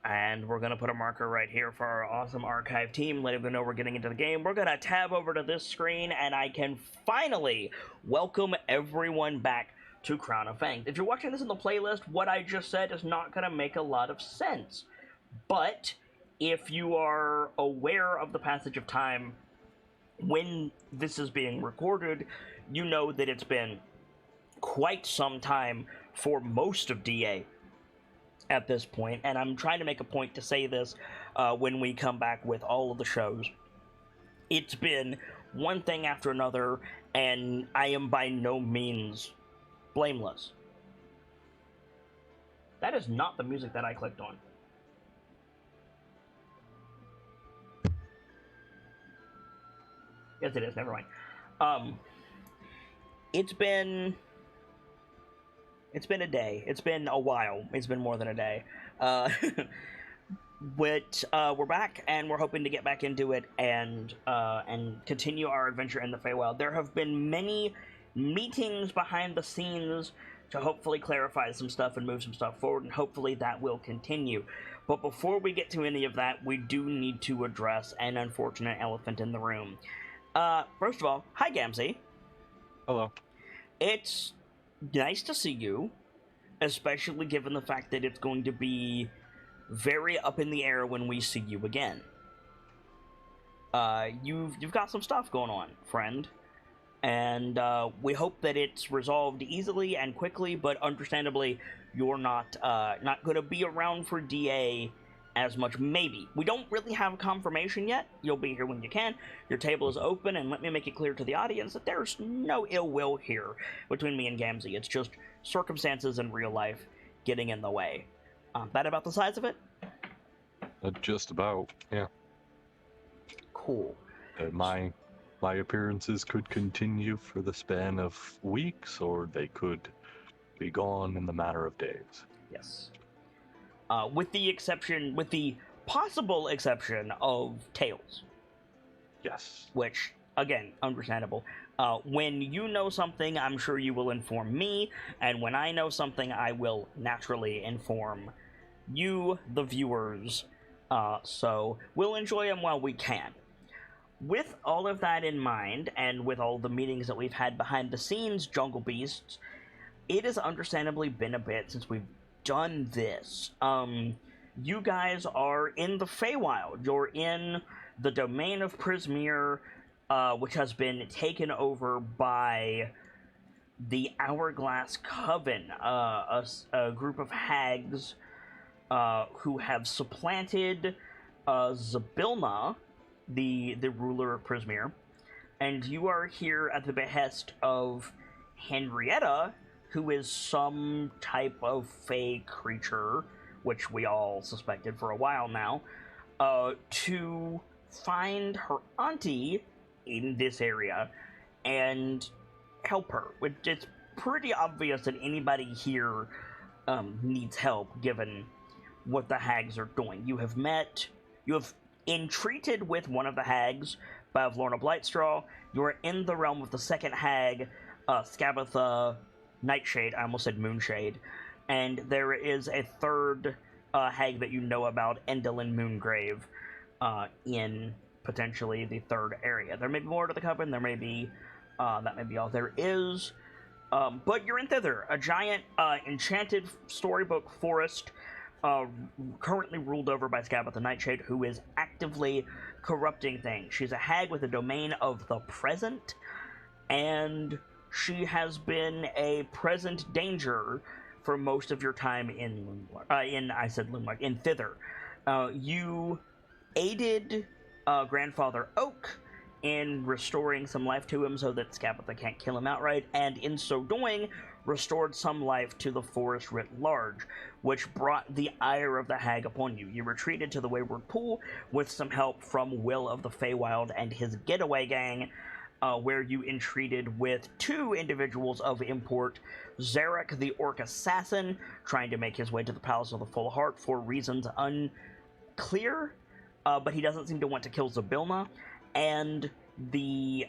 And we're going to put a marker right here for our awesome archive team, letting them know we're getting into the game. We're going to tab over to this screen, and I can finally welcome everyone back to Crown of Fangs. If you're watching this in the playlist, what I just said is not going to make a lot of sense. But if you are aware of the passage of time when this is being recorded, you know that it's been quite some time for most of DA at this point, and I'm trying to make a point to say this when we come back with all of the shows. It's been one thing after another, and I am by no means blameless. That is not the music that I clicked on. Yes, it is. Never mind. It's been a day. It's been a while. It's been more than a day. But we're back, and we're hoping to get back into it and continue our adventure in the Feywild. There have been many meetings behind the scenes to hopefully clarify some stuff and move some stuff forward, and hopefully that will continue. But before we get to any of that, we do need to address an unfortunate elephant in the room. First of all, hi, Gamzee. Hello. It's nice to see you, especially given the fact that it's going to be very up in the air when we see you again. You've got some stuff going on, friend, and we hope that it's resolved easily and quickly. But understandably, you're not going to be around for DA as much. Maybe we don't really have confirmation yet. You'll be here when you can. Your table is open, and let me make it clear to the audience that there's no ill will here between me and Gamzee. It's just circumstances in real life getting in the way. That about the size of it? Just about, yeah. Cool. My appearances could continue for the span of weeks, or they could be gone in the matter of days. Yes. With the possible exception of Tails. Yes. Which, again, understandable. When you know something, I'm sure you will inform me, and when I know something, I will naturally inform you, the viewers, so we'll enjoy them while we can. With all of that in mind, and with all the meetings that we've had behind the scenes, Jungle Beasts, it has understandably been a bit since we've done this. You guys are in the Feywild. You're in the domain of Prismeer, which has been taken over by the Hourglass Coven, a group of hags who have supplanted Zybilna, the ruler of Prismeer, and you are here at the behest of Henrietta, who is some type of fey creature, which we all suspected for a while now, to find her auntie in this area and help her. It's pretty obvious that anybody here needs help, given what the hags are doing. You have entreated with one of the hags, Bavlorna Blightstraw. You are in the realm of the second hag, Scabatha Nightshade. I almost said Moonshade. And there is a third hag that you know about, Endolin Moongrave, in potentially the third area. There may be more to the coven. There may be that may be all there is. But you're in Thither, a giant enchanted storybook forest, currently ruled over by Scabatha Nightshade, who is actively corrupting things. She's a hag with a domain of the present, and she has been a present danger for most of your time in in Thither. You aided Grandfather Oak in restoring some life to him so that Scabatha can't kill him outright, and in so doing, restored some life to the forest writ large, which brought the ire of the hag upon you. You retreated to the Wayward Pool with some help from Will of the Feywild and his getaway gang, where you entreated with two individuals of import, Zarek the Orc Assassin, trying to make his way to the Palace of the Full Heart for reasons unclear, but he doesn't seem to want to kill Zybilna, and the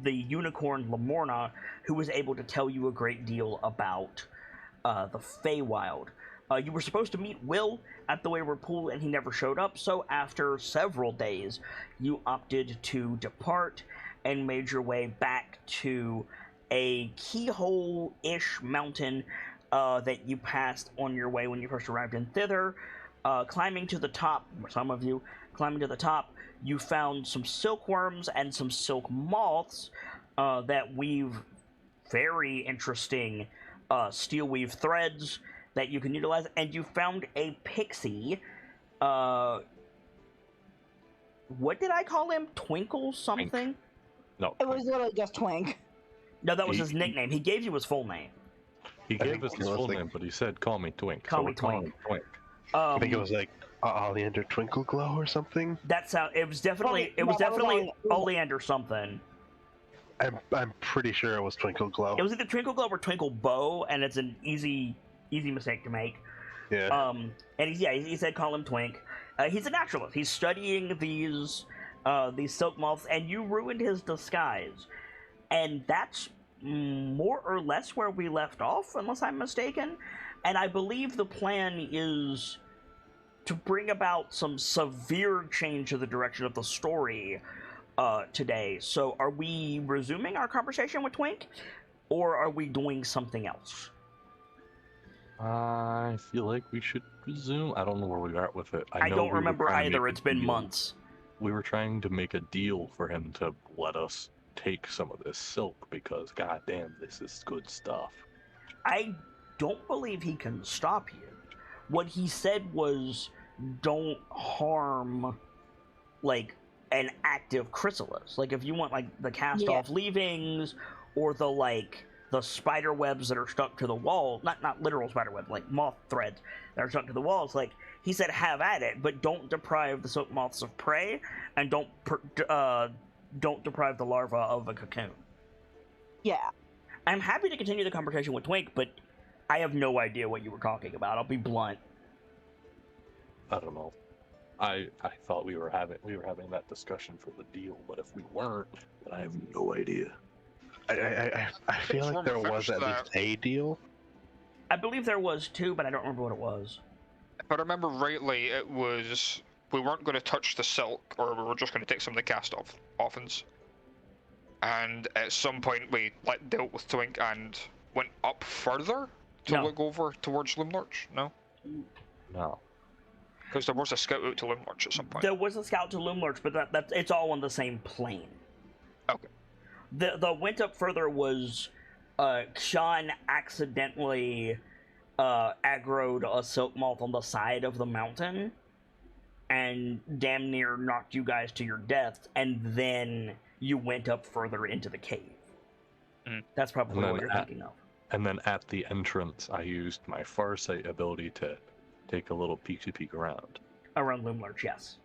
unicorn Lamorna, who was able to tell you a great deal about the Feywild. You were supposed to meet Will at the Wayward Pool, and he never showed up, so after several days, you opted to depart and made your way back to a keyhole-ish mountain that you passed on your way when you first arrived in thither. Climbing to the top, some of you, climbing to the top, you found some silkworms and some silk moths that weave very interesting steel weave threads that you can utilize, and you found a pixie. What did I call him? Twinkle something? Twink. No. It was literally just Twink. No, that was his nickname. He gave you his full name. He gave us his full name, but he said, "Call me Twink." Call so me we're calling Twink. him Twink. I think it was like Oleander Twinkle Glow or something. It was definitely Oleander something. I'm pretty sure it was Twinkle Glow. It was either Twinkle Glow or Twinkle Bow, and it's an easy mistake to make. Yeah. And he said call him Twink. He's a naturalist. He's studying these silk moths, and you ruined his disguise. And that's more or less where we left off, unless I'm mistaken. And I believe the plan is to bring about some severe change to the direction of the story today. So are we resuming our conversation with Twink, or are we doing something else? I feel like we should resume. I don't know where we are with it. I don't remember either. It's been months. We were trying to make a deal for him to let us take some of this silk because, goddamn, this is good stuff. I don't believe he can stop you. What he said was, don't harm, like, an active chrysalis. Like, if you want, like, the cast-off leavings, or the spider webs that are stuck to the wall, not literal spider webs, like moth threads that are stuck to the walls, like, he said have at it, but don't deprive the silk moths of prey, and don't deprive the larva of a cocoon. Yeah. I'm happy to continue the conversation with Twink, but I have no idea what you were talking about. I'll be blunt. I don't know. I thought we were having that discussion for the deal, but if we weren't, then I have no idea. I feel like there was at least a deal. I believe there was too, but I don't remember what it was. If I remember rightly, it was we weren't going to touch the silk, or we were just going to take some of the cast-off offens. And at some point, we dealt with Twink and went up further to look over towards Loomlurch. No. No. Because there was a scout out to Loomlurch at some point. There was a scout to Loomlurch, but it's all on the same plane. Okay. The went up further was Sean accidentally aggroed a silk moth on the side of the mountain and damn near knocked you guys to your death, and then you went up further into the cave. That's probably what you're thinking of. And then at the entrance, I used my Farsight ability to take a little peek around. Around Loomlurch, yes.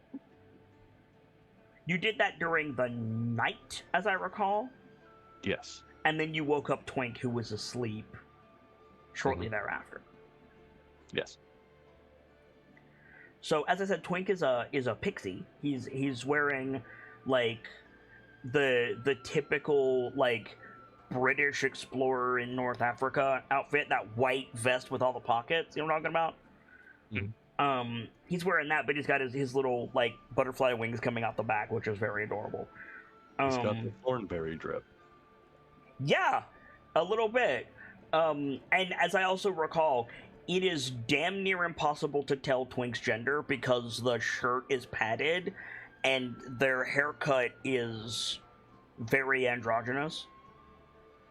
You did that during the night, as I recall. Yes. And then you woke up Twink, who was asleep shortly thereafter. Yes. So, as I said, Twink is a pixie. He's wearing like the typical like British explorer in North Africa outfit, that white vest with all the pockets. You know what I'm talking about? Mm-hmm. He's wearing that, but he's got his little like butterfly wings coming out the back, which is very adorable. He's got the thornberry drip. Yeah, a little bit. And as I also recall, it is damn near impossible to tell Twink's gender because the shirt is padded and their haircut is very androgynous.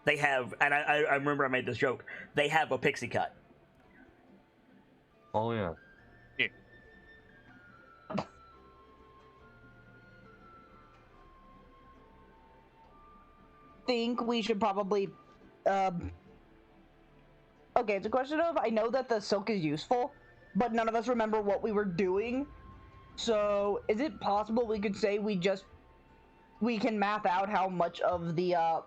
They have, and I remember I made this joke, they have a pixie cut. Oh, yeah. Think we should probably okay, it's a question of, I know that the silk is useful, but none of us remember what we were doing, so is it possible we could say we can map out how much of the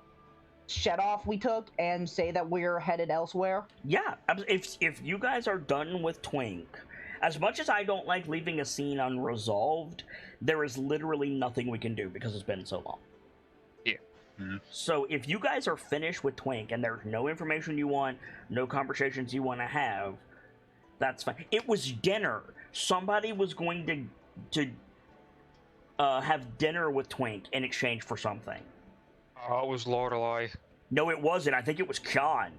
shed off we took and say that we're headed elsewhere? Yeah, if you guys are done with Twink, as much as I don't like leaving a scene unresolved, there is literally nothing we can do because it's been so long. So if you guys are finished with Twink and there's no information you want, no conversations you want to have, That's fine. It was dinner. Somebody was going to have dinner with Twink in exchange for something. Oh, it was Lorelei. No, it wasn't. I think it was Kyan.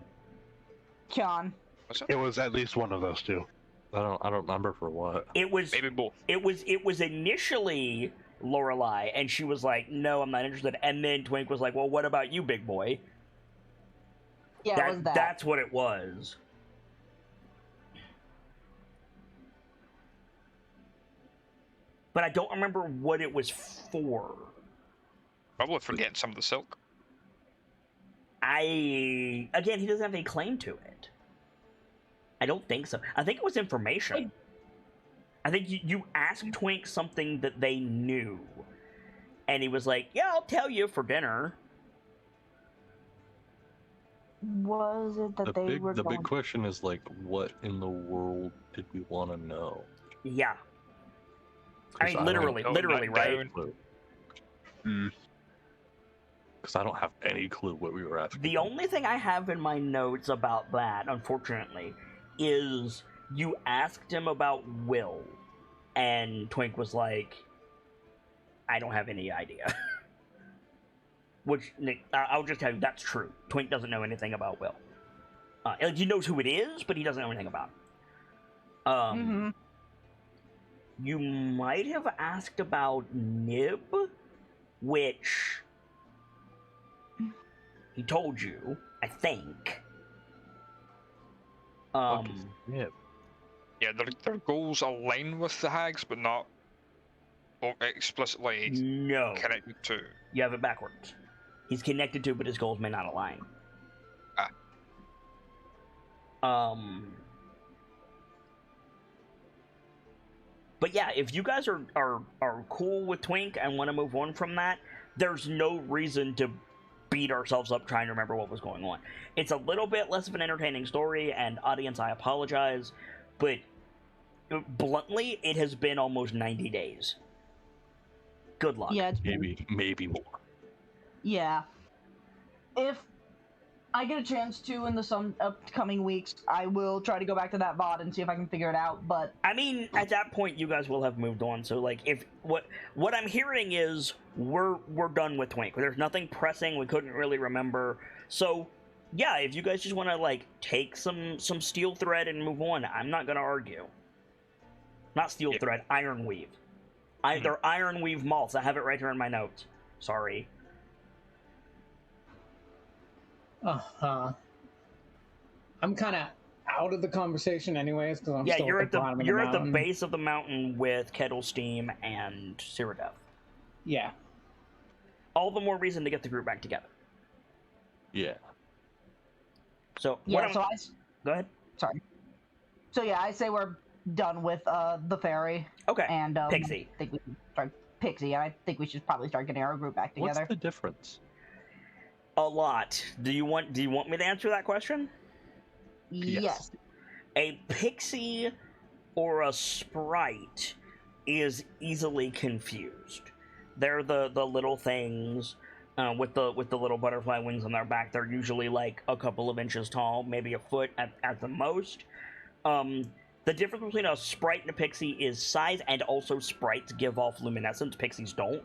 Kyan. Was It was at least one of those two. I don't remember for what. It was Maybe both. It was initially Lorelei, and she was like, "No, I'm not interested." And then Twink was like, "Well, what about you, big boy?" Yeah, it was that. That's what it was. But I don't remember what it was for. Probably for getting some of the silk. Again, he doesn't have any claim to it. I don't think so. I think it was information. I think you asked Twink something that they knew, and he was like, "Yeah, I'll tell you for dinner." Was it that The big question is, like, what in the world did we want to know? Yeah. I mean, 'Cause literally, right? Because I don't have any clue what we were asking. The only thing I have in my notes about that, unfortunately, is you asked him about Will, and Twink was like, "I don't have any idea." Which, Nick, I'll just tell you, that's true. Twink doesn't know anything about Will. He knows who it is, but he doesn't know anything about it. You might have asked about Nib, which he told you, I think. Yeah. Yeah, their goals align with the hags, but not explicitly No. connected to. You have it backwards. He's connected to, but his goals may not align. But yeah, if you guys are cool with Twink and want to move on from that, there's no reason to beat ourselves up trying to remember what was going on. It's a little bit less of an entertaining story, and audience, I apologize, but bluntly, it has been almost 90 days. Good luck. Yeah, Maybe more. Yeah. If I get a chance to in the some upcoming weeks, I will try to go back to that VOD and see if I can figure it out, but... I mean, at that point, you guys will have moved on, so, like, if... What I'm hearing is, we're done with Twink. There's nothing pressing, we couldn't really remember, so, yeah, if you guys just want to, like, take some steel thread and move on, I'm not gonna argue. Not steel thread, iron weave. They're iron weave moths, I have it right here in my notes. Sorry. I'm kind of out of the conversation anyways, because I'm still you're at the bottom of the you're at the mountain. base of the mountain with Kettle Steam and Cyrodiil. Yeah. All the more reason to get the group back together. Yeah. So Yeah, go ahead. Sorry. So yeah, I say we're done with the ferry. Okay. And Pixie. I think we should start Pixie. I think we should probably start getting our group back together. What's the difference? A lot. Do you want me to answer that question? Yes. A pixie or a sprite is easily confused. They're the little things with the little butterfly wings on their back. They're usually like a couple of inches tall, maybe a foot at the most. The difference between a sprite and a pixie is size, and also sprites give off luminescence. Pixies don't.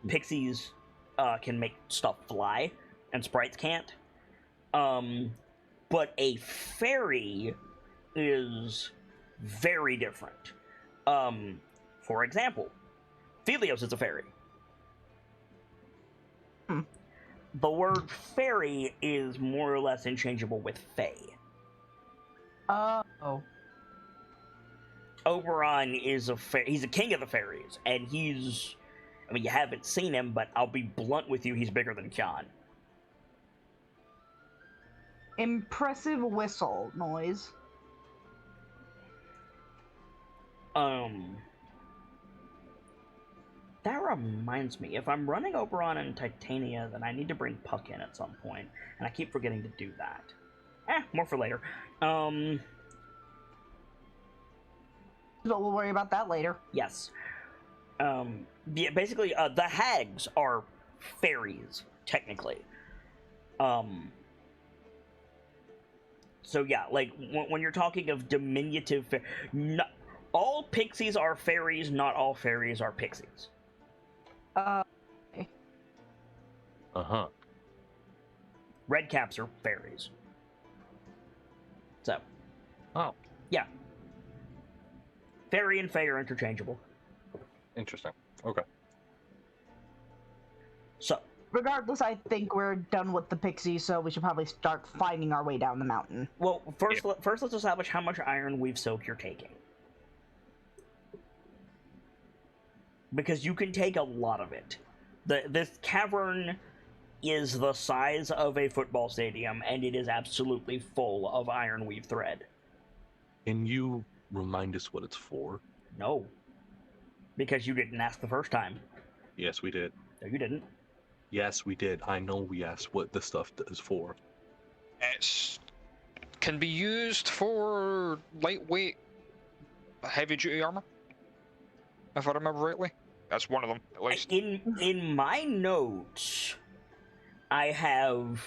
Pixies can make stuff fly, and sprites can't. But a fairy is very different. For example, Phelios is a fairy. The word fairy is more or less interchangeable with fae. Oberon is he's a king of the fairies, and he's... I mean, you haven't seen him, but I'll be blunt with you, he's bigger than Kyan. Impressive whistle noise. That reminds me, if I'm running Oberon and Titania, then I need to bring Puck in at some point, and I keep forgetting to do that. More for later. So we'll worry about that later. Yes. Yeah, basically, the hags are fairies, technically. So yeah, like when you're talking of diminutive, all pixies are fairies. Not all fairies are pixies. Uh-huh. Red caps are fairies. So. Oh. Yeah. Fairy and fae are interchangeable. Interesting. Okay. So. Regardless, I think we're done with the pixies, so we should probably start finding our way down the mountain. Well, first let's establish how much iron weave silk you're taking. Because you can take a lot of it. This cavern is the size of a football stadium, and it is absolutely full of iron weave thread. Can you remind us what it's for? No. Because you didn't ask the first time. Yes, we did. No, you didn't. Yes, we did. I know we asked what the stuff is for. It can be used for lightweight, heavy-duty armor. If I remember rightly, that's one of them at least. In my notes, I have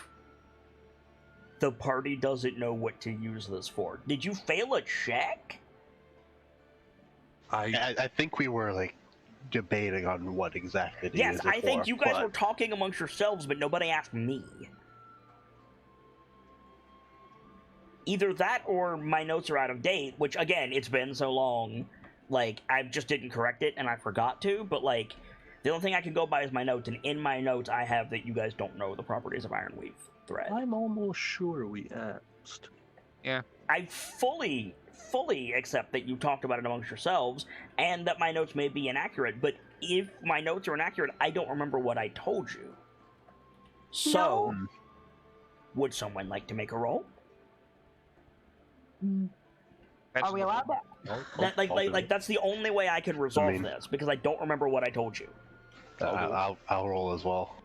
the party doesn't know what to use this for. Did you fail a check? I think we were like debating on what exactly to use Yes, it I think for, you guys but- were talking amongst yourselves, but nobody asked me. Either that or my notes are out of date, which again, it's been so long, like, I just didn't correct it and I forgot to, but like, the only thing I can go by is my notes, and in my notes I have that you guys don't know the properties of ironweave thread. I'm almost sure we asked. I fully accept that you talked about it amongst yourselves, and that my notes may be inaccurate, but if my notes are inaccurate, I don't remember what I told you. So, would someone like to make a roll? Are we allowed that? That's the only way I can resolve this, because I don't remember what I told you. I'll roll as well.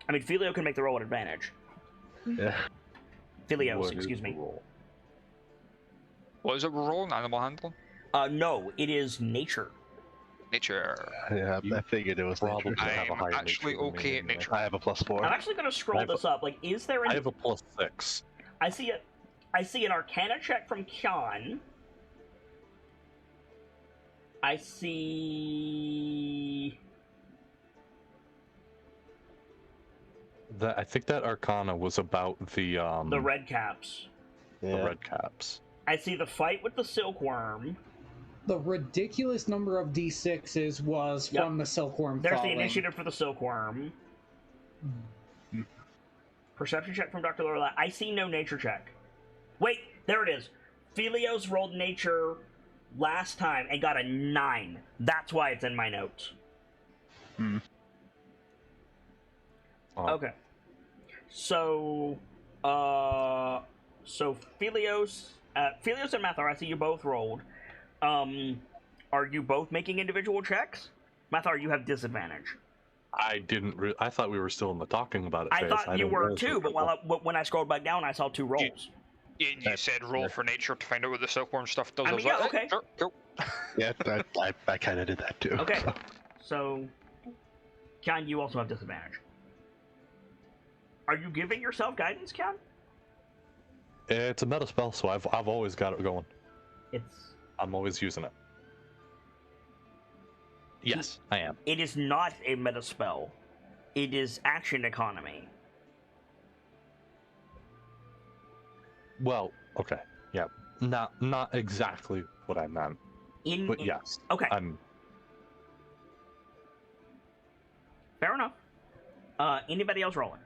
I mean, Filio can make the roll at advantage. Yeah. Filios, What excuse is me. the roll? What is it we're rolling? Animal handling? No, it is nature. Nature. Yeah, You I figured it was probably nature. have a I'm higher actually nature than me okay at anyway. nature. I have a +4. I'm actually going to scroll this up. Like, is there I any... have a +6. I see an Arcana check from Kyan. I see... I think that Arcana was about the red caps. the red caps. I see the fight with the silkworm. The ridiculous number of D6s was from the silkworm. There's falling. the initiative for the silkworm. Perception check from Dr. Lorelai. I see no nature check. Wait, there it is. Filios rolled nature last time and got a 9. That's why it's in my notes. Oh. Okay. So, Filios and Mathar, I see you both rolled. Are you both making individual checks? Mathar, you have disadvantage. I didn't. I thought we were still in the talking about it phase. I thought you didn't were realize too, we but when I scrolled back down, I saw 2 rolls. You said roll for nature to find out what the silkworm stuff does. I mean, yeah, like, okay. Sure, cool. Yeah, I kind of did that too. Okay. So, Kyan, you also have disadvantage. Are you giving yourself guidance, Kyan? It's a meta spell, so I've always got it going. I'm always using it. Yes, I am. It is not a meta spell. It is action economy. Well, okay, yeah, not exactly what I meant, but yes. Okay. Fair enough. Anybody else rolling?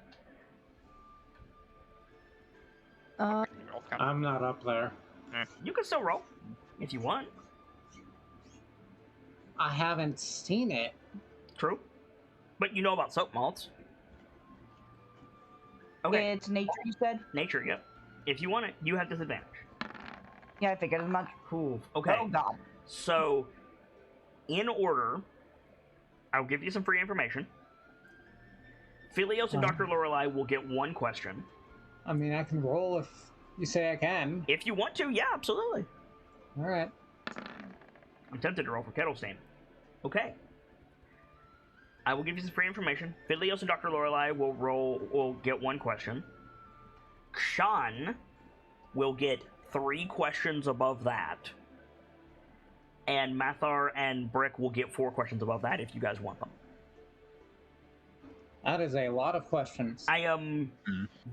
I'm not up there. You can still roll if you want. I haven't seen it. True. But you know about soap malts. Okay. It's nature, you said? Nature, yep. If you want it, you have disadvantage. Yeah, I figured as much. Cool. Okay. Oh, God. So, in order, I'll give you some free information. Filios and Dr. Lorelai will get 1 question. I mean, I can roll if you say I can. If you want to, yeah, absolutely. All right. I'm tempted to roll for Kettlestein. Okay. I will give you some free information. Filios and Dr. Lorelai will get 1 question. Sean will get 3 questions above that. And Mathar and Brick will get 4 questions above that if you guys want them. That is a lot of questions. I am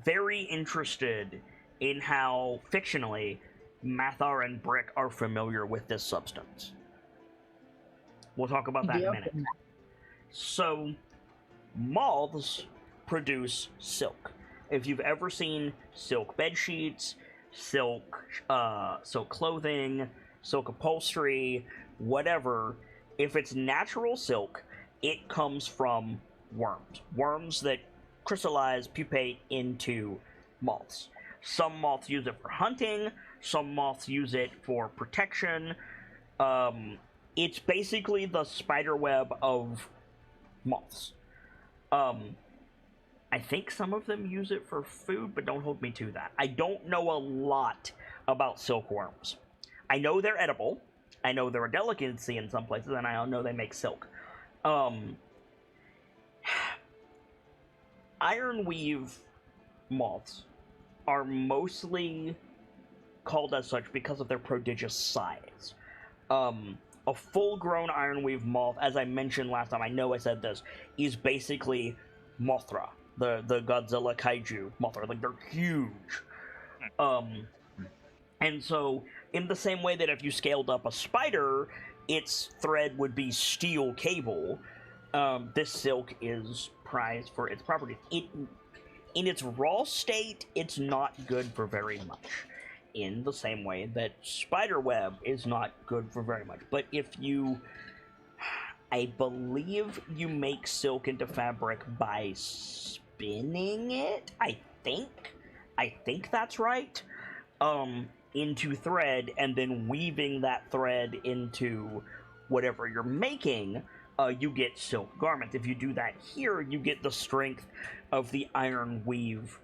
very interested in how, fictionally, Mathar and Brick are familiar with this substance. We'll talk about that in a minute. So, moths produce silk. If you've ever seen silk bed sheets, silk clothing, silk upholstery, whatever, if it's natural silk, it comes from worms. Worms that crystallize, pupate into moths. Some moths use it for hunting, some moths use it for protection. It's basically the spider web of moths. I think some of them use it for food, but don't hold me to that. I don't know a lot about silkworms. I know they're edible. I know they're a delicacy in some places, and I know they make silk. Ironweave moths are mostly called as such because of their prodigious size. A full-grown ironweave moth, as I mentioned last time, I know I said this, is basically Mothra, the Godzilla kaiju Mothra. Like, they're huge. And so, in the same way that if you scaled up a spider, its thread would be steel cable, this silk is prized for its properties. In its raw state, it's not good for very much. In the same way that spiderweb is not good for very much. But if you... I believe you make silk into fabric by spinning it, I think that's right. Into thread, and then weaving that thread into whatever you're making, you get silk garments. If you do that here, you get the strength of the iron weave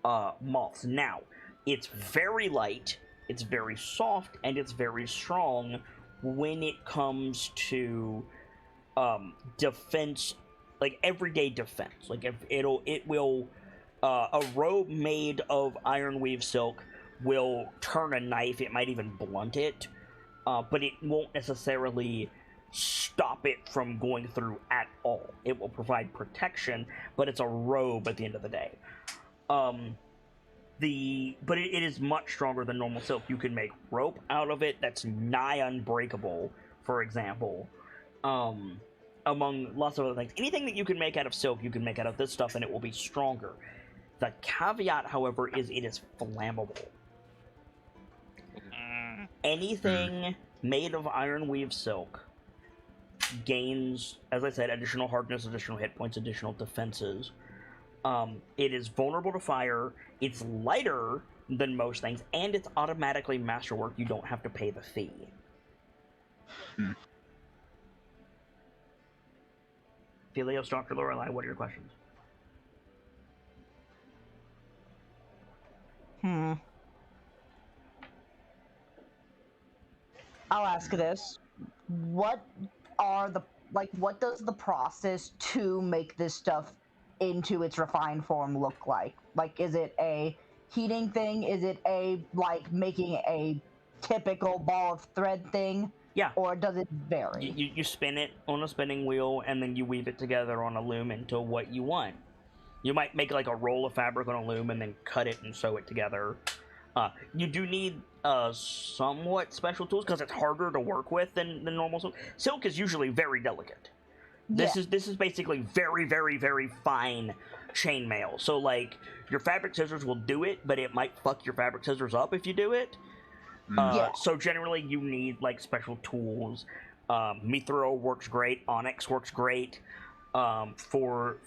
moths. Now, it's very light, it's very soft, and it's very strong when it comes to defense, like everyday defense. Like a robe made of iron weave silk will turn a knife. It might even blunt it, but it won't necessarily stop it from going through at all. It will provide protection, but it's a robe at the end of the day. But it is much stronger than normal silk. You can make rope out of it that's nigh unbreakable, for example. Among lots of other things. Anything that you can make out of silk, you can make out of this stuff, and it will be stronger. The caveat, however, is it is flammable. Anything made of iron weave silk gains, as I said, additional hardness, additional hit points, additional defenses. It is vulnerable to fire, it's lighter than most things, and it's automatically masterwork. You don't have to pay the fee. Philios, Dr. Lorelei, what are your questions? I'll ask this. What does the process to make this stuff into its refined form look like? Like, is it a heating thing? Is it making a typical ball of thread thing? Yeah. Or does it vary? You spin it on a spinning wheel, and then you weave it together on a loom into what you want. You might make like a roll of fabric on a loom and then cut it and sew it together. You do need somewhat special tools because it's harder to work with than normal silk. Silk is usually very delicate. This is basically very, very, very fine chainmail. So like your fabric scissors will do it, but it might fuck your fabric scissors up if you do it. So generally you need like special tools. Mithril works great. Onyx works great for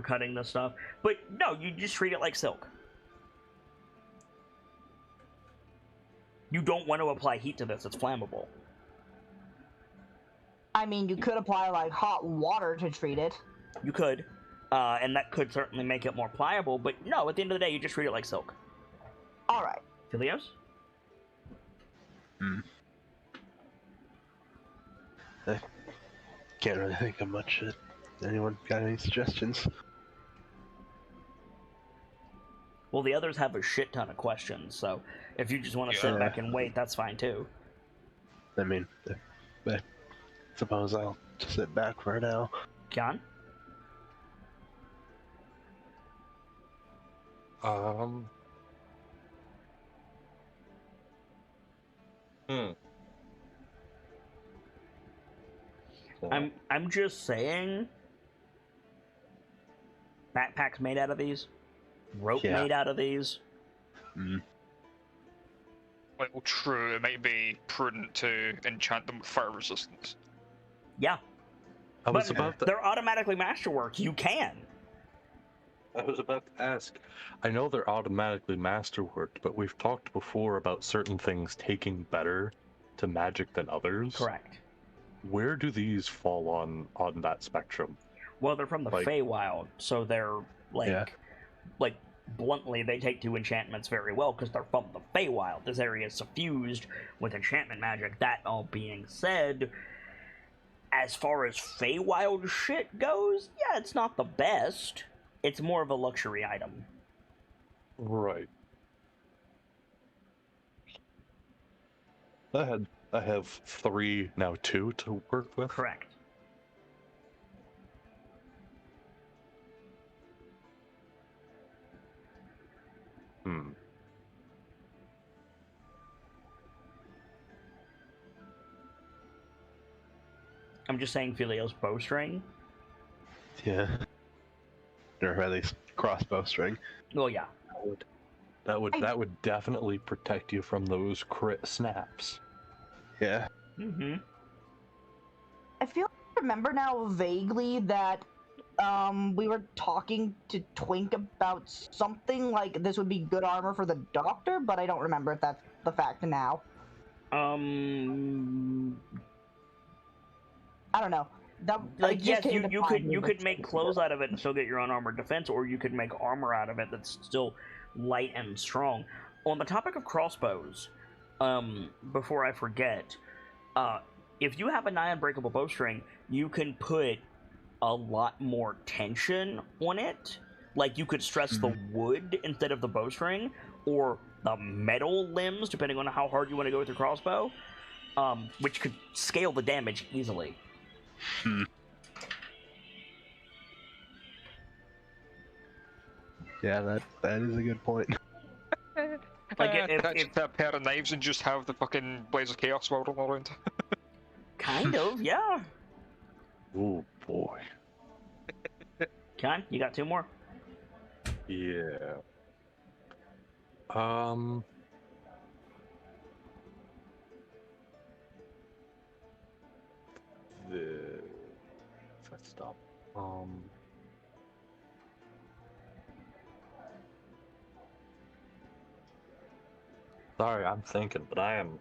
cutting this stuff. But no, you just treat it like silk. You don't want to apply heat to this. It's flammable. I mean, you could apply like hot water to treat it. You could, and that could certainly make it more pliable. But no, at the end of the day, you just treat it like silk. All right. Philios? I can't really think of much. Anyone got any suggestions? Well, the others have a shit ton of questions, so if you just want to sit Yeah. back and wait, that's fine too. I mean, I suppose I'll just sit back for now. John? Um. Hmm. I'm just saying. Backpacks made out of these, rope Yeah. made out of these. Mm. Well, true. It might be prudent to enchant them with fire resistance. Yeah, I was but about to. they're automatically masterwork. You can. I was about to ask. I know they're automatically masterworked, but we've talked before about certain things taking better to magic than others. Correct. Where do these fall on that spectrum? Well, they're from the Like- Feywild, so they're like, Yeah. like bluntly, they take to enchantments very well because they're from the Feywild. This area is suffused with enchantment magic. That all being said, as far as Feywild shit goes, yeah, it's not the best. It's more of a luxury item. Right. I have 3 now, 2 to work with. Correct. Hmm. I'm just saying Filio's bowstring. Yeah. Or at least crossbow string. Well, yeah. That would definitely protect you from those crit snaps. Yeah. Mm-hmm. I feel I remember now vaguely that we were talking to Twink about something like this would be good armor for the doctor, but I don't remember if that's the fact now. I don't know. That like, it just yes, came to mind you when could we make were clothes out of it and still get your unarmored defense, or you could make armor out of it that's still light and strong. On the topic of crossbows, before I forget, if you have a nigh unbreakable bowstring, you can put a lot more tension on it. Like, you could stress the wood instead of the bowstring, or the metal limbs, depending on how hard you want to go with your crossbow, which could scale the damage easily. Yeah, that is a good point. Like, if Catch that pair of knives and just have the fucking Blaze of Chaos swirling around. kind of, yeah. Oh boy. Con, you got 2 more? Yeah. If I stop. Sorry, I'm thinking, but I am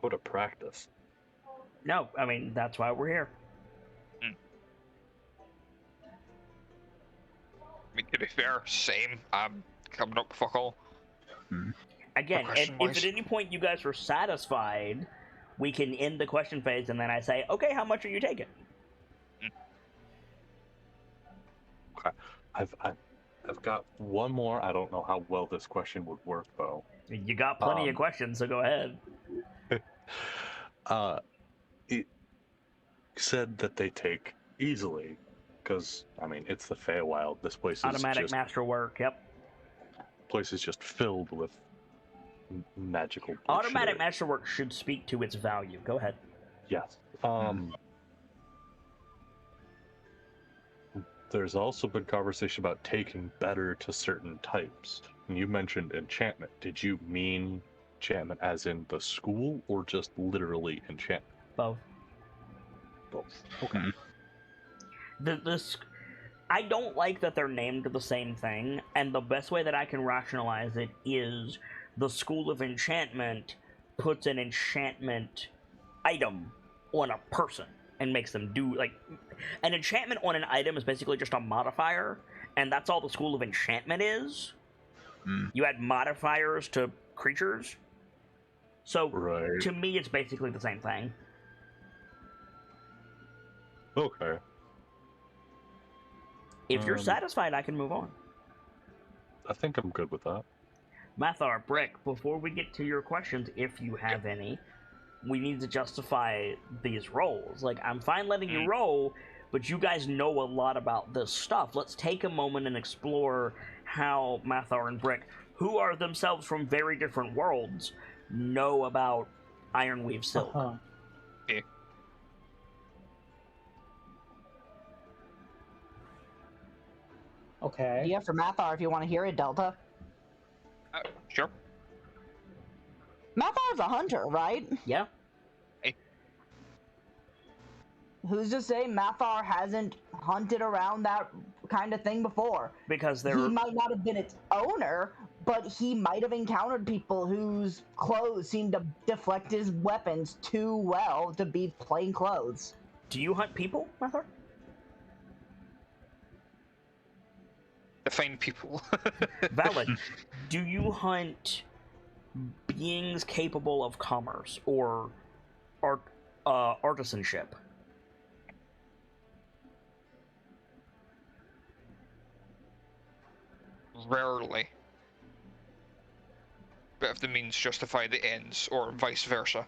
out of practice. No, I mean, that's why we're here. I mean, to be fair, same. I'm coming up fuck all. Again, if Question-wise. at any point you guys are satisfied, we can end the question phase, and then I say, okay, how much are you taking? Okay. I've got one more. I don't know how well this question would work though. You got plenty of questions, so go ahead. It said that they take easily, because I mean it's the Feywild. This place is Automatic just masterwork, yep. place is just filled with magical bullshit. Automatic masterwork should speak to its value. Go ahead. Yes. There's also been conversation about taking better to certain types. And you mentioned enchantment. Did you mean enchantment as in the school, or just literally enchantment? Both. Both. Okay. I don't like that they're named the same thing, and the best way that I can rationalize it is the School of Enchantment puts an enchantment item on a person and makes them do, like, an enchantment on an item is basically just a modifier, and that's all the School of Enchantment is. You add modifiers to creatures. So, Right. to me, it's basically the same thing. Okay. If you're satisfied, I can move on. I think I'm good with that. Mathar, Brick, before we get to your questions, if you have any, we need to justify these rolls. Like, I'm fine letting you roll, but you guys know a lot about this stuff. Let's take a moment and explore how Mathar and Brick, who are themselves from very different worlds, know about Ironweave Silk. Yeah. Okay. Yeah, for Mathar, if you want to hear it, Delta. Sure. Mathar's a hunter, right? Yeah? Who's to say Mathar hasn't hunted around that kind of thing before? Because He they're... might not have been its owner, but he might have encountered people whose clothes seem to deflect his weapons too well to be plain clothes. Do you hunt people, Mathar? Define people. Valid. Do you hunt beings capable of commerce or artisanship? Rarely. But if the means justify the ends, or vice versa.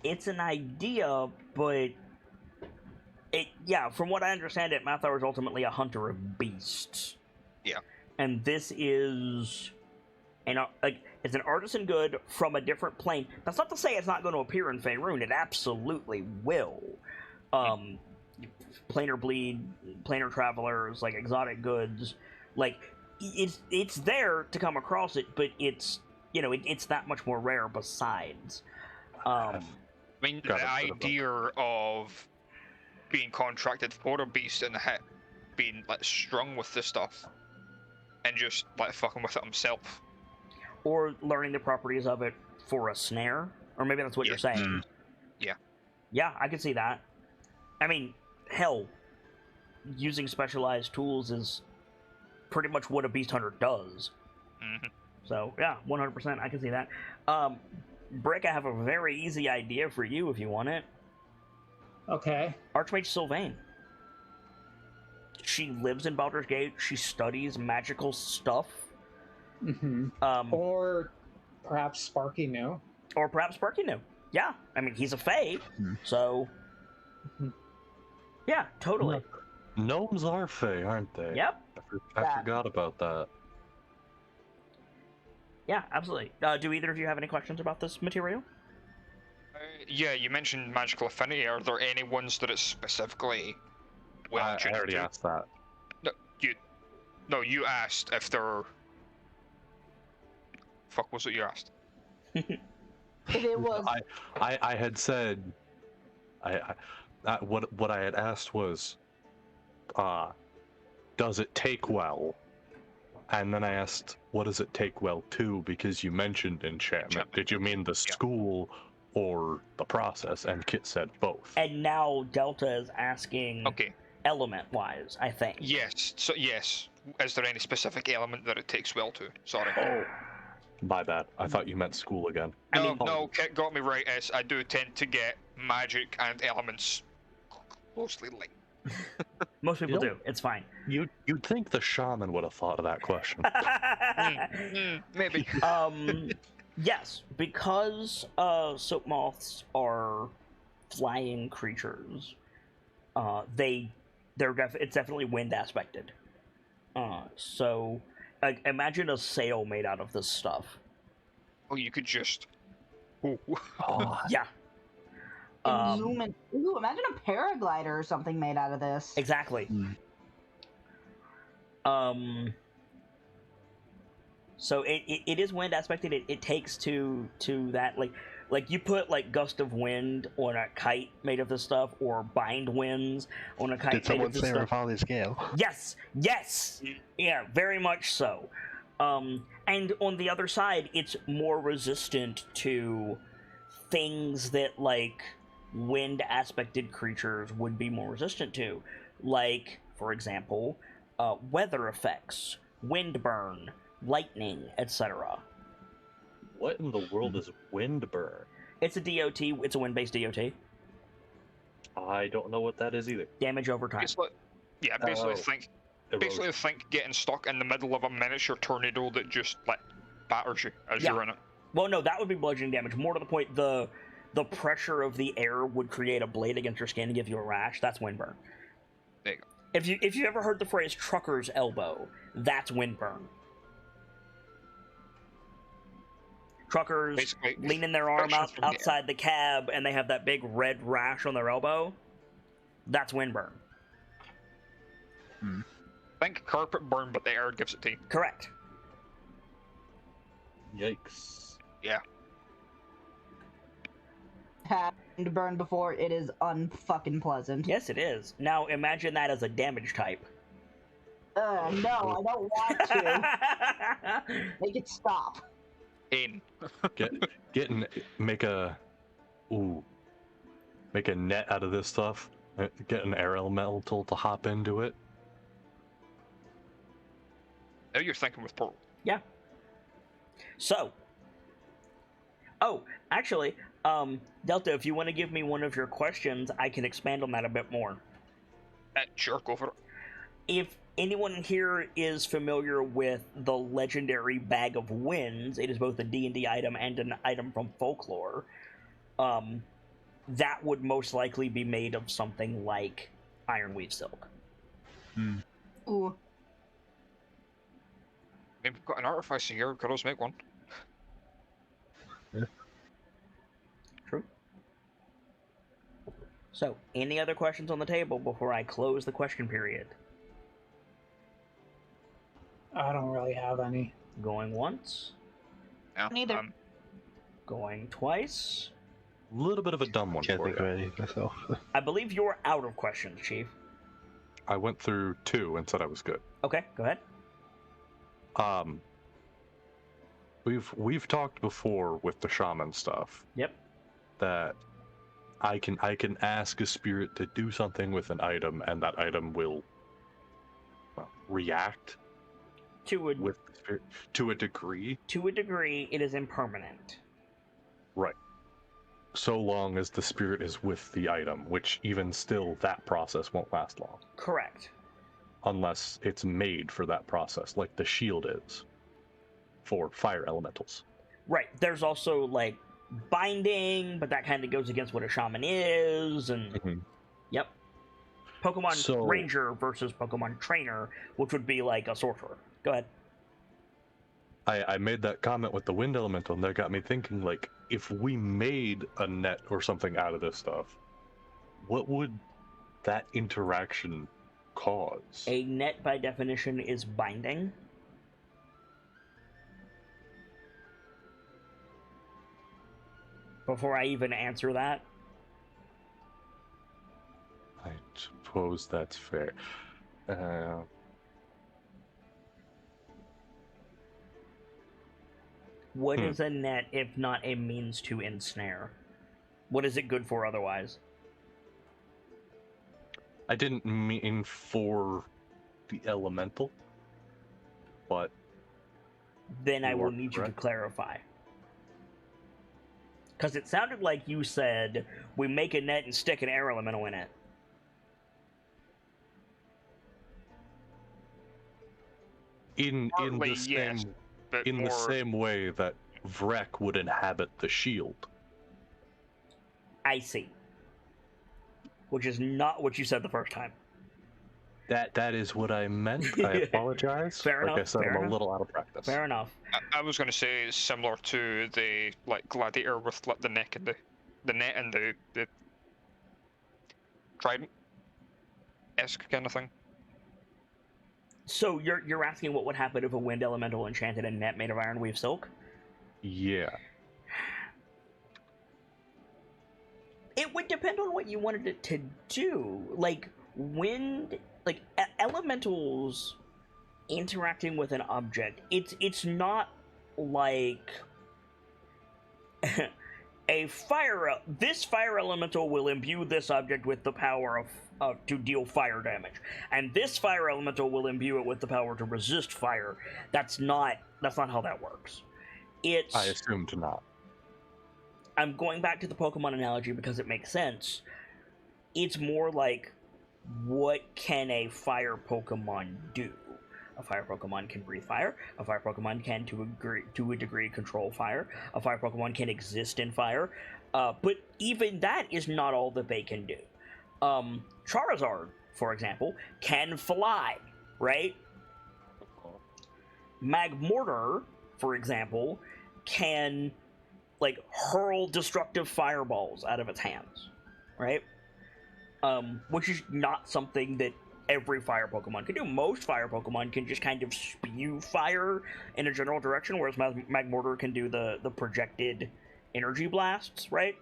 It's an idea, but from what I understand it, Mathar is ultimately a hunter of beasts. Yeah. And this is it's an artisan good from a different plane. That's not to say it's not going to appear in Faerun. It absolutely will. Planar bleed, planar travelers, like exotic goods, like it's there to come across it, but it's it's that much more rare besides. I mean, the idea of being contracted for a beast and being like strung with this stuff and just like fucking with it himself, or learning the properties of it for a snare, or maybe that's what you're saying. Yeah, I could see that. I mean, hell, using specialized tools is pretty much what a beast hunter does. So yeah, 100%, I can see that. Brick, I have a very easy idea for you if you want it. Okay. Archmage Sylvain. She lives in Baldur's Gate. She studies magical stuff. Or perhaps Sparky knew. Or perhaps Sparky knew. Yeah, I mean, he's a fae, so... Yeah, totally. Gnomes are fae, aren't they? Yep. I forgot about that. Yeah, absolutely. Do either of you have any questions about this material? Yeah, you mentioned magical affinity. Are there any ones that it's specifically I already asked that. No, you asked if they're... Fuck, was it you asked? If it was... I had said... what I had asked was... does it take well? And then I asked, what does it take well to? Because you mentioned enchantment. Did you mean the school or the process? And Kit said both. And now Delta is asking element-wise, I think. Yes. So yes. Is there any specific element that it takes well to? Sorry. Oh, my bad. I thought you meant school again. No, Kit got me right. As I do tend to get magic and elements closely linked. Most people do. It's fine. You'd think the shaman would have thought of that question. Maybe. Yes, because soap moths are flying creatures. It's definitely wind aspected. So imagine a sail made out of this stuff. Oh, you could just... Yeah. Imagine a paraglider or something made out of this. Exactly. So it is wind aspected. It takes to that, like you put like gust of wind on a kite made of this stuff, or bind winds on a kite made of this stuff. Did someone say Rafali scale? Yes, yeah, very much so. And on the other side, it's more resistant to things that like wind aspected creatures would be more resistant to, like, for example, weather effects, wind burn, lightning, etc. What in the world is wind burn? It's a DOT. It's a wind-based DOT. I don't know what that is either. Damage over time. Basically, think basically Erosion. think getting stuck in the middle of a miniature tornado that just like batters you as Yeah. you're in it. Well, no, that would be bludgeoning damage. More to the point, the pressure of the air would create a blade against your skin and give you a rash. That's windburn. There you go. If you ever heard the phrase trucker's elbow, that's windburn. Truckers Basically, leaning their arm friction out from the air. outside the cab and they have that big red rash on their elbow. That's windburn. Think carpet burn, but the air gives it to you. Correct. Yikes. Yeah. Happened burned before. It is unfucking pleasant. Yes, it is. Now imagine that as a damage type. No, I don't want to. Make it stop. In. Make a net out of this stuff. Get an air elemental to hop into it. Now you're thinking with portal. Yeah. So. Oh, actually, Delta, if you want to give me one of your questions, I can expand on that a bit more. Sure, go for it. If anyone here is familiar with the legendary Bag of Winds, it is both a D&D item and an item from folklore. That would most likely be made of something like Ironweave silk. Ooh. I mean, we've got an artifice here. Could also make one. True. So, any other questions on the table before I close the question period? I don't really have any. Going once, Yeah. Neither. going twice. A little bit of a dumb one Can't for think you. of any myself. I believe you're out of questions, Chief. I went through 2 and said I was good. Okay, go ahead. We've talked before with the shaman stuff Yep. that I can ask a spirit to do something with an item, and that item will react To a with the spirit to a degree. it is impermanent. Right. So long as the spirit is with the item, which even still, that process won't last long. Correct. Unless it's made for that process, like the shield is for fire elementals. Right. There's also like binding, but that kind of goes against what a shaman is, and Mhm. yep. Pokemon So- Ranger versus Pokemon Trainer, which would be like a sorcerer. Go ahead. I made that comment with the wind elemental, and that got me thinking, like, if we made a net or something out of this stuff, what would that interaction cause? A net, by definition, is binding. Before I even answer that, I suppose that's fair. what is a net if not a means to ensnare? What is it good for otherwise? I didn't mean for the elemental, but Then I You will are need you to correct. clarify. Because it sounded like you said, we make a net and stick an air elemental in it. in Partly, the same yes, but in more... the same way that Vrek would inhabit the shield. I see. Which is not what you said the first time. That is what I meant. I apologize. Fair like I enough, said, fair I'm enough. a little out of practice. Fair enough. I was going to say it's similar to the like gladiator with like the neck and the net and the trident esque kind of thing. So you're asking what would happen if a wind elemental enchanted a net made of Ironweave silk? Yeah. It would depend on what you wanted it to do. Like wind, like elementals interacting with an object. It's not like this fire elemental will imbue this object with the power of to deal fire damage, and this fire elemental will imbue it with the power to resist fire. That's not how that works. I assumed not. I'm going back to the Pokemon analogy because it makes sense. It's more like what can a fire Pokemon do? A fire Pokemon can breathe fire. A fire Pokemon can, to a degree, control fire. A fire Pokemon can exist in fire. But even that is not all that they can do. Charizard, for example, can fly, right? Magmortar, for example, can, like, hurl destructive fireballs out of its hands, right? Which is not something that every fire Pokemon can do. Most fire Pokemon can just kind of spew fire in a general direction, whereas Magmortar can do the projected energy blasts, right?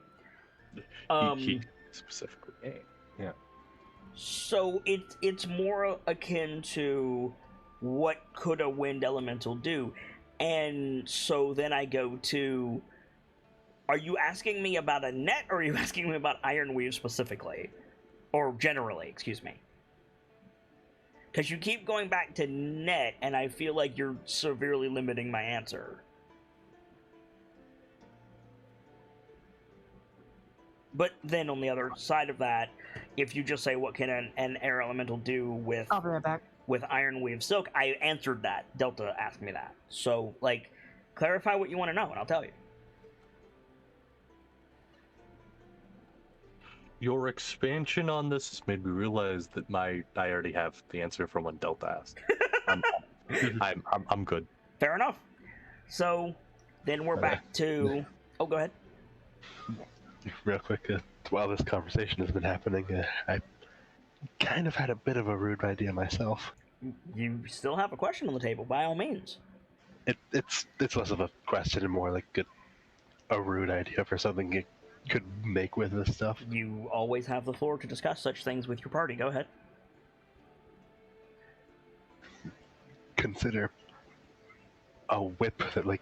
He specifically. Yeah. So it's more akin to what could a wind elemental do, and so then I go to, are you asking me about a net, or are you asking me about Ironweave specifically? Or generally, excuse me. Because you keep going back to net, and I feel like you're severely limiting my answer. But then on the other side of that, if you just say what can an air elemental do with I'll be right back. with Ironweave Silk, I answered that. Delta asked me that. So, like, clarify what you want to know, and I'll tell you. Your expansion on this has made me realize that I already have the answer from when Delta asked. I'm good. Fair enough. So, then we're back to... Oh, go ahead. Real quick, while this conversation has been happening, I kind of had a bit of a rude idea myself. You still have a question on the table, by all means. It's less of a question and more like a rude idea for something you could make with this stuff. You always have the floor to discuss such things with your party. Go ahead. Consider a whip that, like,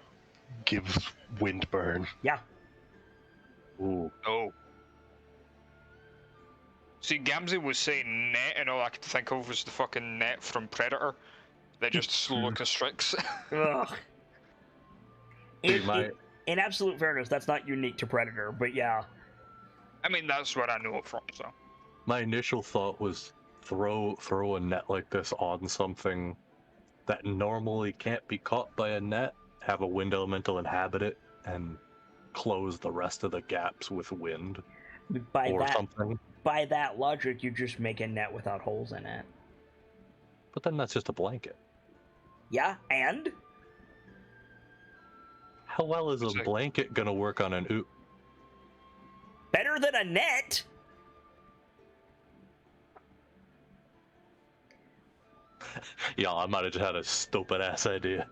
gives wind burn. Yeah. Ooh. Oh. See, Gamzee was saying net, and all I could think of was the fucking net from Predator that just slowly constricts. Ugh. Dude, In absolute fairness, that's not unique to Predator, but yeah. I mean, that's what I know it from, so. My initial thought was throw a net like this on something that normally can't be caught by a net, have a wind elemental inhabit it, and close the rest of the gaps with wind something. By that logic, you just make a net without holes in it. But then that's just a blanket. Yeah, and? How well is a blanket gonna work on an oop? Better than a net! Yeah, I might have just had a stupid ass idea.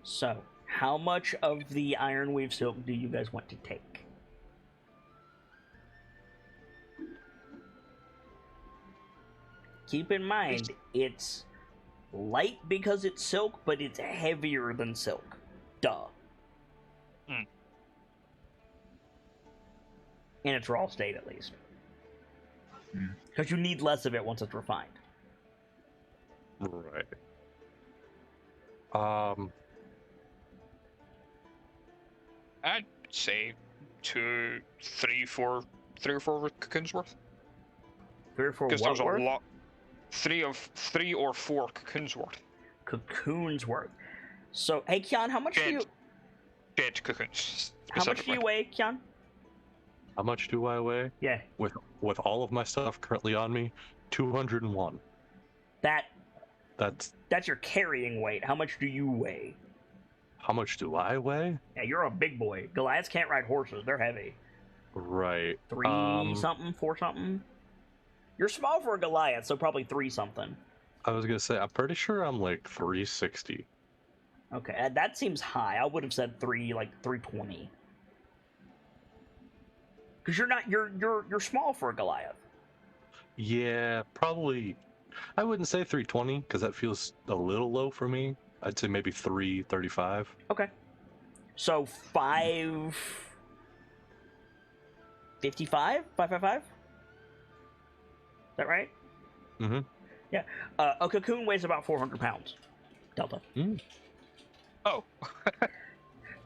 So, how much of the Ironweave Silk do you guys want to take? Keep in mind, it's light because it's silk, but it's heavier than silk. Duh. Hmm. In its raw state, at least. Because you need less of it once it's refined. Right. I'd say 3 or 4 cocoons worth. 3 or 4 Because what there's a worth? lot. 3 or 4 cocoons worth. Cocoons worth. So, hey, Kian, how much do you... Dead cocoons. How much do you weigh, Kian? How much do I weigh? Yeah. With all of my stuff currently on me, 201. That's your carrying weight. How much do you weigh? How much do I weigh? Yeah, you're a big boy. Goliaths can't ride horses. They're heavy. Right. 3 something, 4 something? You're small for a Goliath, so probably 3 something. I was gonna say, I'm pretty sure I'm like 360. Okay, that seems high. I would have said 320. Because you're small for a Goliath. Yeah, probably. I wouldn't say 320 because that feels a little low for me. I'd say maybe 335. Okay. So 555? 555? Is that right? Mm-hmm. Yeah. A cocoon weighs about 400 pounds. Delta. Oh.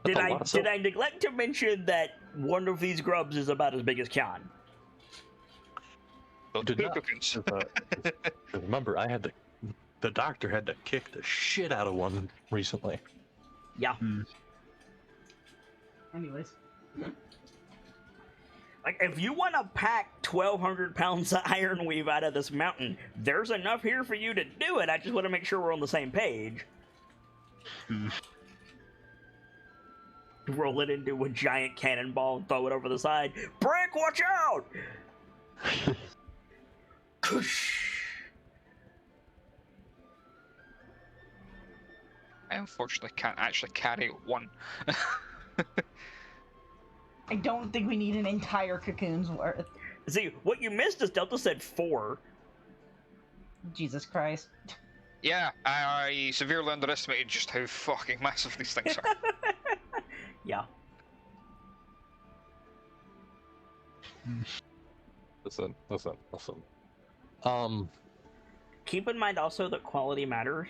Did I neglect to mention that one of these grubs is about as big as Kyan. Those Did poo not. cocoons. Remember, the doctor had to kick the shit out of one recently. Yeah. Anyways. Like, if you want to pack 1,200 pounds of ironweave out of this mountain, there's enough here for you to do it. I just want to make sure we're on the same page. Roll it into a giant cannonball and throw it over the side. Brick, watch out! I unfortunately can't actually carry one. I don't think we need an entire cocoon's worth. See, what you missed is Delta said 4. Jesus Christ. Yeah, I severely underestimated just how fucking massive these things are. Yeah. Listen. Keep in mind also that quality matters.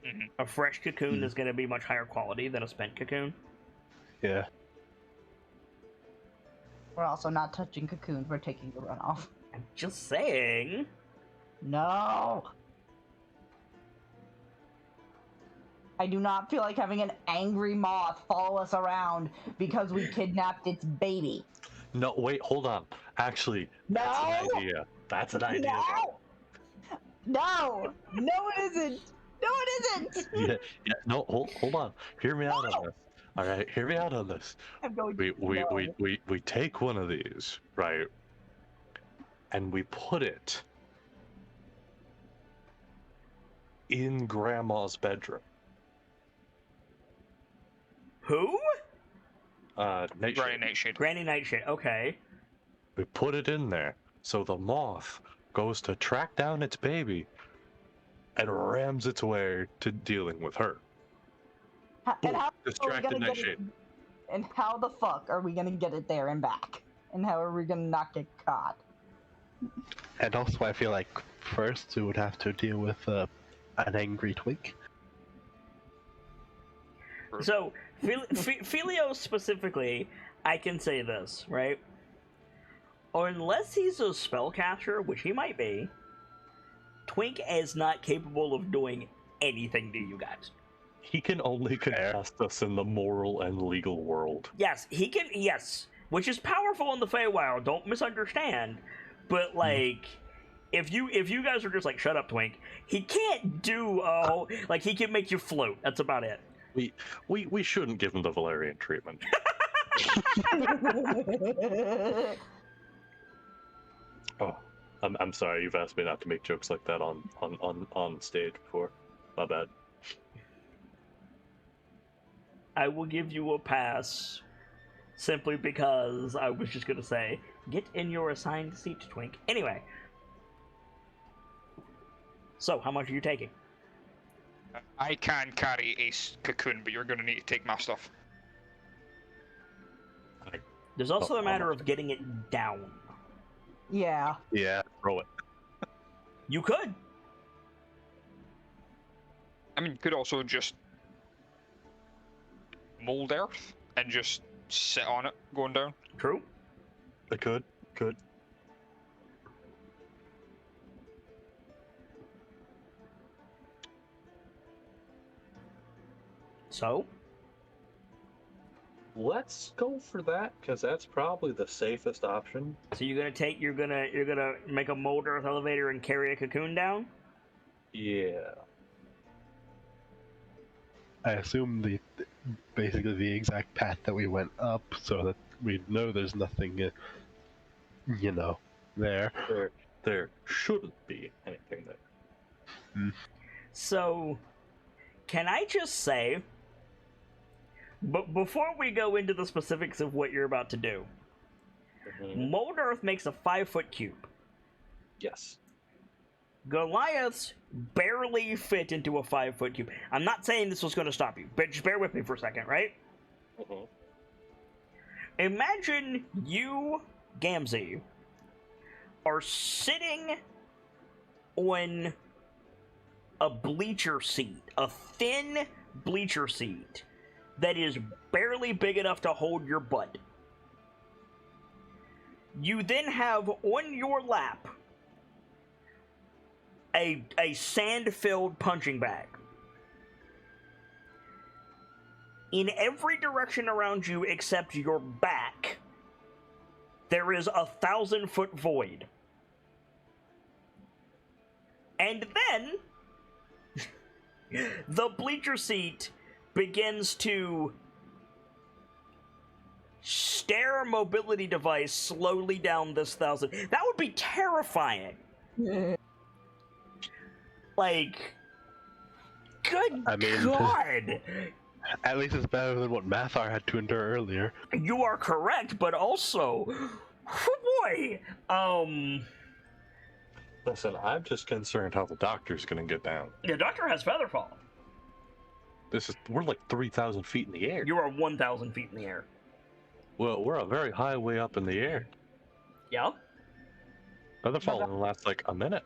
Mhm. A fresh cocoon is going to be much higher quality than a spent cocoon. Yeah. We're also not touching cocoons, we're taking the runoff. I'm just saying. No! I do not feel like having an angry moth follow us around because we kidnapped its baby. No, wait, hold on. Actually, that's an No! idea. That's an idea. No! No, it isn't! No, it isn't! Yeah. No, hold on. Hear me out on this. All right, hear me out on this. I'm going We take one of these, right, and we put it in Grandma's bedroom. Who? Nightshade. Granny Nightshade. Granny Nightshade, okay. We put it in there, so the moth goes to track down its baby and rams its way to dealing with her. And how Distracted are we gonna get Nightshade. it, and how the fuck are we gonna get it there and back? And how are we gonna not get caught? And also, I feel like first we would have to deal with an angry twink. So, Filio specifically, I can say this, right? Or unless he's a spellcaster, which he might be, Twink is not capable of doing anything to you guys. He can only contest us in the moral and legal world. Yes, he can, yes, which is powerful in the Feywild, don't misunderstand, but, like, if you guys are just like, shut up, Twink, he can't do, like, he can make you float, that's about it. We shouldn't give him the Valerian treatment. Oh, I'm sorry. You've asked me not to make jokes like that on stage before. My bad. I will give you a pass, simply because I was just gonna say, get in your assigned seat, Twink. Anyway, so how much are you taking? I can carry a cocoon, but you're going to need to take my stuff. There's also the matter of getting it down. Yeah. Yeah, throw it. You could. I mean, you could also just mold earth and just sit on it going down. True. I could. So? Let's go for that, because that's probably the safest option. So you're gonna make a mold earth elevator and carry a cocoon down? Yeah. I assume basically the exact path that we went up, so that we know there's nothing, there. There shouldn't be anything there. So, can I just say, but before we go into the specifics of what you're about to do, mold earth makes a 5-foot cube. Yes. Goliaths barely fit into a 5-foot cube. I'm not saying this was going to stop you, but just bear with me for a second, right? Imagine you, Gamzee, are sitting on a bleacher seat, a thin bleacher seat that is barely big enough to hold your butt. You then have on your lap a sand-filled punching bag. In every direction around you except your back, there is a 1,000-foot void. And then the bleacher seat begins to stare a mobility device slowly down this 1,000. That would be terrifying. Like, good God. At least it's better than what Mathar had to endure earlier. You are correct, but also, oh boy, Listen, I'm just concerned how the doctor's gonna get down. the doctor has featherfall. We're like 3,000 feet in the air. You are 1,000 feet in the air. Well, we're a very high way up in the air. Yeah? Featherfall only lasts like a minute.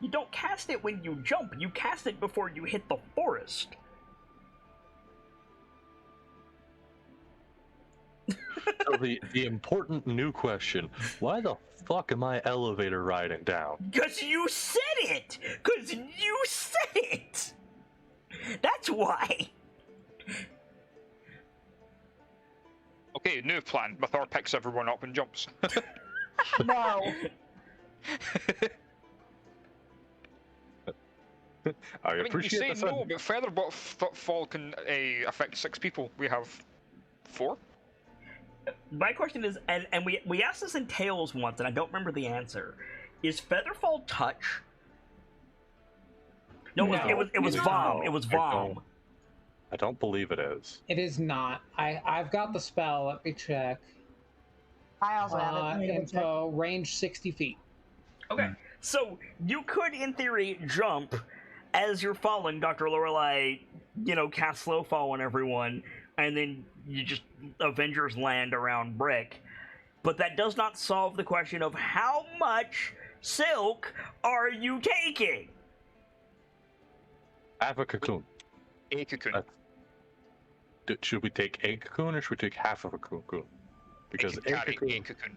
You don't cast it when you jump, you cast it before you hit the forest. So the important new question, why the fuck am I elevator riding down? Because you said it! Because you said it! That's why! Okay, new plan. Mathar picks everyone up and jumps. No. I I mean, you appreciate say the sun. no, but Featherfall can affect 6 people. We have 4. My question is, and we asked this in Tales once, and I don't remember the answer. Is Featherfall touch? No, it was No. Vom. It was Vom. I don't believe it is. It is not. I've got the spell. Let me check. I also have it. Let me double check. Info, range 60 feet. Okay, so you could, in theory, jump as you're falling. Dr. Lorelei, cast slow fall on everyone, and then you just Avengers land around Brick. But that does not solve the question of how much silk are you taking? Half a cocoon. A cocoon. Should we take a cocoon or should we take half of a cocoon? Because You can carry a cocoon, cocoon.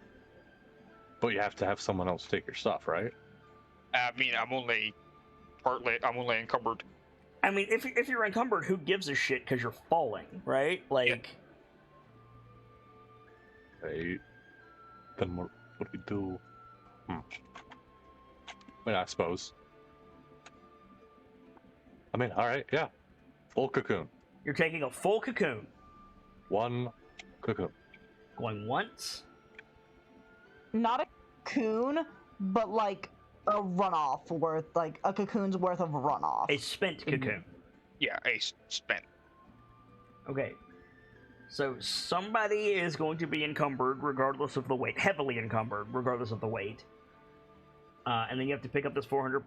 but you have to have someone else take your stuff, right? I mean, I'm only encumbered. I mean, if you're encumbered, who gives a shit because you're falling, right? Like, Right. Then what do we do? I suppose. I mean, alright, yeah. Full cocoon. you're taking a full cocoon. 1 cocoon. Going once. Not a cocoon, but like a runoff worth, like a cocoon's worth of runoff. A spent cocoon. Yeah, a spent. Okay. So somebody is going to be encumbered regardless of the weight. Heavily encumbered regardless of the weight. And then you have to pick up this 400...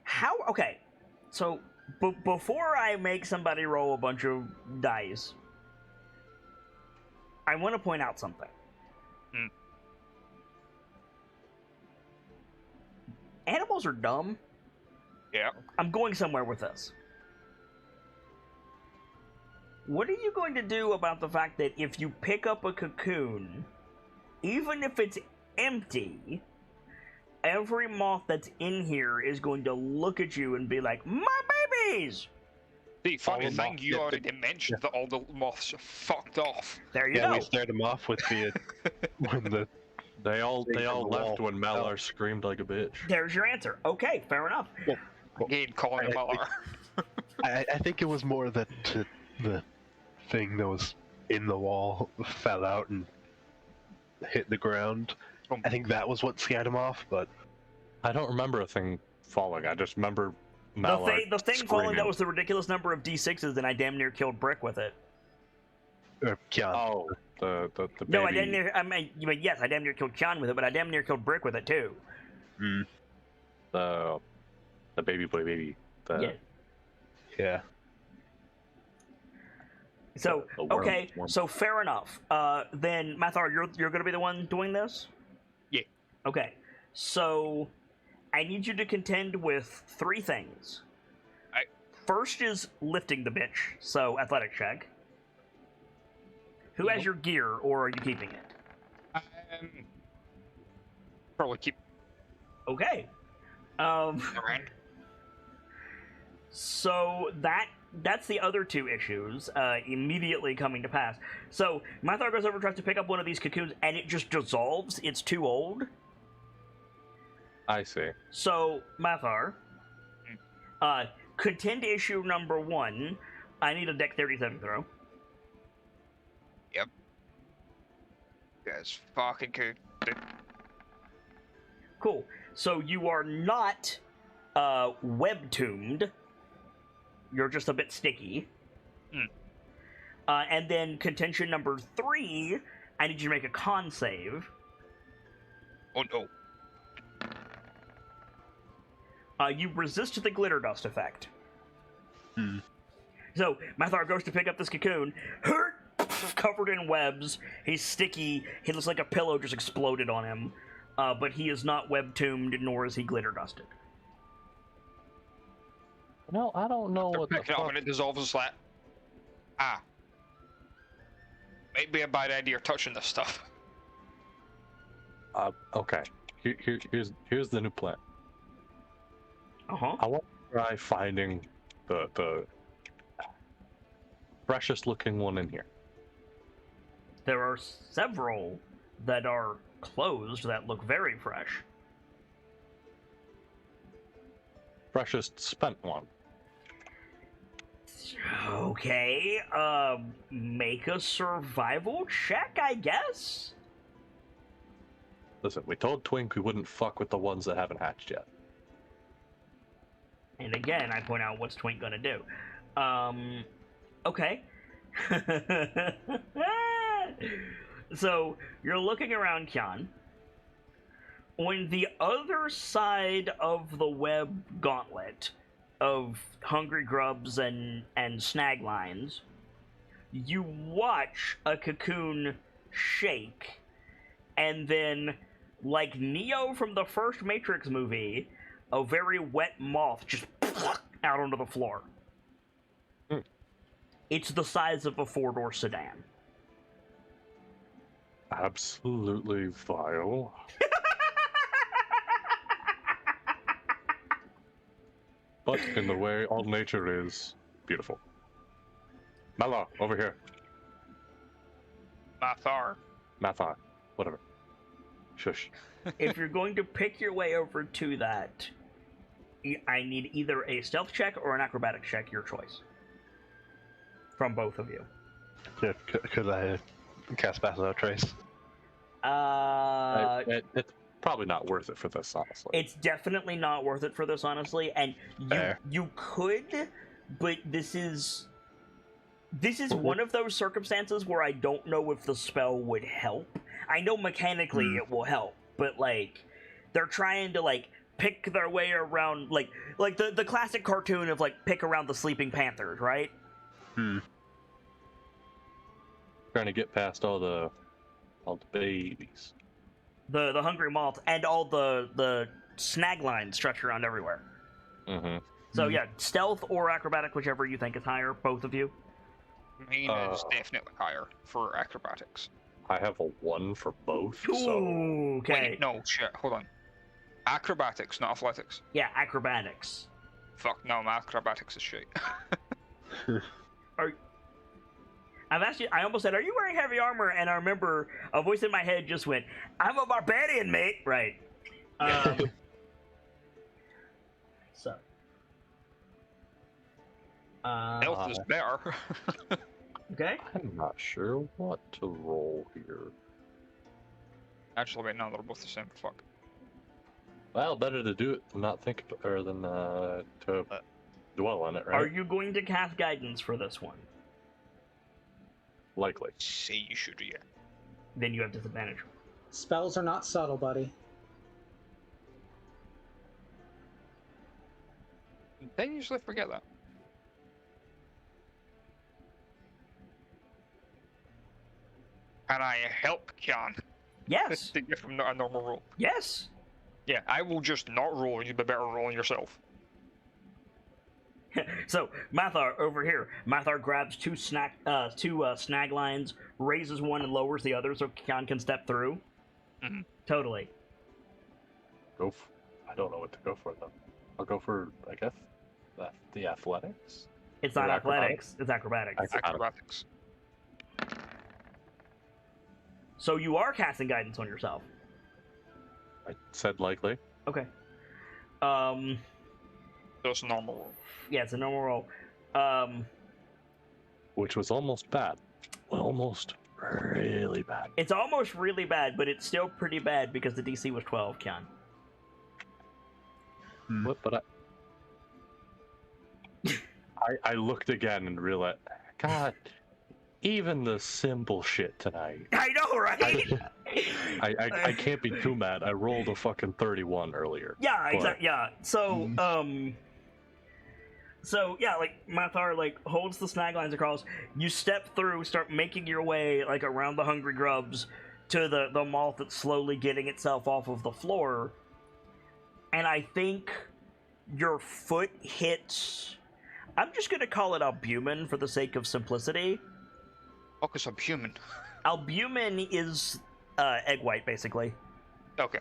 How... Okay. So, before I make somebody roll a bunch of dice, I want to point out something. Animals are dumb. Yeah. I'm going somewhere with this. What are you going to do about the fact that if you pick up a cocoon, even if it's empty, every moth that's in here is going to look at you and be like, "My babies!" The funny All the thing, moths you get already mentioned that all the moths fucked off. There you Yeah, go. we scared him off with the when the They all They on the left wall. when Malar screamed like a bitch. There's your answer. Okay, fair enough. Again, calling him I- Malar. I think it was more that the thing that was in the wall fell out and hit the ground. I think that was what scared him off, but I don't remember a thing falling. I just remember The Malar thing falling, that screaming. was the ridiculous number of D6s, and I damn near killed Brick with it. or Kian. Oh, the baby. No, I damn near. Yes, I damn near killed Kian with it, but I damn near killed Brick with it too. The baby boy baby. Yeah. Yeah. So The worm- okay, worm. so fair enough. Then Mathar, you're gonna be the one doing this. Yeah. Okay, so I need you to contend with 3 things. First is lifting the bitch, so athletic check. Who has your gear, or are you keeping it? Probably keep Okay. around. So that's the other two issues immediately coming to pass. So Mathar goes over, tries to pick up one of these cocoons, and it just dissolves. It's too old. I see. So Mathar, contend issue number 1. I need a deck 37 throw. Yep. That's fucking good. Cool. So you are not web-tombed. You're just a bit sticky. And then contention number 3, I need you to make a con save. Oh no. You resist the glitter dust effect. Hmm. So Mathar goes to pick up this cocoon. Hurt! Covered in webs. He's sticky. He looks like a pillow just exploded on him. But he is not web-tombed, nor is he glitter dusted. No, I don't know what the Pick it up fuck. and it dissolves. It's like, might be a bad idea touching this stuff. Okay. Here's the new plan. Uh-huh. I want to try finding the freshest looking one in here. There are several that are closed that look very fresh. Freshest spent one. Okay, make a survival check, I guess? Listen, we told Twink we wouldn't fuck with the ones that haven't hatched yet. And again, I point out what's Twink gonna do. Okay. So, you're looking around Kyan. On the other side of the web gauntlet of hungry grubs and snag lines, you watch a cocoon shake, and then, like Neo from the first Matrix movie, a very wet moth just out onto the floor. It's the size of a 4-door sedan. Absolutely vile. But in the way all nature is, beautiful. Mala, over here. Mathar. Mathar, whatever. Shush. If you're going to pick your way over to that, I need either a stealth check or an acrobatics check, your choice. From both of you. Yeah, could I cast Pass Without Trace? It's probably not worth it for this, honestly. It's definitely not worth it for this, honestly, and Fair. you could, but this is one of those circumstances where I don't know if the spell would help. I know mechanically it will help, but like they're trying to like pick their way around like the classic cartoon of like pick around the sleeping panthers, right? Trying to get past all the babies. The hungry moth and all the snag lines stretched around everywhere. Mm-hmm. So yeah, stealth or acrobatic, whichever you think is higher, both of you. Mine is definitely higher for acrobatics. I have a 1 for both, so... Ooh, okay. Wait, no, shit, hold on. Acrobatics, not athletics. Yeah, acrobatics. Fuck, no, my acrobatics is shit. I've asked you, I almost said, are you wearing heavy armor? And I remember a voice in my head just went, I'm a barbarian, mate! Right. So. Health is better. Okay. I'm not sure what to roll here. Actually, wait, no, they're both the same. Fuck. Well, better to do it than not think or than to dwell on it, right? Are you going to cast guidance for this one? Likely. Say you should, yeah. Then you have disadvantage. Spells are not subtle, buddy. They usually forget that. Can I help Kyan? Yes. To get from a normal roll. Yes. Yeah, I will just not roll, and you'd be better rolling yourself. So Mathar over here. Mathar grabs two snag lines, raises one and lowers the other so Kyan can step through. Totally. I don't know what to go for though. I'll go for, I guess, the athletics. It's Or not athletics. It's acrobatics. Acrobatics. So you are casting guidance on yourself. I said likely. Okay. Just normal roll. Yeah, it's a normal roll. Which was almost bad. Almost really bad. It's almost really bad, but it's still pretty bad because the DC was 12, Kian. What? But I looked again and realized, God, even the simple shit tonight. I know, right? I can't be too mad. I rolled a fucking 31 earlier. Yeah, exactly. Yeah. So, like Mathar like holds the snag lines across. You step through, start making your way like around the hungry grubs to the moth that's slowly getting itself off of the floor. And I think your foot hits. I'm just gonna call it albumin for the sake of simplicity. Fuck is albumin? Albumin is egg white, basically. Okay.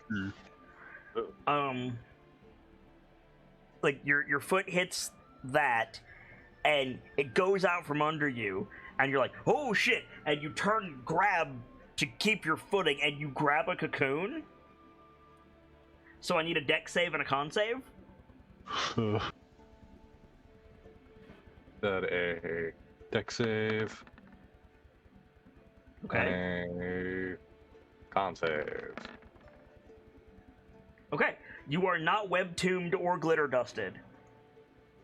Like your foot hits that, and it goes out from under you, and you're like, oh shit! And you turn and grab to keep your footing, and you grab a cocoon. So I need a dex save and a con save. That a dex save. Okay. A con save. Okay. You are not web-tombed or glitter dusted.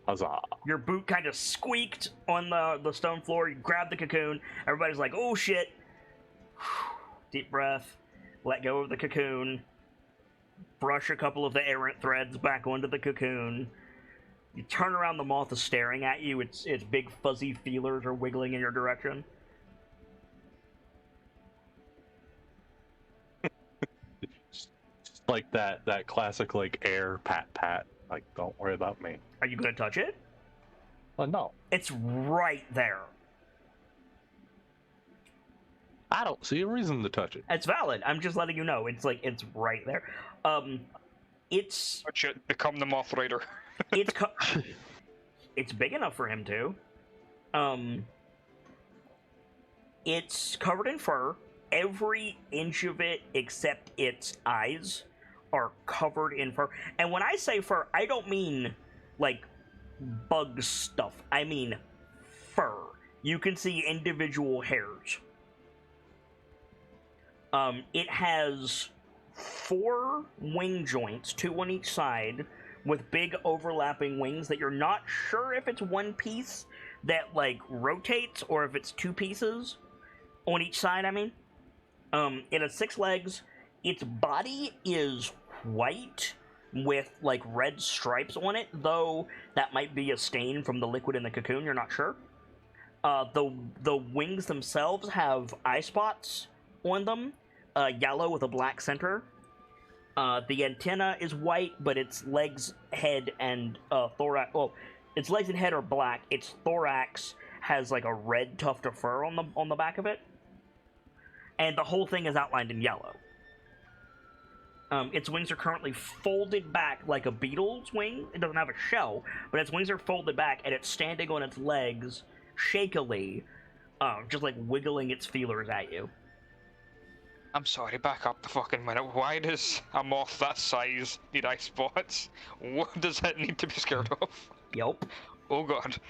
Huzzah. Your boot kind of squeaked on the stone floor. You grab the cocoon. Everybody's like, oh shit. Deep breath. Let go of the cocoon. Brush a couple of the errant threads back onto the cocoon. You turn around, the moth is staring at you. Its big fuzzy feelers are wiggling in your direction. Just like that classic like air pat. Like, don't worry about me. Are you gonna touch it? No. It's right there. I don't see a reason to touch it. It's valid. I'm just letting you know. It's right there. It's Touch it. Become the Moth Rider. it's big enough for him to. It's covered in fur. Every inch of it except its eyes are covered in fur. And when I say fur, I don't mean like bug stuff. I mean fur. You can see individual hairs. It has 4 wing joints, 2 on each side, with big overlapping wings that you're not sure if it's one piece that like rotates or if it's 2 pieces on each side. I mean, it has 6 legs. Its body is white with like red stripes on it, though that might be a stain from the liquid in the cocoon. You're not sure. The wings themselves have eye spots on them, yellow with a black center. The antenna is white, but its legs, head, and thorax. Well, its legs and head are black. Its thorax has like a red tuft of fur on the back of it, and the whole thing is outlined in yellow. Its wings are currently folded back like a beetle's wing. It doesn't have a shell, but its wings are folded back, and it's standing on its legs, shakily, just like wiggling its feelers at you. I'm sorry, back up the fucking minute. Why does a moth that size need eye spots? What does it need to be scared of? Yep. Oh god.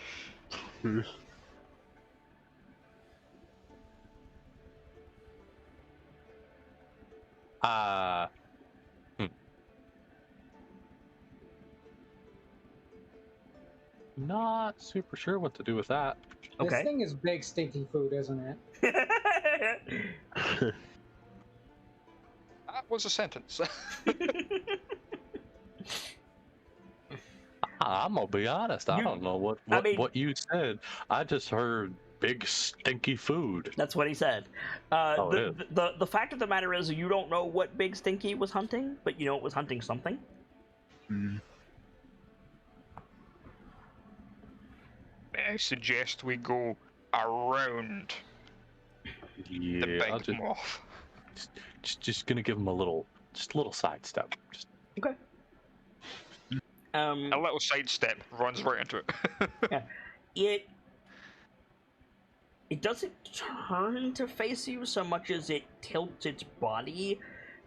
Not super sure what to do with that. Okay. This thing is big stinky food, isn't it? That was a sentence. I'm gonna be honest. I don't know what you said. I just heard big stinky food. That's what he said. The fact of the matter is, you don't know what Big Stinky was hunting, but you know it was hunting something. I suggest we go around the Yeah, big moth. Just gonna give him a little sidestep. Just Okay. A little sidestep runs right into it. Yeah. It doesn't turn to face you so much as it tilts its body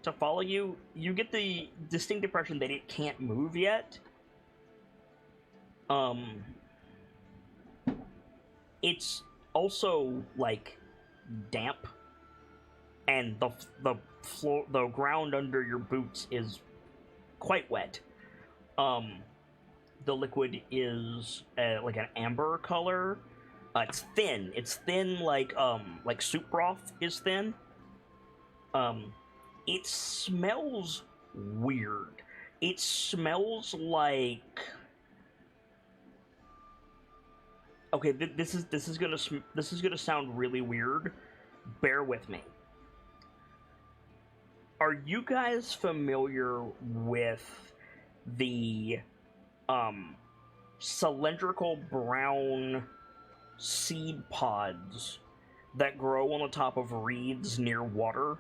to follow you. You get the distinct impression that it can't move yet. It's also like damp, and the ground under your boots is quite wet. The liquid is like an amber color. It's thin. It's thin like soup broth is thin. It smells weird. It smells like. Okay, this is gonna sound really weird. Bear with me. Are you guys familiar with the cylindrical brown seed pods that grow on the top of reeds near water?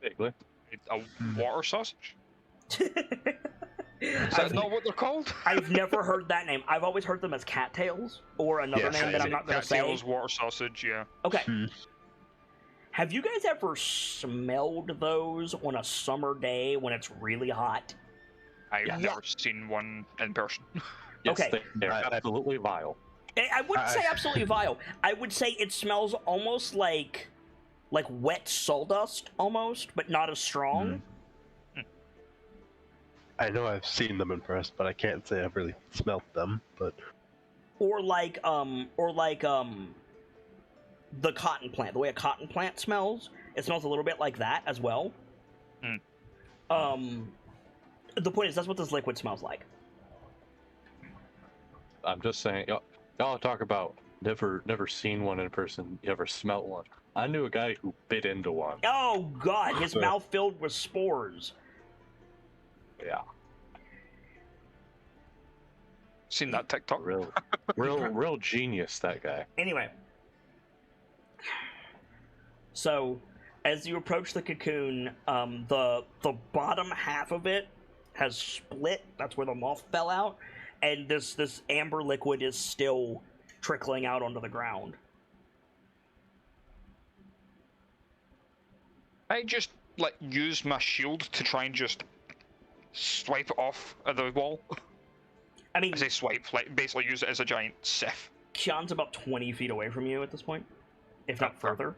vaguely. A water sausage? Is that not what they're called? I've never heard that name. I've always heard them as cattails, or another Yes, name that I'm not going to say. Cattails, water sausage, yeah. Okay. Have you guys ever smelled those on a summer day when it's really hot? I've never seen one in person. Yes, Okay. they're absolutely vile. I wouldn't say absolutely vile. I would say it smells almost like wet sawdust, almost, but not as strong. I know I've seen them in person, but I can't say I've really smelt them. But Or like the cotton plant. The way a cotton plant smells, it smells a little bit like that as well. The point is, that's what this liquid smells like. I'm just saying, y'all talk about never seen one in person. You ever smelt one? I knew a guy who bit into one. Oh god, his mouth filled with spores. Yeah, Seen that TikTok? real genius, that guy. Anyway, so as you approach the cocoon, the bottom half of it has split. That's where the moth fell out, and this amber liquid is still trickling out onto the ground. I just use my shield to try and just swipe it off at the wall. I mean, I say swipe, basically use it as a giant sieve. Kion's about 20 feet away from you at this point, if not further.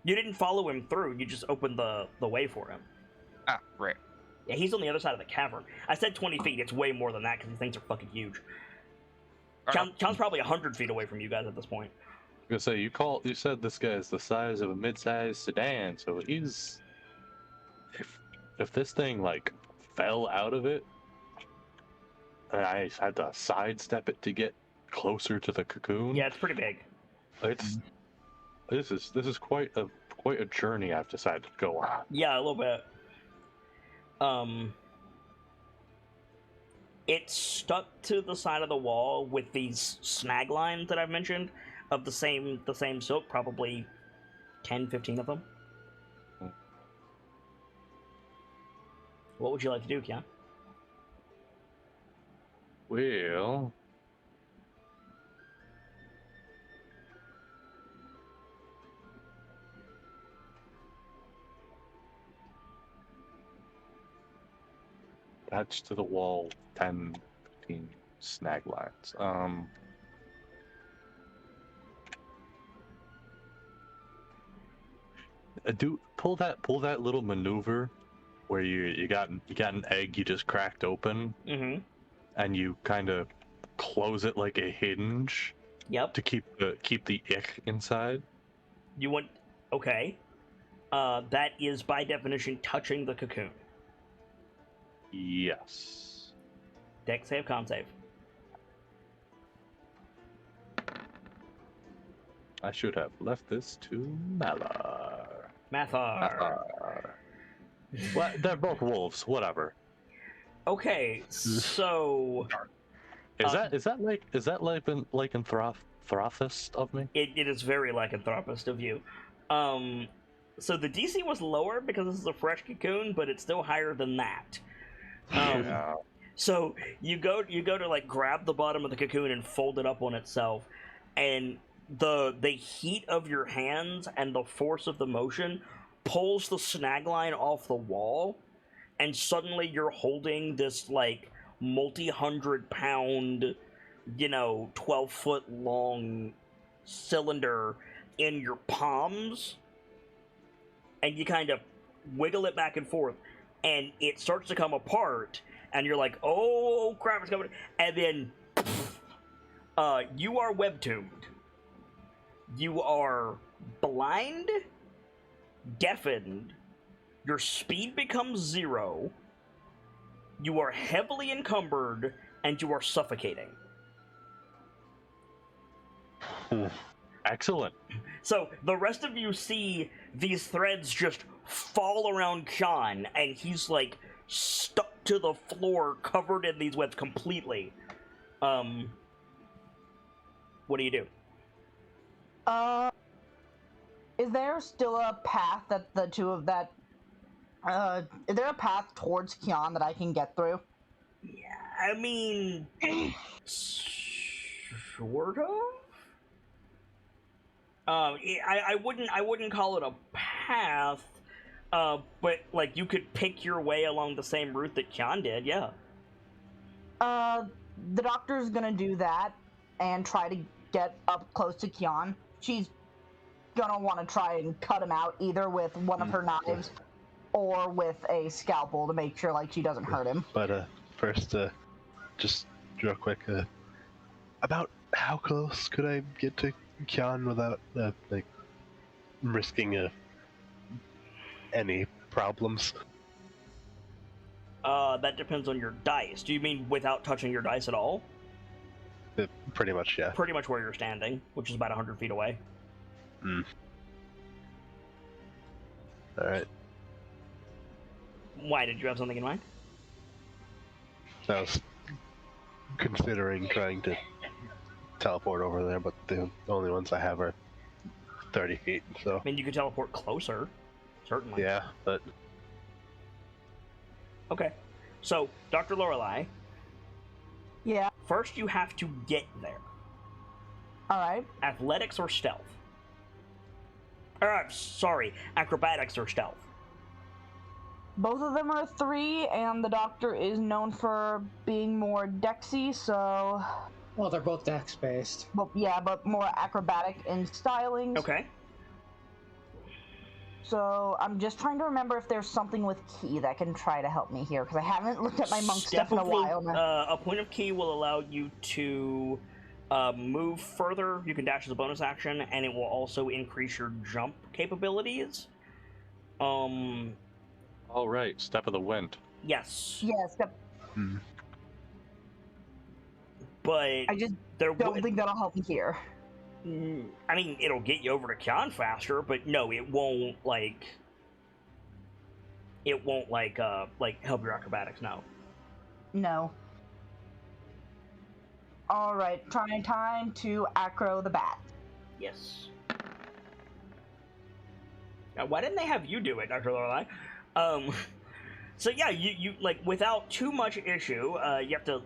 You didn't follow him through, you just opened the way for him. Ah, right. Yeah, he's on the other side of the cavern. I said 20 feet, it's way more than that because these things are fucking huge. Kion's probably 100 feet away from you guys at this point. I was gonna say you said this guy is the size of a mid-sized sedan, so he's if this thing fell out of it, and I had to sidestep it to get closer to the cocoon. Yeah, it's pretty big. This is quite a journey I've decided to go on. Yeah, a little bit. It's stuck to the side of the wall with these snag lines that I've mentioned of the same silk, probably 10, 15 of them. What would you like to do, Kion? Well, attached to the wall 10, 15 snag lines. Pull that little maneuver where you got an egg you just cracked open, and you kind of close it like a hinge. Yep. To keep the ick inside. You want... Okay. That is, by definition, touching the cocoon. Yes. Dex save, con save. I should have left this to Malar. Mathar. Well, they're both wolves. Whatever. Okay, so... Is that lycanthropist of me? It is very lycanthropist of you. So the DC was lower because this is a fresh cocoon, but it's still higher than that. Yeah. So you go to like grab the bottom of the cocoon and fold it up on itself, and the heat of your hands and the force of the motion pulls the snag line off the wall, and suddenly you're holding this like multi-100-pound, 12-foot long cylinder in your palms, and you kind of wiggle it back and forth, and it starts to come apart, and you're like, oh crap, it's coming, and then you are webtooned. You are blind, deafened, your speed becomes 0, you are heavily encumbered, and you are suffocating. Excellent. So the rest of you see these threads just fall around Khan, and he's like stuck to the floor, covered in these webs completely. What do you do? Is there still a path that the two of that? Is there a path towards Kian that I can get through? Yeah, I mean, sort of. I wouldn't call it a path, but like you could pick your way along the same route that Kian did. Yeah. The doctor's gonna do that and try to get up close to Kian. She's gonna want to try and cut him out either with one of her knives or with a scalpel to make sure like she doesn't hurt him. But first, just real quick, about how close could I get to Kian without like risking any problems? That depends on your dice. Do you mean without touching your dice at all? Pretty much, yeah. Pretty much where you're standing, which is about 100 feet away. Alright. Why? Did you have something in mind? I was considering trying to teleport over there, but the only ones I have are 30 feet, so... I mean, you could teleport closer, certainly. Yeah, but... Okay. So, Dr. Lorelei, Yeah. first you have to get there. Alright. Athletics or stealth? Sorry, acrobatics or stealth? Both of them are 3, and the doctor is known for being more dexy, so... Well, they're both dex based. But more acrobatic in styling. Okay. So I'm just trying to remember if there's something with key that can try to help me here, because I haven't looked at my monk stuff in a while now. A point of key will allow you to move further. You can dash as a bonus action, and it will also increase your jump capabilities. All right, step of the wind. Yes. Yes, But I just don't think that'll help me here. I mean, it'll get you over to Kian faster, but no, it won't help your acrobatics. No. All right, trying time to acro the bat. Yes. Now, why didn't they have you do it, Dr. Lorelei? So yeah, you like without too much issue, you have to.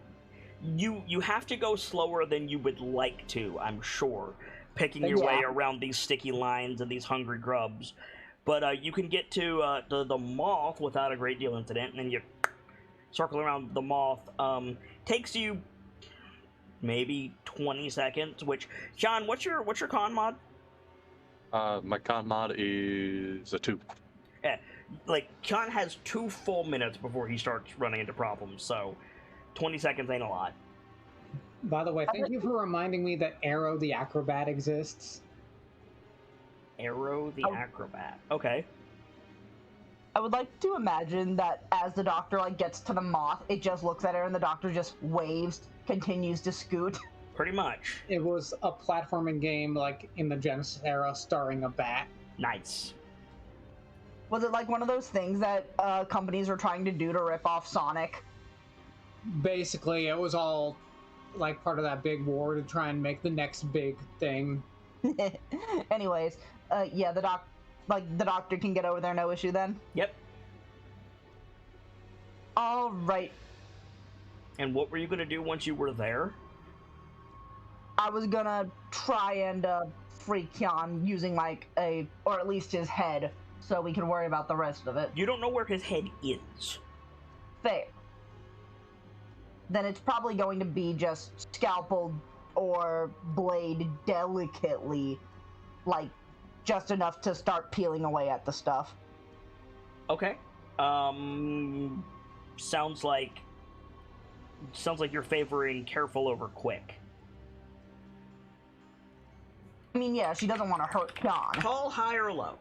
You have to go slower than you would like to, I'm sure, picking your way around these sticky lines and these hungry grubs. But you can get to the moth without a great deal of incident, and then you circle around the moth. Takes you maybe 20 seconds. Which, John, what's your con mod? My con mod is a 2. Yeah, like John has 2 full minutes before he starts running into problems. So 20 seconds ain't a lot. By the way, thank you for reminding me that Arrow the Acrobat exists. Arrow the Acrobat. Okay. I would like to imagine that as the doctor gets to the moth, it just looks at her and the doctor just waves, continues to scoot. Pretty much. It was a platforming game like in the Genesis era starring a bat. Nice. Was it like one of those things that companies are trying to do to rip off Sonic? Basically, it was all like part of that big war to try and make the next big thing. Anyways, yeah, the Like, the doctor can get over there, no issue then? Yep. Alright. And what were you gonna do once you were there? I was gonna try and free Kyan using like or at least his head, so we can worry about the rest of it. You don't know where his head is. Fair. Then it's probably going to be just scalpel or blade delicately, like just enough to start peeling away at the stuff. Okay. Sounds like you're favoring careful over quick. I mean, yeah, she doesn't want to hurt Kyan. Tall, high, or low?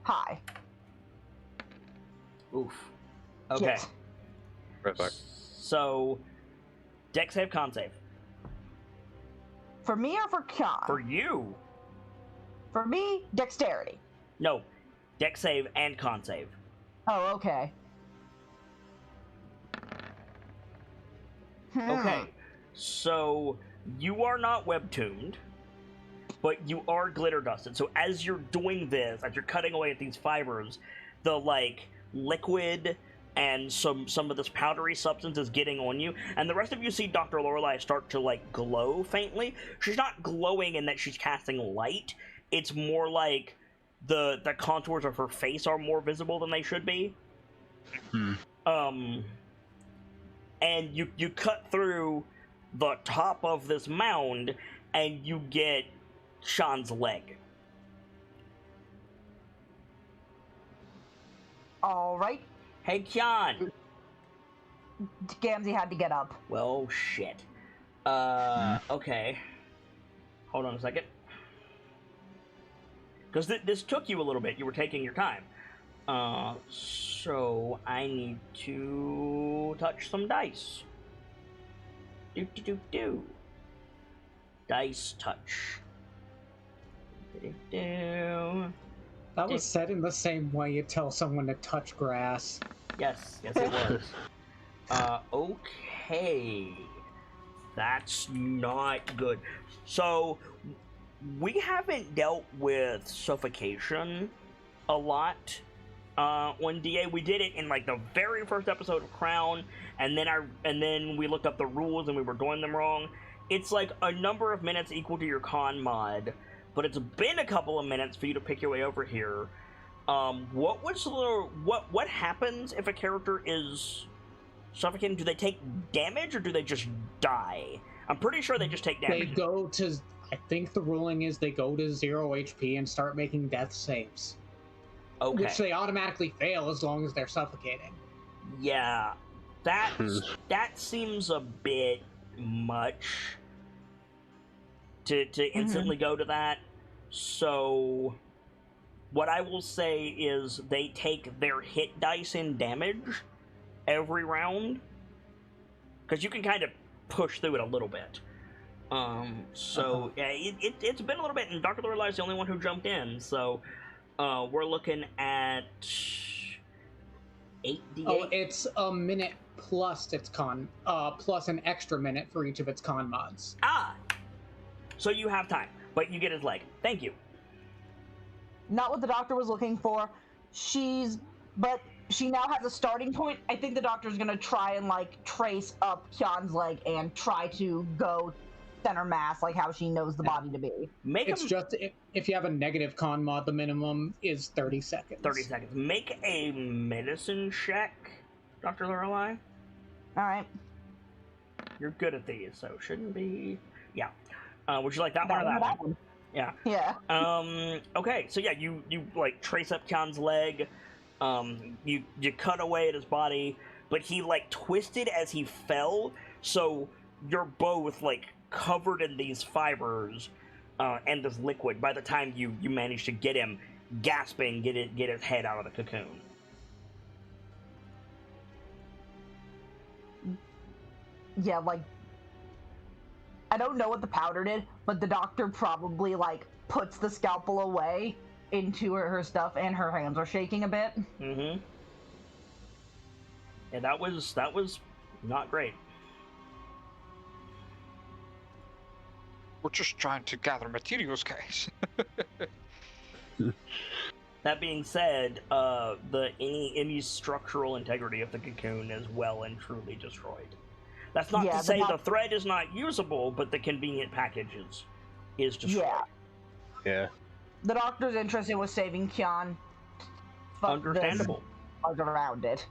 Hi. Oof. Okay. Yes. Right back. So, dex save, con save. For me or for Kyan? For you. For me, dexterity. No, dex save and con save. Oh, okay. Okay. So, you are not webtooned, but you are glitter dusted. So as you're doing this, as you're cutting away at these fibers, the like liquid and some of this powdery substance is getting on you, and the rest of you see Dr. Lorelei start to like glow faintly. She's not glowing in that she's casting light. It's more like the contours of her face are more visible than they should be. And you cut through the top of this mound, and you get Sean's leg. Alright. Hey, Kyan. Gamzee had to get up. Well, shit. Okay. Hold on a second. Because this took you a little bit. You were taking your time. So I need to touch some dice. Do. Dice touch. Do. That was said in the same way you tell someone to touch grass. Yes, it was. Okay. That's not good. So, we haven't dealt with suffocation a lot on DA. We did it in like the very first episode of Crown, and then we looked up the rules and we were doing them wrong. It's like a number of minutes equal to your con mod, but it's been a couple of minutes for you to pick your way over here. What happens if a character is suffocating? Do they take damage or do they just die? I'm pretty sure they just take damage. They go to, I think the ruling is they go to 0 HP and start making death saves. Okay. Which they automatically fail as long as they're suffocating. Yeah, that seems a bit much to instantly go to that. So what I will say is they take their hit dice in damage every round, because you can kind of push through it a little bit. So yeah, it's been a little bit, and Dr. Lorelei is the only one who jumped in, so we're looking at 8d8. Oh, it's a minute plus its con, plus an extra minute for each of its con mods. So you have time, but you get his leg. Thank you. Not what the doctor was looking for. But she now has a starting point. I think the doctor's gonna try and like trace up Kyan's leg and try to go center mass, like how she knows the body to be. Just if you have a negative con mod, the minimum is 30 seconds. 30 seconds. Make a medicine check, Dr. Lorelei. All right. You're good at these, so shouldn't be. Yeah. Would you like that one or that one? Yeah. Yeah. Okay, so yeah, you like trace up Kyan's leg. You cut away at his body, but he like twisted as he fell, so you're both like covered in these fibers and this liquid by the time you manage to get him gasping, get his head out of the cocoon. Yeah, like, I don't know what the powder did, but the doctor probably like puts the scalpel away into her stuff, and her hands are shaking a bit. Mm-hmm. Yeah, that was not great. We're just trying to gather materials, guys. That being said, any structural integrity of the cocoon is well and truly destroyed. That's not to say the thread is not usable, but the convenient package is destroyed. Yeah. The doctor's interested was saving Kian. Understandable. Around it.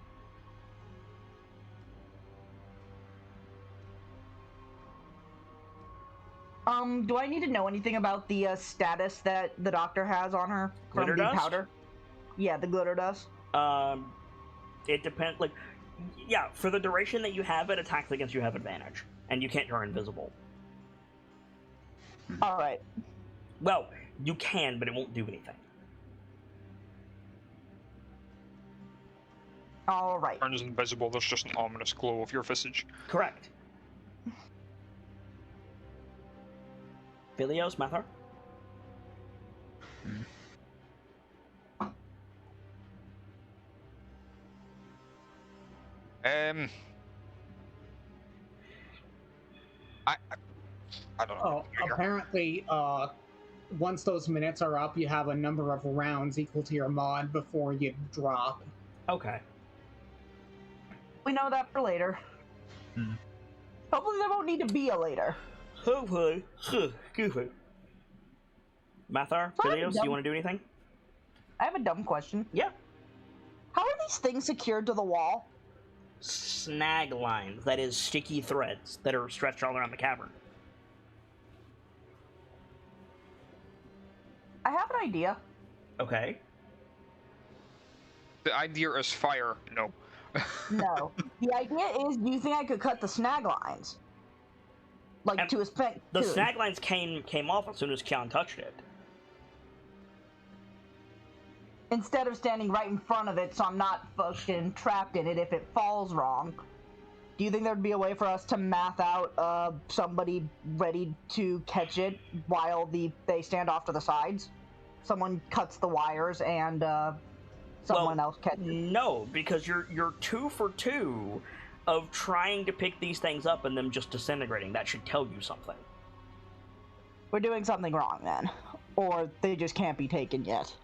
Do I need to know anything about the status that the doctor has on her from Glitter the dust? powder? Yeah, the glitter dust. It depends. Like, yeah, for the duration that you have it, attacks against you have advantage, and you can't turn invisible. All right. Well, you can, but it won't do anything. All right. Turns invisible, there's just an ominous glow of your visage. Correct. Philios, Mathar? I don't know. Oh, apparently, once those minutes are up, you have a number of rounds equal to your mod before you drop. Okay. We know that for later. Hopefully there won't need to be a later. Hopefully. Goofy. Mathar, Philios, do you want to do anything? I have a dumb question. Yeah. How are these things secured to the wall? Snag lines, that is sticky threads that are stretched all around the cavern. I have an idea. Okay. The idea is fire. No. No. The idea is, do you think I could cut the snag lines? Like, And to a spec. The snag lines came off as soon as Kian touched it. Instead of standing right in front of it, so I'm not fucking trapped in it if it falls wrong. Do you think there'd be a way for us to math out somebody ready to catch it while they stand off to the sides? Someone cuts the wires and someone else catches it? No, because you're 2 for 2 of trying to pick these things up and them just disintegrating. That should tell you something. We're doing something wrong then. Or they just can't be taken yet.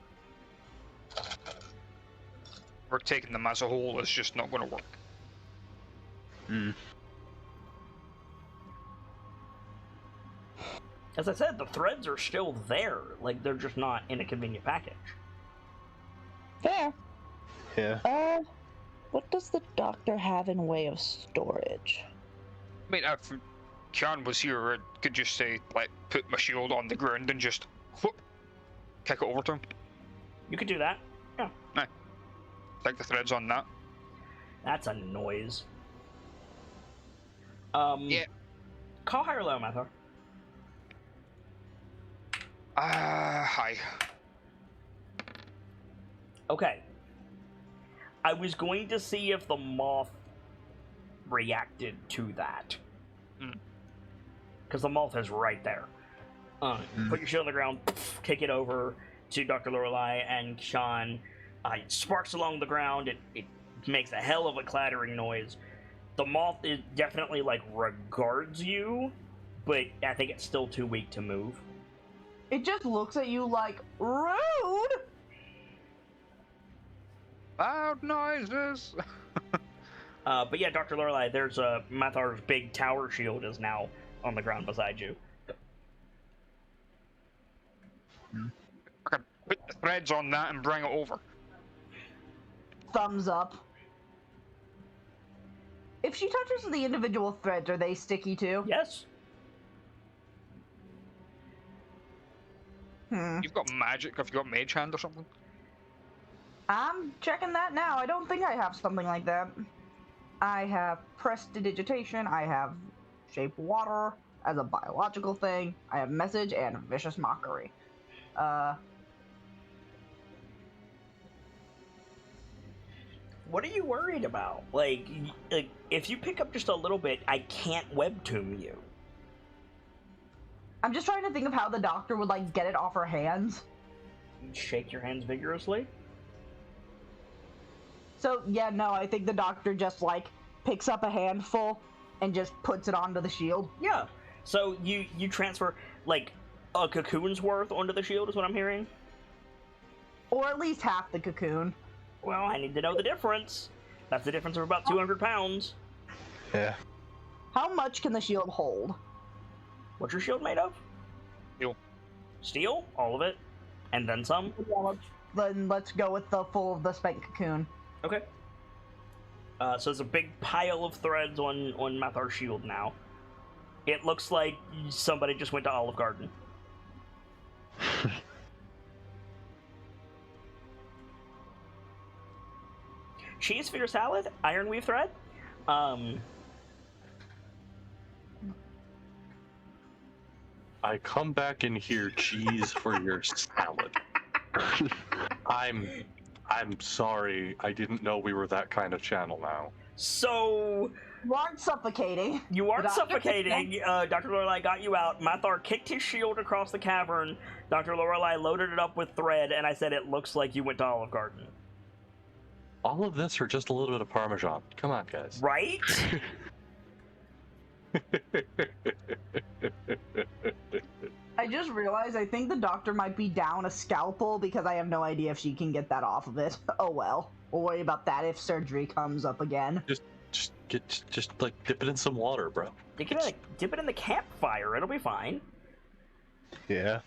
We're taking them as a whole, it's just not going to work. As I said, the threads are still there. Like, they're just not in a convenient package. Fair. Yeah. What does the doctor have in way of storage? I mean, if Kian was here, I could just say, like, put my shield on the ground and just whoop, kick it over to him. You could do that. Yeah. Take the threads on that. That's a noise. Yeah. Call high or low, Mathar. Hi. Okay. I was going to see if the moth reacted to that. Because the moth is right there. Put your shield on the ground, kick it over to Dr. Lorelei and Sean. It sparks along the ground. It makes a hell of a clattering noise. The moth is definitely, like, regards you, but I think it's still too weak to move. It just looks at you like, rude! Loud noises! But yeah, Dr. Lorelei, there's Mathar's big tower shield is now on the ground beside you. I can put the threads on that and bring it over. Thumbs up. If she touches the individual threads, are they sticky too? Yes. You've got magic, have you got mage hand or something? I'm checking that now. I don't think I have something like that. I have prestidigitation, I have shape water as a biological thing, I have message and vicious mockery. What are you worried about? Like, if you pick up just a little bit, I can't webtoon you. I'm just trying to think of how the doctor would, like, get it off her hands. Shake your hands vigorously. So, yeah, no, I think the doctor just, like, picks up a handful and just puts it onto the shield. Yeah. So you transfer, like, a cocoon's worth onto the shield is what I'm hearing? Or at least half the cocoon. Well, I need to know the difference. That's the difference of about 200 pounds. Yeah. How much can the shield hold? What's your shield made of? Steel. Steel? All of it? And then some? Then let's go with the full of the spent cocoon. Okay. So there's a big pile of threads on Mathar's shield now. It looks like somebody just went to Olive Garden. Cheese for your salad, iron weave thread. I come back and hear cheese for your salad. I'm sorry. I didn't know we were that kind of channel now. So You aren't suffocating. you aren't The doctor- suffocating. Dr. Lorelei got you out. Mathar kicked his shield across the cavern. Dr. Lorelei loaded it up with thread, and I said it looks like you went to Olive Garden. All of this or just a little bit of Parmesan? Come on, guys. Right? I just realized I think the doctor might be down a scalpel because I have no idea if she can get that off of it. Oh well. We'll worry about that if surgery comes up again. Just like dip it in some water, bro. Dip it in the campfire. It'll be fine. Yeah.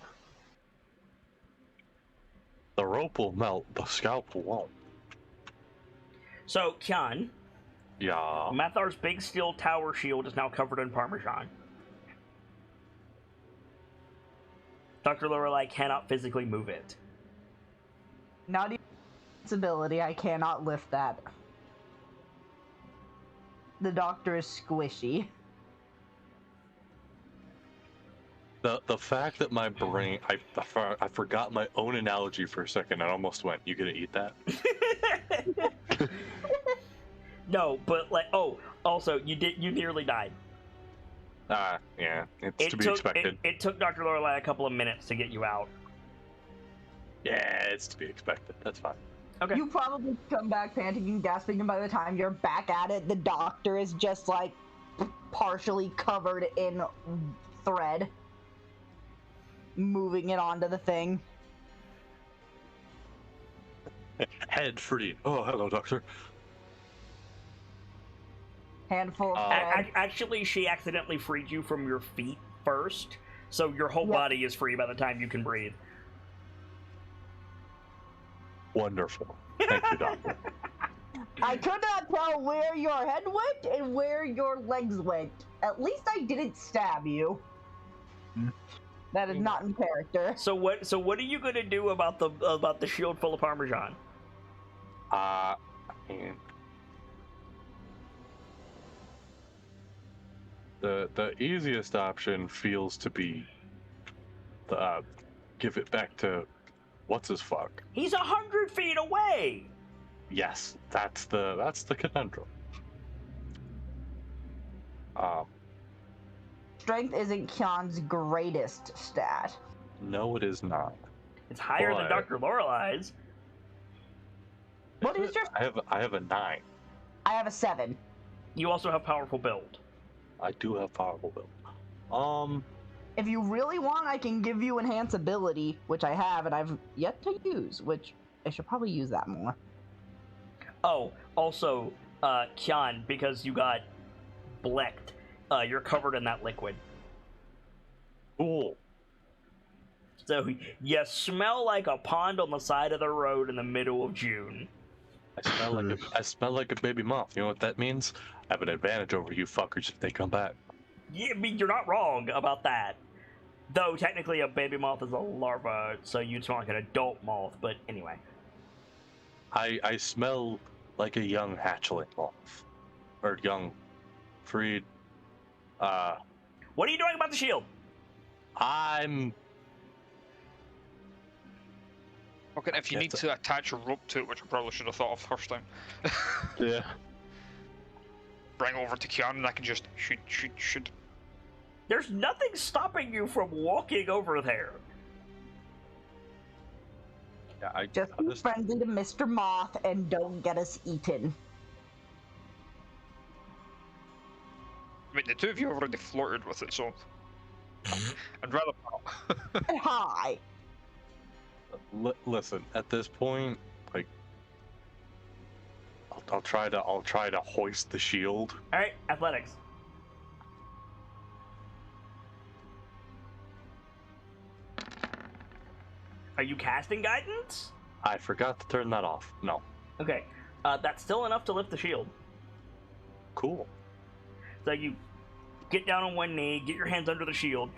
The rope will melt, the scalpel won't. So, Kyan, Yeah. Mathar's big steel tower shield is now covered in Parmesan. Dr. Lorelei cannot physically move it. Not even ability, I cannot lift that. The doctor is squishy. The fact that my brain, I forgot my own analogy for a second. I almost went, "You gonna eat that?" No, but like, oh, also, you nearly died. Yeah, it's to be expected. It took Dr. Lorelei a couple of minutes to get you out. Yeah, it's to be expected. That's fine. Okay. You probably come back panting and gasping, and by the time you're back at it, the doctor is just like partially covered in thread, moving it onto the thing. Head free. Oh, hello, doctor. Handful of thread. Actually, she accidentally freed you from your feet first, so your whole Yep. body is free by the time you can breathe. Wonderful. Thank you, doctor. I could not tell where your head went and where your legs went. At least I didn't stab you. That is not in character. So what are you gonna do about the shield full of Parmesan? Man. The easiest option feels to be give it back to what's his fuck. He's 100 feet away. Yes, that's the conundrum. Strength isn't Kyan's greatest stat. No, it is not. It's higher than But- Dr. Lorelei's. What is your? I have a 9. I have a 7. You also have powerful build. I do have powerful build. If you really want, I can give you enhance ability, which I have and I've yet to use, which I should probably use that more. Oh, also, Kyan, because you got blecked, you're covered in that liquid. Cool. So you smell like a pond on the side of the road in the middle of June. I smell like a baby moth. You know what that means? I have an advantage over you fuckers if they come back. Yeah, I mean, you're not wrong about that. Though, technically, a baby moth is a larva, so you'd smell like an adult moth, but anyway. I smell like a young hatchling moth. Or young freed. What are you doing about the shield? I'm... Okay, if you need to attach a rope to it, which I probably should have thought of first time, Yeah. bring over to Kyan and I can just shoot. There's nothing stopping you from walking over there. Yeah, Just be friendly to Mr. Moth and don't get us eaten. I mean, the two of you already flirted with it, so I'd rather not. And hi. Listen, at this point, like, I'll try to hoist the shield. All right, athletics. Are you casting guidance? I forgot to turn that off. No. Okay, that's still enough to lift the shield. Cool. So you get down on one knee, get your hands under the shield,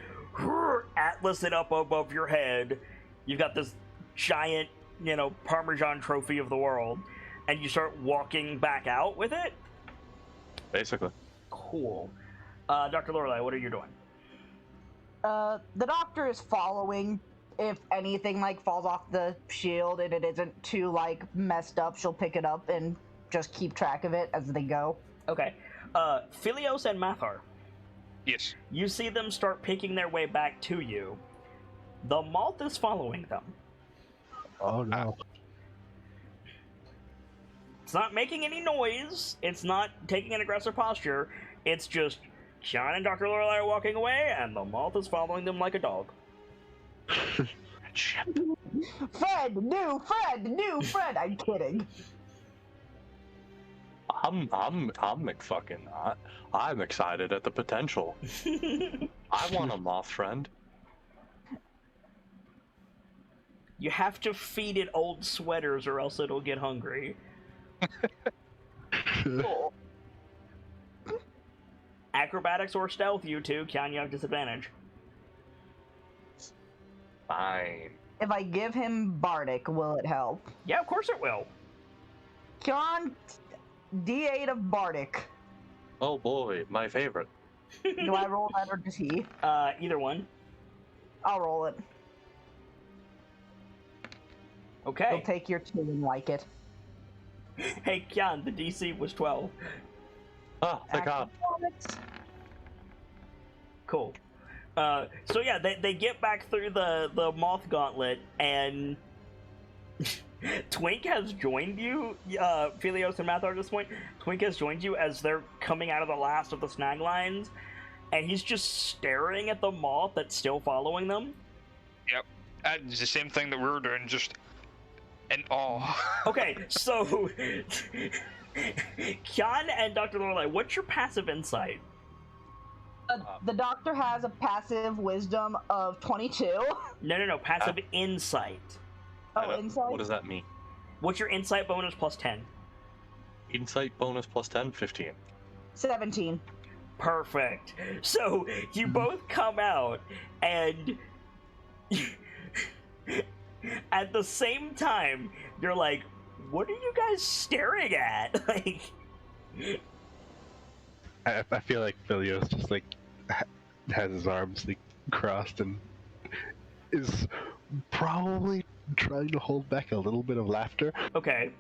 atlas it up above your head. You've got this giant, Parmesan trophy of the world, and you start walking back out with it. Basically. Cool. Dr. Lorelei, what are you doing? The doctor is following. If anything falls off the shield and it isn't too messed up, she'll pick it up and just keep track of it as they go. Okay. Philios and Mathar. Yes. You see them start picking their way back to you. The moth is following them. Oh no. It's not making any noise. It's not taking an aggressive posture. It's just Sean and Dr. Lorelei are walking away, and the moth is following them like a dog. Friend, new friend. I'm kidding. I'm excited at the potential. I want a moth friend. You have to feed it old sweaters or else it'll get hungry. Cool. Acrobatics or stealth, you two. Can you have disadvantage? Fine. If I give him Bardic, will it help? Yeah, of course it will. John, D8 of Bardic. Oh boy, my favorite. Do I roll that or does he? Either one. I'll roll it. Okay. He'll take your 2 and like it. Hey, Kian, the DC was 12. Oh, thank God. Cool. So yeah, they get back through the moth gauntlet, and Twink has joined you, Philios and Mathar at this point. Twink has joined you as they're coming out of the last of the snag lines, and he's just staring at the moth that's still following them. Yep. It's the same thing that we were doing, just in awe. Okay, so Kian and Dr. Lorelei, what's your passive insight? The doctor has a passive wisdom of 22. No, passive insight. Oh, insight? What does that mean? What's your insight bonus plus 10? Insight bonus plus 10, 15. 17. Perfect. So you both come out, and at the same time, you're like, what are you guys staring at? Like, I feel like Philios just has his arms crossed and is probably trying to hold back a little bit of laughter. okay.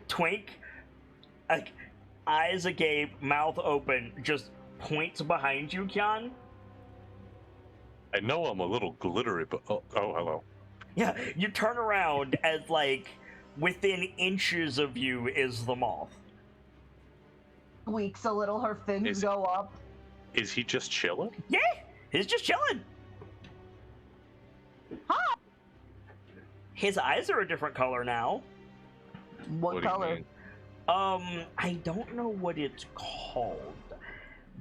Twink, eyes agape, mouth open, just points behind you, Kian. I know I'm a little glittery, but oh hello. Yeah, you turn around as within inches of you is the moth. Squeaks a little, her fins go up. Is he just chilling? Yeah, he's just chilling. Hi! His eyes are a different color now. What do you color? mean? I don't know what it's called.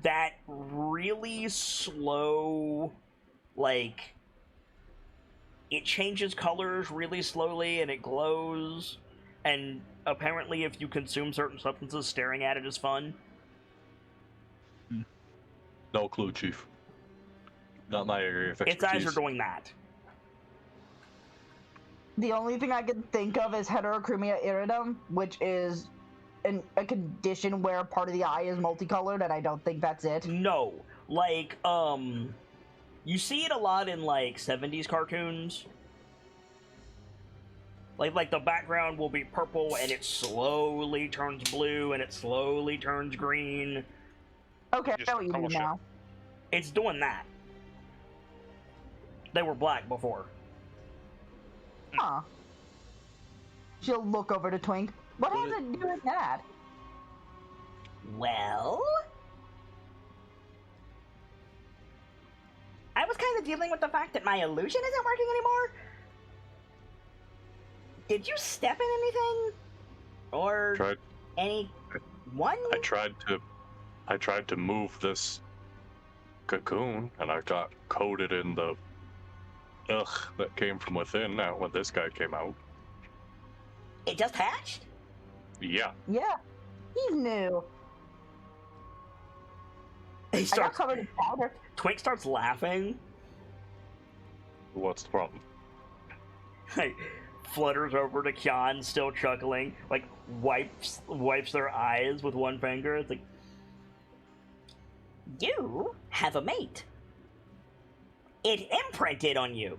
That really slow, it changes colors really slowly and it glows. And apparently if you consume certain substances, staring at it is fun. No clue, Chief. Not my area of expertise. Its eyes are doing that. The only thing I can think of is heterochromia iridum, which is a condition where part of the eye is multicolored, and I don't think that's it. No. You see it a lot in, 70s cartoons. Like the background will be purple, and it slowly turns blue, and it slowly turns green. Okay, I Just know what you color mean shift. now. It's doing that. They were black before. Huh. She'll look over to Twink. What has it doing that? Well, I was kind of dealing with the fact that my illusion isn't working anymore. Did you step in anything? Or Tried. anyone? I tried to move this cocoon, and I got coated in the that came from within. Now, when this guy came out, It just hatched? yeah, Yeah, he's new. He I got starts, covered in powder. Twink starts laughing. what's the problem? Like, flutters over to Kyan, still chuckling. Like, wipes their eyes with one finger. It's like, you have a mate. It imprinted on you.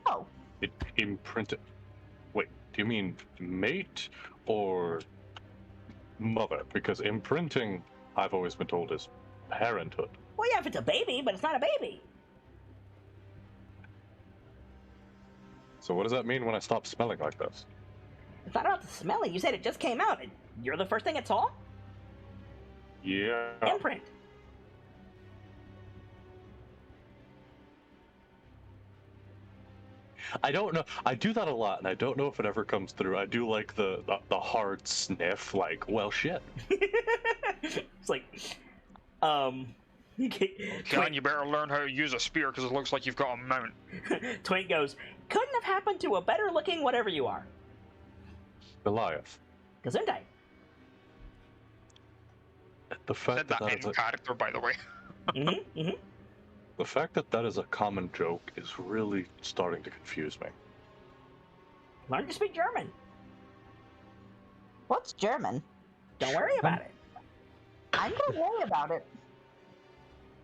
Oh, It imprinted. Wait, do you mean mate or mother? Because imprinting, I've always been told, is parenthood. Well, yeah, if it's a baby, but it's not a baby. So what does that mean when I stop smelling like this? It's not about the smelling. You said it just came out. You're the first thing it saw? Yeah. Imprint. I don't know. I do that a lot, and I don't know if it ever comes through. I do like the hard sniff, like, well, shit. It's like, Kyan, you better learn how to use a spear because it looks like you've got a mount. Twink goes, couldn't have happened to a better looking whatever you are. Goliath. Gesundheit. The fact Said that that that is in a, character, by the way. the fact that that is a common joke is really starting to confuse me. Learn to speak German. what's German? Don't worry about it. I'm gonna worry about it.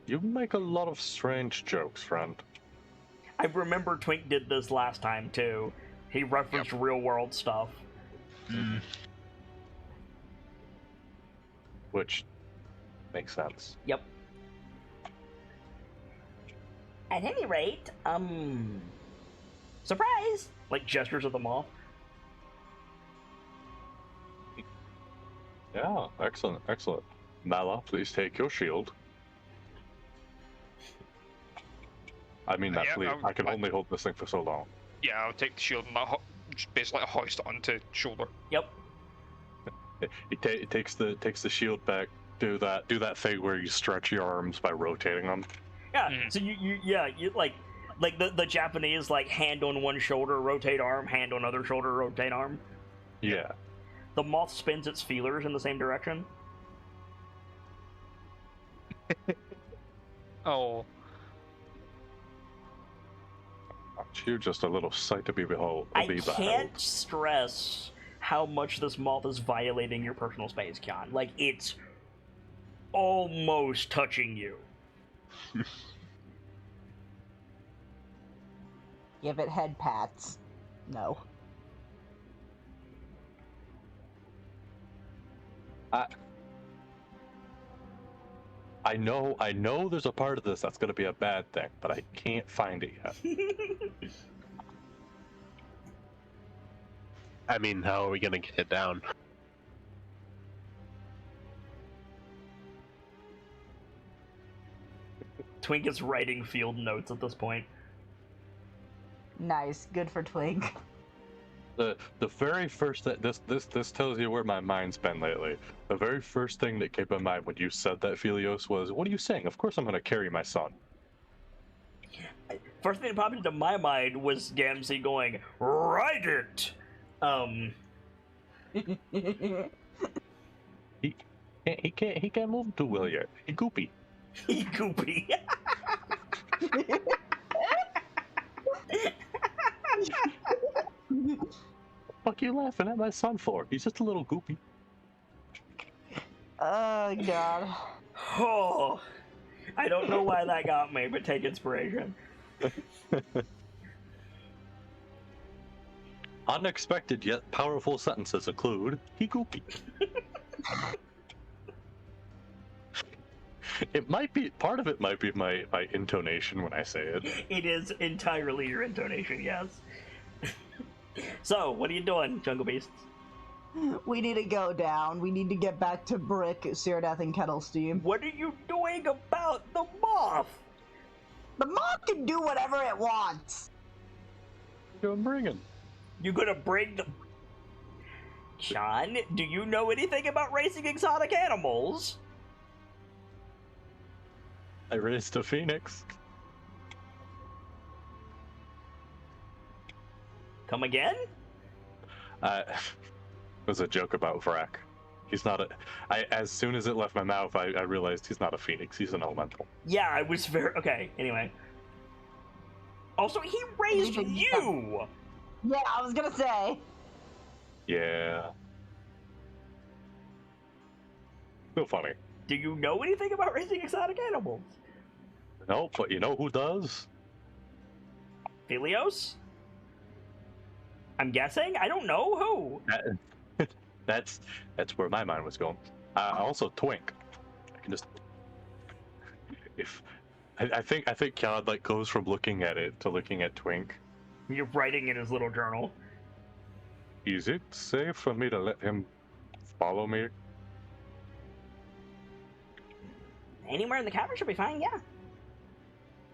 You make a lot of strange jokes, friend. I remember Twink did this last time, too. He referenced real world stuff. Which makes sense. Yep. At any rate, surprise! Like gestures of the moth. Yeah, excellent, excellent. Mala, please take your shield. I mean that, Yeah, please. I can only hold this thing for so long. Yeah, I'll take the shield and just basically hoist it onto shoulder. Yep. It takes the shield back. Do that thing where you stretch your arms by rotating them. Yeah. So you like the Japanese like hand on one shoulder, rotate arm, hand on other shoulder, rotate arm. Yeah. The moth spins its feelers in the same direction. Oh. Aren't you just a little sight to be behold? I can't stress how much this moth is violating your personal space, Kyan. Like, it's almost touching you. Give it head pats. No. I know there's a part of this that's going to be a bad thing, but I can't find it yet. I mean, how are we gonna get it down? Twink is writing field notes at this point. Nice. Good for Twink. The very first that this tells you where my mind's been lately. The very first thing that came to mind when you said that, Philios, was, "What are you saying? Of course I'm going to carry my son." First thing that popped into my mind was Gamzee going, "Write it!" He can't move too well yet. He goopy. He goopy. Fuck you laughing at my son for? He's just a little goopy. Oh god. Oh, I don't know why that got me, but take inspiration. Unexpected yet powerful sentences include, he goopy. It might be, part of it might be my intonation when I say it. It is entirely your intonation, yes. So, what are you doing, Jungle Beasts? We need to go down. We need to get back to Brick, Seardeath, and Kettle Steam. What are you doing about the moth? The moth can do whatever it wants. I'm bringing. You gonna bring the... John, do you know anything about raising exotic animals? I raised a phoenix. Come again? It was a joke about Vrak. He's not a. As soon as it left my mouth, I realized he's not a phoenix. He's an elemental. Yeah, I was very... Okay, anyway. Also, he raised you! Yeah, I was gonna say. Yeah. Still funny. Do you know anything about raising exotic animals? No, but you know who does? Philios? I'm guessing? I don't know who. That's where my mind was going. Also, Twink. I can just. If I think Kjod like goes from looking at it to looking at Twink. You're writing in his little journal. Is it safe for me to let him follow me? Anywhere in the cavern should be fine, yeah.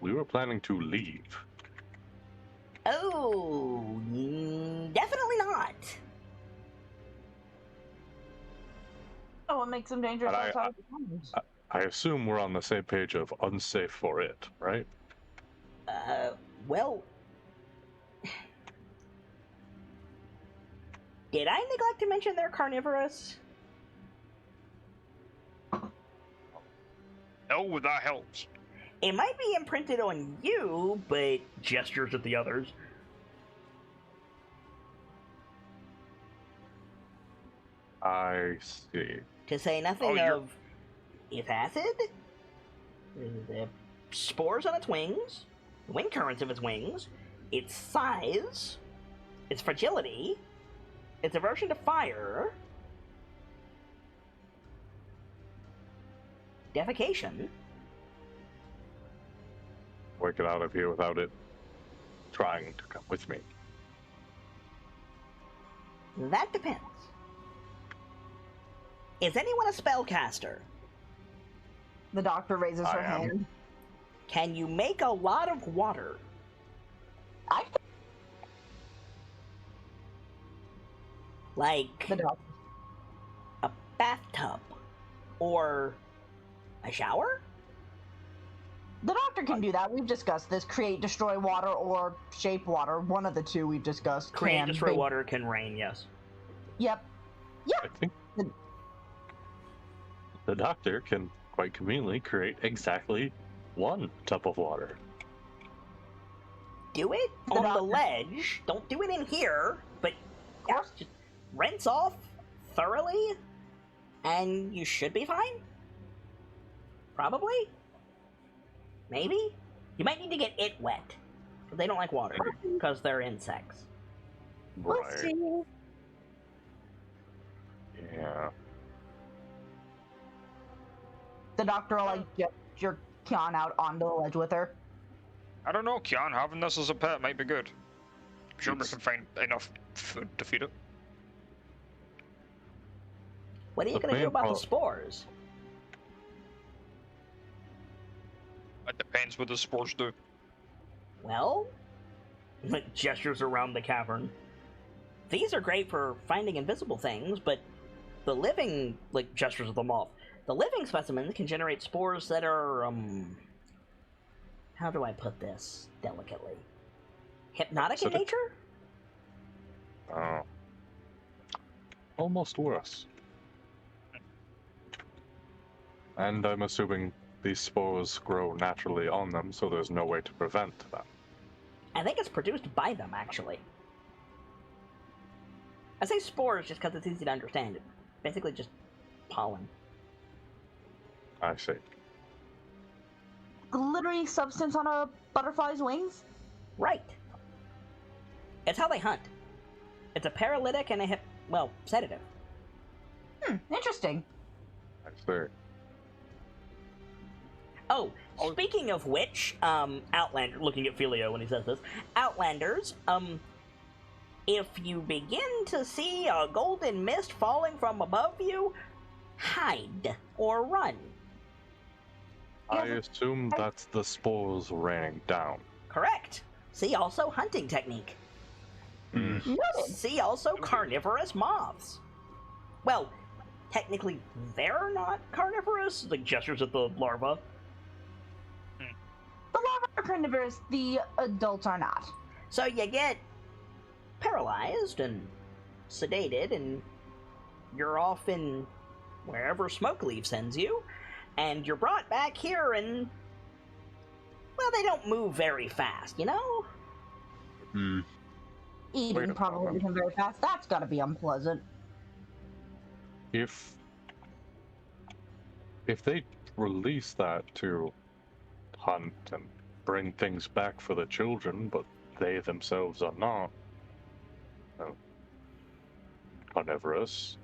We were planning to leave. Oh, definitely not. Oh, it makes them dangerous But outside the times. I assume we're on the same page of unsafe for it, right? Well... Did I neglect to mention they're carnivorous? No, that helps. It might be imprinted on you, but gestures at the others. I see. To say nothing Oh, of its acid, the spores on its wings, the wind currents of its wings, its size, its fragility, its aversion to fire, defecation. Work it out of here without it trying to come with me. That depends. Is anyone a spellcaster? The doctor raises her I am. hand. Can you make a lot of water? I Like the doctor. a bathtub? Or a shower? The doctor can do that. We've discussed this. Create, destroy water, or shape water. One of the two we've discussed. Create, Can. destroy They- water, can rain, yes. Yep. I think the doctor can quite conveniently create exactly one tub of water. Do it The on the doctor- ledge. Don't do it in here, but yeah, just rinse off thoroughly, and you should be fine. Probably. Maybe. You might need to get it wet, because they don't like water, because they're insects. We'll Right. see. Yeah. The doctor will like jerk Kian out onto the ledge with her. I don't know, Kian, having this as a pet might be good. I'm sure we It's- can find enough food to feed it. What are you The going to do main about the pro- spores? It depends what the spores do. Well, gestures around the cavern. These are great for finding invisible things, but the living, like, gestures of the moth, the living specimens can generate spores that are, how do I put this delicately? Hypnotic in So nature? Oh. Almost worse. And I'm assuming these spores grow naturally on them, so there's no way to prevent them. I think it's produced by them, actually. I say spores just because it's easy to understand. It's basically just pollen. I see. Glittery substance on a butterfly's wings? Right. It's how they hunt. It's a paralytic and a sedative. Interesting. I see. Oh, speaking of which, Outlander, looking at Filio when he says this, Outlanders, if you begin to see a golden mist falling from above you, hide or run. I assume that's the spores raining down. Correct. See also hunting technique. Noted. See also carnivorous moths. Well, technically they're not carnivorous, like gestures at the larva. The larvae are carnivorous, the adults are not. So you get paralyzed and sedated, and you're off in wherever Smokeleaf sends you, and you're brought back here, and well, they don't move very fast, you know? Wait Eating a probably moment. isn't very fast. That's gotta be unpleasant. If they release that to hunt and bring things back for the children, but they themselves are not carnivorous,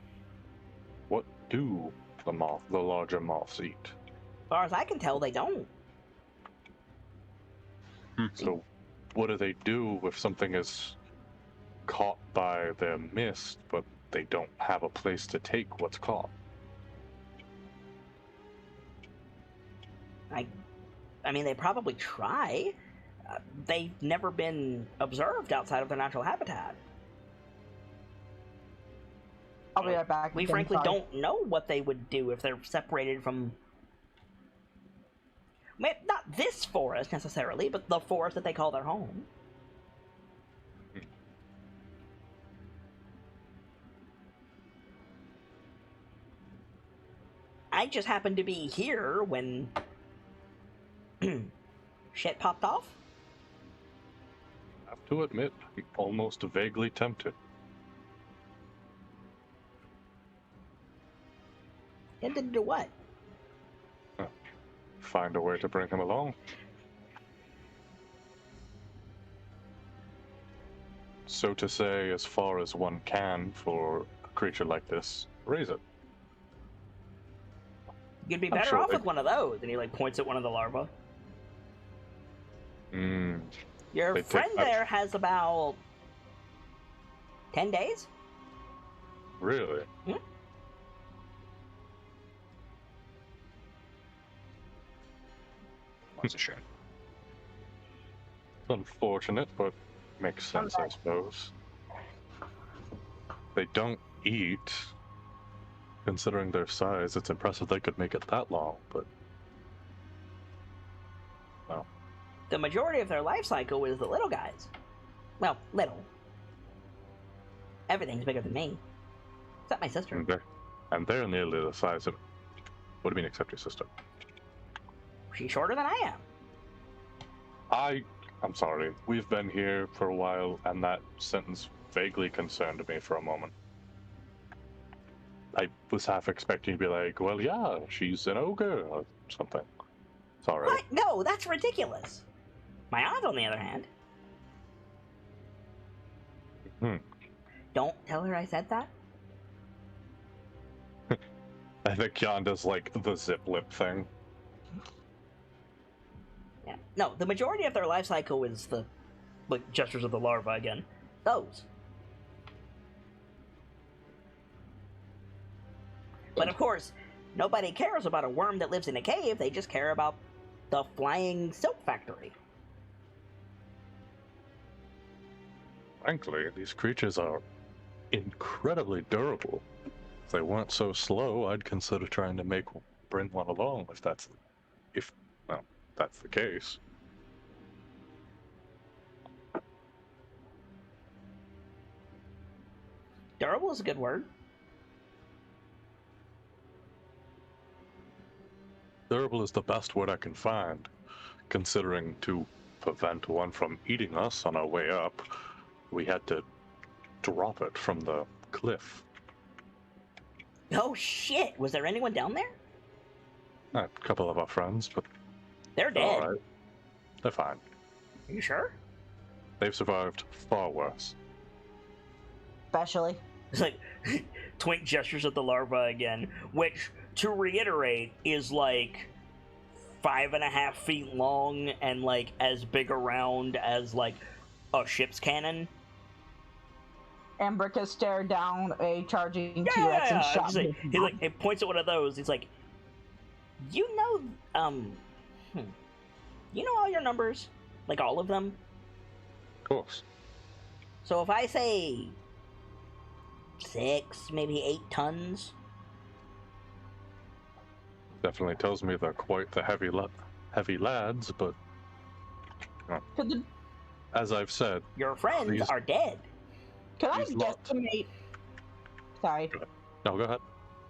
what do the larger moths eat? As far as I can tell, they don't. So what do they do if something is caught by their mist, but they don't have a place to take what's caught? I mean, they probably try. They've never been observed outside of their natural habitat. I'll be right back. We again, frankly sorry. don't know what they would do if they're separated from... Not this forest, necessarily, but the forest that they call their home. I just happened to be here when... shit popped off. I have to admit, I'm almost vaguely tempted. Tempted to do what? Find a way to bring him along. So to say, as far as one can for a creature like this, raise it. You'd be I'm better sure off they- with one of those. And he like points at one of the larvae. Your They take friend that- there has about 10 days? Really? That's a shame. It's unfortunate, but makes sense, I suppose. They don't eat. Considering their size, it's impressive they could make it that long, but The majority of their life cycle is the little guys. Well, little. Everything's bigger than me. Except my sister. they're nearly the size of. What do you mean, except your sister? She's shorter than I am. I'm sorry. We've been here for a while, and that sentence vaguely concerned me for a moment. I was half expecting you to be like, well, yeah, she's an ogre or something. Sorry. What? No, that's ridiculous. My aunt, on the other hand. Don't tell her I said that. I think Jan does like the zip lip thing. Yeah. No, the majority of their life cycle is the like gestures of the larva again. Those. But of course, nobody cares about a worm that lives in a cave, they just care about the flying silk factory. Frankly, these creatures are incredibly durable. If they weren't so slow, I'd consider trying to bring one along if that's the case. Durable is a good word. Durable is the best word I can find, considering to prevent one from eating us on our way up, we had to drop it from the cliff. Oh shit, was there anyone down there? A couple of our friends, but They're they're dead. alright. They're fine. Are you sure? They've survived far worse. Especially. It's like, Twink gestures at the larva again, which, to reiterate, is like 5.5 feet long and like as big around as like a ship's cannon. Ambricus stared down a charging Yeah, T-Rex and yeah. shot him. He like it points at one of those. He's like, you know, you know all your numbers, like all of them. Of course. So if I say 6, maybe 8 tons, Definitely tells me they're quite the heavy lads, but Could the as I've said, your friends These- are dead. Could I These lots. guesstimate? Sorry. no, go ahead.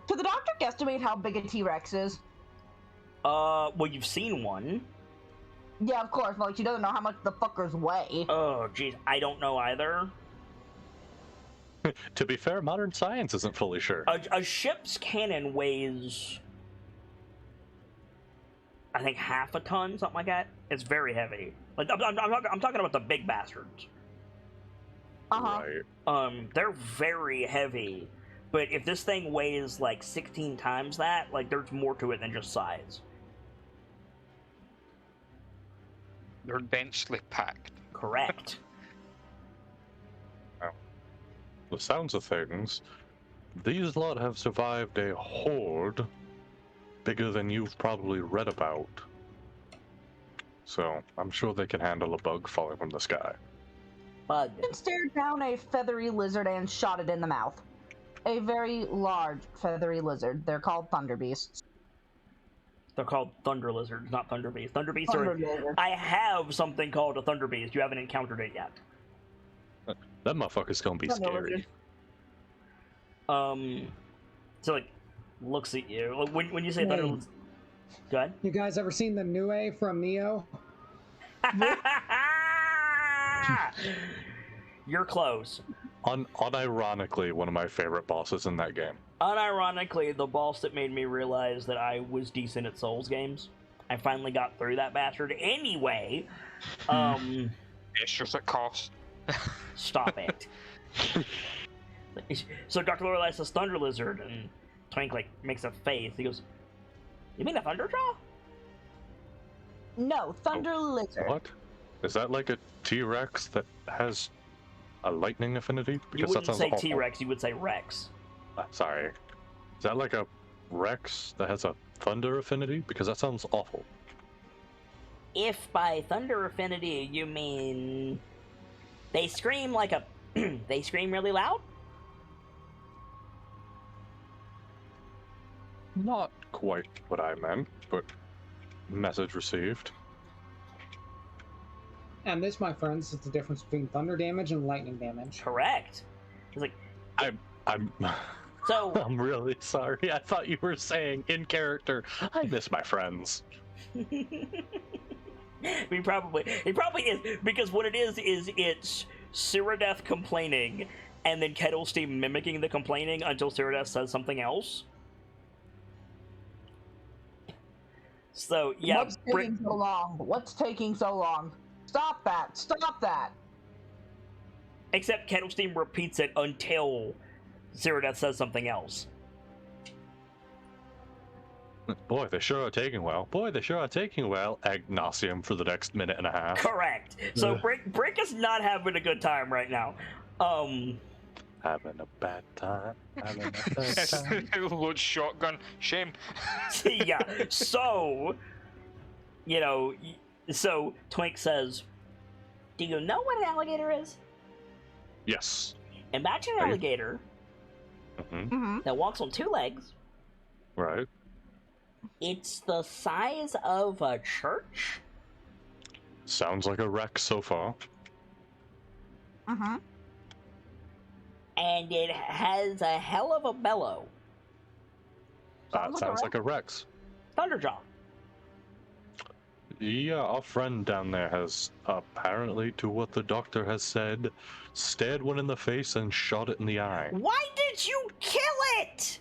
Could the doctor guesstimate how big a T-Rex is? Well, you've seen one. Yeah, of course, but like, she doesn't know how much the fuckers weigh. Oh, jeez, I don't know either. To be fair, modern science isn't fully sure. A ship's cannon weighs, I think, half a ton, something like that. It's very heavy. Like I'm talking about the big bastards. Uh-huh. Right. They're very heavy. But if this thing weighs like 16 times that, like there's more to it than just size. They're densely packed. Correct. The sounds of things, these lot have survived a horde bigger than you've probably read about. So I'm sure they can handle a bug falling from the sky. Bug. He stared down a feathery lizard and shot it in the mouth. A very large feathery lizard. They're called thunder beasts. They're called thunder lizards, not thunder beasts. Thunder beasts Thunder are. lizards. I have something called a thunder beast. You haven't encountered it yet. That motherfucker's gonna be Thunder scary. lizard. So like, looks at you. Like, when you say thunder Hey. lizard. Go ahead. You guys ever seen the Nue from Neo? You're close. Unironically, one of my favorite bosses in that game. Unironically, the boss that made me realize that I was decent at Souls games. I finally got through that bastard. Anyway, It's just a cost. stop it. So Dr. Lorelei says Thunder Lizard, and Twink like makes a face. He goes, "You mean a Thunderjaw?" No, thunder lizard. What? Is that like a T-Rex that has a lightning affinity? You Because that wouldn't sounds say awful. T-Rex. You would say Rex. Sorry. Is that like a Rex that has a thunder affinity? Because that sounds awful. If by thunder affinity you mean they scream like a they scream really loud. Not quite what I meant, but message received. And this, my friends, is the difference between thunder damage and lightning damage. Correct. He's like, I'm so I'm really sorry. I thought you were saying in character, I miss my friends. it probably is, because what it is it's Cyrodiil complaining and then Kettlesteam mimicking the complaining until Cyrodiil says something else. So yeah, What's taking so long? What's taking so long? Stop that! Stop that! except Kettlesteam repeats it until Cyrodiil says something else. Boy, they sure are taking well. Boy, they sure are taking well. Agnosium for the next minute and a half. Correct. So Brick is not having a good time right now. Having a bad time. Having a bad time. Load shotgun. Shame. Yeah. So, so Twink says, "Do you know what an alligator is? Yes. Imagine an Are you- alligator hmm Mm-hmm. that walks on 2 legs. Right. It's the size of a church. Sounds like a wreck so far. Mm-hmm. And it has a hell of a bellow. Sounds like a Rex. Thunderjaw. Yeah, our friend down there has, apparently, to what the doctor has said, stared one in the face and shot it in the eye. Why did you kill it?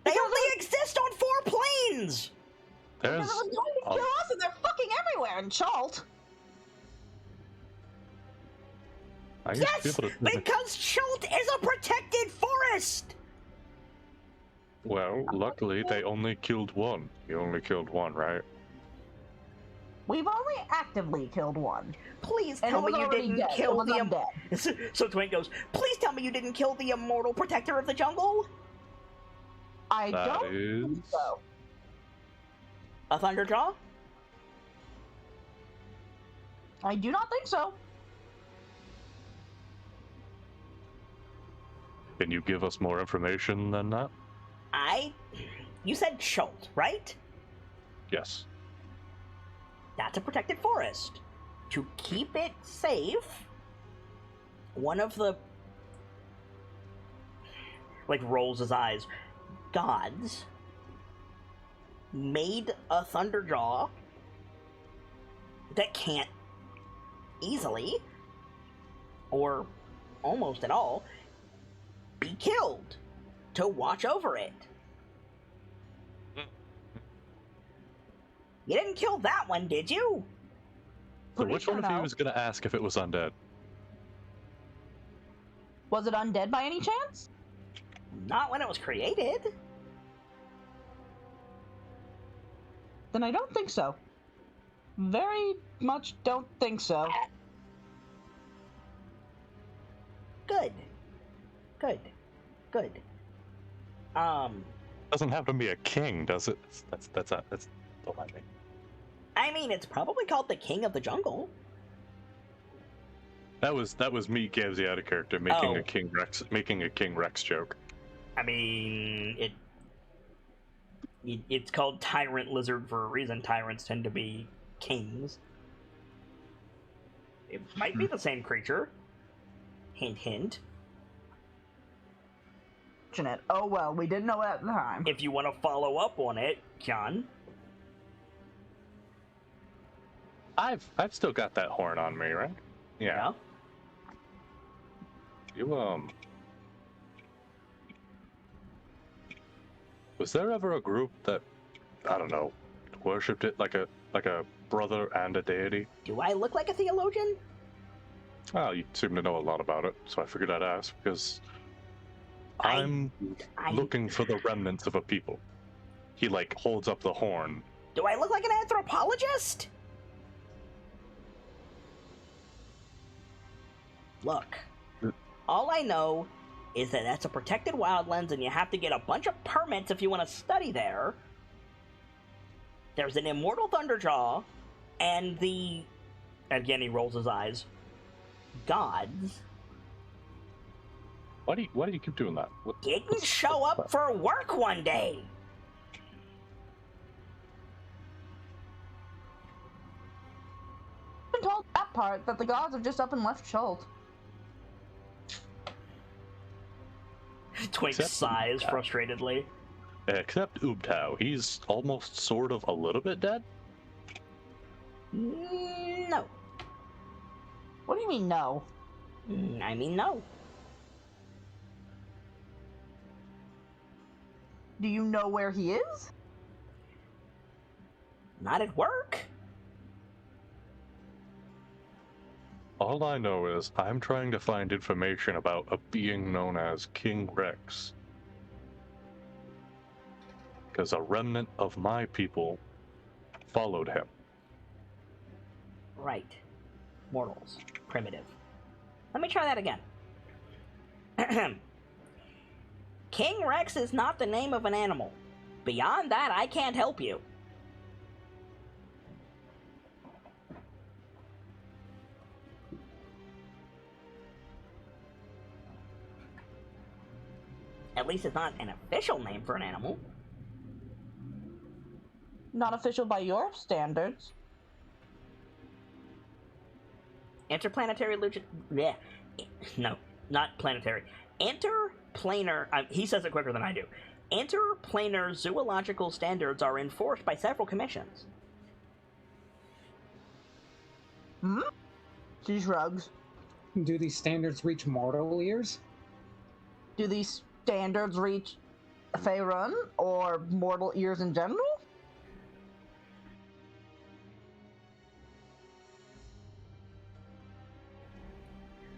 They only exist on 4 planes. There's Because it was going to a- kill us, and they're fucking everywhere in Chult. I used to Yes, be able to- because Chult is a protected forest. Well, luckily they only killed one. You only killed one, right? We've only actively killed one. Please And tell it was me you already didn't dead. kill It was the undead. So Twink goes, please tell me you didn't kill the immortal protector of the jungle? I That don't think is- so. A Thunderjaw? I do not think so. Can you give us more information than that? You said Schult, right? Yes. That's a protected forest. To keep it safe, one of the, like, rolls his eyes, gods made a Thunderjaw that can't easily, or almost at all, be killed to watch over it. You didn't kill that one, did you? So Pretty which sure one of you no. is going to ask if it was undead? Was it undead by any chance? Not when it was created. Then I don't think so. Very much don't think so. Good. Good. Good. Doesn't have to be a king, does it? That's don't mind me. I mean, it's probably called the King of the Jungle. That was me, Gabsy, out of character, making Oh. a King Rex joke. I mean, it's called Tyrant Lizard for a reason. Tyrants tend to be kings. It might be the same creature. Hint, hint. Fortunate. Oh well, we didn't know it at the time. If you want to follow up on it, John. I've still got that horn on me, right? Yeah. You was there ever a group that, I don't know, worshipped it like a brother and a deity? Do I look like a theologian? Oh, you seem to know a lot about it, so I figured I'd ask, because I- I'm looking for the remnants of a people. He, like, holds up the horn. Do I look like an anthropologist? Look, all I know is that that's a protected wildlands and you have to get a bunch of permits if you want to study there. There's an immortal Thunderjaw, and the... Again, he rolls his eyes. Gods Why do you keep doing that? didn't show up for work one day. I've been told that part, that the gods have just up and left Schult. Twink Except- sighs frustratedly. Except Ubtao, he's almost sort of a little bit dead. No. What do you mean no? I mean, no. Do you know where he is? Not at work. All I know is I'm trying to find information about a being known as King Rex. Because a remnant of my people followed him. Right. Mortals. Primitive. Let me try that again. King Rex is not the name of an animal. Beyond that, I can't help you. At least it's not an official name for an animal. Not official by your standards. Interplanetary yeah. No, not planetary. Interplanar. He says it quicker than I do. Interplanar zoological standards are enforced by several commissions. Hmm? She shrugs. Do these standards reach mortal ears? Do these standards reach Faerun or mortal ears in general?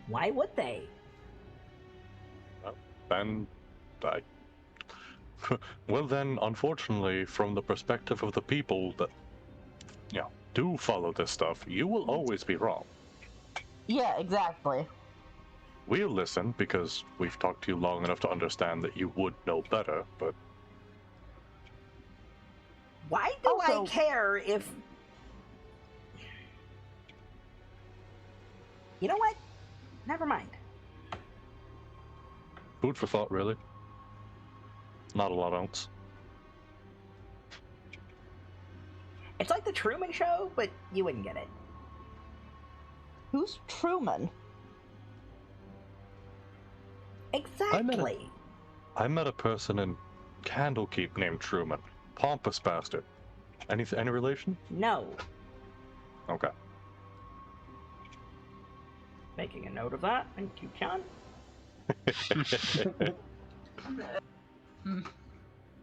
Why would they? Then I. Well, then, unfortunately, from the perspective of the people, that, do follow this stuff, you will always be wrong. Yeah, exactly. We'll listen because we've talked to you long enough to understand that you would know better, but Why do I Also- care if... You know what? Never mind. food for thought, really. Not a lot else. It's like the Truman Show, but you wouldn't get it. Who's Truman? Exactly. I met a person in Candlekeep named Truman. Pompous bastard. Any relation? No. Okay. Making a note of that. Thank you, John.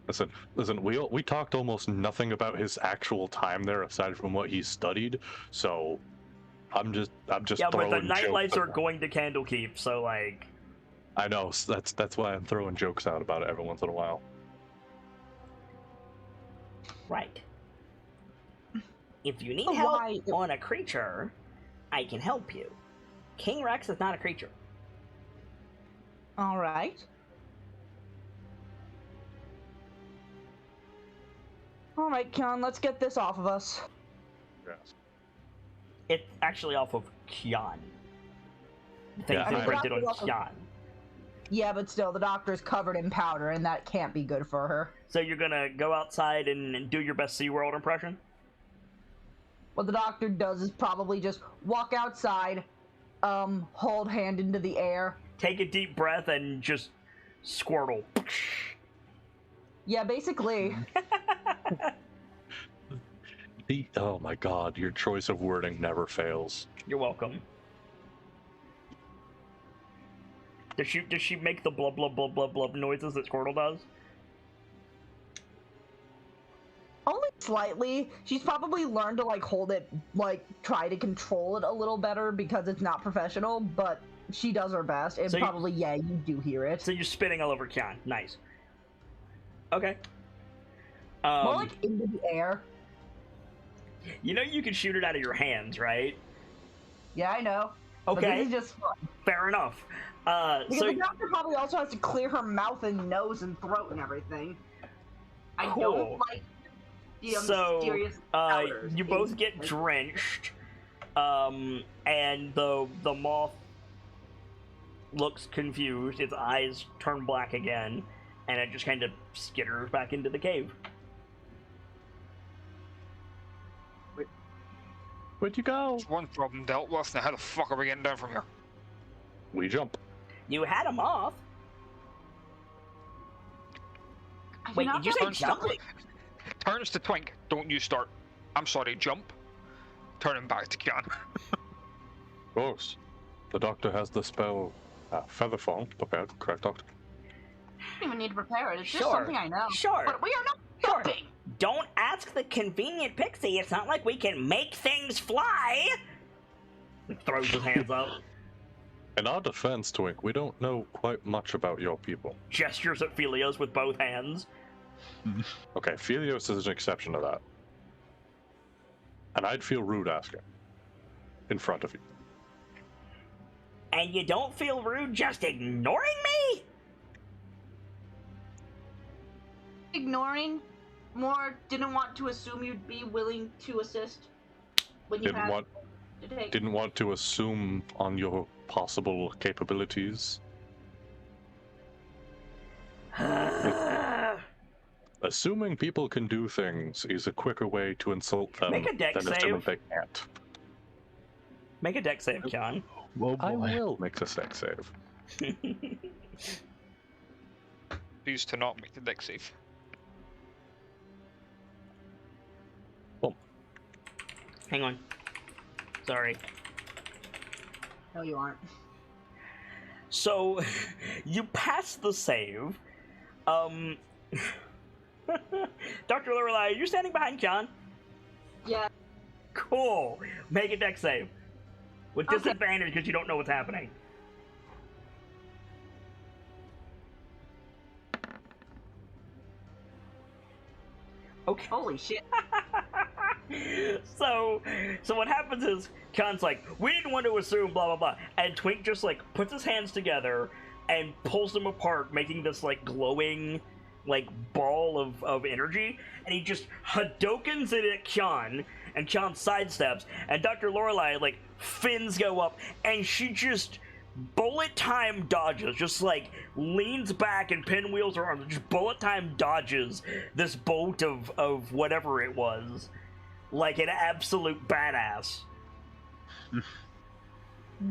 Listen. We talked almost nothing about his actual time there aside from what he studied. So, I'm just Yeah, but throwing the nightlights jokes are out. going to Candlekeep, so like... I know. That's why I'm throwing jokes out about it every once in a while. Right. If you need Oh, help why- on a creature, I can help you. King Rex is not a creature. All right. All right, Kion, let's get this off of us. Yes. It's actually off of Kion. The thing's Yeah, imprinted on I- Kion. Yeah, but still, the doctor's covered in powder, and that can't be good for her. So you're gonna go outside and do your best SeaWorld impression? What the doctor does is probably just walk outside, hold hand into the air. Take a deep breath and just Squirtle. Yeah, basically. Oh my god, your choice of wording never fails. You're welcome. Does she make the blub blub blub blub blub noises that Squirtle does? Only slightly. She's probably learned to, like, hold it, like, try to control it a little better because it's not professional, but she does her best, and So you- probably, yeah, you do hear it. So you're spinning all over Kion. Nice. Okay. More like into the air. You know you can shoot it out of your hands, right? Yeah, I know. But Okay, this is just fun. fair enough. Because So the doctor probably also has to clear her mouth and nose and throat and everything. I Cool. don't like the mysterious powders. you both get drenched, and the moth looks confused. Its eyes turn black again, and it just kind of skitters back into the cave. Where'd you go? There's one problem dealt with. Now how the fuck are we getting down from here? We jump. You had a moth. I Wait, cannot did you get say it jump? jumping. Turns to Twink. Don't you start. I'm sorry, jump. Turning back to Kian. Of course. The doctor has the spell Featherfall prepared, correct, Doctor? I don't even need to prepare it. It's just Sure. something I know. Sure. But we are not Sure. jumping. Don't ask the convenient pixie. It's not like we can make things fly. He throws his hands up, In our defense, Twink, we don't know quite much about your people. gestures at Phelios with both hands. Okay, Phelios is an exception to that. And I'd feel rude asking. In front of you. And you don't feel rude just ignoring me? Ignoring. More didn't want to assume you'd be willing to assist when you Didn't had want to take. didn't want to assume on your possible capabilities. Assuming people can do things is a quicker way to insult them Make a dex than assuming save. they can't. Make a dex save, Kion. Oh I boy. will make the sex save. Choose to not make the deck save. Hang on. Sorry. No, you aren't. So, you pass the save. Dr. Lorelei, are you standing behind Kion? Yeah. Cool. Make a dex save. With Okay. disadvantage because you don't know what's happening. Okay. Holy shit. So what happens is Khan's like, we didn't want to assume blah blah blah, and Twink just like puts his hands together and pulls them apart, making this like glowing like ball of energy, and he just Hadokens it at Khan, and Khan sidesteps, and Dr. Lorelei like fins go up, and she just bullet time dodges, just like leans back and pinwheels her arms, just bullet time dodges this bolt of whatever it was, like an absolute badass.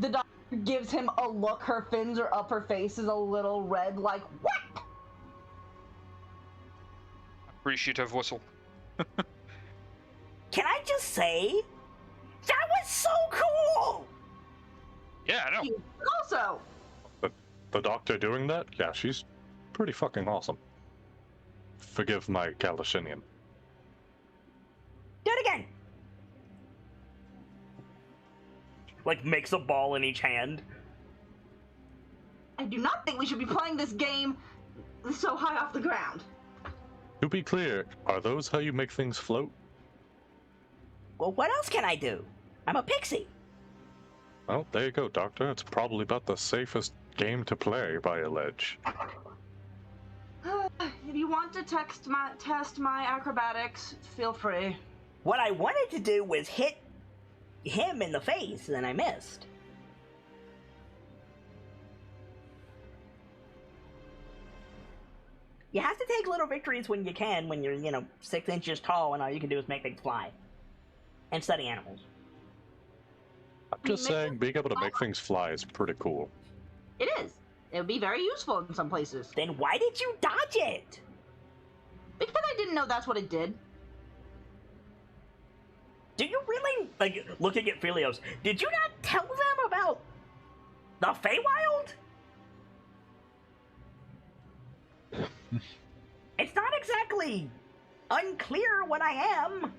The doctor gives him a look. Her fins are up. Her face is a little red, like, what? Appreciative whistle. Can I just say, that was so cool! Yeah, I know. Also, The doctor doing that? Yeah, she's pretty fucking awesome. Forgive my Calashinian. Do it again! Like, makes a ball in each hand. I do not think we should be playing this game so high off the ground. To be clear, are those how you make things float? Well, what else can I do? I'm a pixie. Well, there you go, Doctor. It's probably about the safest game to play, by a ledge. If you want to test my acrobatics, feel free. What I wanted to do was hit him in the face, and I missed. You have to take little victories when you can, when you're, 6 inches tall and all you can do is make things fly. And study animals. I'm just saying, being able to make things fly is pretty cool. It is. It would be very useful in some places. Then why did you dodge it? Because I didn't know that's what it did. Do you really, looking at Philios, did you not tell them about the Feywild? It's not exactly unclear what I am.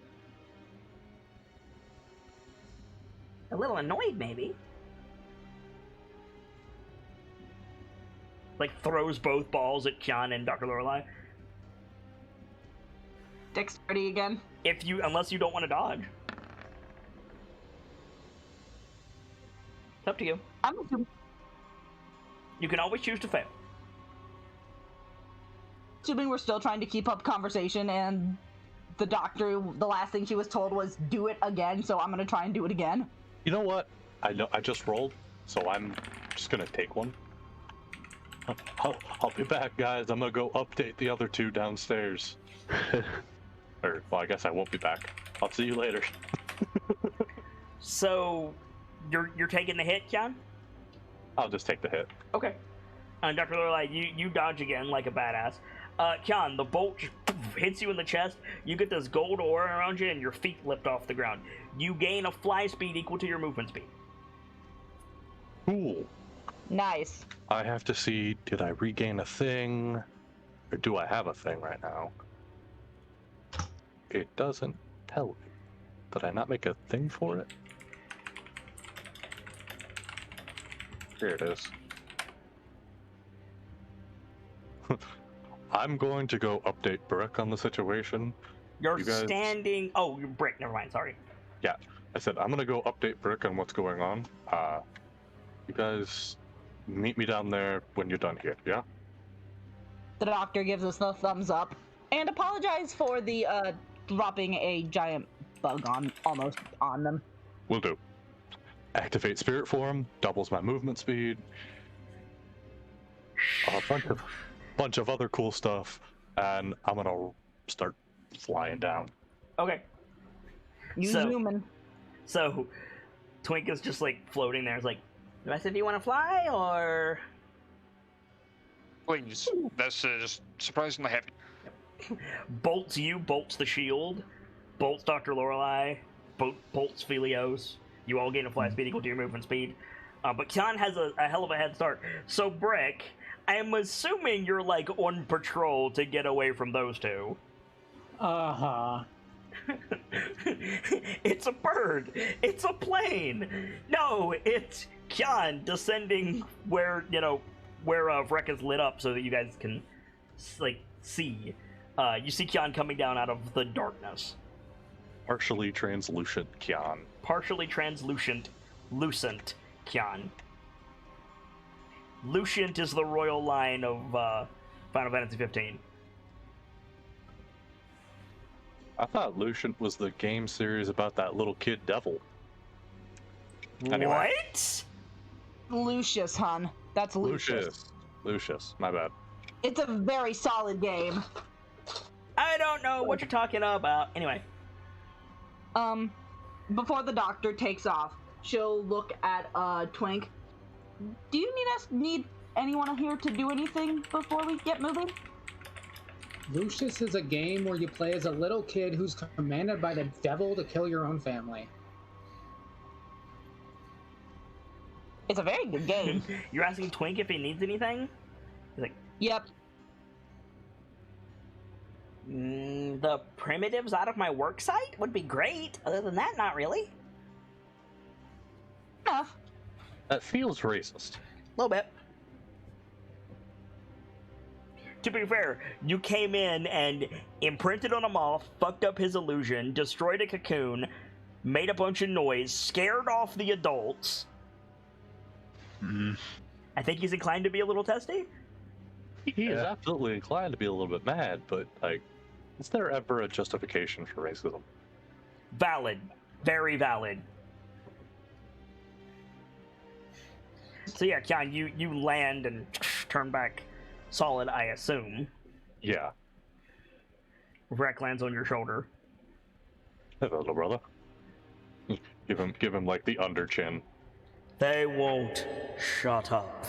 A little annoyed, maybe. Like, throws both balls at Kyan and Dr. Lorelei. Dexterity again. Unless you don't want to dodge. It's up to you. I'm assuming. You can always choose to fail. Assuming we're still trying to keep up conversation, and the doctor, the last thing she was told was do it again, so I'm gonna try and do it again. You know what? I just rolled, so I'm just gonna take one. I'll be back, guys. I'm gonna go update the other two downstairs. Well, I guess I won't be back. I'll see you later. So, you're taking the hit, Kyan? I'll just take the hit. Okay. And Dr. Lorelei, you dodge again like a badass. Kyan, the bolt just hits you in the chest. You get this gold aura around you, and your feet lift off the ground. You gain a fly speed equal to your movement speed. Cool. Nice. I have to see, did I regain a thing? Or do I have a thing right now? It doesn't tell me. Did I not make a thing for it? Here it is. I'm going to go update Brick on the situation. You're You guys- standing... Oh, you're Brick. Never mind. Sorry. Yeah, I said I'm gonna go update Brick on what's going on. You guys meet me down there when you're done here, yeah? The doctor gives us the thumbs up and apologize for the dropping a giant bug almost on them. Will do. Activate Spirit Form, doubles my movement speed. A bunch of other cool stuff, and I'm gonna start flying down. Okay. You So- zooming. So, Twink is just, floating there. It's like, the rest of you want to fly, or... Please. This is surprisingly heavy. Bolts you, bolts the shield, bolts Dr. Lorelei, bolts Philios. You all gain a fly speed equal to your movement speed. But Kyan has a hell of a head start. So, Brick, I'm assuming you're, on patrol to get away from those two. Uh-huh. It's a bird. It's a plane. No, it's Kyan descending where Vrek is lit up so that you guys can, see. You see Kyan coming down out of the darkness. Partially translucent Kyan. Partially translucent, lucent Kyan. Lucient is the royal line of Final Fantasy 15. I thought Lucient was the game series about that little kid devil. Anyway. What? Lucius, hon. That's Lucius. Lucius, my bad. It's a very solid game. I don't know what you're talking about. Anyway. Before the doctor takes off, she'll look at Twink. Do you need anyone here to do anything before we get moving? Lucius is a game where you play as a little kid who's commanded by the devil to kill your own family. It's a very good game. You're asking Twink if he needs anything? He's like, Yep. The primitives out of my work site would be great. Other than that, not really. Enough. That feels racist. A little bit. To be fair, you came in and imprinted on a moth, fucked up his illusion, destroyed a cocoon, made a bunch of noise, scared off the adults. I think he's inclined to be a little testy. He is absolutely inclined to be a little bit mad, but, like, is there ever a justification for racism? Valid. Very valid. So yeah, Kyan, you land and turn back solid, I assume. Yeah. Wreck lands on your shoulder. Hello, little brother. Give him like the under chin. They won't shut up.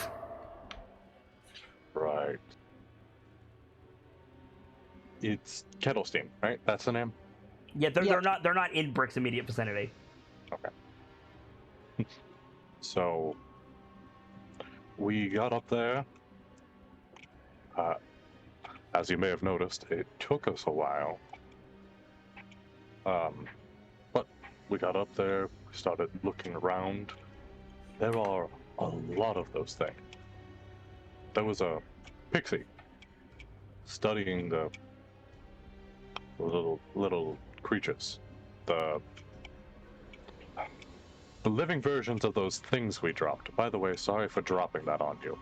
Right. It's Kettlestein, right? That's the name? Yeah, they're not in Brick's immediate vicinity. Okay. So we got up there. As you may have noticed, it took us a while. But we got up there, started looking around. There are a lot of those things. There was a pixie studying the little creatures. The living versions of those things we dropped. By the way, sorry for dropping that on you.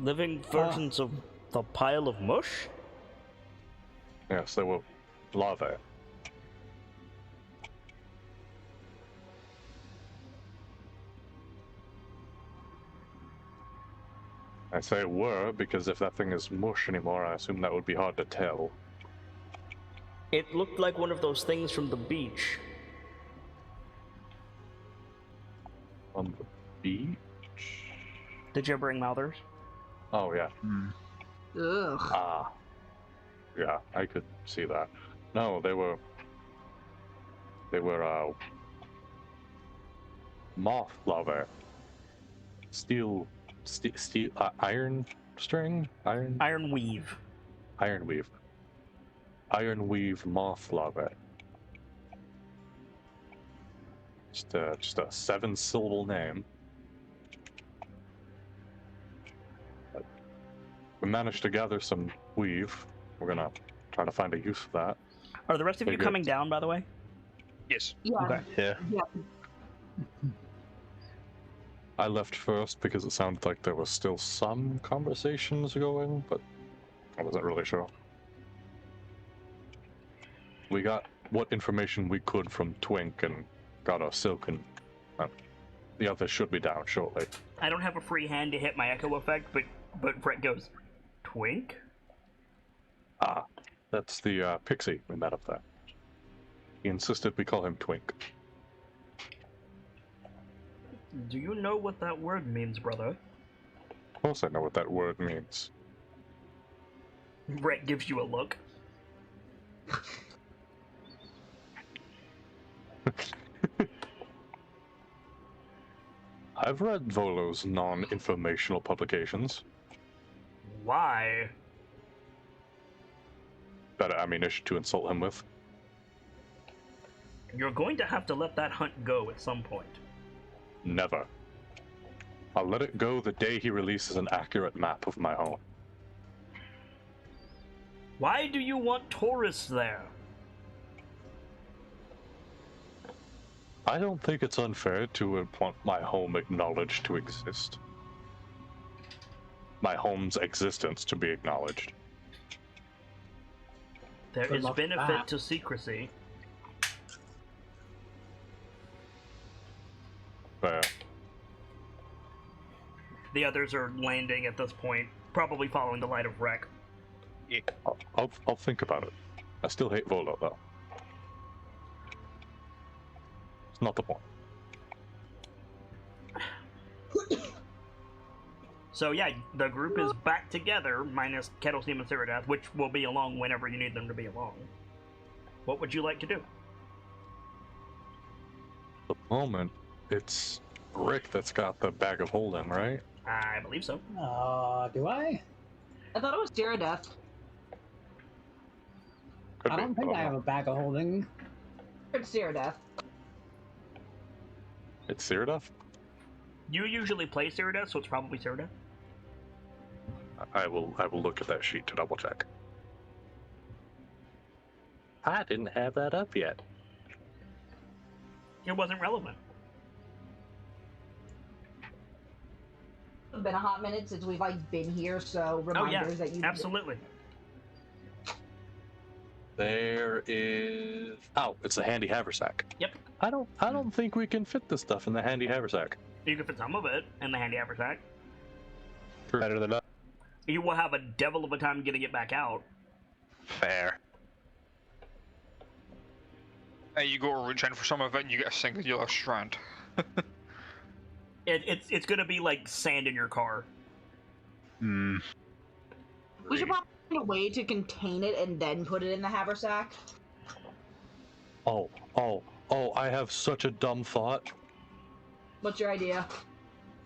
Living versions of the pile of mush? Yes, they were larvae. I say were because if that thing is mush anymore, I assume that would be hard to tell. It looked like one of those things from the beach. On the beach? Did you bring Mouthers? Oh, yeah. Ugh. Ah. Yeah, I could see that. No, they were moth larvae. Iron string? Iron weave. Iron weave moth larvae. Just a 7-syllable name. But we managed to gather some weave. We're gonna try to find a use for that. Are the rest of you Very good. coming down, by the way? Yes. Yeah. Okay. Yeah. Yeah. I left first because it sounded like there was still some conversations going, but I wasn't really sure. We got what information we could from Twink and got our silk, and the others should be down shortly. I don't have a free hand to hit my echo effect, but Brett goes, Twink? Ah, that's the pixie we met up there. He insisted we call him Twink. Do you know what that word means, brother? Of course I know what that word means. Brett gives you a look. I've read Volo's non-informational publications. Why? Better ammunition to insult him with. You're going to have to let that hunt go at some point. Never. I'll let it go the day he releases an accurate map of my own. Why do you want tourists there? I don't think it's unfair to want my home acknowledged to exist. My home's existence to be acknowledged. There Good is luck with benefit that. to secrecy. Fair. The others are landing at this point, probably following the light of Rec. I'll think about it. I still hate Volo, though. It's not the point. So yeah, the group is back together, minus Kettle Steam and Ceradeath, which will be along whenever you need them to be along. What would you like to do? At the moment, it's Rick that's got the bag of holding, right? I believe so. Do I? I thought it was Dice-Icive. Could I be. don't think I have a bag of holding. It's Dice-Icive. It's Ceradeath? You usually play Ceradeath, so it's probably Ceradeath. I will look at that sheet to double check. I didn't have that up yet. It wasn't relevant. It's been a hot minute since we've been here, so Oh yeah, reminders that you absolutely. There is. Oh, it's a handy haversack. Yep. I don't think we can fit this stuff in the handy haversack. You can fit some of it in the handy haversack. Better than nothing. You will have a devil of a time getting it back out. Fair. You go to reach in for some of it and you get a singular strand. It's gonna be like sand in your car. Hmm. We should probably find a way to contain it and then put it in the haversack. Oh, I have such a dumb thought. What's your idea?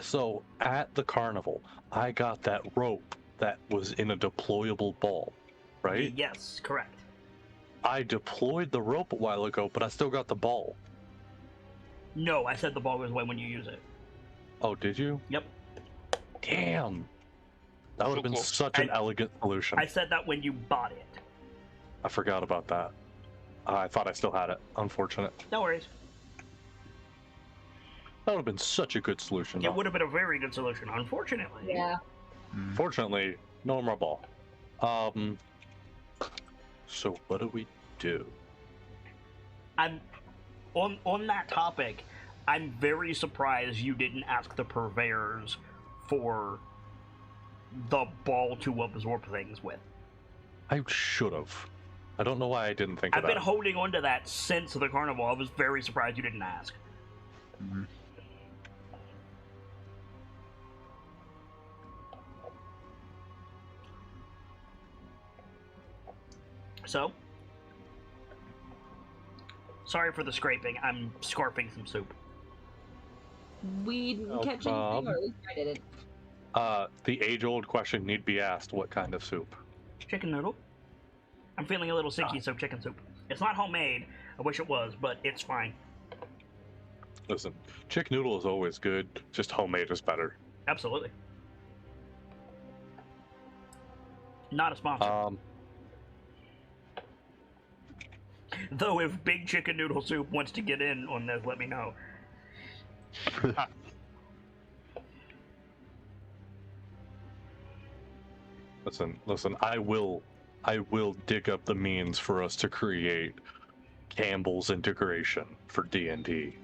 So, at the carnival, I got that rope that was in a deployable ball, right? Yes, correct. I deployed the rope a while ago, but I still got the ball. No, I said the ball goes away when you use it. Oh, did you? Yep. Damn. That would have been close. such an elegant solution. I said that when you bought it. I forgot about that. I thought I still had it. Unfortunate. No worries. That would have been such a good solution. It though. would have been a very good solution, unfortunately. Yeah. Fortunately, no more ball. So what do we do? I'm on that topic. I'm very surprised you didn't ask the purveyors for the ball to absorb things with. I should have. I don't know why I didn't think I've of been that. holding on to that since the carnival. I was very surprised you didn't ask. Mhm. So, sorry for the scraping. I'm scarfing some soup. We didn't No catch problem. anything, or at least I didn't. The age-old question need be asked: what kind of soup? Chicken noodle. I'm feeling a little sicky, so chicken soup. It's not homemade. I wish it was, but it's fine. Listen, chicken noodle is always good. Just homemade is better. Absolutely. Not a sponsor. Though if Big Chicken Noodle Soup wants to get in on this, let me know. Listen. I will dig up the means for us to create Campbell's integration for D&D.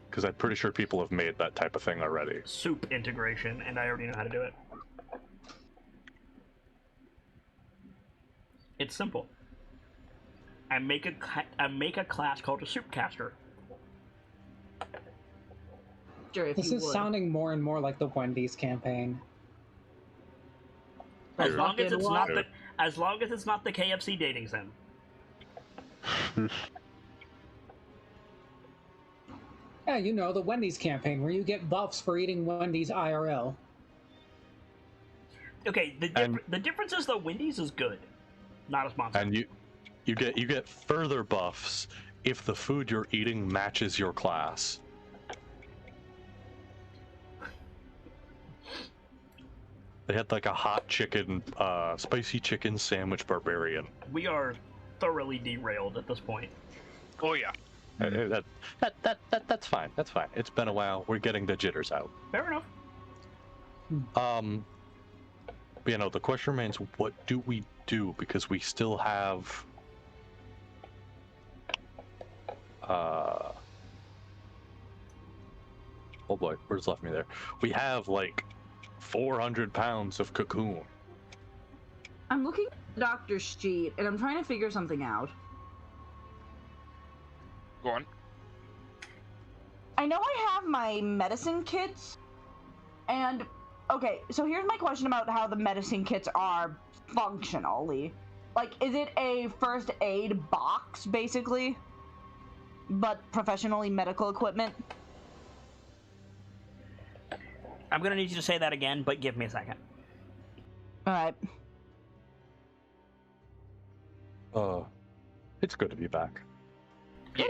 Because I'm pretty sure people have made that type of thing already. Soup integration, and I already know how to do it. It's simple. I make a class called a soup caster. Sure, if This you is would. sounding more and more like the Wendy's campaign. As long as it's not what? the KFC dating sim. Yeah, you know, the Wendy's campaign where you get buffs for eating Wendy's IRL. Okay, the difference is though Wendy's is good, not a sponsor. And you get further buffs if the food you're eating matches your class. They had like a hot chicken, spicy chicken sandwich barbarian. We are thoroughly derailed at this point. Oh yeah. That's fine. That's fine. It's been a while. We're getting the jitters out. Fair enough. You know, the question remains: what do we do? Because we still have. Oh boy, where's left me there? We have like 400 pounds of cocoon. I'm looking at the doctor's sheet and I'm trying to figure something out. Go on. I know I have my medicine kits, and okay, so here's my question about how the medicine kits are functionally. Like, is it a first aid box, basically, but professionally medical equipment? I'm gonna need you to say that again, but give me a second. Alright. It's good to be back.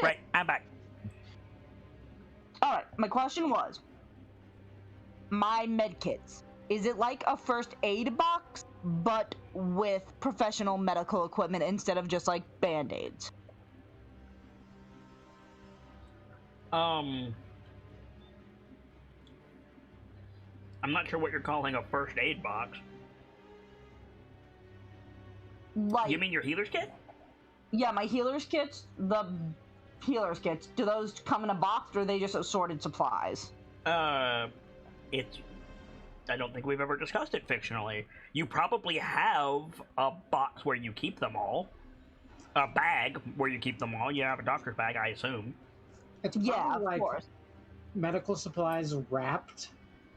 Right, I'm back. Alright, my question was, my med kits, is it like a first aid box, but with professional medical equipment instead of just like band-aids? I'm not sure what you're calling a first aid box. Like, You mean your healer's kit? yeah, my healer's kits, the healer's kits, do those come in a box or are they just assorted supplies? It's... I don't think we've ever discussed it fictionally. You probably have a box where you keep them all. A bag where you keep them all. You have a doctor's bag, I assume. It's Yeah, probably of like course. medical supplies wrapped.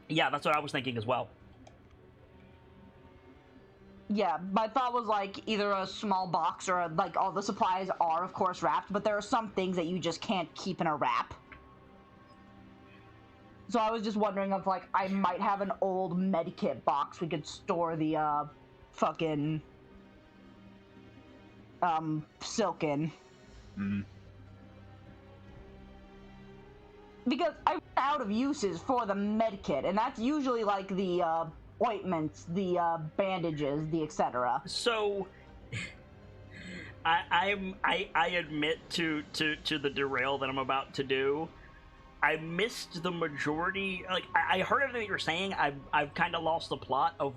Yeah, that's what I was thinking as well. Yeah, my thought was like either a small box or like all the supplies are of course wrapped, but there are some things that you just can't keep in a wrap. So I was just wondering if like I might have an old medkit box we could store the fucking silk in. Because I run out of uses for the medkit, and that's usually like the ointments, the bandages, the etc. So, I admit to the derail that I'm about to do. I missed the majority. Like I heard everything that you're saying. I've kind of lost the plot of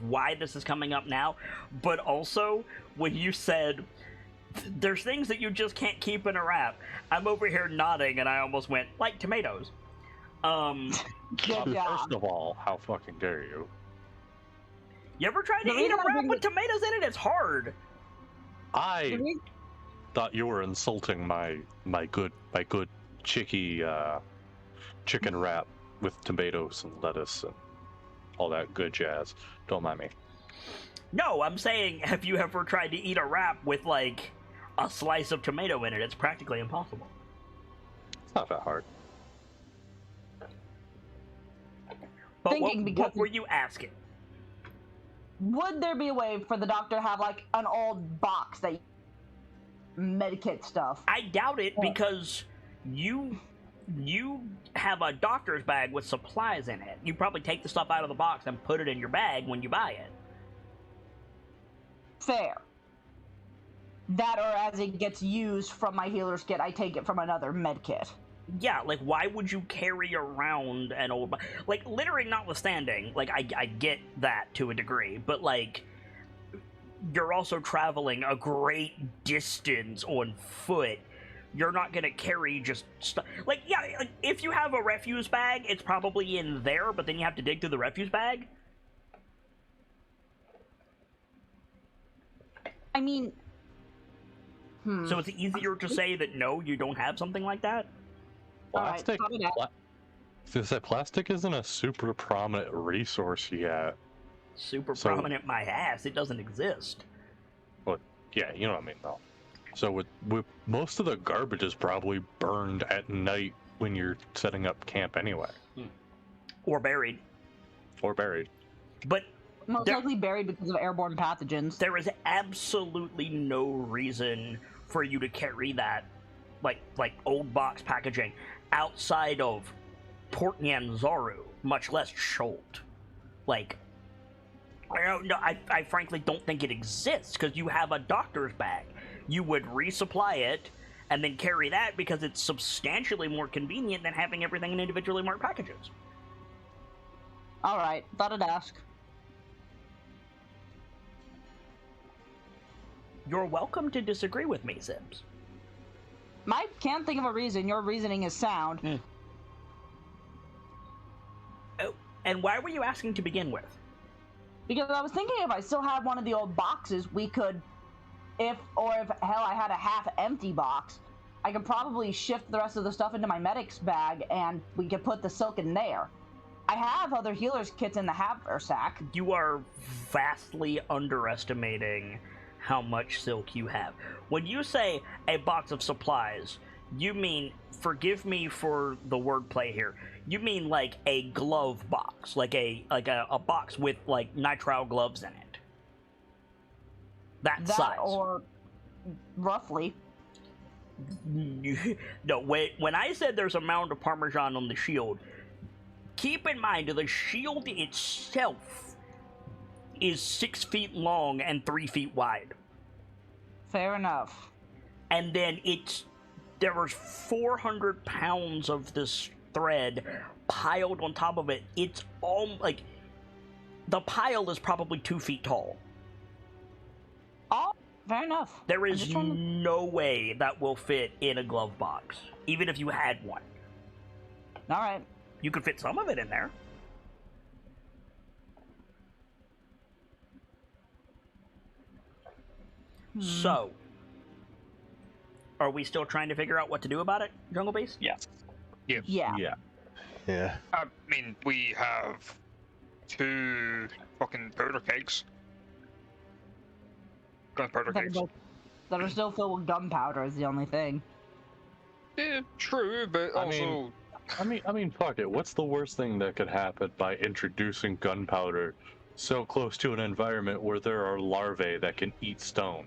why this is coming up now. But also when you said there's things that you just can't keep in a wrap, I'm over here nodding, and I almost went like tomatoes. Good job. First of all, how fucking dare you? You ever tried to The eat a reason I wrap bring with tomatoes in it? It's hard. I thought you were insulting my good chicky chicken wrap with tomatoes and lettuce and all that good jazz. Don't mind me. No, I'm saying, have you ever tried to eat a wrap with like a slice of tomato in it? It's practically impossible. It's not that hard. But Thinking because what were you asking? would there be a way for the doctor to have like an old box that medkit stuff? I doubt it, because you have a doctor's bag with supplies in it. You probably take the stuff out of the box and put it in your bag when you buy it. Fair. That or as it gets used from my healer's kit, I take it from another medkit. Yeah, like, why would you carry around an old... Like, littering notwithstanding, like, I get that to a degree, but, like, you're also traveling a great distance on foot. You're not gonna carry just stuff... Like, yeah, like, if you have a refuse bag, it's probably in there, but then you have to dig through the refuse bag. I mean... So it's easier to say that, no, you don't have something like that? Alright, Plastic. copy that. Plastic isn't a super prominent resource yet. Super So- prominent my ass, it doesn't exist. But yeah, you know what I mean, though. So with most of the garbage is probably burned at night when you're setting up camp anyway, Or buried. or buried. But Most There- likely buried because of airborne pathogens. there is absolutely no reason for you to carry that, like old box packaging, outside of Port Nyanzaru, much less Scholt. Like, I frankly don't think it exists, because you have a doctor's bag. You would resupply it, and then carry that because it's substantially more convenient than having everything in individually marked packages. Alright, thought I'd ask. You're welcome to disagree with me, Zips. I can't think of a reason. Your reasoning is sound. Oh, and why were you asking to begin with? Because I was thinking if I still had one of the old boxes, we could, if hell I had a half-empty box, I could probably shift the rest of the stuff into my medic's bag, and we could put the silk in there. I have other healer's kits in the haversack. You are vastly underestimating how much silk you have. When you say a box of supplies, you mean, forgive me for the wordplay here, you mean like a glove box, like a box with like nitrile gloves in it. That size. Or roughly. No, when I said there's a mound of Parmesan on the shield, keep in mind the shield itself is 6 feet long and 3 feet wide. Fair enough. And then there was 400 pounds of this thread piled on top of it. It's all like, the pile is probably 2 feet tall. Oh, fair enough. There is no way that will fit in a glove box, even if you had one. Alright. You could fit some of it in there. So, are we still trying to figure out what to do about it, Jungle Beast? Yeah. Yeah. Yeah. I mean, we have 2 fucking powder kegs. Gunpowder kegs. That are still filled with gunpowder is the only thing. Yeah, true, but also... I mean, fuck it. What's the worst thing that could happen by introducing gunpowder so close to an environment where there are larvae that can eat stone?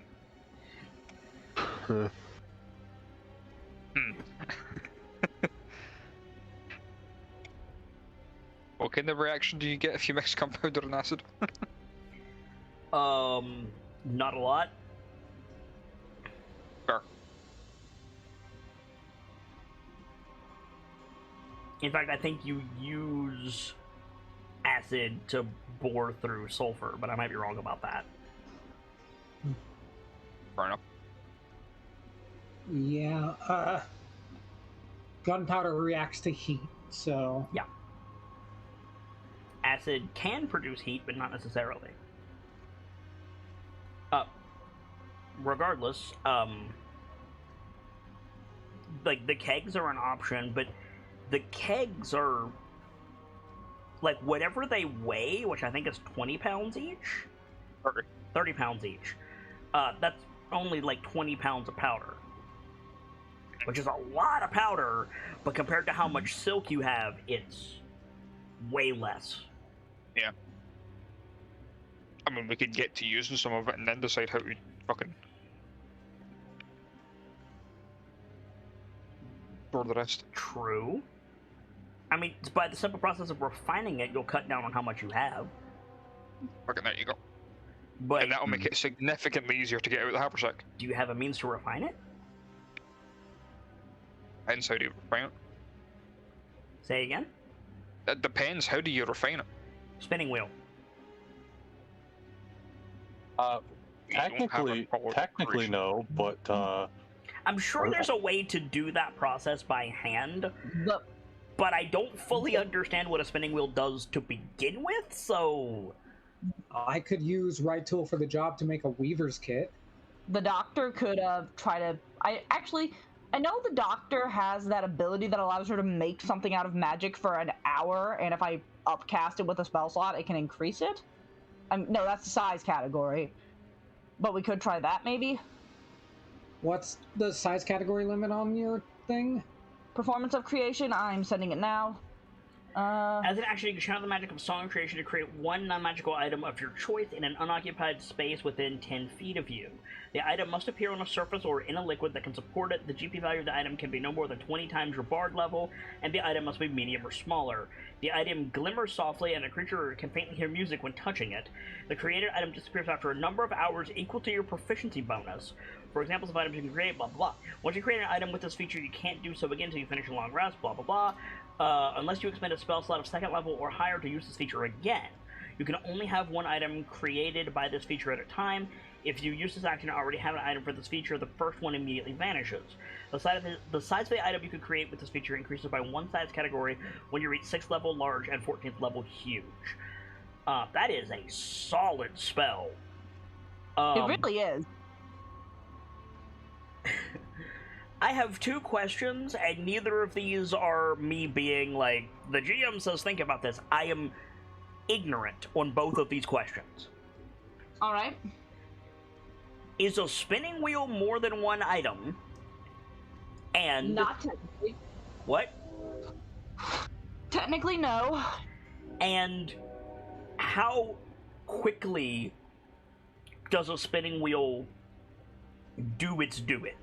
What kind of reaction do you get if you mix gunpowder and acid? Not a lot. Fair. In fact, I think you use acid to bore through sulfur, but I might be wrong about that. Fair enough. Yeah, gunpowder reacts to heat, so... Yeah. Acid can produce heat, but not necessarily. Regardless, like, the kegs are an option, but the kegs are, like, whatever they weigh, which I think is 20 pounds each? 30 pounds each. That's only, like, 20 pounds of powder. Which is a lot of powder, but compared to how much silk you have, it's way less. Yeah. I mean, we could get to using some of it and then decide how to fucking... store the rest. True. I mean, by the simple process of refining it, you'll cut down on how much you have. Fucking there you go. But And that'll make it significantly easier to get out of the haversack. do you have a means to refine it? Depends how do you refine it. Say again? It depends, how do you refine it? Spinning wheel. You don't have a proper Technically preparation. no, but I'm sure there's a way to do that process by hand, The but I don't fully understand what a spinning wheel does to begin with, so... I could use right tool for the job to make a weaver's kit. the doctor could try to... I know the doctor has that ability that allows her to make something out of magic for an hour, and if I upcast it with a spell slot, it can increase it. No, that's the size category. But we could try that, maybe? What's the size category limit on your thing? Performance of creation, I'm sending it now. As an action, you can channel the magic of song creation to create one non-magical item of your choice in an unoccupied space within 10 feet of you. The item must appear on a surface or in a liquid that can support it. The GP value of the item can be no more than 20 times your bard level, and the item must be medium or smaller. The item glimmers softly, and a creature can faintly hear music when touching it. The created item disappears after a number of hours equal to your proficiency bonus. For examples of items you can create, blah blah blah. Once you create an item with this feature, you can't do so again until you finish a long rest, blah blah blah. Unless you expend a spell slot of 2nd level or higher to use this feature again. You can only have one item created by this feature at a time. If you use this action and already have an item for this feature, the first one immediately vanishes. The size of the item you can create with this feature increases by one size category when you reach 6th level large and 14th level huge. That is a solid spell. It really is. I have 2 questions, and neither of these are me being like, the GM says think about this. I am ignorant on both of these questions. Alright. Is a spinning wheel more than one item? And... Not technically. What? Technically, no. And how quickly does a spinning wheel do its do it?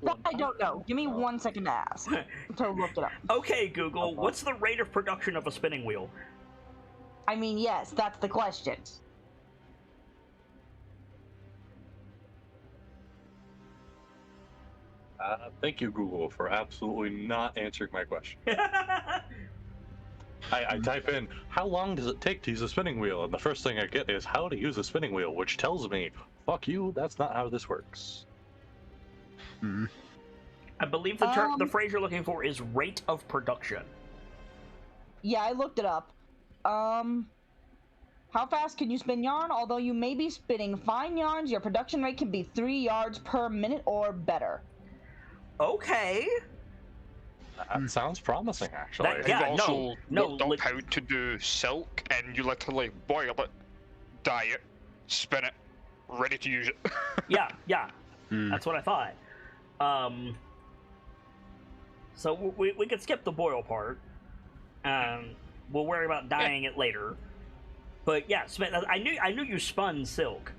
That I don't know. Give me 1 second to ask. To look it up. Okay, Google, what's the rate of production of a spinning wheel? I mean, yes, that's the question. Thank you, Google, for absolutely not answering my question. I type in, how long does it take to use a spinning wheel? And the first thing I get is how to use a spinning wheel, which tells me, fuck you, that's not how this works. I believe the term, the phrase you're looking for is rate of production. Yeah, I looked it up. How fast can you spin yarn? Although you may be spinning fine yarns, your production rate can be 3 yards per minute or better. Okay. That sounds promising, actually. That- I've Yeah, also no, looked up like- how to do silk, and you literally boil it, dye it, spin it, ready to use it. Yeah, that's what I thought. So we could skip the boil part. We'll worry about dyeing it later. But yeah, I knew you spun silk.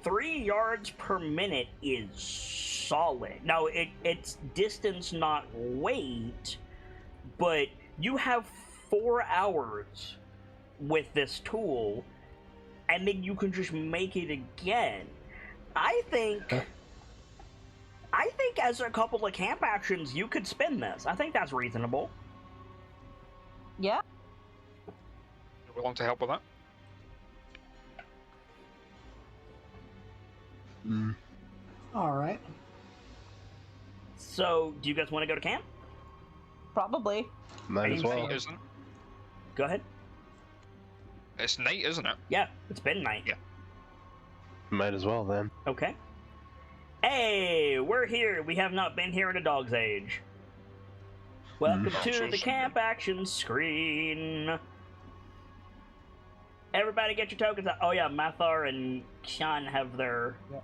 3 yards per minute is solid. Now it's distance, not weight, but you have 4 hours with this tool, and then you can just make it again. I think as a couple of camp actions, you could spin this. I think that's reasonable. Yeah? You're willing to help with that? Alright. So, do you guys want to go to camp? Probably. Might as well. Night, isn't it? Go ahead. It's night, isn't it? Yeah, it's been night. Yeah. Might as well then. Okay. Hey, we're here. We have not been here in a dog's age. Welcome to the camp action screen. Everybody get your tokens out. Oh yeah, Mathar and Sean have their... Yep.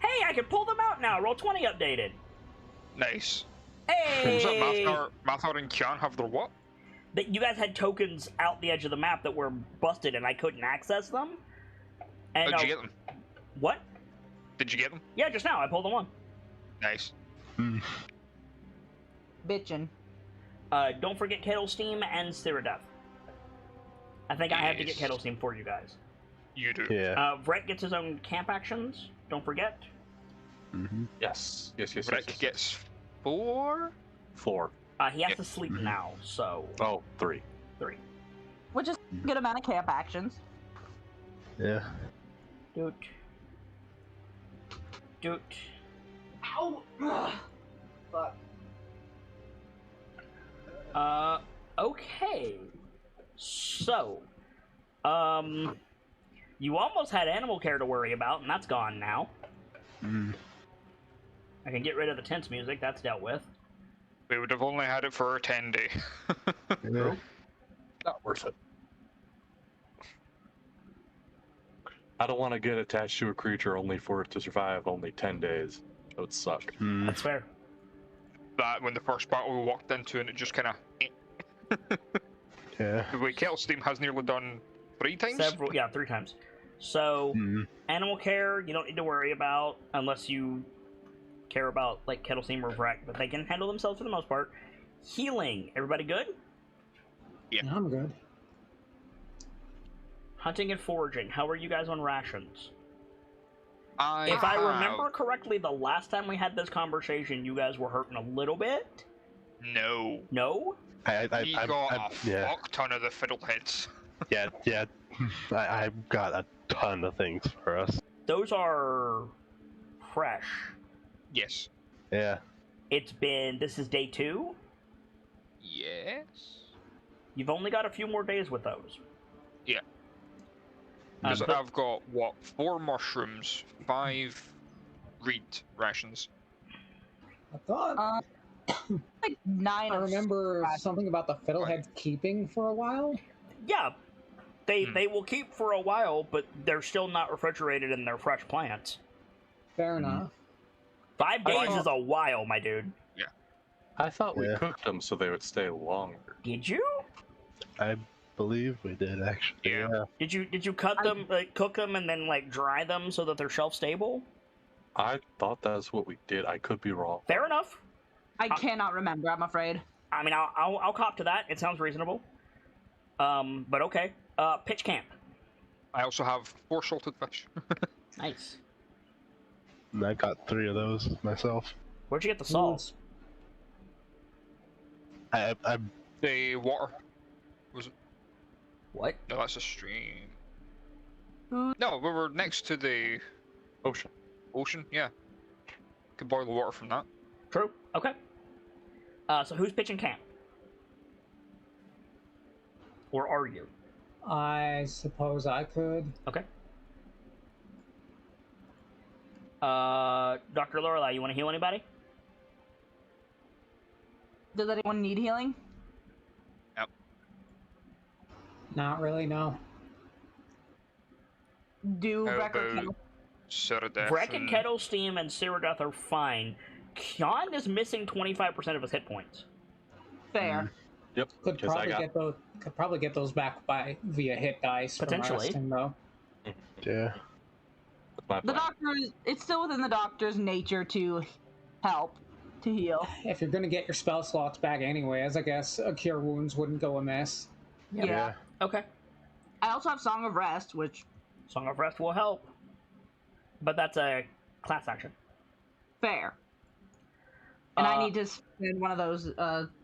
Hey, I can pull them out now. Roll 20 updated. Nice. Hey! Was that Mathar and Kian have their what? That you guys had tokens out the edge of the map that were busted and I couldn't access them. And, Did you get them? What? Did you get them? Yeah, just now. I pulled them on. Nice. Bitchin'. Don't forget Kettle Steam and Cyrodiil. I think I have to get Yes. Kettle Steam for you guys. You do. Yeah. Brett gets his own camp actions. Don't forget. Yes. Yes. Rick gets 4? 4. He has to sleep now, so Oh, 3. 3. Which is a good amount of camp actions. Yeah. Doot. Doot. Ow! Fuck. Okay. So, you almost had animal care to worry about, and that's gone now. I can get rid of the tense music, that's dealt with. We would have only had it for a 10-day. Yeah. Not worth it. I don't want to get attached to a creature only for it to survive only 10 days. That would suck. That's fair. that when the first battle we walked into, and it just kind of. Yeah. The way Kettle Steam has nearly done 3 times. Several, yeah, 3 times. So, Mhm. animal care, you don't need to worry about unless you care about like Kettle Steam or Vrek, but they can handle themselves for the most part. Healing, everybody good? Yeah. I'm good. Hunting and foraging, how are you guys on rations? I If I remember correctly, the last time we had this conversation, you guys were hurting a little bit. No. No? I You got a yeah, fuck ton of the fiddleheads. yeah. I've got a ton of things for us. Those are fresh. Yes. Yeah. This is day 2? Yes. You've only got a few more days with those. Yeah. Because but- I've got, 4 mushrooms, 5 reed rations. I thought Like 9 I of remember rations. something about the fiddleheads keeping for a while. Yeah, they will keep for a while, but they're still not refrigerated and they're fresh plants. Fair enough. 5 days Oh. is a while, my dude. I thought we Yeah. cooked them so they would stay longer. Did you? I believe we did actually. Yeah. Did you cut them, like, cook them, and then like dry them so that they're shelf stable? I thought that's what we did. I could be wrong. Fair enough. I cannot remember, I'm afraid. I mean, I'll cop to that. It sounds reasonable. But okay. Pitch camp. I also have 4 salted fish. Nice. And I got 3 of those myself. Where'd you get the salt? I The water. Was it? What? No, that's a stream. Who- No, we were next to the Ocean. ocean, yeah. Could boil the water from that. True. Okay. So who's pitching camp? Or are you? I suppose I could. Okay. Dr. Lorelei, you want to heal anybody? Does anyone need healing? Not really, no. Do How record about Ceradeath Vrek and Kettle Steam and Ceradeath are fine. Kyon is missing 25% of his hit points. fair. Yep. Could 'cause I probably get those back via hit dice. from Potentially. resting, though. yeah. That's my The plan. doctor it's still within the doctor's nature to help, to heal. If you're gonna get your spell slots back anyways, I guess a cure wounds wouldn't go amiss. Yeah. Okay. I also have Song of Rest, which Song of Rest will help. But that's a class action. fair. And I Uh, need to spend one of those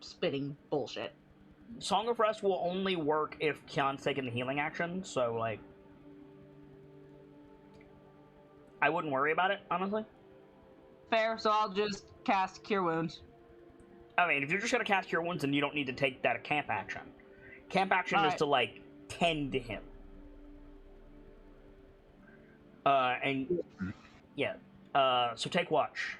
spitting bullshit. Song of Rest will only work if Kyon's taking the healing action, so, like... I wouldn't worry about it, honestly. Fair, so I'll just cast Cure Wounds. I mean, if you're just gonna cast Cure Wounds, then you don't need to take that camp action. Camp action is Alright. to, like, tend to him. And... Yeah. So take watch.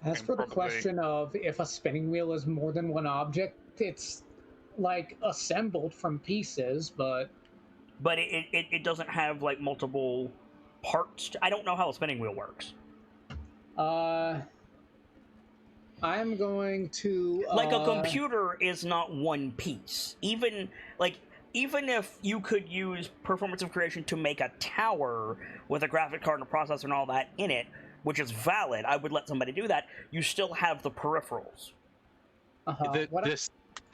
As And for the probably- question of if a spinning wheel is more than one object, it's like assembled from pieces, but But it doesn't have, like, multiple parts. I don't know how a spinning wheel works. I'm going to Like, a computer is not one piece. Even if you could use Performance of Creation to make a tower with a graphic card and a processor and all that in it, which is valid, I would let somebody do that, you still have the peripherals.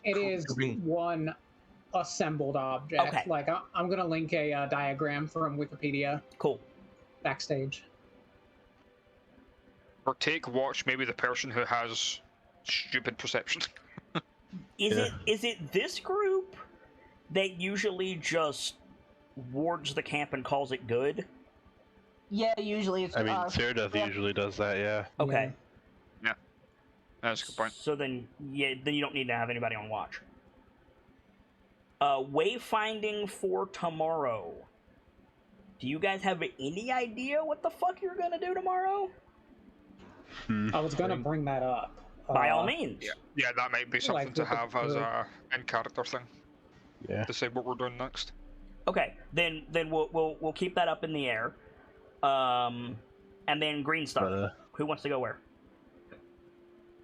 It is Green. one assembled object. Okay. Like I'm gonna link a diagram from Wikipedia Cool. backstage. Or take watch, maybe the person who has stupid perception. Is it this group that usually just wards the camp and calls it good? Yeah, usually it's I mean, Ceradeath yeah. usually does that, yeah. Okay. That's a good point. So then you don't need to have anybody on watch. Wayfinding for tomorrow. Do you guys have any idea what the fuck you're gonna do tomorrow? I was gonna bring that up. By all means. Yeah, that might be something Like to with the- have as a in-character thing. Yeah. Decide what we're doing next. Okay, then we'll keep that up in the air. And then green stuff. Who wants to go where?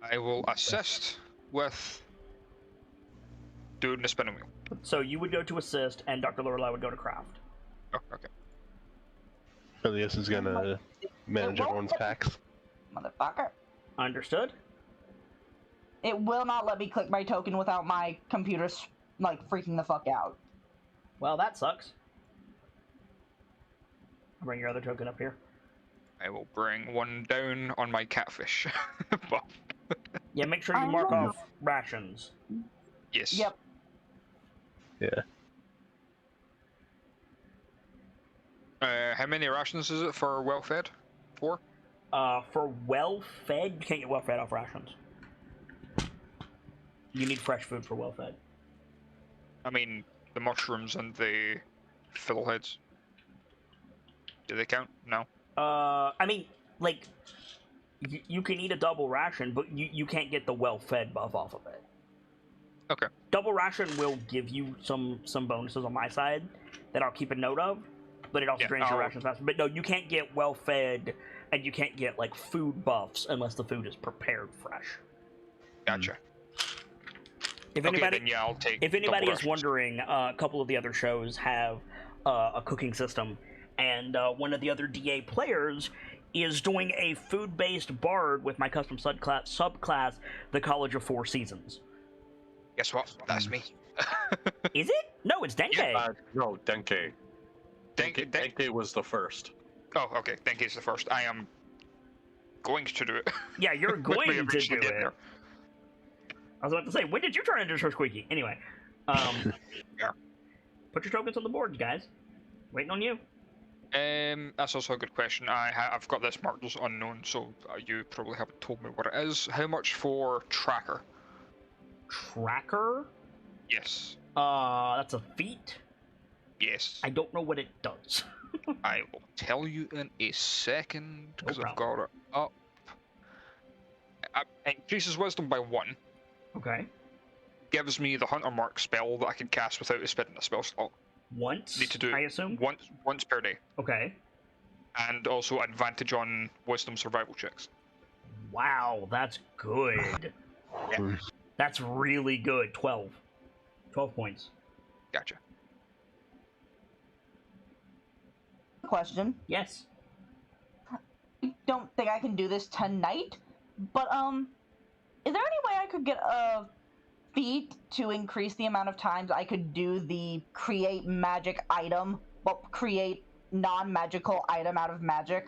I will assist with doing the spinning wheel. So you would go to assist, and Dr. Lorelei would go to craft. Oh, okay. Elias is gonna manage everyone's packs. Motherfucker. Understood. It will not let me click my token without my computer, like, freaking the fuck out. Well, that sucks. I'll bring your other token up here. I will bring one down on my catfish. Buff. Yeah, make sure you mark off rations. Yes. Yep. Yeah. How many rations is it for well-fed? 4? For well-fed, you can't get well-fed off rations. You need fresh food for well-fed. I mean, the mushrooms and the fiddleheads. Do they count? No. I mean, like, you can eat a double ration, but you can't get the well-fed buff off of it. Okay. Double ration will give you some bonuses on my side that I'll keep a note of, but it also drains your rations faster. But no, you can't get well-fed, and you can't get, like, food buffs unless the food is prepared fresh. Gotcha. If anybody, then yeah, I'll take if anybody double is rations. wondering, a couple of the other shows have a cooking system, and one of the other DA players is doing a food-based bard with my custom subclass, the College of Four Seasons. Guess what? That's me. Is it? No, it's Denke. No, Denke. Denke. Denke was the first. Oh, okay. Denke's the first. I am going to do it. Yeah, you're going to eventually do get it. there. I was about to say, when did you turn into Sir Squeaky? Anyway, Yeah. Put your tokens on the board, guys. Waiting on you. That's also a good question. I've got this marked as unknown, so you probably haven't told me what it is. How much for tracker? Tracker? Yes. That's a feat. Yes. I don't know what it does. I will tell you in a second because I've got it up. It increases wisdom by 1. Okay. Gives me the hunter mark spell that I can cast without spending a spell slot. Once, Need to do it I assume? once per day. Okay. And also advantage on wisdom survival checks. Wow, that's good. Yeah. That's really good. 12. 12 points. Gotcha. Question. Yes. I don't think I can do this tonight, but, is there any way I could get a feat to increase the amount of times I could do the create magic item, well, create non-magical item out of magic?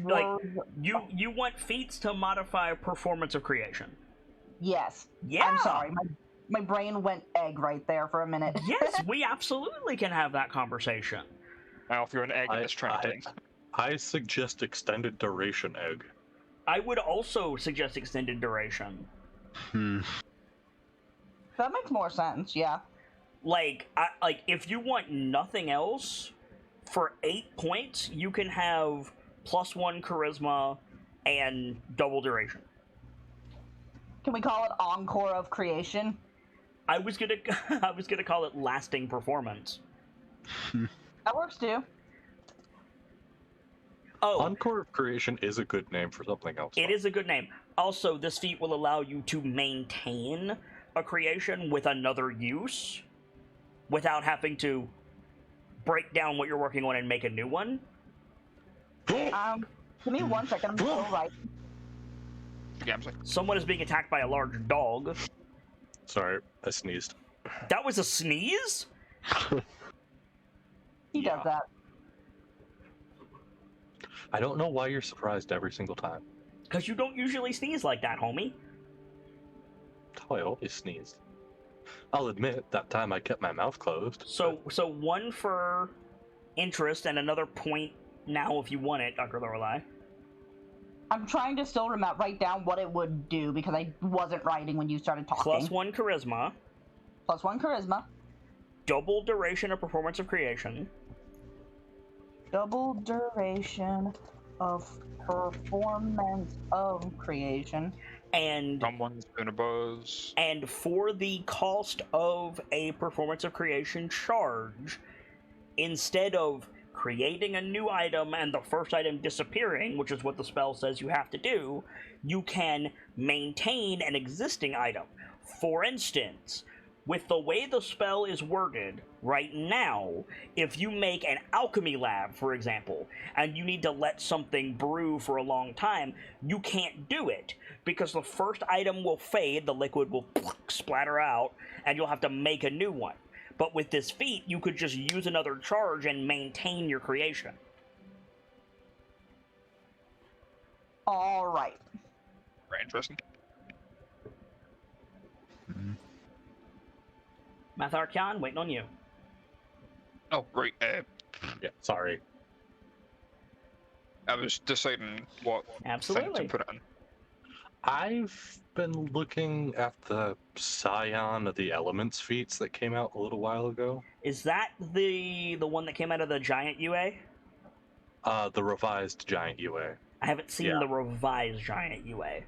Like, you want feats to modify performance of creation? Yes. Yeah. I'm sorry, my brain went egg right there for a minute. Yes, we absolutely can have that conversation. Now, if you're an egg in this trend, I suggest extended duration egg. I would also suggest extended duration. That makes more sense, yeah. Like, if you want nothing else, for 8 points, you can have +1 charisma and double duration. Can we call it Encore of Creation? I was gonna call it lasting performance. That works too. Oh, Encore of Creation is a good name for something else. it is a good name. Also, this feat will allow you to maintain a creation with another use without having to break down what you're working on and make a new one. Give me 1 second, I'm still right. Someone is being attacked by a large dog. Sorry, I sneezed. That was a sneeze? He does that. I don't know why you're surprised every single time. Because you don't usually sneeze like that, homie. Oh, I always sneezed. I'll admit, that time I kept my mouth closed. So 1 for interest and another point now if you want it, Dr. Lorelei. I'm trying to still write down what it would do because I wasn't writing when you started talking. +1 charisma. +1 charisma. Double duration of performance of creation. Double duration of performance of creation. And Someone's been a buzz. And for the cost of a performance of creation charge, instead of creating a new item and the first item disappearing, which is what the spell says you have to do, you can maintain an existing item. For instance, with the way the spell is worded right now, if you make an alchemy lab, for example, and you need to let something brew for a long time, you can't do it, because the first item will fade, the liquid will splatter out, and you'll have to make a new one. But with this feat, you could just use another charge and maintain your creation. All right. Very interesting. Matharkian, waiting on you. Oh, right. Yeah, sorry. I was deciding what thing Absolutely. to put it in. I've been looking at the Scion of the Elements feats that came out a little while ago. Is that the one that came out of the giant UA? The revised giant UA. I haven't seen Yeah. the revised giant UA.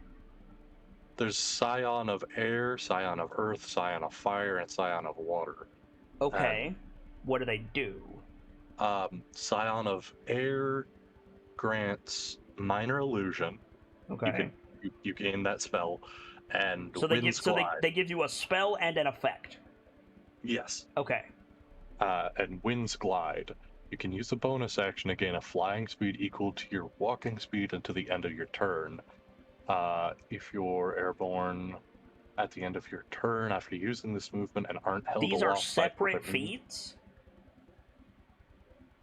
There's Scion of Air, Scion of Earth, Scion of Fire, and Scion of Water. Okay. What do they do? Scion of Air grants Minor Illusion. Okay. You gain that spell, and So they Winds give Glide. they give you a spell and an effect. Yes. Okay. And Winds Glide. You can use a bonus action to gain a flying speed equal to your walking speed until the end of your turn. If you're airborne at the end of your turn after using this movement and aren't held These are aloft by separate other feats?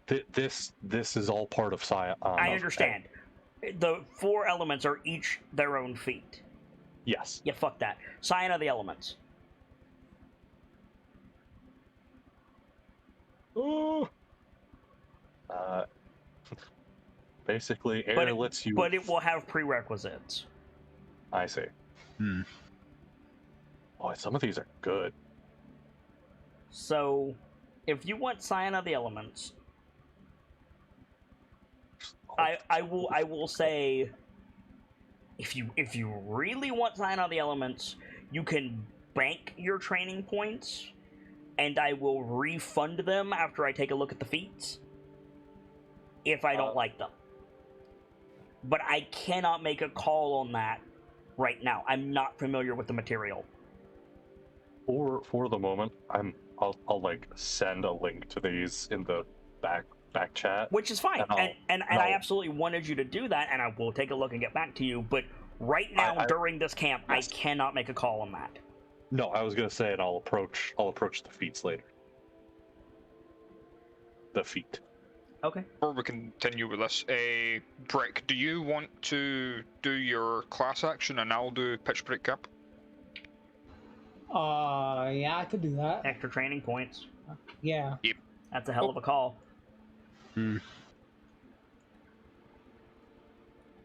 This is all part of Scion. I understand. The 4 elements are each their own feat. Yes. Yeah, fuck that. Scion of the elements. Oh. Basically, air lets you. But it will have prerequisites. I see. Boy, some of these are good. So, if you want Scion of the elements, I will say, if you really want Scion of the elements, you can bank your training points, and I will refund them after I take a look at the feats, if I don't like them. But I cannot make a call on that right now. I'm not familiar with the material. For the moment, I'll like send a link to these in the back chat. Which is fine, and I absolutely wanted you to do that, and I will take a look and get back to you. But right now, during this camp, yes. I cannot make a call on that. No, I was gonna say, and I'll approach the feats later. The feat. Okay. Before we continue with this, Brick, do you want to do your class action and I'll do pitch break cap? Yeah, I could do that. Extra training points. Yeah. Yep. That's a hell of a call.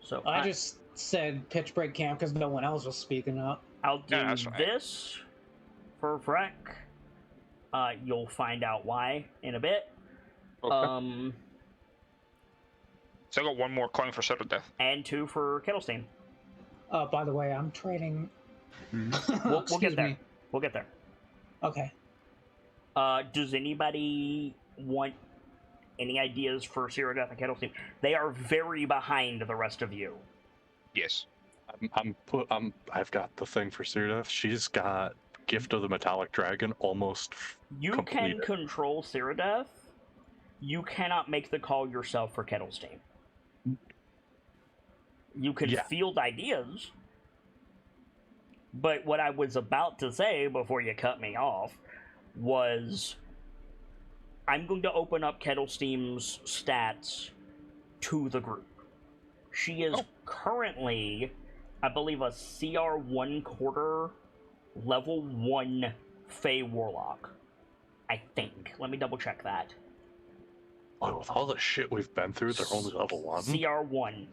So I just said pitch break camp because no one else was speaking up. I'll do this for Freck. You'll find out why in a bit. Okay. So I got 1 more coin for Sudden Death. And 2 for Kettlestein. By the way, I'm trading. We'll get there. We'll get there. Okay. Does anybody want any ideas for Zero Death and Kettlestein? They are very behind the rest of you. Yes. I've got the thing for Zero Death. She's got Gift of the Metallic Dragon almost completed. Can control Zero Death. You cannot make the call yourself for Kettlestein. You can field ideas, but what I was about to say before you cut me off was I'm going to open up Kettlesteam's stats to the group. She is currently, I believe, a CR 1/4 level 1 Fey Warlock. I think. Let me double check that. Oh, with all the shit we've been through, they're only level 1? CR1.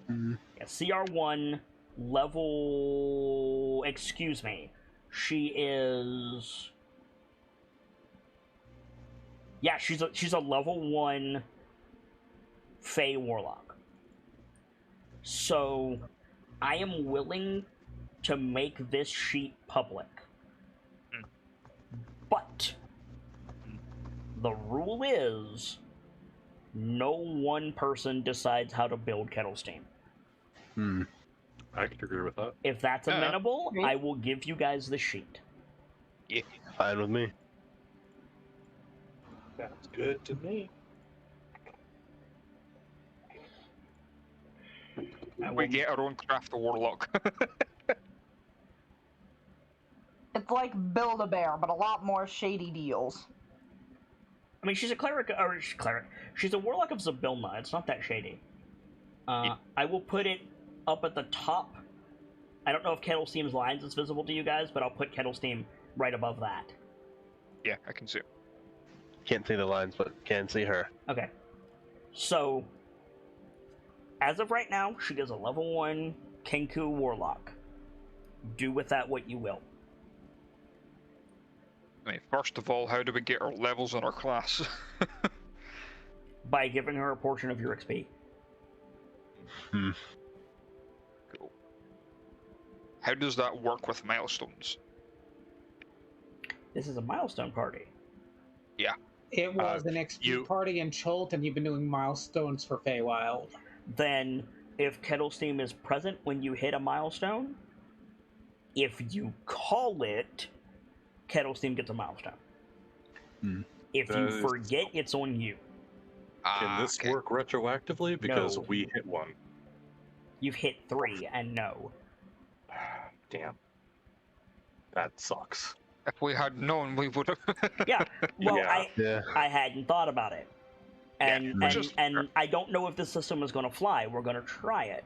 Yeah, CR1 level... Excuse me. She is... Yeah, she's a level 1 Fey Warlock. So, I am willing to make this sheet public. But the rule is no one person decides how to build kettle steam. I could agree with that. If that's Yeah. amenable, Great. I will give you guys the sheet. Fine with me. That's good to me. We get our own craft warlock. It's like Build-A-Bear, but a lot more shady deals. I mean, she's a cleric, or cleric. She's a warlock of Zabilna. It's not that shady. I will put it up at the top. I don't know if Kettle Steam's lines is visible to you guys, but I'll put Kettle Steam right above that. Yeah, I can see it. Can't see the lines, but can see her. Okay. So, as of right now, she is a level 1 Kenku warlock. Do with that what you will. I mean, first of all, how do we get our levels in our class? By giving her a portion of your XP. Cool. How does that work with milestones? This is a milestone party. It was an XP party in Chult, and you've been doing milestones for Feywild. Then, if Kettle Steam is present when you hit a milestone, if you call it, Kettle Steam gets a milestone. If you forget, it's on you. Can this work retroactively? Because No. we hit one. You've hit 3, and no. Damn. That sucks. If we had known, we would have. Yeah, well, Yeah. I hadn't thought about it. And which is and fair. I don't know if the system is going to fly. We're going to try it.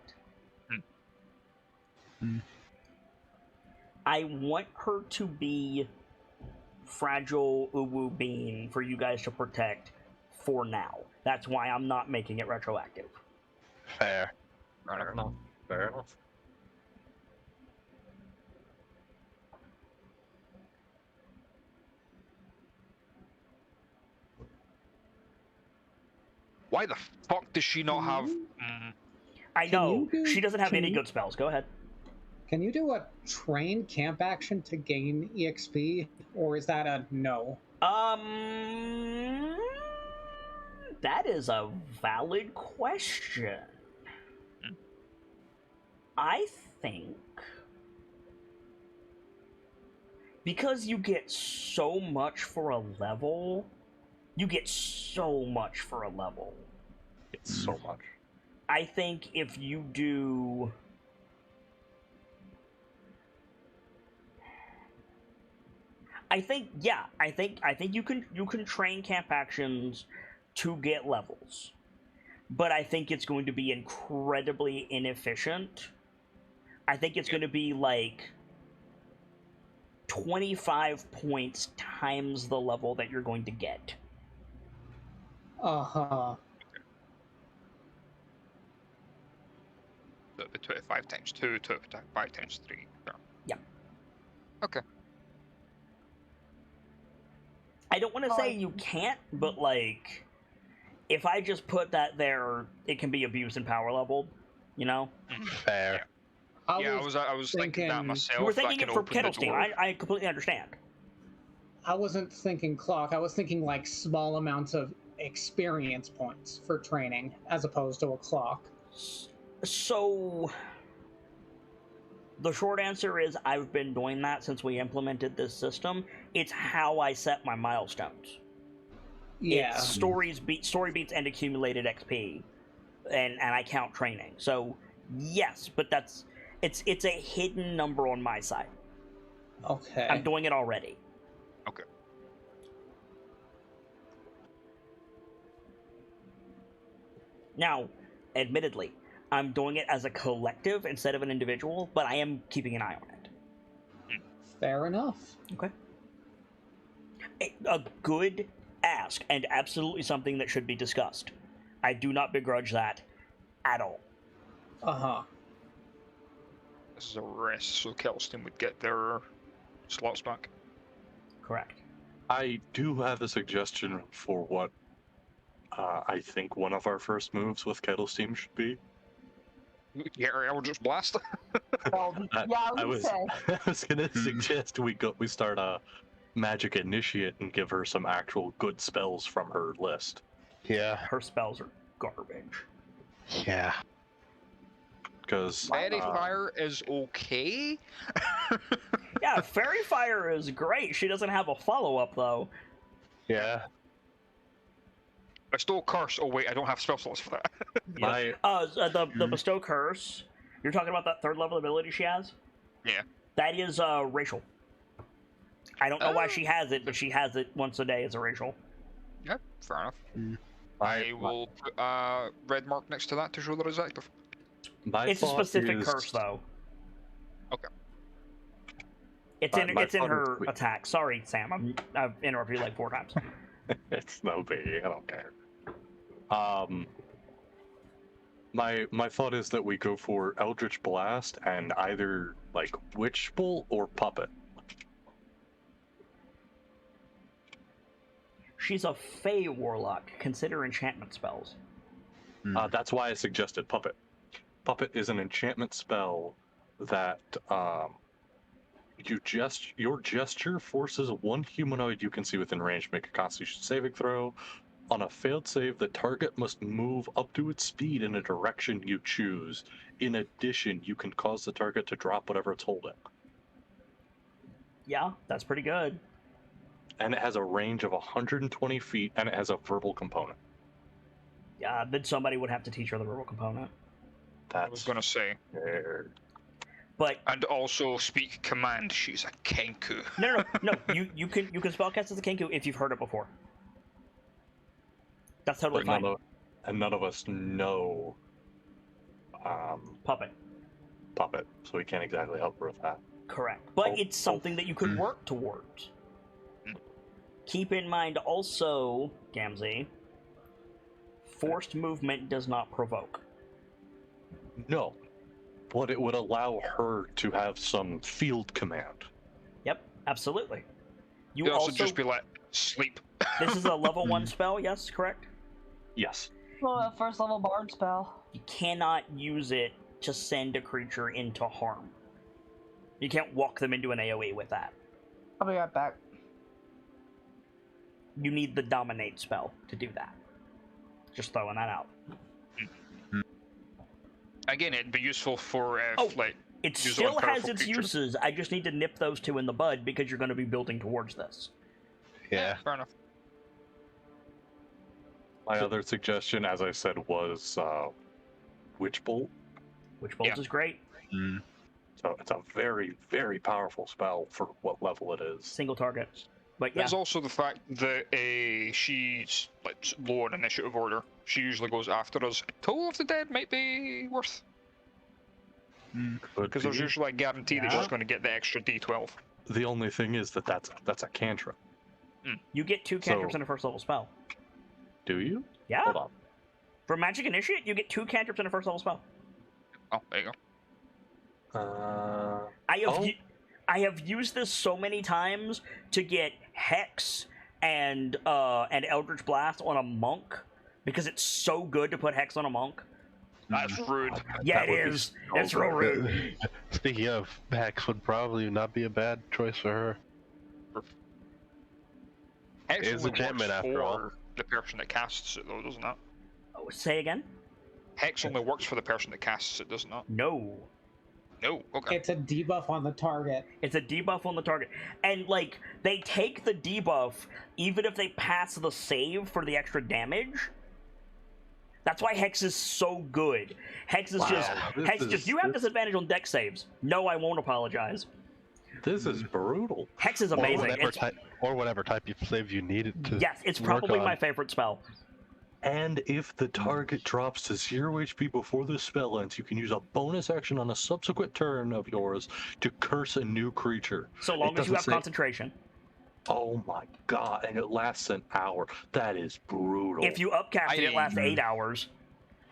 I want her to be fragile Uwu Bean for you guys to protect for now. That's why I'm not making it retroactive. Fair. Fair enough. Fair enough. Why the fuck does she not have? I Can know. you do- She doesn't have can any you- good spells. Go ahead. Can you do a train camp action to gain EXP, or is that a no? That is a valid question. I think because you get so much for a level, It's so much. I think if you do I think you can train camp actions to get levels. But I think it's going to be incredibly inefficient. I think it's going to be like 25 points times the level that you're going to get. Uh-huh. The 25 times 2, 25 times 3. Yeah. Okay. I don't want to say you can't, but like, if I just put that there, it can be abused and power leveled, you know? Fair. I I was thinking that thinking- myself. You were that thinking can it for open the Kettle Steam. door. I completely understand. I wasn't thinking clock. I was thinking like small amounts of experience points for training, as opposed to a clock. So, the short answer is I've been doing that since we implemented this system. It's how I set my milestones. Yeah. It's story beats and accumulated XP, and I count training. So yes, but it's a hidden number on my side. Okay. I'm doing it already. Okay. Now, admittedly, I'm doing it as a collective instead of an individual, but I am keeping an eye on it. Fair enough. Okay. A good ask, and absolutely something that should be discussed. I do not begrudge that at all. Uh-huh. This is a rest, so Kelston would get their slots back. Correct. I do have a suggestion for what I think one of our first moves with Kettle Steam should be. Get her Eldritch Blast. Well, yeah, I was gonna say. I was gonna suggest we start a magic initiate and give her some actual good spells from her list. Yeah. Her spells are garbage. Yeah. Because Fairy Fire is okay. Yeah, Fairy Fire is great. She doesn't have a follow-up, though. Yeah. Bestow Curse. Oh wait, I don't have spell slots for that. my The Bestow Curse. You're talking about that 3rd level ability she has? Yeah. That is racial. I don't know why she has it, but she has it once a day as a racial. Yeah, fair enough. I will put a red mark next to that to show that it's active. It's a specific curse, though. Okay. It's in thought her was- attack. Sorry, Sam. I've interrupted you like 4 times. It's no biggie. I don't care. My thought is that we go for Eldritch Blast and either like Witch Bolt or Puppet. She's a Fey Warlock. Consider enchantment spells. That's why I suggested Puppet. Puppet is an enchantment spell that your gesture forces one humanoid you can see within range to make a Constitution saving throw. On a failed save, the target must move up to its speed in a direction you choose. In addition, you can cause the target to drop whatever it's holding. Yeah, that's pretty good. And it has a range of 120 feet, and it has a verbal component. Yeah, then somebody would have to teach her the verbal component. I was gonna say. Fair. But And also speak command. She's a Kenku. no. You can spellcast as a Kenku if you've heard it before. That's totally But fine. none of us know Puppet. Puppet, so we can't exactly help her with that. Correct. But Oh, it's something that you could work towards. Keep in mind also, Gamzee, forced movement does not provoke. No, but it would allow her to have some field command. Yep, absolutely. You You'd also also just be like, sleep. this is a level 1 spell, yes, correct? Yes. Well, a 1st level bard spell. You cannot use it to send a creature into harm. You can't walk them into an AoE with that. I'll be right back. You need the dominate spell to do that. Just throwing that out. Again, it'd be useful for like It use still on has powerful its creatures. uses. I just need to nip those 2 in the bud because you're going to be building towards this. Yeah. fair enough. My other suggestion, as I said, was Witch Bolt. Which bolt Yeah. is great. So it's a very, very powerful spell for what level it is. Single target. But yeah, There's also the fact that she's like low on initiative order. She usually goes after us. Toll of the Dead might be worth, because there's usually a guarantee that Yeah. she's going to get the extra D12. The only thing is that's a cantrip. you get 2 cantrips So- in a 1st level spell. Do you? Yeah. Hold on. For Magic Initiate, you get 2 cantrips in a 1st level spell. Oh, there you go. I have used this so many times to get Hex and Eldritch Blast on a monk because it's so good to put Hex on a monk. That's rude. Yeah, That it would be is. so It's real good. rude. Speaking of, Hex would probably not be a bad choice for her. Actually, It's enchantment works after all. for the person that casts it, though, doesn't it? Oh, say again? Hex only works for the person that casts it, doesn't it? No. No. Okay. It's a debuff on the target. It's a debuff on the target. And, like, they take the debuff even if they pass the save for the extra damage. That's why Hex is so good. Hex is you have disadvantage on dex saves. No, I won't apologize. This is brutal. Hex is Or amazing. whatever, It's, type of save you need it to. yes, it's work probably on. my favorite spell. And if the target drops to 0 HP before the spell ends, you can use a bonus action on a subsequent turn of yours to curse a new creature. So long It as you doesn't have say- concentration. Oh my god, and it lasts an hour. That is brutal. If you upcast it, it lasts I- 8 hours.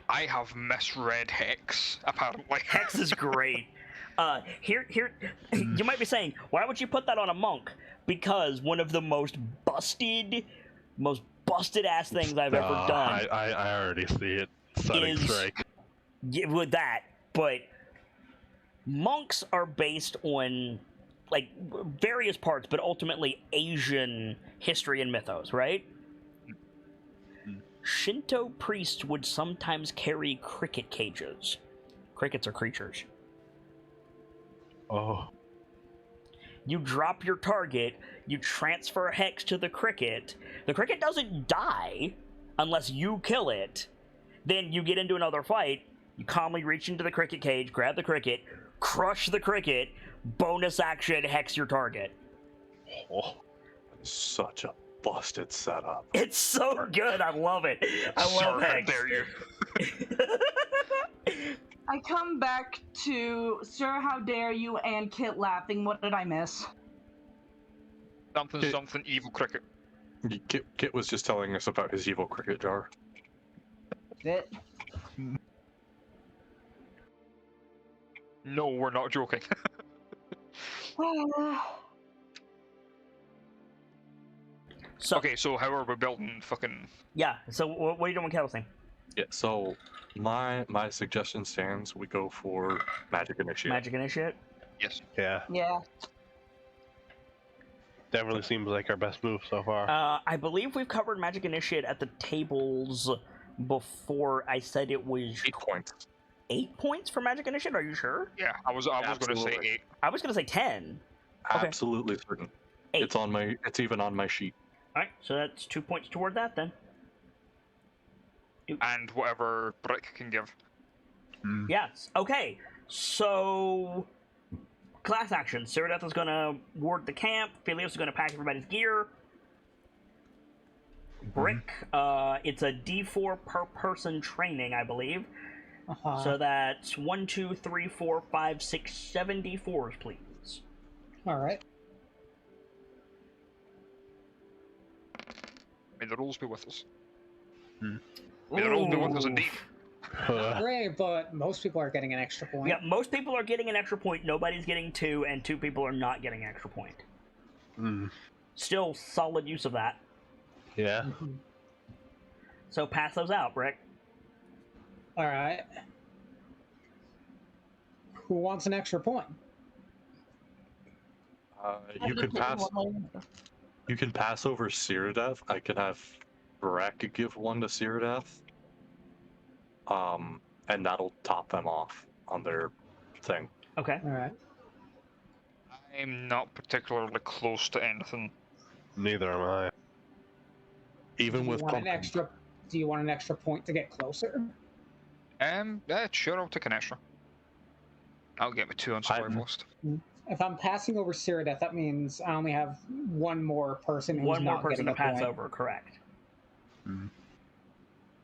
I have misread Hex, apparently. Hex is great. Here, you might be saying, why would you put that on a monk? Because one of the most busted ass things I've ever done I already see it. Stunning is- strike. with that but monks are based on like various parts, but ultimately Asian history and mythos, right? Shinto priests would sometimes carry cricket cages. Crickets are creatures. Oh. You drop your target, you transfer hex to the cricket. The cricket doesn't die unless you kill it. Then you get into another fight, you calmly reach into the cricket cage, grab the cricket, crush the cricket, bonus action, hex your target. Oh. Such a busted setup. It's so good, I love it. I love Sir, how hex. dare you? I come back to Sir, how dare you, and Kit laughing. What did I miss? Something evil cricket. Kit was just telling us about his evil cricket jar. It. No, we're not joking. So, Okay, so how are we building fucking... yeah, so what are you doing with Kettle's thing? Yeah, so my suggestion stands, we go for Magic Initiate. Magic Initiate? Yes. Yeah. Yeah. Definitely seems like our best move so far. I believe we've covered Magic Initiate at the tables before. I said it was 8 points. 8 points for Magic Initiate, are you sure? Yeah, I was going to say Absolutely. 8. I was going to say 10. Okay. Absolutely certain. 8. It's even on my sheet. Alright, so that's 2 points toward that then. And whatever Brick can give. Yes. Okay. So class action. Cyrodiil is gonna ward the camp. Philios is gonna pack everybody's gear. Brick. It's a D4 per person training, I believe. Uh-huh. So that's 1, 2, 3, 4, 5, 6, 7 D4s, please. All right. May the rules be with us. May the rules be with us indeed. Great, but most people are getting an extra point. Yeah, most people are getting an extra point. Nobody's getting 2, and 2 people are not getting an extra point. Still solid use of that. Yeah. Mhm. So pass those out, Brick. All right. Who wants an extra point? You can pass. You can pass over Cyrodiil. I can have Brack give one to Cyrodiil. And that'll top them off on their thing. Okay. All right. I'm not particularly close to anything. Neither am I. Even Do you with want an pumpkin. extra? Do you want an extra point to get closer? Yeah, sure, I'll take an extra. I'll get me 2 on survivalist. If I'm passing over Cyrodiil, that means I only have one more person who's One more not person getting to a pass point. over, correct.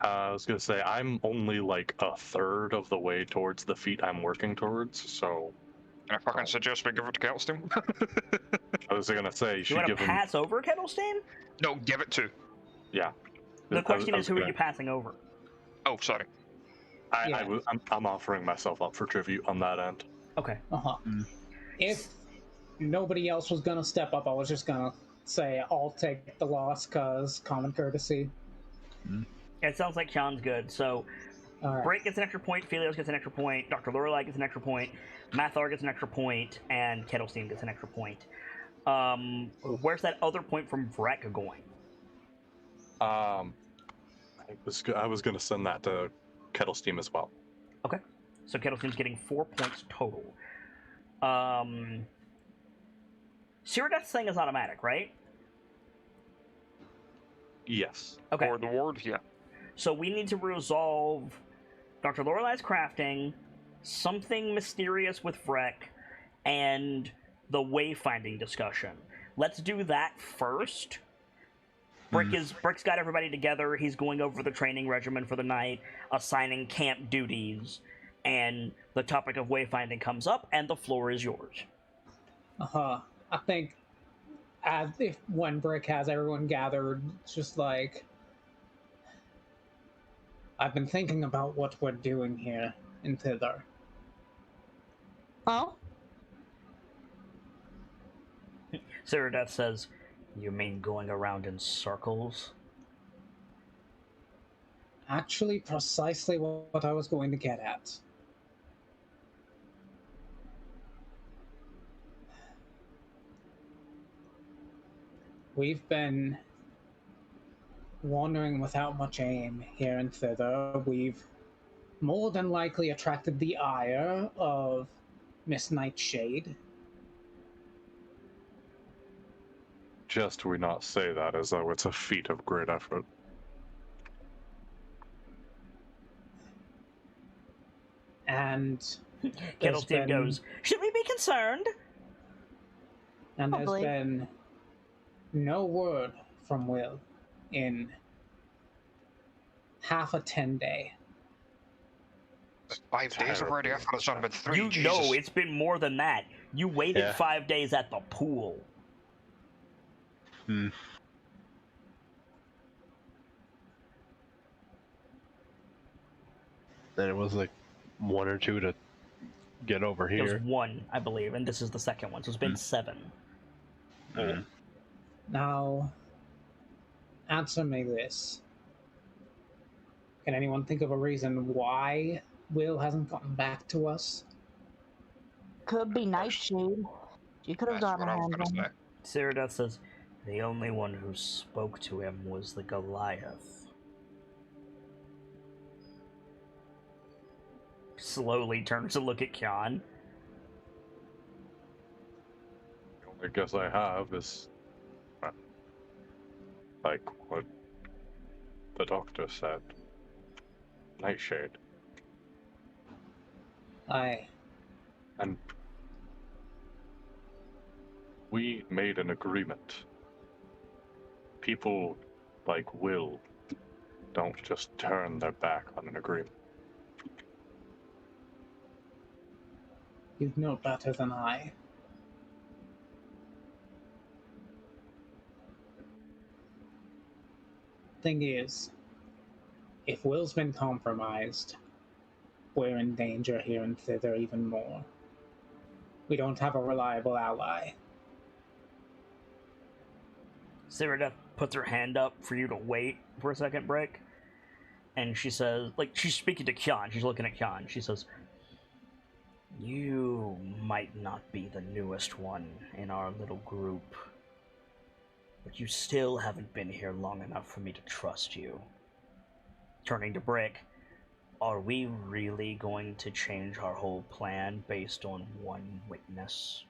I was gonna say I'm only like a third of the way towards the feat I'm working towards, so And I fucking suggest we give it to Kelstein. I was gonna say you You should want to give him. pass over Kettlestein? No, give it to. Yeah. The question I is, was who are gonna- you passing over? Oh, sorry. Yeah. I'm offering myself up for tribute on that end. Okay. Uh-huh. If nobody else was gonna step up, I was just gonna say I'll take the loss cause common courtesy. It sounds like Sean's good. So All right. Brick gets an extra point, Philios gets an extra point, Dr. Lorelei gets an extra point, Mathar gets an extra point, and Kettlestein gets an extra point. Where's that other point from Vrek going? I was gonna send that to Kettlesteam as well. Okay. So Kettlestein's getting 4 points total. Cyrodiil's thing is automatic, right? Yes. Okay. Or the ward, yeah. So we need to resolve Dr. Lorelei's crafting, something mysterious with Vrek, and the wayfinding discussion. Let's do that first. Brick's got everybody together. He's going over the training regimen for the night, assigning camp duties, and the topic of wayfinding comes up, and the floor is yours. Uh-huh. I think when Brick has everyone gathered, it's just like I've been thinking about what we're doing here in Thither. Oh? Cyrodiil says, "You mean going around in circles?" Actually, precisely what I was going to get at. We've been wandering without much aim here and thither. We've more than likely attracted the ire of Miss Nightshade. Just we not say that as though it's a feat of great effort. And Kettlestein goes, should we be concerned? And there's Probably. been no word from Will in half a 10-day. 5 days already? I thought it's only been 3. You Jesus. know it's been more than that. You waited Yeah. 5 days at the pool. Hmm. And it was like 1 or 2 to get over It was here. 1, I believe, and this is the second one, so it's been 7. Mhm. Now, answer me this. Can anyone think of a reason why Will hasn't gotten back to us? Could be Nightshade. She could have That's gotten what her I was hands gonna on say. him. Cyrodiil says, the only one who spoke to him was the Goliath. Slowly turns to look at Kyan. The only guess I have is like what the doctor said. Nightshade. I And we made an agreement. People like Will don't just turn their back on an agreement. you'd know better than I. Thing is, if Will's been compromised, we're in danger here and thither even more. We don't have a reliable ally. Cyrodiil puts her hand up for you to wait for a second, Brick. And she says, like, she's speaking to Kyan. She's looking at Kyan. She says, you might not be the newest one in our little group, but you still haven't been here long enough for me to trust you. Turning to Brick, are we really going to change our whole plan based on one witness?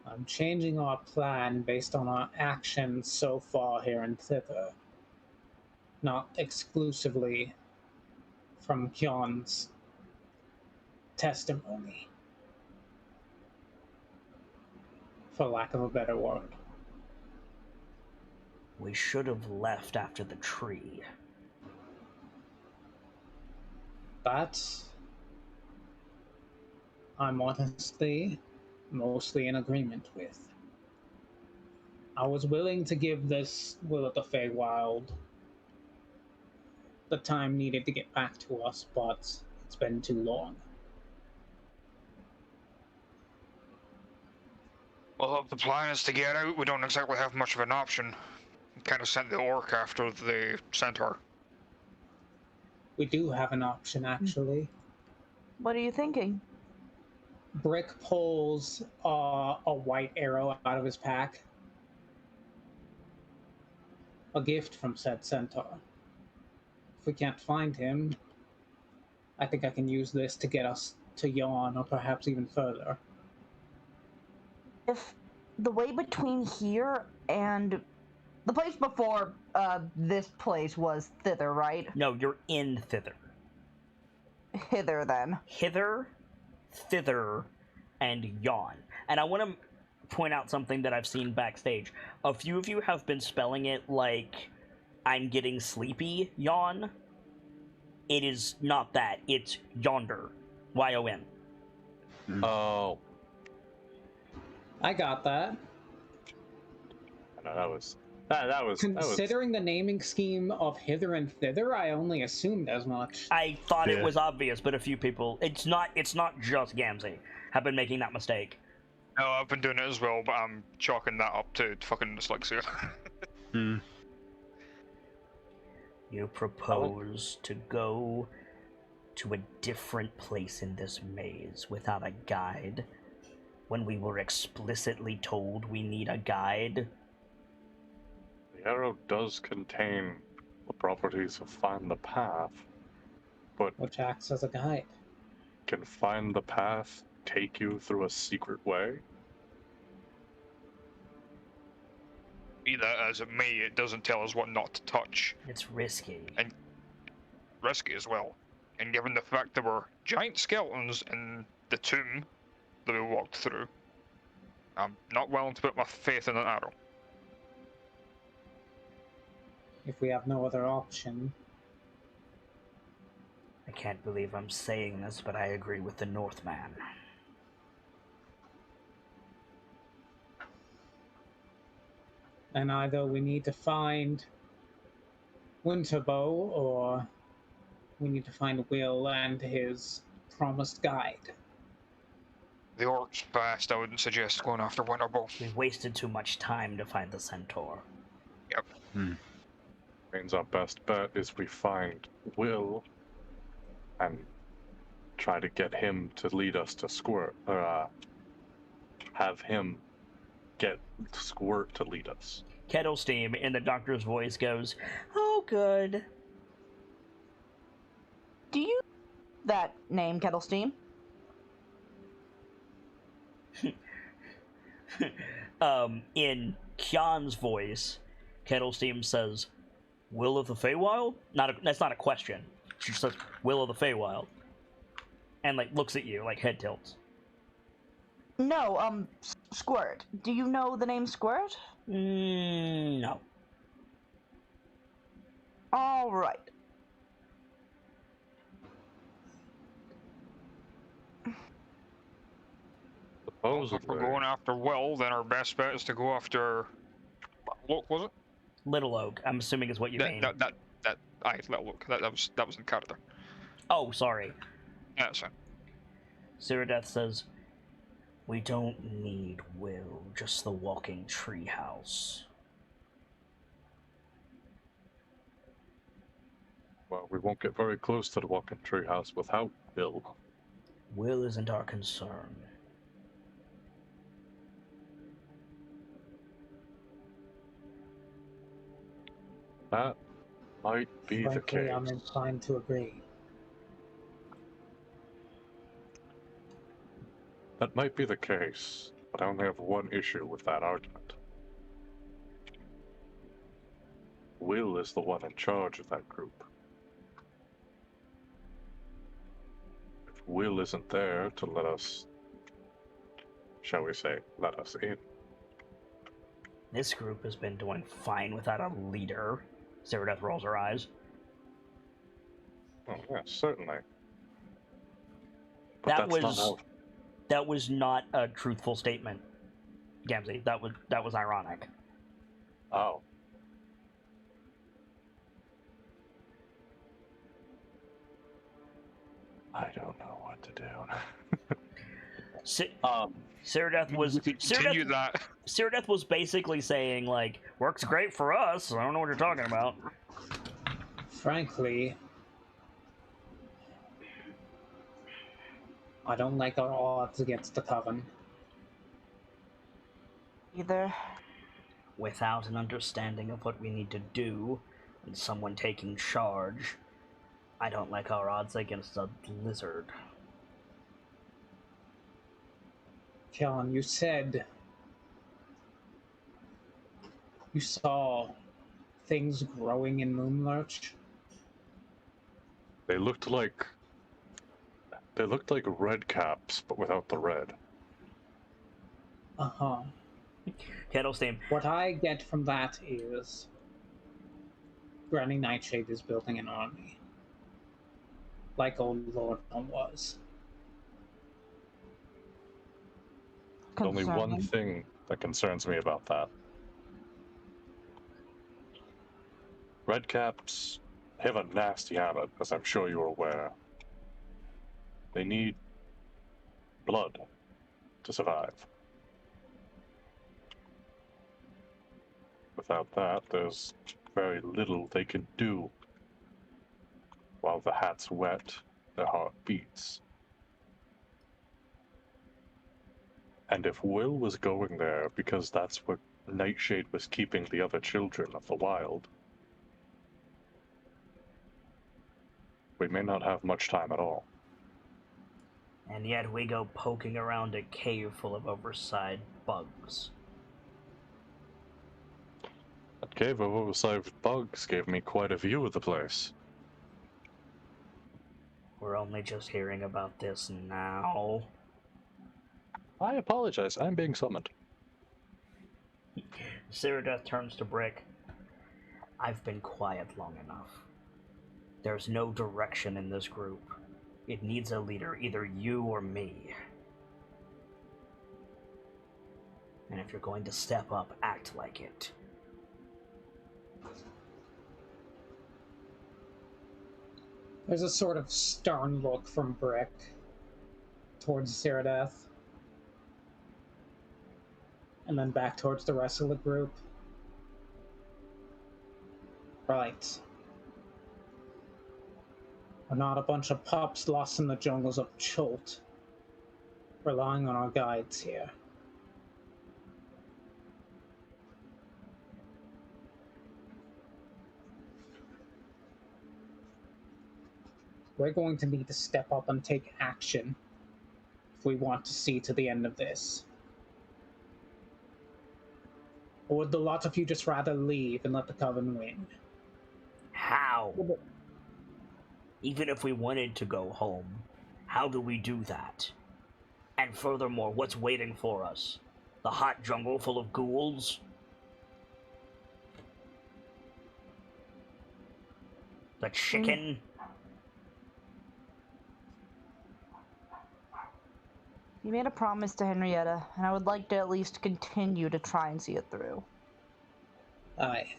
I'm changing our plan based on our actions so far here and thither, not exclusively from Kyan's testimony, for lack of a better word. We should have left after the tree. That I'm honestly mostly in agreement with. I was willing to give this Will of the Feywild the time needed to get back to us, but it's been too long. Well, if the plan is to get out, we don't exactly have much of an option. We kind of sent the orc after the centaur. We do have an option, actually. What are you thinking? Brick pulls a white arrow out of his pack. A gift from said centaur. If we can't find him, I think I can use this to get us to Yawn, or perhaps even further. If the way between here and the place before this place was thither, right? No, you're in thither. Hither, then. Hither, thither, and yawn. And I want to point out something that I've seen backstage. A few of you have been spelling it like I'm getting sleepy, yawn. It is not that. It's yonder. Y-O-N. Oh, I got that. no, that was Considering the naming scheme of Hither and Thither, I only assumed as much. I thought it Yeah. was obvious, but a few people... It's not just Gamzee have been making that mistake. No, I've been doing it as well, but I'm chalking that up to fucking dyslexia. Hmm. You propose to go to a different place in this maze without a guide when we were explicitly told we need a guide? The arrow does contain the properties of find the path, but which acts as a guide. can find the path take you through a secret way? Be that as it may, it doesn't tell us what not to touch. It's risky. And risky as well. And given the fact there were giant skeletons in the tomb that we walked through, I'm not willing to put my faith in an arrow. If we have no other option, I can't believe I'm saying this, but I agree with the Northman. then either we need to find Winterbow or we need to find Will and his promised guide. The orc's fast, I wouldn't suggest going after Winterbow. We've wasted too much time to find the centaur. Yep. Means our best bet is we find Will and try to get him to lead us to Squirt, or have him get Squirt to lead us. Kettle Steam, in the doctor's voice, goes, "Oh, good." Do you that name, Kettle Steam? In Kion's voice, Kettle Steam says, "Will of the Feywild?" That's not a question. She just says, "Will of the Feywild," and like looks at you, like head tilts. No, Squirt. Do you know the name Squirt? No. All right. If we're going after Will, then our best bet is to go after... Look, was it? Little Oak, I'm assuming is what you mean. Aye, Little Oak. That was in character. Oh, sorry. That's it. Cyrodiil says, "We don't need Will, just the walking treehouse." Well, we won't get very close to the walking treehouse without Will. Will isn't our concern. That might be the Frankly, case. I'm inclined to agree. That might be the case, but I only have one issue with that argument. Will is the one in charge of that group. If Will isn't there to let us, shall we say, let us in, This group has been doing fine without a leader. Cyrodiil rolls her eyes. oh yeah, certainly. But That that's not was how... that was not a truthful statement, Gamzee. That was ironic. Oh. I don't know what to do. Cyrodiil was Continue that. Cyrodiil was basically saying like, "Works great for us." I don't know what you're talking about. Frankly, I don't like our odds against the Coven. Either. Without an understanding of what we need to do and someone taking charge, I don't like our odds against a lizard. Kellen, you said you saw things growing in Moonlurch. They looked like red caps, but without the red. Uh-huh. Kettlestein, What I get from that is Granny Nightshade is building an army. Like old Lord was. Only one Concerning. thing that concerns me about that. Redcaps have a nasty habit, as I'm sure you're aware. They need blood to survive. Without that, there's very little they can do. While the hat's wet, their heart beats. And if Will was going there because that's where Nightshade was keeping the other children of the wild, we may not have much time at all. And yet we go poking around a cave full of oversized bugs. That cave of oversized bugs gave me quite a view of the place. We're only just hearing about this now. I apologize, I'm being summoned. Cyrodiil turns to Brick. I've been quiet long enough. There's no direction in this group. It needs a leader, either you or me. And if you're going to step up, act like it. There's a sort of stern look from Brick towards Cyrodiil. And then back towards the rest of the group. Right. We're not a bunch of pups lost in the jungles of Cholt, relying on our guides here. We're going to need to step up and take action if we want to see to the end of this. Or would the lot of you just rather leave and let the Coven win? How? Even if we wanted to go home, how do we do that? And furthermore, what's waiting for us? The hot jungle full of ghouls? The chicken? You made a promise to Henrietta, and I would like to at least continue to try and see it through. Aye.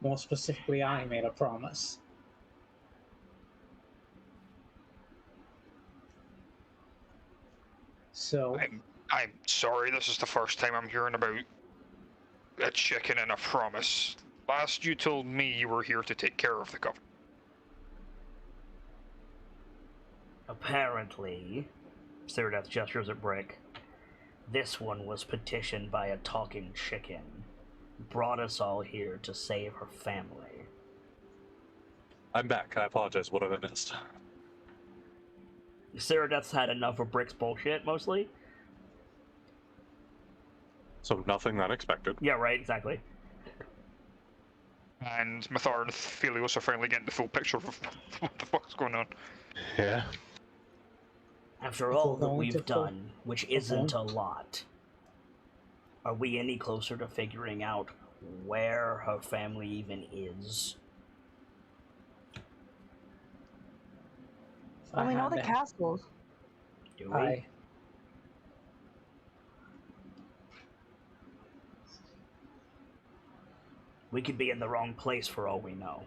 More specifically, I made a promise. So, I'm sorry, this is the first time I'm hearing about a chicken and a promise. Last you told me you were here to take care of the Coven. Apparently, Cyrodiil gestures at Brick, this one was petitioned by a talking chicken. Brought us all here to save her family. I'm back, I apologize, what have I missed? Cyrodiil's had enough of Brick's bullshit, mostly. So nothing unexpected. Yeah, right, exactly. And Mathar and Thelios are finally getting the full picture of what the fuck's going on. Yeah. After If all we're that going we've to done, which isn't a lot, are we any closer to figuring out where her family even is? Well, we know the castles. Do we? Aye. We could be in the wrong place for all we know.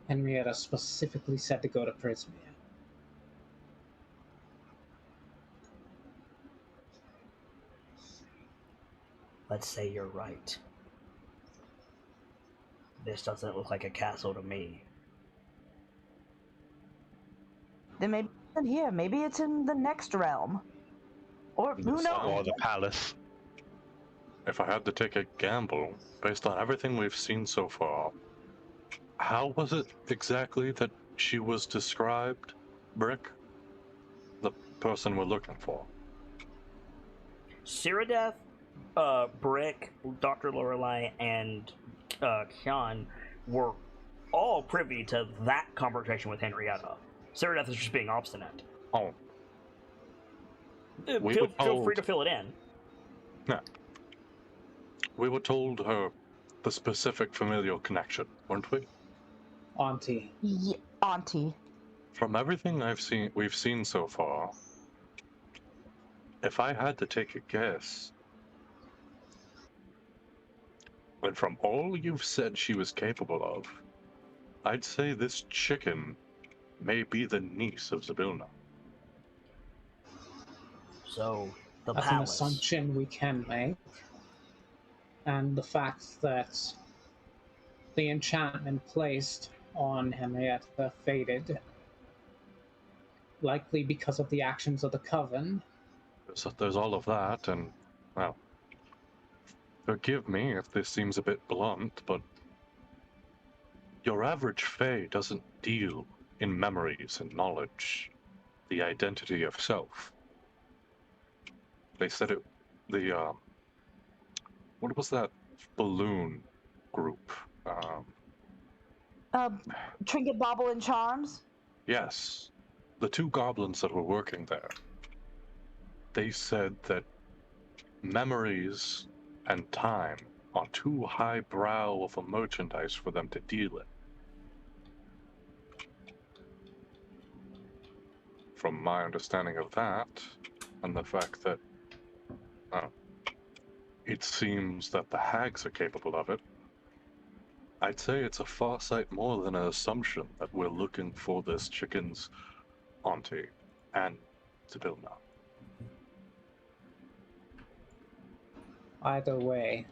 Henrietta specifically said to go to Prismia. Let's say you're right. This doesn't look like a castle to me. Then maybe it's in here. Maybe it's in the next realm. Or who Or knows? the palace. If I had to take a gamble, based on everything we've seen so far, how was it exactly that she was described, Brick? The person we're looking for. Cyrodiil, Brick, Dr. Lorelei, and Kian were all privy to that conversation with Henrietta. Cyrodiil is just being obstinate. Oh. Feel free to fill it in. Yeah. We were told her the specific familial connection, weren't we? Auntie. Yeah, Auntie. From everything we've seen so far, if I had to take a guess, and from all you've said she was capable of, I'd say this chicken may be the niece of Zabilna. So, the That's palace. an assumption we can make. And the fact that the enchantment placed on Henrietta faded likely because of the actions of the Coven. There's all of that, and, well, forgive me if this seems a bit blunt, but your average Fae doesn't deal in memories and knowledge, the identity of self. They said it, what was that balloon group? Trinket, Bauble, and Charms. Yes, the two goblins that were working there. They said that memories and time are too highbrow of a merchandise for them to deal in. From my understanding of that, and the fact that it seems that the hags are capable of it, I'd say it's a far sight more than an assumption that we're looking for this chicken's auntie and Sibilna. Either way,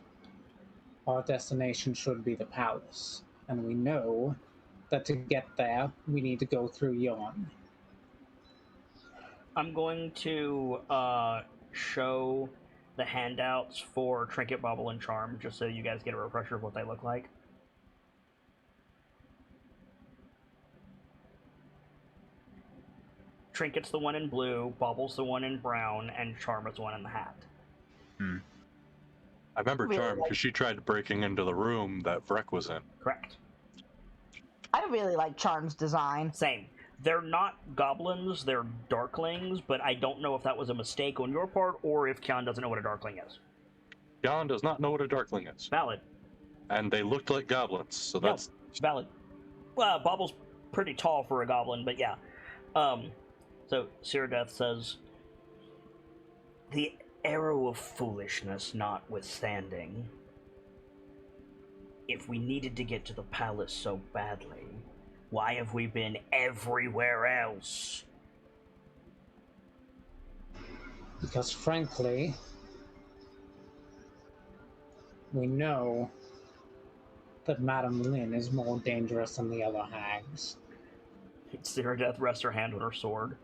our destination should be the palace, and we know that to get there, we need to go through Yon. I'm going to show the handouts for Trinket, Bauble, and Charm, just so you guys get a refresher of what they look like. Trinket's the one in blue, Bauble's the one in brown, and Charm is the one in the hat. I remember Really Charm because she tried breaking into the room that Vrek was in. Correct. I really like Charm's design. Same. They're not goblins, they're darklings, but I don't know if that was a mistake on your part or if Kian doesn't know what a darkling is. Jan does not know what a darkling is. Valid. And they looked like goblins, so No, that's... valid. Well, Bauble's pretty tall for a goblin, but yeah. So Cyrodiil says, the arrow of foolishness notwithstanding, if we needed to get to the palace so badly, why have we been everywhere else? Because frankly, we know that Madame Lin is more dangerous than the other hags. Cyrodiil rests her hand on her sword.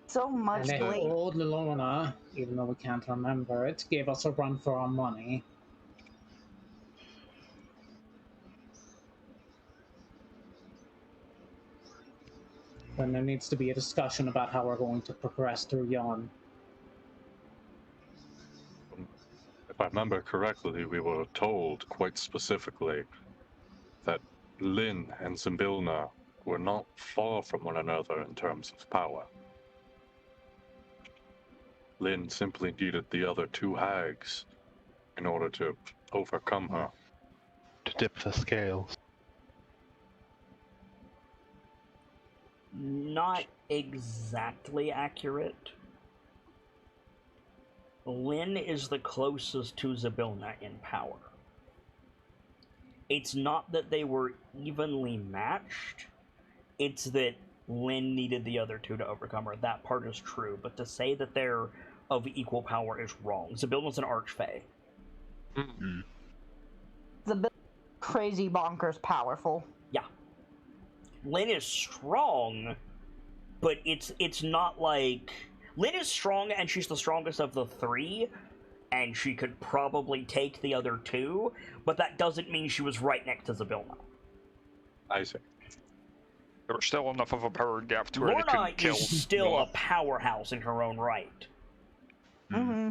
So much And if blade. old Lilona, even though we can't remember it, gave us a run for our money, then there needs to be a discussion about how we're going to progress through Yon. If I remember correctly, we were told quite specifically that Lin and Zimbilna were not far from one another in terms of power. Lin simply needed the other two hags in order to overcome her. To dip the scales. Not exactly accurate. Lin is the closest to Zimbilna in power. It's not that they were evenly matched, it's that Lin needed the other two to overcome her. That part is true, but to say that they're of equal power is wrong. Zimbilna's an archfey. Mm-hmm. It's a bit crazy bonkers powerful. Yeah. Lin is strong, but it's not like... Lin is strong, and she's the strongest of the three, and she could probably take the other two, but that doesn't mean she was right next to Zimbilna. I see. There was still enough of a power gap to where they Lorna couldn't kill. is still Lorna. a powerhouse in her own right. Mm-hmm.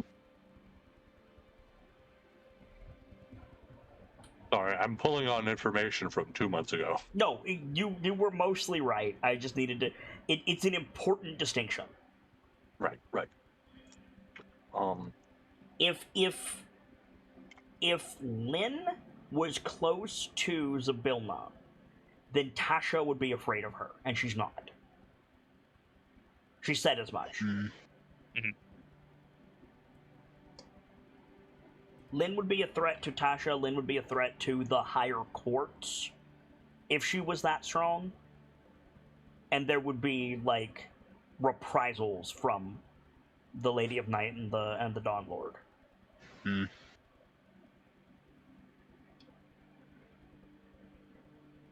Sorry, I'm pulling on information from 2 months ago. No, you were mostly right. I just needed to... It's an important distinction. Right. If Lin was close to Zimbilna, then Tasha would be afraid of her, and she's not. She said as much. Mm-hmm. Lin would be a threat to Tasha, Lin would be a threat to the higher courts, if she was that strong. And there would be, like, reprisals from the Lady of Night and the Dawn Lord.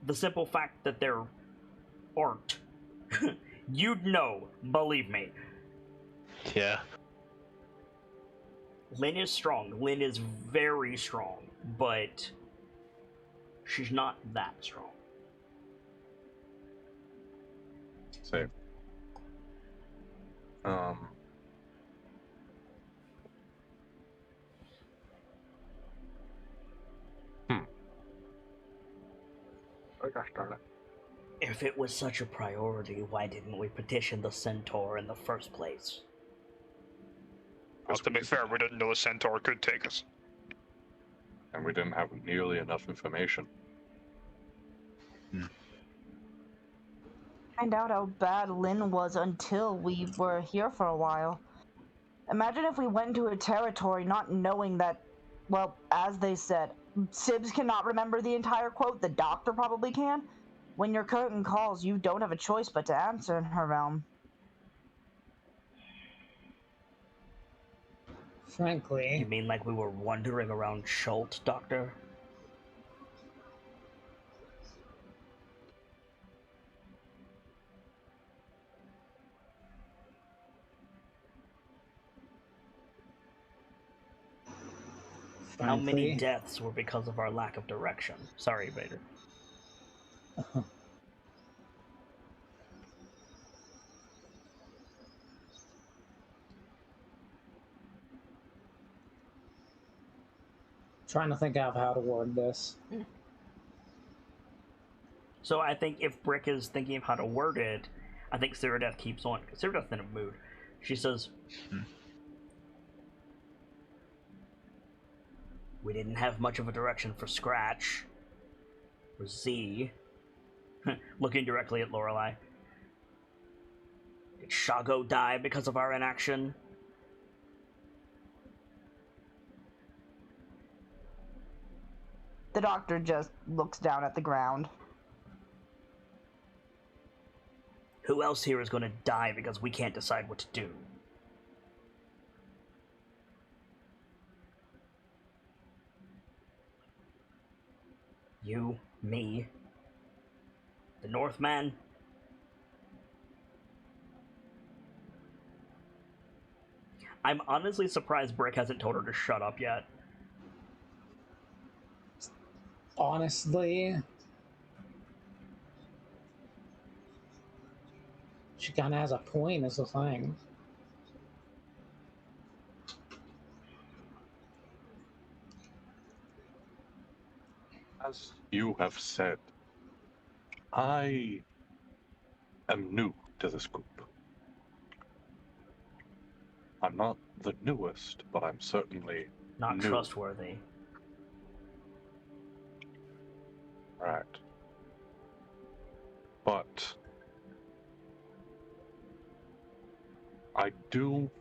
The simple fact that they're aren't. You'd know, believe me. Yeah. Lynn is strong. Lynn is very strong, but she's not that strong. Same. Oh gosh darn it. If it was such a priority, why didn't we petition the Centaur in the first place? Well, to be fair, we didn't know the Centaur could take us. And we didn't have nearly enough information. Find out how bad Lynn was until we were here for a while. Imagine if we went into a territory not knowing that, well, as they said, Sibs cannot remember the entire quote, the doctor probably can. When your curtain calls, you don't have a choice but to answer in her realm. Frankly, You mean like we were wandering around Schult, Doctor? How many frankly, deaths were because of our lack of direction? Sorry, Vader. trying to think of how to word this. So I think if Brick is thinking of how to word it, I think Ceradeath keeps on. Ceradeath's in a mood. She says, we didn't have much of a direction for Scratch. Or Z. Looking directly at Lorelei. Did Shago die because of our inaction? The doctor just looks down at the ground. Who else here is going to die because we can't decide what to do? You, me, the Northman? I'm honestly surprised Brick hasn't told her to shut up yet. Honestly, she kind of has a point, is the thing. As you have said, I am new to this group. I'm not the newest, but I'm certainly Not new. trustworthy. Right. But I do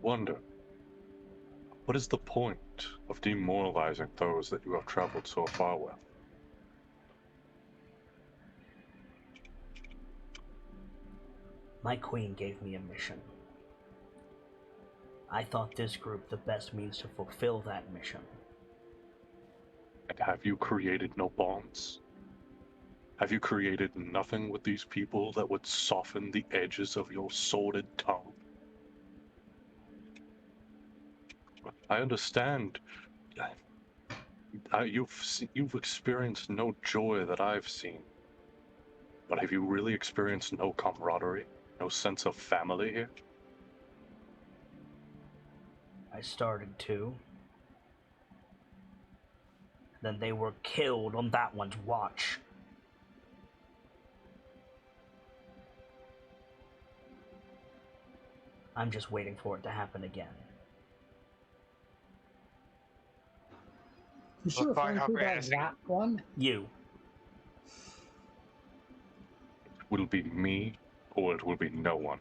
wonder, what is the point of demoralizing those that you have traveled so far with? My queen gave me a mission. I thought this group the best means to fulfill that mission. And have you created no bonds? Have you created nothing with these people that would soften the edges of your sordid tongue? I understand. You've experienced no joy that I've seen. But have you really experienced no camaraderie? No sense of family here? I started to. Then they were killed on that one's watch. I'm just waiting for it to happen again. Who's she Look, I referring have to as anything- that one? You. It will be me, or it will be no one.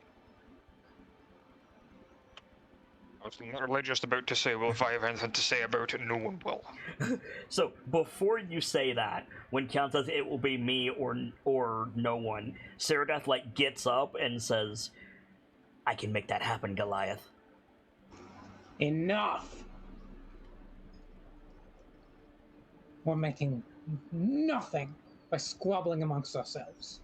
I was literally just about to say, well, if I have anything to say about it, no one will. So, before you say that, when Count says it will be me or no one, Ceradeath, like, gets up and says, I can make that happen, Goliath. Enough! We're making nothing by squabbling amongst ourselves.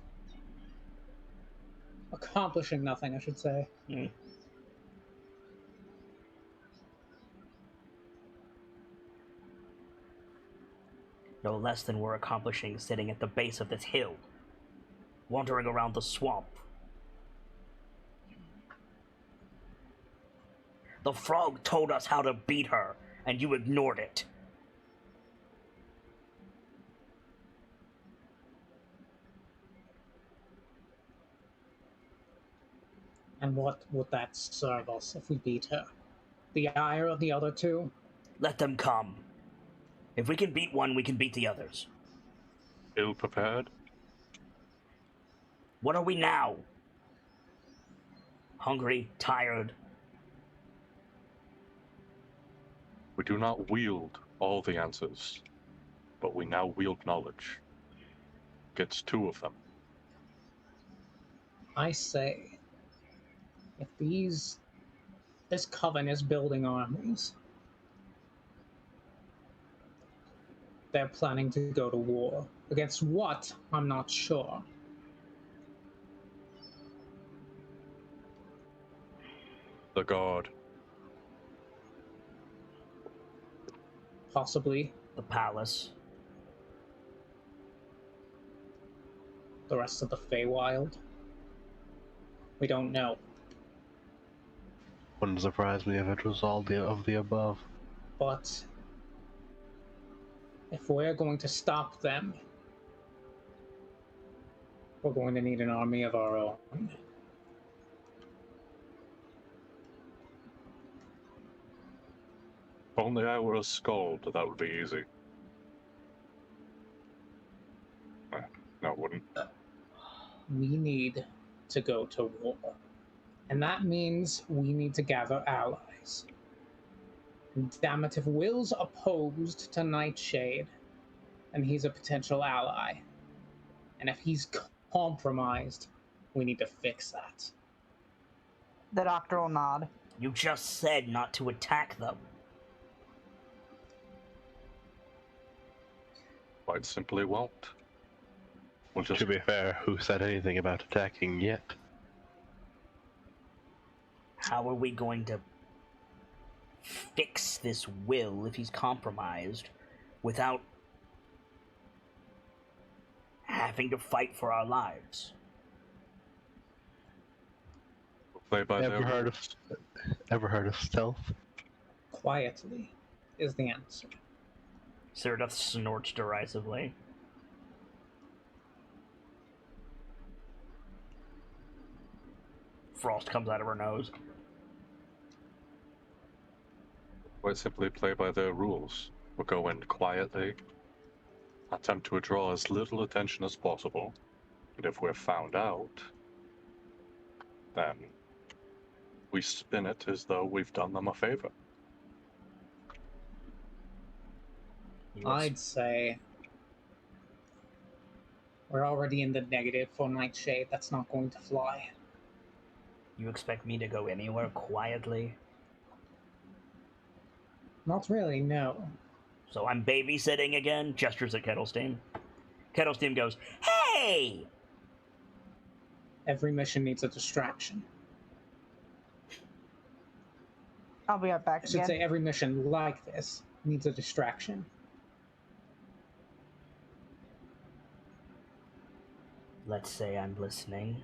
Accomplishing nothing, I should say. Hmm. No less than we're accomplishing sitting at the base of this hill, wandering around the swamp. The frog told us how to beat her, and you ignored it. And what would that serve us if we beat her? The ire of the other two? Let them come. If we can beat one, we can beat the others. Ill prepared? What are we now? Hungry, tired. We do not wield all the answers, but we now wield knowledge. Gets 2 of them. I say, if this coven is building armies, they're planning to go to war. Against what? I'm not sure. The god. Possibly The palace. the rest of the Feywild. We don't know. Wouldn't surprise me if it was all of the above. But if we're going to stop them, we're going to need an army of our own. If only I were a skald, that would be easy. No, it wouldn't. We need to go to war. And that means we need to gather allies. And damn it, if Will's opposed to Nightshade, and he's a potential ally, and if he's compromised, we need to fix that. The doctor will nod. You just said not to attack them. Quite simply won't. We'll just... To be fair, who said anything about attacking yet? How are we going to fix this Will if he's compromised without having to fight for our lives? play by their Ever heard of stealth? Quietly is the answer. Cyrdath snorts derisively. Frost comes out of her nose. Quite simply play by their rules. We'll go in quietly, attempt to draw as little attention as possible, and if we're found out, then we spin it as though we've done them a favor. I'd say we're already in the negative for Nightshade. That's not going to fly. You expect me to go anywhere quietly? Not really, no. So I'm babysitting again? Gestures at Kettlestein. Kettlestein goes, "Hey!" Every mission needs a distraction. I'll be right back I should again. say every mission like this needs a distraction. Let's say I'm listening.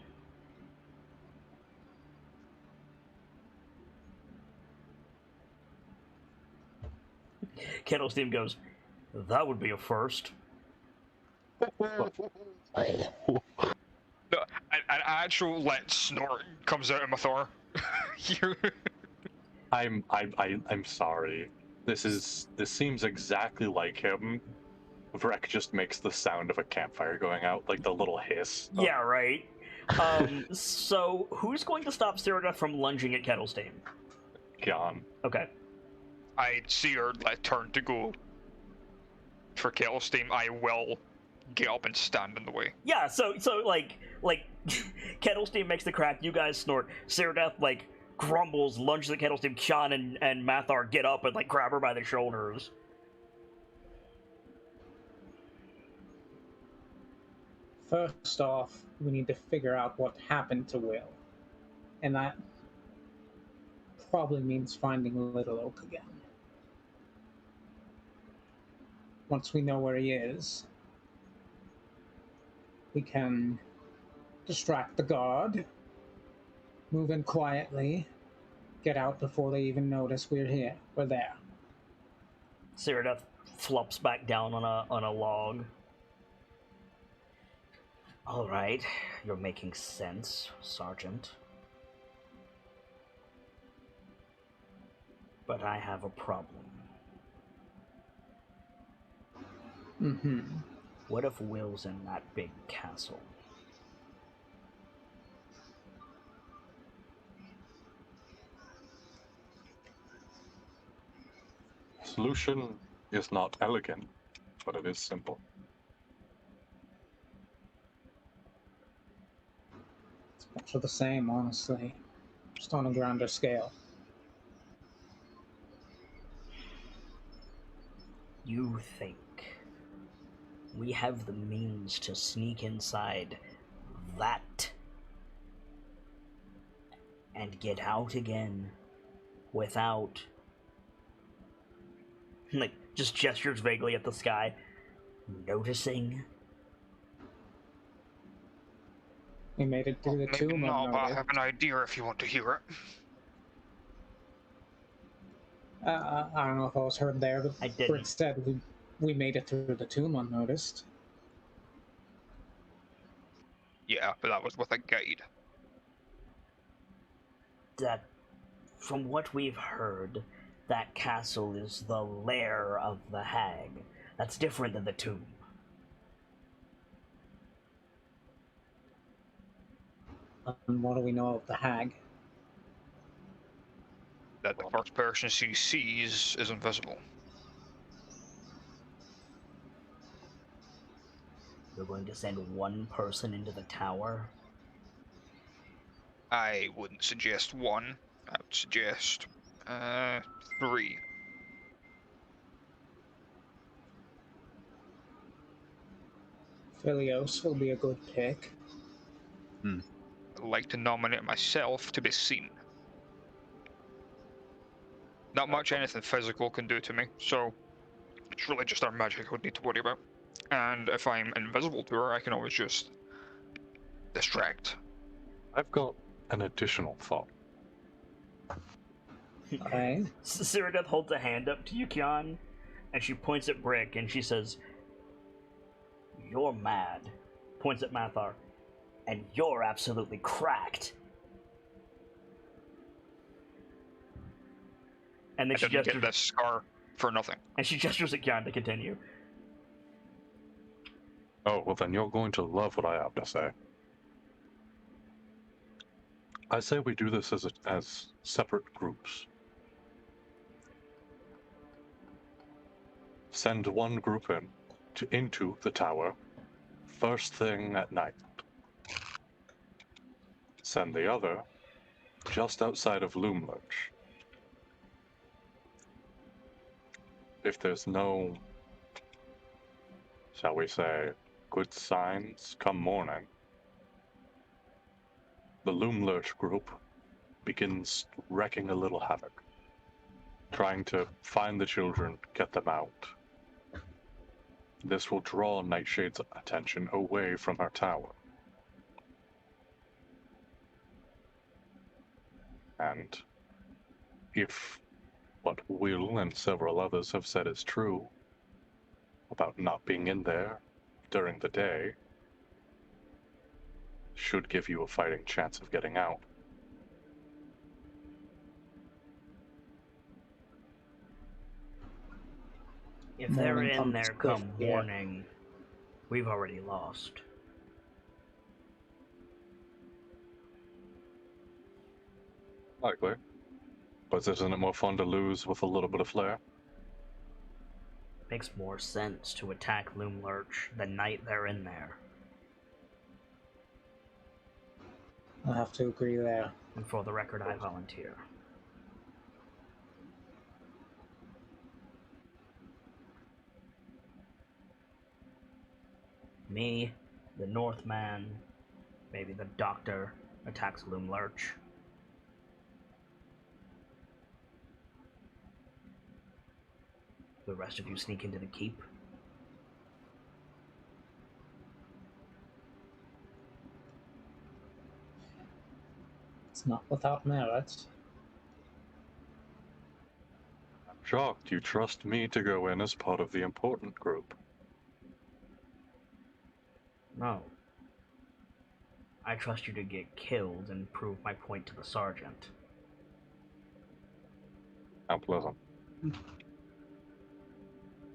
Kettlestein goes, "That would be a first." No, an actual snort comes out of my Thor. I'm sorry. This seems exactly like him. Vrek just makes the sound of a campfire going out, like the little hiss. Yeah, right. So who's going to stop Cyrdath from lunging at Kettlestein? Gone. Okay. I see her turn to go for Kettlestein. I will get up and stand in the way. Yeah, so like Kettlestein makes the crack, you guys snort. Cyrdath grumbles, lunges at Kettlestein. Kyan and Mathar get up and grab her by the shoulders. First off, we need to figure out what happened to Will. And that probably means finding Little Oak again. Once we know where he is, we can distract the guard, move in quietly, get out before they even notice we're here. We're there. Cyrodiil flops back down on a log. All right, you're making sense, Sergeant. But I have a problem. Mm-hmm. What if Will's in that big castle? Solution is not elegant, but it is simple. It's much of the same, honestly. Just on a grander scale. You think we have the means to sneak inside that and get out again without, like, just gestures vaguely at the sky, noticing? We made it through the Maybe tomb. not, but I have an idea if you want to hear it. I don't know if I was heard there, but I didn't. Brick said we made it through the tomb unnoticed. Yeah, but that was with a guide. That, from what we've heard, that castle is the lair of the hag. That's different than the tomb. And what do we know of the hag? That the first person she sees is invisible. You're going to send one person into the tower? I wouldn't suggest one. I would suggest 3. Philios will be a good pick. I'd like to nominate myself to be seen. Not much anything physical can do to me, so it's really just our magic I would need to worry about. And if I'm invisible to her, I can always just distract. I've got an additional thought. Okay. Cyrodiil holds a hand up to Yukion, and she points at Brick, and she says, "You're mad," points at Mathar, "and you're absolutely cracked." And then I she didn't gestures, get this scar for nothing. and she gestures at Kion to continue. Oh, well then you're going to love what I have to say. I say we do this as separate groups. Send one group into the tower first thing at night. Send the other just outside of Loomlurch. If there's no, shall we say, good signs come morning, the Loomlurch group begins wreaking a little havoc, trying to find the children, get them out. This will draw Nightshade's attention away from her tower. And if what Will and several others have said is true about not being in there during the day, should give you a fighting chance of getting out. If they're Morning in comes there quick, come yeah. morning, we've already lost. Likely. But isn't it more fun to lose with a little bit of flair? Makes more sense to attack Loomlurch the night they're in there. I have to agree there. And for the record, I volunteer. Me, The Northman, maybe the Doctor, attacks Loom Lurch. The rest of you sneak into the keep. It's not without merit. I'm shocked you trust me to go in as part of the important group. No. I trust you to get killed and prove my point to the sergeant. How pleasant.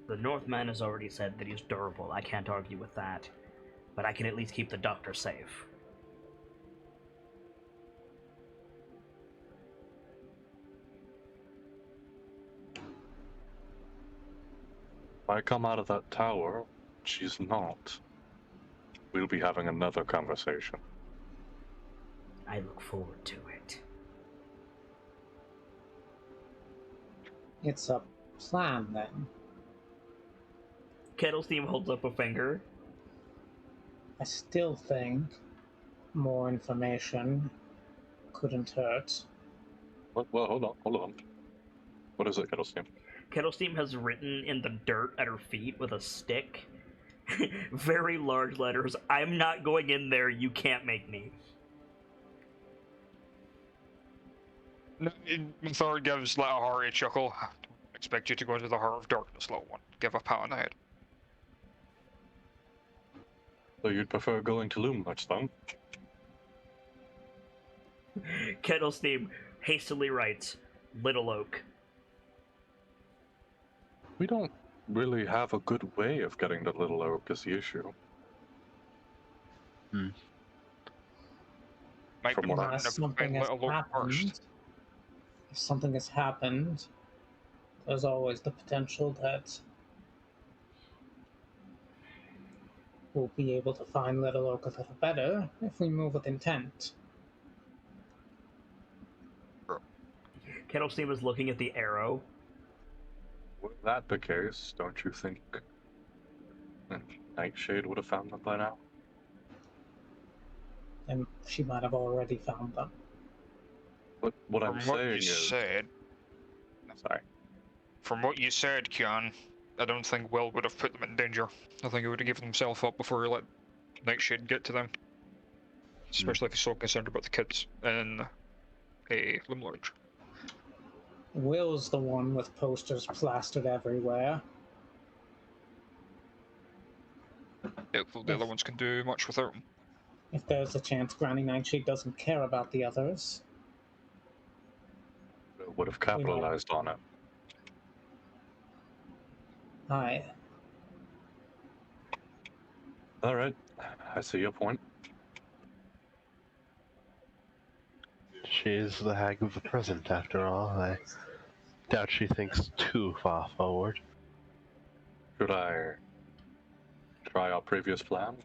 The Northman has already said that he's durable. I can't argue with that. But I can at least keep the Doctor safe. If I come out of that tower, she's not. We'll be having another conversation. I look forward to it. It's a plan, then. Kettlesteam holds up a finger. I still think more information couldn't hurt. Well, hold on. What is it, Kettlesteam? Kettlesteam has written in the dirt at her feet with a stick, very large letters, "I'm not going in there, you can't make me." Thor gives like a hearty chuckle. Expect you to go into the heart of darkness, little one. Give a pat on the head. So you'd prefer going to Loomlurch, then? Kettlesteam hastily writes, "Little Oak." We don't really have a good way of getting to Little Oak is the issue. Might From be what I- running Unless to something find has Little Oak happened. first. If something has happened, there's always the potential that we'll be able to find Little Oak a little better if we move with intent. Kettlesteam is looking at the arrow. Were that the case, don't you think Nightshade would have found them by now? And she might have already found them. But what I'm From what saying you is... said, Sorry. from what you said, Kian, I don't think Will would have put them in danger. I think he would have given himself up before he let Nightshade get to them. Especially if he's so concerned about the kids in a Loomlurch. Will's the one with posters plastered everywhere. Doubtful the other ones can do much without him. If there's a chance Granny Nightshade doesn't care about the others, Would have capitalized on it. aye. Alright, I see your point. She's the hag of the present, after all. I doubt she thinks too far forward. Should I try our previous plan?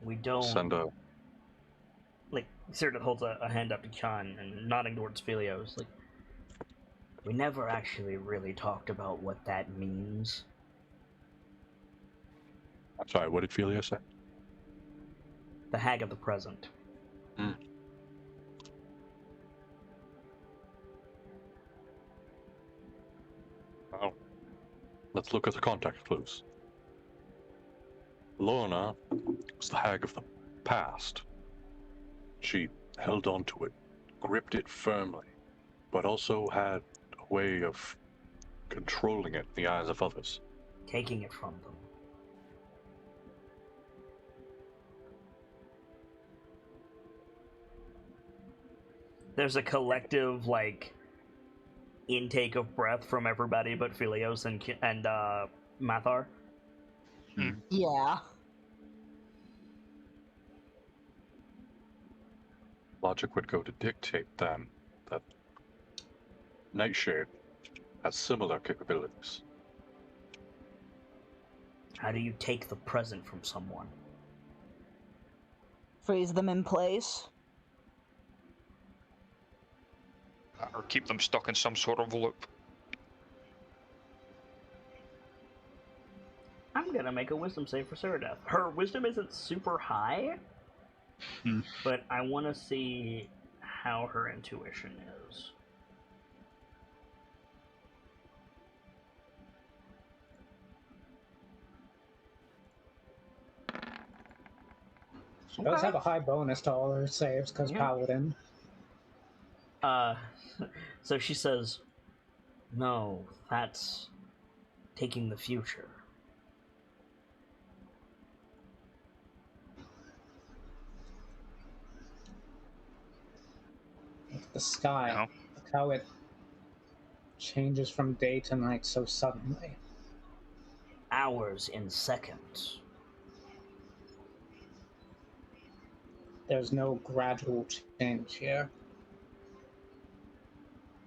We don't... Send a... Like, Cyril holds a hand up to Khan and nodding towards Philios. Like, we never actually really talked about what that means. I'm sorry, what did Felia say? The hag of the present. Well, let's look at the contact clues. Lorna was the hag of the past. She held on to it, gripped it firmly, but also had a way of controlling it in the eyes of others. Taking it from them. There's a collective, like, intake of breath from everybody but Philios and Mathar. Yeah. Logic would go to dictate then that Nightshade has similar capabilities. How do you take the present from someone? Freeze them in place. Or keep them stuck in some sort of loop. I'm gonna make a wisdom save for Ceradeath. Her wisdom isn't super high, Hmm. but I want to see how her intuition is. She does have a high bonus to all her saves because Yeah. Paladin. So she says, "No, that's taking the future." Look at the sky. No. Look how it changes from day to night so suddenly. Hours in seconds. There's no gradual change here.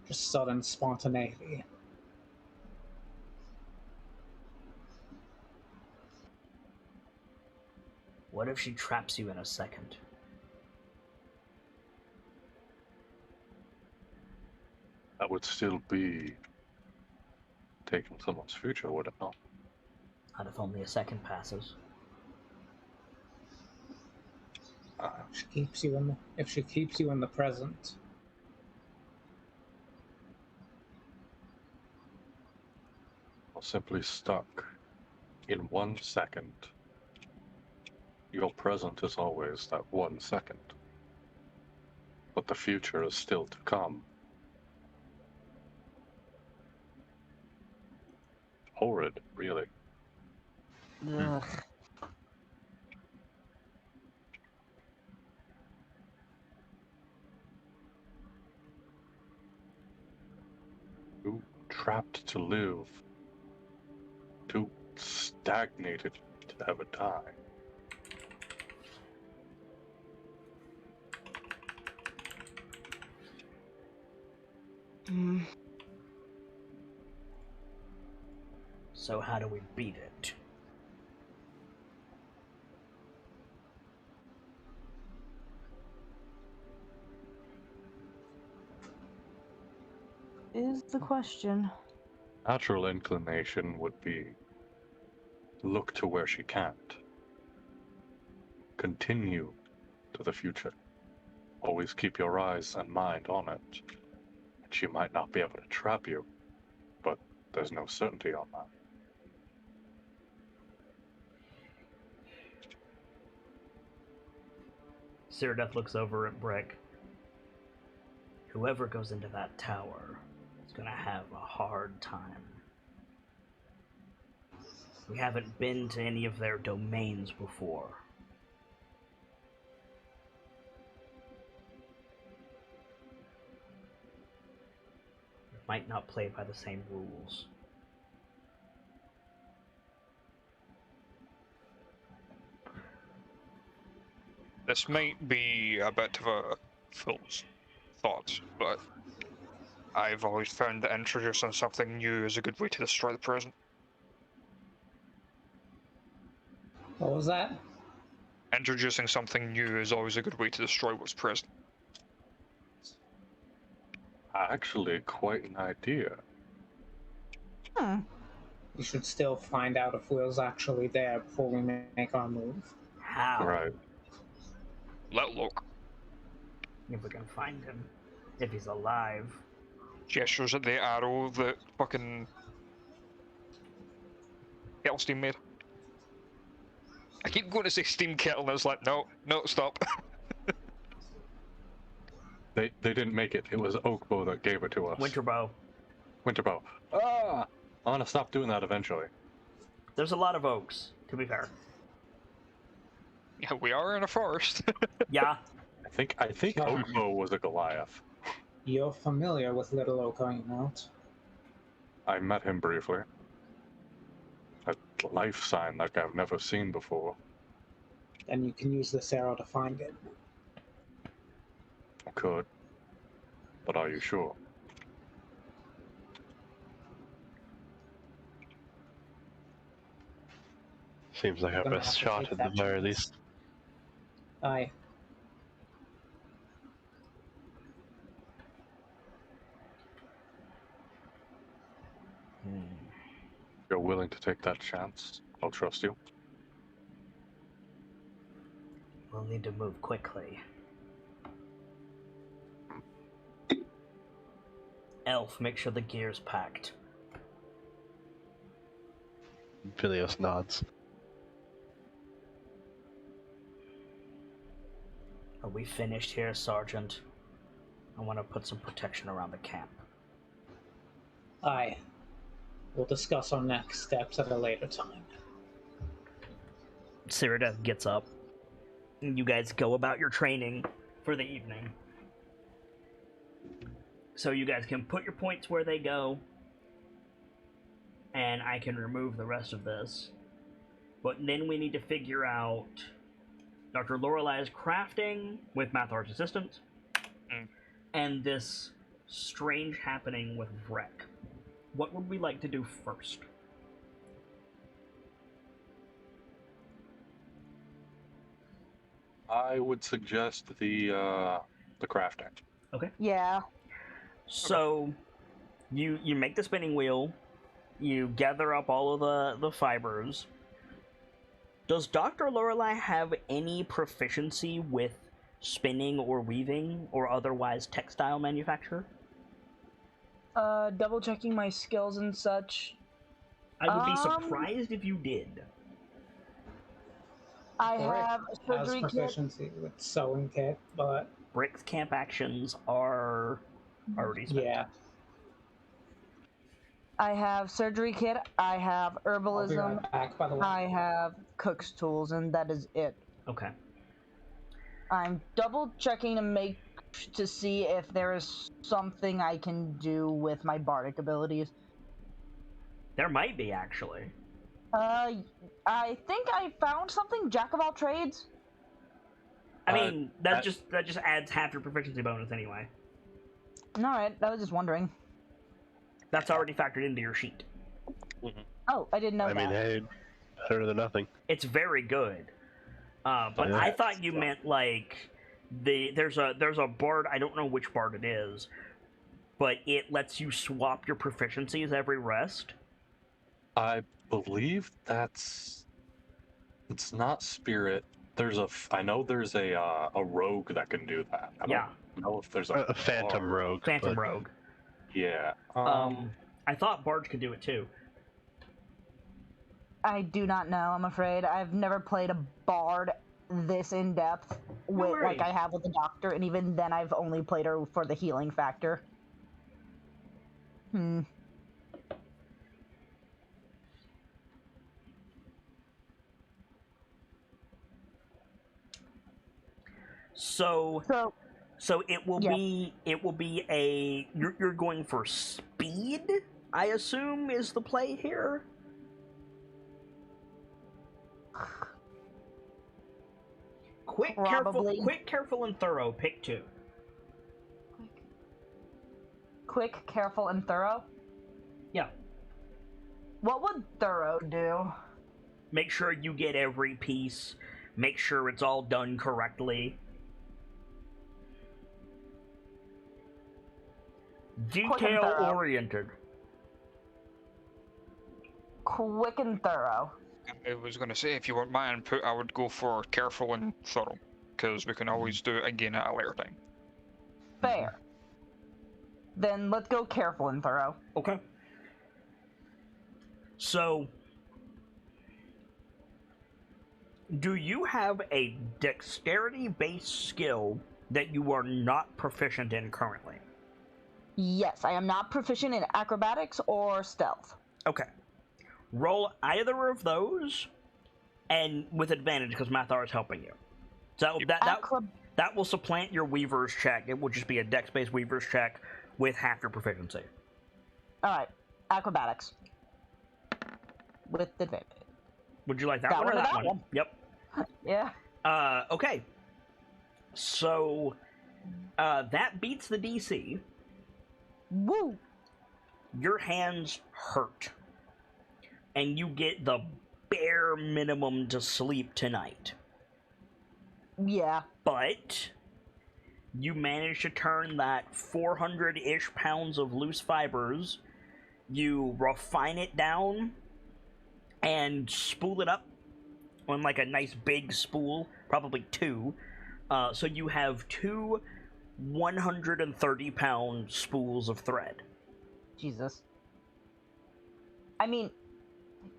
Just sudden spontaneity. What if she traps you in a second? That would still be taking someone's future, would it not? Not if only a second passes. If she keeps you in the present. Or simply stuck in 1 second. Your present is always that 1 second. But the future is still to come. Horrid, really. Ugh. Too trapped to live. Too stagnated to ever die. Mm. So how do we beat it? Is the question. Natural inclination would be look to where she can't. Continue to the future. Always keep your eyes and mind on it. She might not be able to trap you, but there's no certainty on that. Ceradeath looks over at Brick. Whoever goes into that tower is gonna have a hard time. We haven't been to any of their domains before. We might not play by the same rules. This might be a bit of a fool's thought, but I've always found that introducing something new is a good way to destroy the present. What was that? Introducing something new is always a good way to destroy what's present. Actually, quite an idea. Hmm. We should still find out if Will's actually there before we make our move. How? Right. Let look. If we can find him. If he's alive. Gestures at the arrow that fucking Kelstein made. I keep going to say steam kettle and it's like, no, stop. They didn't make it. It was Oakbow that gave it to us. Winterbow. Winterbow. Ah! I'm gonna stop doing that eventually. There's a lot of oaks, to be fair. Yeah, we are in a forest. Yeah. I think Oakbow was a Goliath. You're familiar with Little Oak, are you not? I met him briefly. A life sign like I've never seen before. Then you can use this arrow to find it. I could. But are you sure? Seems like our Gonna best have to shot take at the that very chance. least. Aye. You're willing to take that chance? I'll trust you. We'll need to move quickly. Elf, make sure the gear's packed. Vilios nods. Are we finished here, Sergeant? I want to put some protection around the camp. Aye. We'll discuss our next steps at a later time. Cyrodiil gets up. You guys go about your training for the evening. So you guys can put your points where they go, and I can remove the rest of this. But then we need to figure out Dr. Lorelai's crafting with Math Arts assistance, and this strange happening with Vrek. What would we like to do first? I would suggest the crafting. Okay. Yeah. So, you make the spinning wheel, you gather up all of the fibers. Does Dr. Lorelei have any proficiency with spinning or weaving or otherwise textile manufacture? Double checking my skills and such. I would be surprised if you did. I Brick have a has surgery kit. proficiency with sewing kit, but Brick's camp actions are already spent. yeah. I have surgery kit. I have I'll be herbalism. right back, by the way. I have cook's tools, and that is it. Okay. I'm double checking to see if there is something I can do with my bardic abilities. There might be, actually. I think I found something. Jack of all trades. I mean, that just adds half your proficiency bonus anyway. All right, I was just wondering. That's already factored into your sheet. Oh, I didn't know I that. mean, hey, better than nothing. It's very good. But Yeah. I thought you meant like there's a bard. I don't know which bard it is, but it lets you swap your proficiencies every rest. I believe it's not spirit. I know there's a rogue that can do that. I Yeah. don't know if there's A phantom bard. rogue. Phantom but rogue. Yeah. I thought bards could do it too. I do not know. I'm afraid I've never played a bard this in depth with worries. like I have with the doctor, and even then I've only played her for the healing factor. So it will Yeah. be a you're going for speed, I assume, is the play here. Probably. Quick, careful, and thorough. Pick two. Quick, careful, and thorough. Yeah. What would thorough do? Make sure you get every piece. Make sure it's all done correctly. Detail thorough. oriented. Quick and thorough. I was going to say, if you want my input, I would go for careful and thorough, because we can always do it again at a later time. Fair. Then let's go careful and thorough. Okay. So, do you have a dexterity-based skill that you are not proficient in currently? Yes, I am not proficient in acrobatics or stealth. Okay. Roll either of those, and with advantage because Mathar is helping you. So that will supplant your Weaver's check. It will just be a dex-based Weaver's check with half your proficiency. All right, acrobatics with advantage. Would you like that one or that one? Yep. Yeah. Okay. So that beats the DC. Woo. Your hands hurt. And you get the bare minimum to sleep tonight. Yeah. But you manage to turn that 400-ish pounds of loose fibers, you refine it down, and spool it up on like a nice big spool, probably two. So you have two 130-pound spools of thread. Jesus. I mean,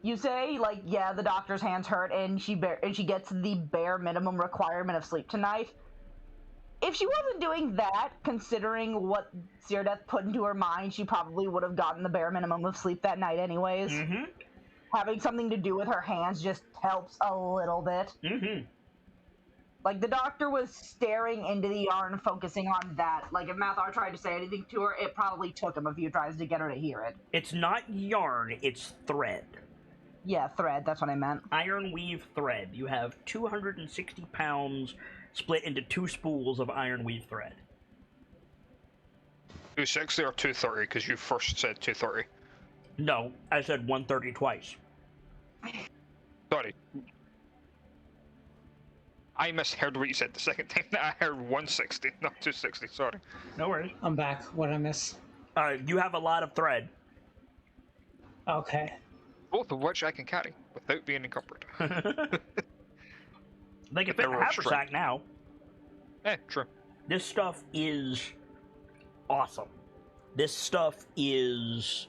you say, like, yeah, the doctor's hands hurt, and she gets the bare minimum requirement of sleep tonight. If she wasn't doing that, considering what Seerdeath put into her mind, she probably would have gotten the bare minimum of sleep that night anyways. Mm-hmm. Having something to do with her hands just helps a little bit. Mm-hmm. Like, the doctor was staring into the yarn, focusing on that. Like, if Mathar tried to say anything to her, it probably took him a few tries to get her to hear it. It's not yarn, it's thread. Yeah, thread, that's what I meant. Iron weave thread. You have 260 pounds split into two spools of iron weave thread. 260 or 230, because you first said 230. No, I said 130 twice. Sorry. I misheard what you said the second time. I heard 160, not 260, sorry. No worries. I'm back. What'd I miss? You have a lot of thread. Okay. Both of which I can carry without being encumbered. They can fit in a haversack now. True. This stuff is awesome. This stuff is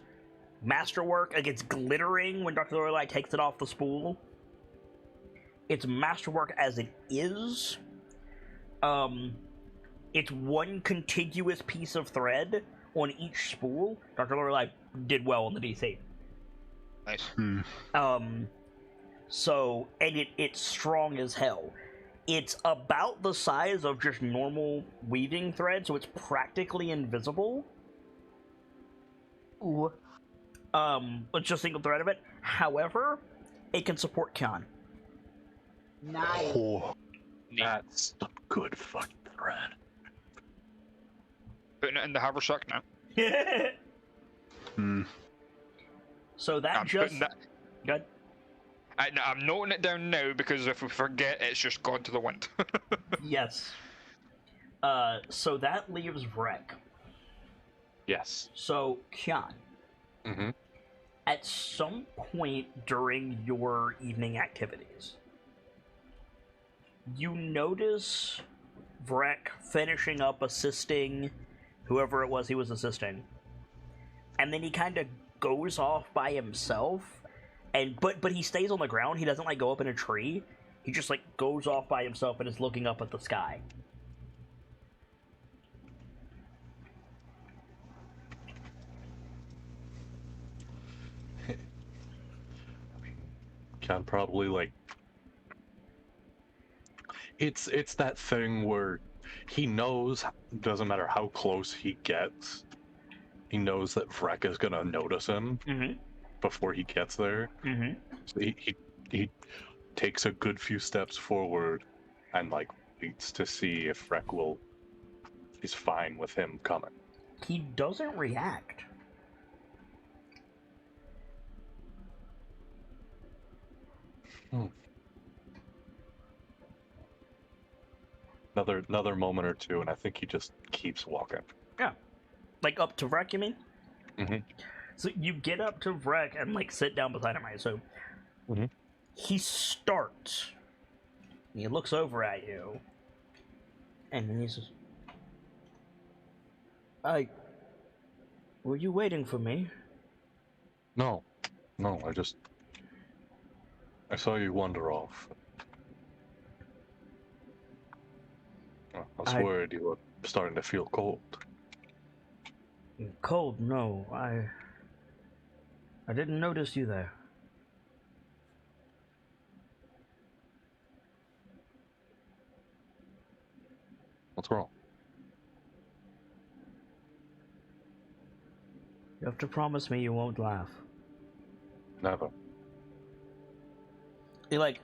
masterwork. Like, it's glittering when Dr. Lorelei takes it off the spool. It's masterwork as it is. It's one contiguous piece of thread on each spool. Dr. Lorelei did well on the DC. Nice. So, and it's strong as hell. It's about the size of just normal weaving thread, so it's practically invisible. Ooh. It's just a single thread of it. However, it can support Khan. Nice. Oh, that's a good fucking thread. Putting it in the haversack now. So that I'm just... putting that... Good. I'm noting it down now, because if we forget, it's just gone to the wind. Yes. So that leaves Vrek. Yes. So, Khan. Mm-hmm. At some point during your evening activities, you notice Vrek finishing up assisting whoever it was he was assisting. And then he kind of goes off by himself. And but he stays on the ground. He doesn't like go up in a tree. He just like goes off by himself and is looking up at the sky. Can probably like it's that thing where he knows, doesn't matter how close he gets, he knows that Vrek is gonna notice him before he gets there. So he takes a good few steps forward and like waits to see if Vrek is fine with him coming. He doesn't react. Another moment or two, and I think he just keeps walking. Yeah. Like up to Vrek, you mean? Mm-hmm. So you get up to Vrek and like sit down beside him, I assume. Mm-hmm. He starts. He looks over at you. And then he says, were you waiting for me? No, I saw you wander off. I was worried you were starting to feel cold. Cold? No, I didn't notice you there. What's wrong? You have to promise me you won't laugh. Never. He like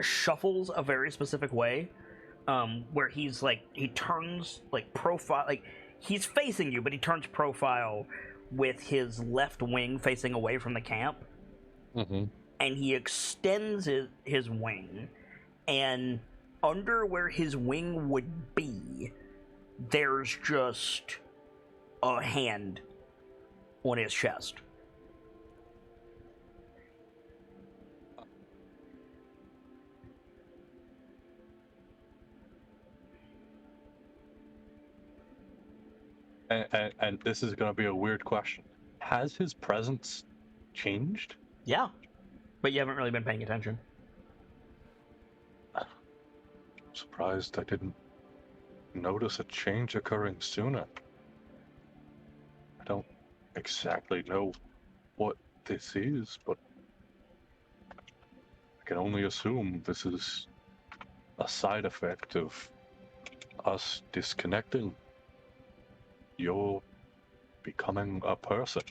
shuffles a very specific way, where he's like, he turns like profile, like he's facing you, but he turns profile with his left wing facing away from the camp. And he extends his wing, and under where his wing would be, there's just a hand on his chest. And this is going to be a weird question. Has his presence changed? Yeah, but you haven't really been paying attention. I'm surprised I didn't notice a change occurring sooner. I don't exactly know what this is, but I can only assume this is a side effect of us disconnecting. You're becoming a person.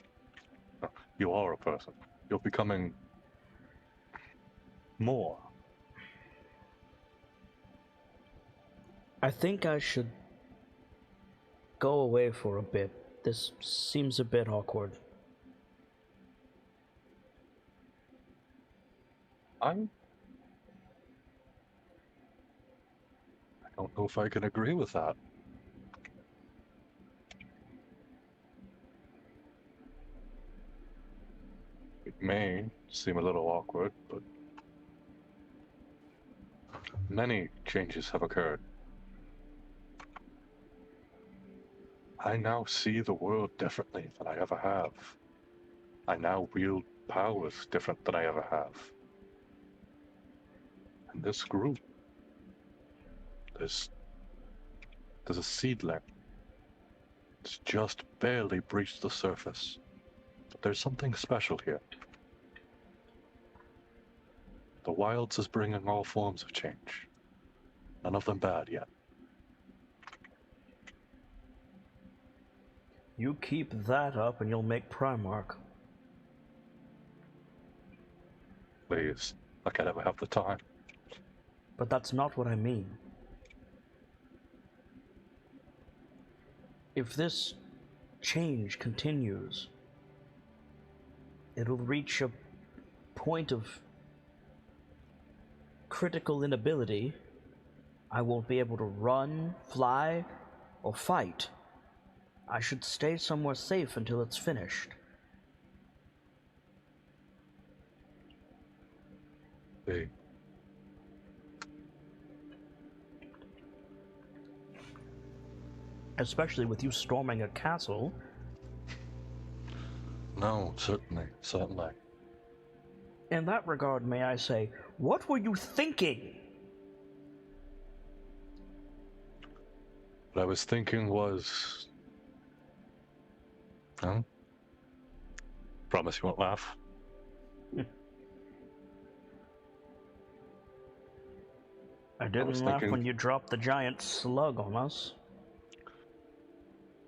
You are a person. You're becoming more. I think I should go away for a bit. This seems a bit awkward. I don't know if I can agree with that. It may seem a little awkward, but many changes have occurred. I now see the world differently than I ever have. I now wield powers different than I ever have. And this group, there's a seedling. It's just barely breached the surface. But there's something special here. The wilds is bringing all forms of change. None of them bad yet. You keep that up and you'll make Primarch. Please, I can't ever have the time. But that's not what I mean. If this change continues, it'll reach a point of critical inability. I won't be able to run, fly, or fight. I should stay somewhere safe until it's finished. Hey, Especially with you storming a castle. no, certainly. In that regard, may I say, what were you thinking? What I was thinking was... Huh? Promise you won't laugh. I didn't was laugh thinking- when you dropped the giant slug on us.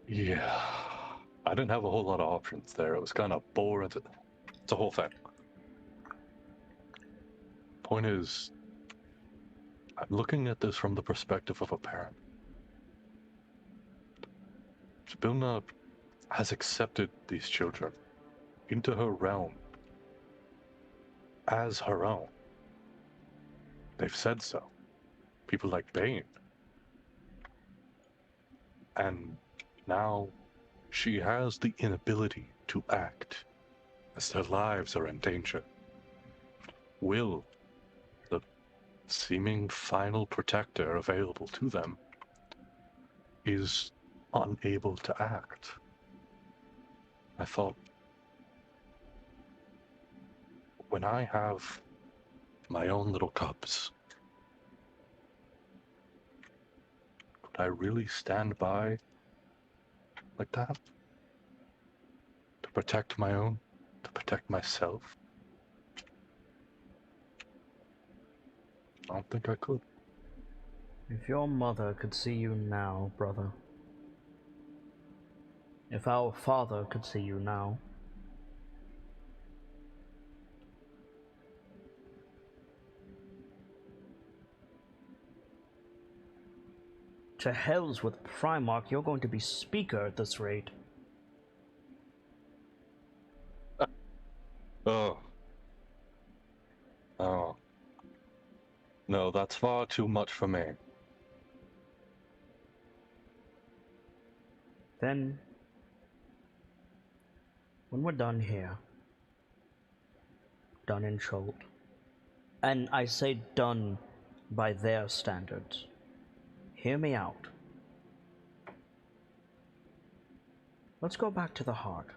Yeah, I didn't have a whole lot of options there. It was kind of boring. It's a whole thing. Point is, I'm looking at this from the perspective of a parent. Spilna has accepted these children into her realm as her own. They've said so. People like Bane. And now she has the inability to act as their lives are in danger. Will, the seeming final protector available to them, is unable to act. I thought, when I have my own little cubs, could I really stand by like that? To protect my own? To protect myself? I don't think I could. If your mother could see you now, brother. If our father could see you now. To hells with Primarch, you're going to be Speaker at this rate. Oh. Oh. No, that's far too much for me. Then, when we're done here, done in Scholt, and I say done by their standards, hear me out. Let's go back to the heart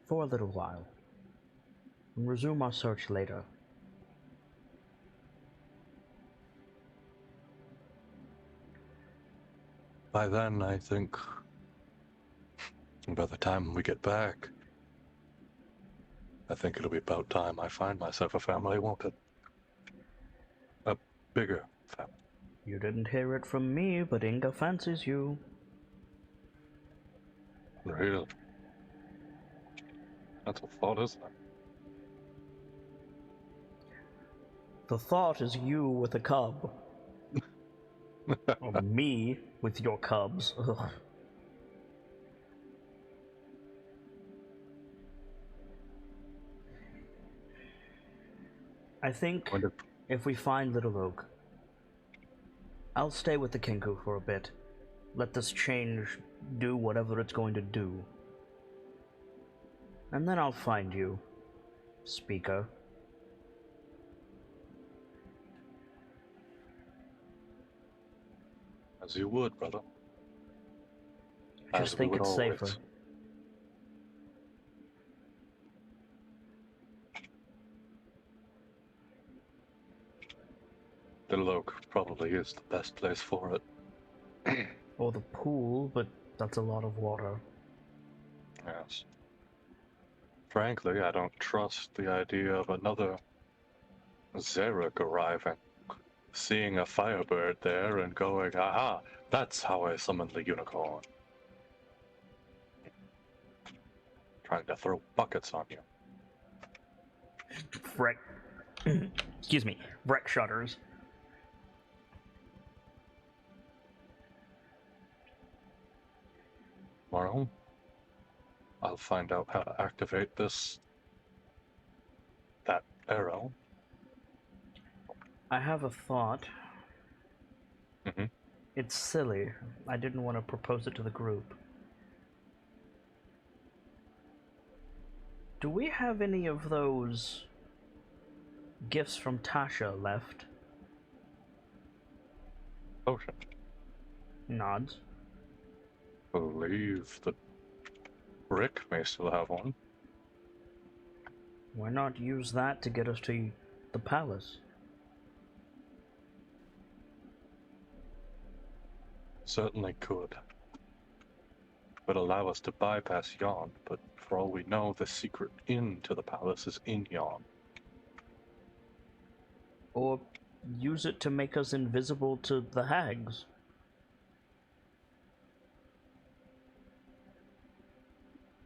for a little while and resume our search later. By then, I think, by the time we get back, I think it'll be about time I find myself a family, won't it? A bigger family. You didn't hear it from me, but Inga fancies you. Really? That's a thought, isn't it? The thought is you with a cub. Or me with your cubs. Ugh. I think if we find Little Oak, I'll stay with the Kinku for a bit. Let this change do whatever it's going to do. And then I'll find you, Speaker. As you would, brother. Just think it's safer. Little Oak probably is the best place for it. Or the pool, but that's a lot of water. Yes. Frankly, I don't trust the idea of another Zarek arriving, seeing a firebird there and going, aha, that's how I summoned the unicorn. Trying to throw buckets on you. Vrek. Excuse me. Vrek shudders. Tomorrow, I'll find out how to activate that arrow. I have a thought. Mm-hmm. It's silly. I didn't want to propose it to the group. Do we have any of those gifts from Tasha left? Potion. Nods. Believe that Rick may still have one. Why not use that to get us to the palace? Certainly could. Would allow us to bypass Yon, but for all we know, the secret into the palace is in Yon. Or use it to make us invisible to the hags.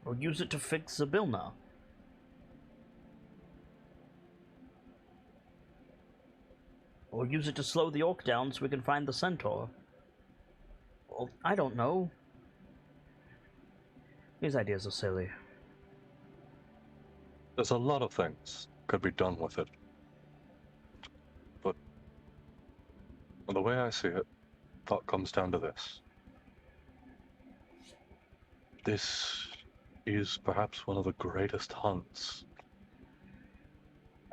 Or use it to fix Zabilna. Or use it to slow the orc down so we can find the centaur. Well, I don't know. These ideas are silly. There's a lot of things could be done with it. But the way I see it, thought comes down to this. This is perhaps one of the greatest hunts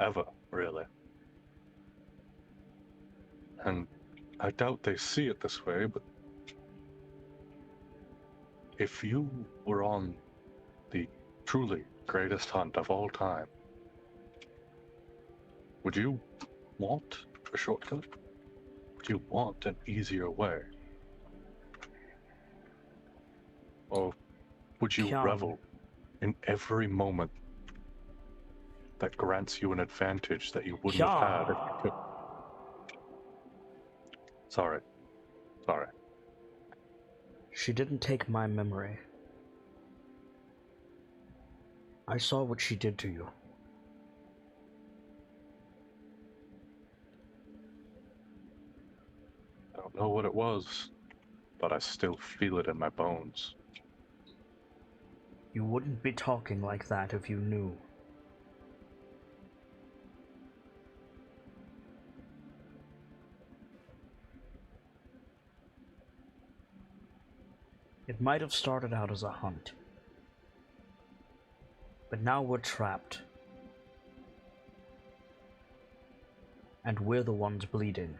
ever, really. And I doubt they see it this way, but if you were on the truly greatest hunt of all time, would you want a shortcut? Would you want an easier way? Or would you Kyan. revel in every moment that grants you an advantage that you wouldn't have had if you could? Sorry. She didn't take my memory. I saw what she did to you. I don't know what it was, but I still feel it in my bones. You wouldn't be talking like that if you knew. It might have started out as a hunt. But now we're trapped. And we're the ones bleeding.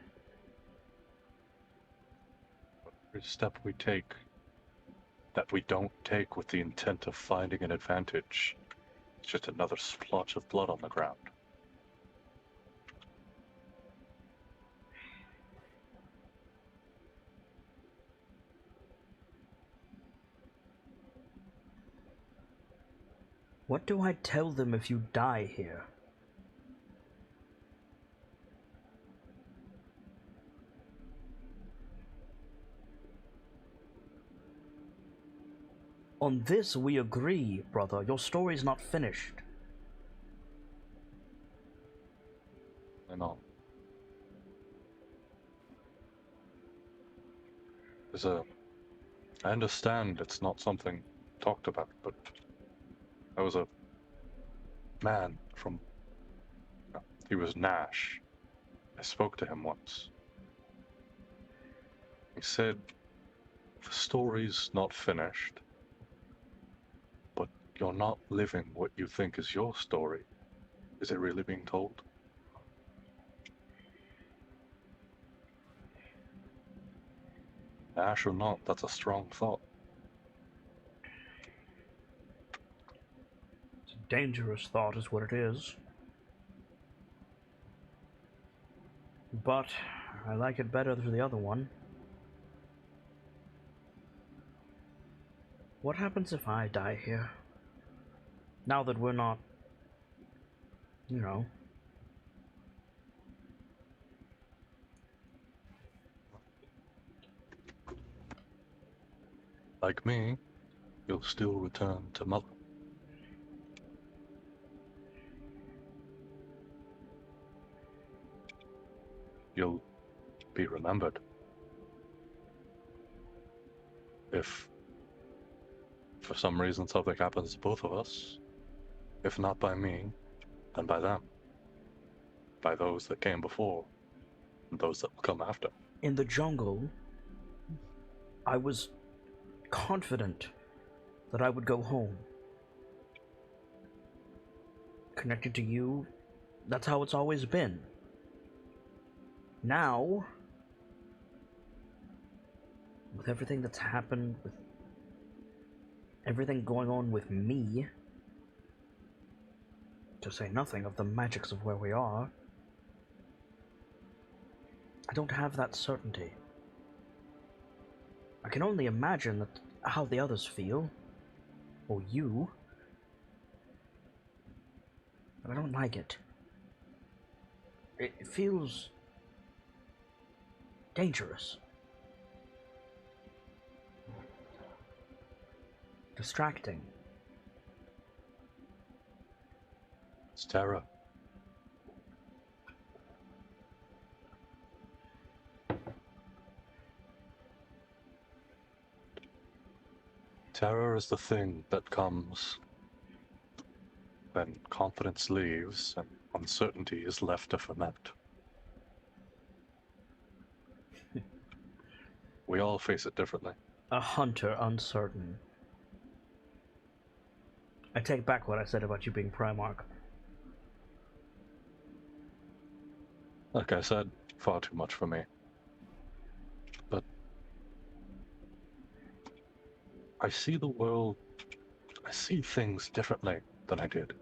Every step we take that we don't take with the intent of finding an advantage. It's just another splotch of blood on the ground. What do I tell them if you die here? On this we agree, brother. Your story's not finished. I know. I understand it's not something talked about, but I was a man from... He was Nash. I spoke to him once. He said, the story's not finished, but you're not living what you think is your story. Is it really being told? Nash or not, that's a strong thought. It's a dangerous thought is what it is. But I like it better than the other one. What happens if I die here? Now that we're not, you know... Like me, you'll still return to Mother. You'll be remembered. If, for some reason, something happens to both of us, if not by me, then by them. By those that came before, and those that will come after. In the jungle, I was confident that I would go home. Connected to you, that's how it's always been. Now, with everything that's happened, with everything going on with me, to say nothing of the magics of where we are, I don't have that certainty. I can only imagine that how the others feel, or you, but I don't like it. It feels dangerous. Distracting. It's terror. Terror is the thing that comes when confidence leaves and uncertainty is left to ferment. We all face it differently. A hunter uncertain. I take back what I said about you being Primarch. Like I said, far too much for me. But I see the world, I see things differently than I did.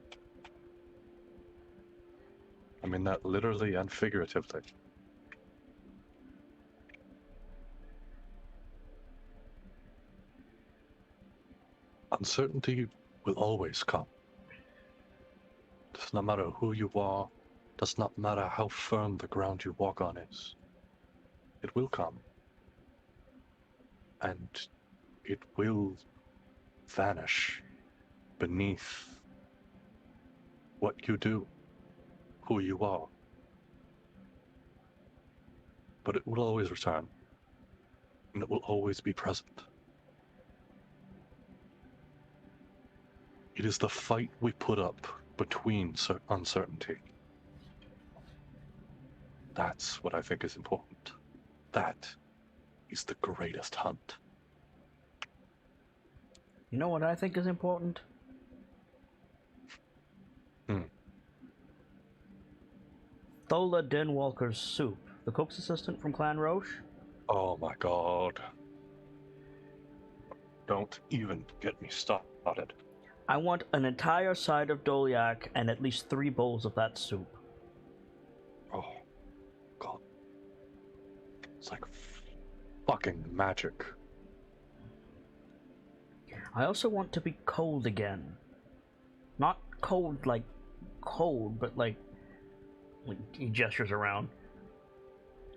I mean that literally and figuratively. Uncertainty will always come. Does not matter who you are, does not matter how firm the ground you walk on is. It will come. And it will vanish beneath what you do, who you are. But it will always return, and it will always be present. It is the fight we put up between uncertainty. That's what I think is important. That is the greatest hunt. You know what I think is important? Thola Denwalker's soup, the cook's assistant from Clan Roche. Oh my god. Don't even get me started. I want an entire side of Dolyak and at least 3 bowls of that soup. Oh, God. It's like fucking magic. I also want to be cold again. Not cold like cold, but like he gestures around.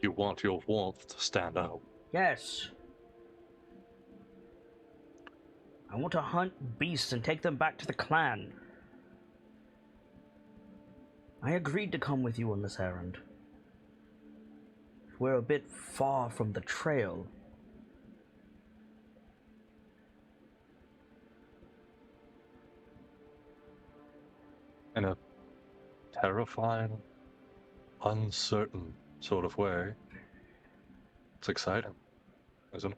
You want your warmth to stand out. Yes. I want to hunt beasts and take them back to the clan. I agreed to come with you on this errand. We're a bit far from the trail. In a terrifying, uncertain sort of way. It's exciting, isn't it?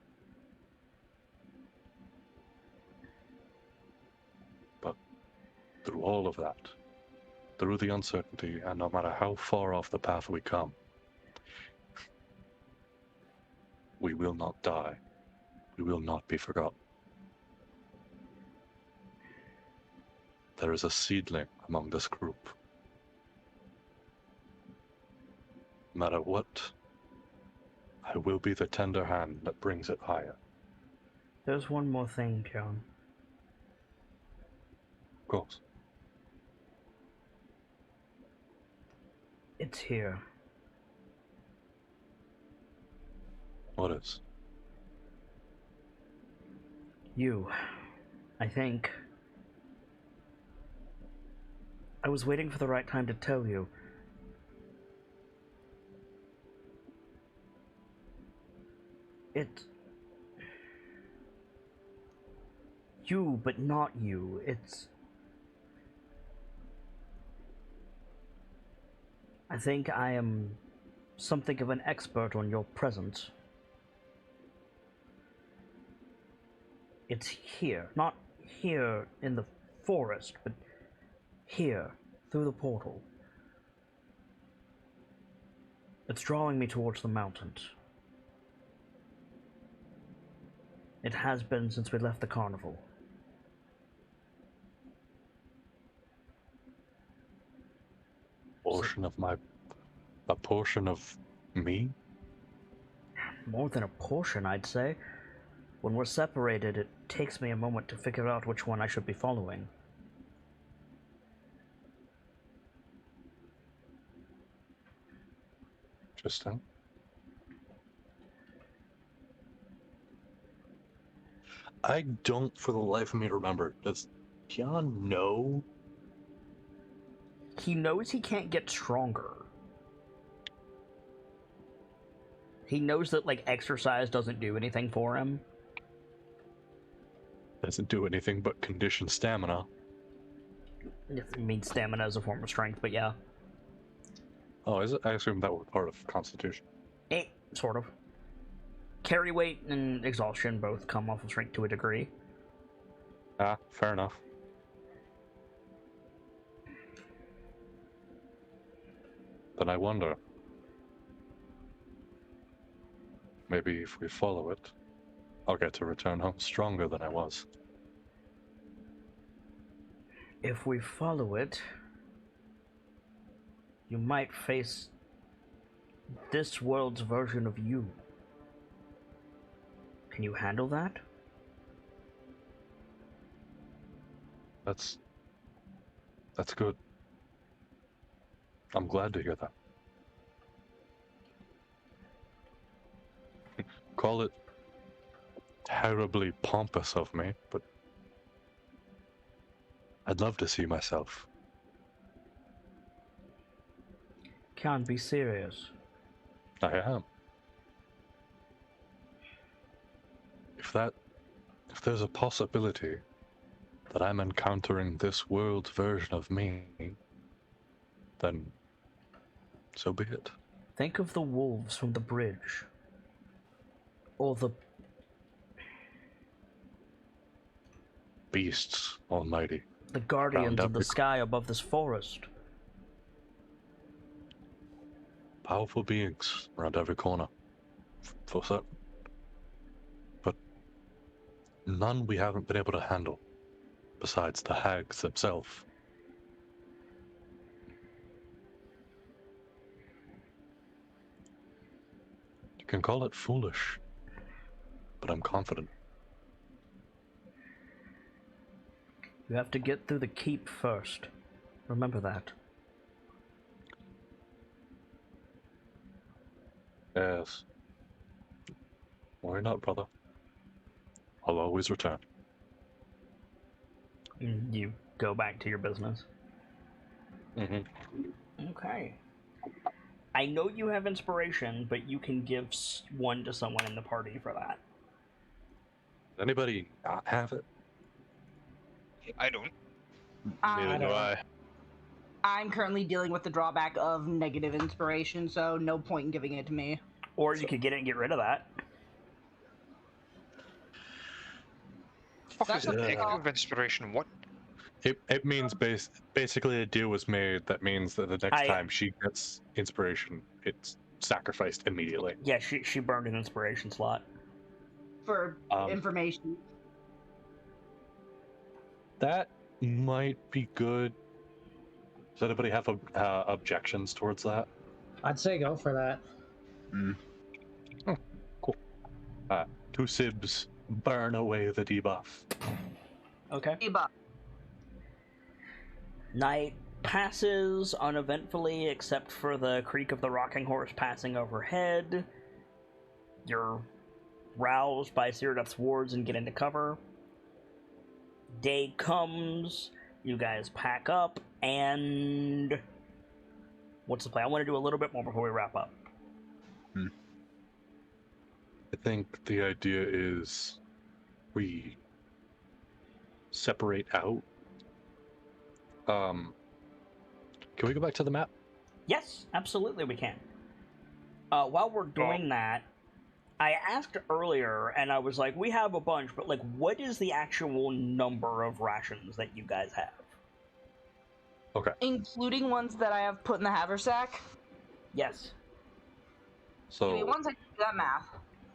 But through all of that, through the uncertainty, and no matter how far off the path we come, we will not die. We will not be forgotten. There is a seedling among this group. No matter what, I will be the tender hand that brings it higher. There's one more thing, John. Of course. It's here. What is? You. I think. I was waiting for the right time to tell you. It's you, but not you. It's... I think I am something of an expert on your presence. It's here. Not here in the forest, but here, through the portal. It's drawing me towards the mountains. It has been since we left the carnival. A portion of me? More than a portion, I'd say. When we're separated, it takes me a moment to figure out which one I should be following. Interesting. I don't, for the life of me, remember. Does Kian know? He knows he can't get stronger. He knows that, like, exercise doesn't do anything for him. Doesn't do anything but condition stamina. It means stamina is a form of strength, but yeah. Oh, is it? I assume that was part of Constitution. Sort of. Carry weight and exhaustion both come off of strength to a degree. Ah, fair enough. Then I wonder, maybe if we follow it, I'll get to return home stronger than I was. If we follow it, you might face this world's version of you. Can you handle that? That's good. I'm glad to hear that. Call it terribly pompous of me, but I'd love to see myself. Can't be serious. I am. If there's a possibility that I'm encountering this world's version of me, then so be it. Think of the wolves from the bridge. Or the... Beasts, almighty. the guardians Round of the up- sky above this forest. Powerful beings around every corner. For certain. But none we haven't been able to handle, besides the hags themselves. You can call it foolish, but I'm confident. You have to get through the keep first. Remember that. Yes. Worry not, brother. I'll always return. You go back to your business. Mm-hmm. Okay. I know you have inspiration, but you can give one to someone in the party for that. Anybody not have it? I don't. Neither do I. I'm currently dealing with the drawback of negative inspiration, so no point in giving it to me. Or you could get it and get rid of that. Fuck is That's a a- negative inspiration? What? It means basically a deal was made that means that the next I- time she gets inspiration, it's sacrificed immediately. Yeah, she burned an inspiration slot. For Um, information. That might be good. Does anybody have objections towards that? I'd say go for that. Cool. Two sibs burn away the debuff. Okay. Debuff. Night passes uneventfully, except for the creak of the rocking horse passing overhead. You're roused by Cyrodiil's wards and get into cover. Day comes, you guys pack up, and what's the plan? I want to do a little bit more before we wrap up. I think the idea is we separate out. Can we go back to the map? Yes, absolutely we can. While we're doing that, I asked earlier, and I was like, we have a bunch, but like, what is the actual number of rations that you guys have? Okay. Including ones that I have put in the haversack. Yes. Give me So 1 second to do that math.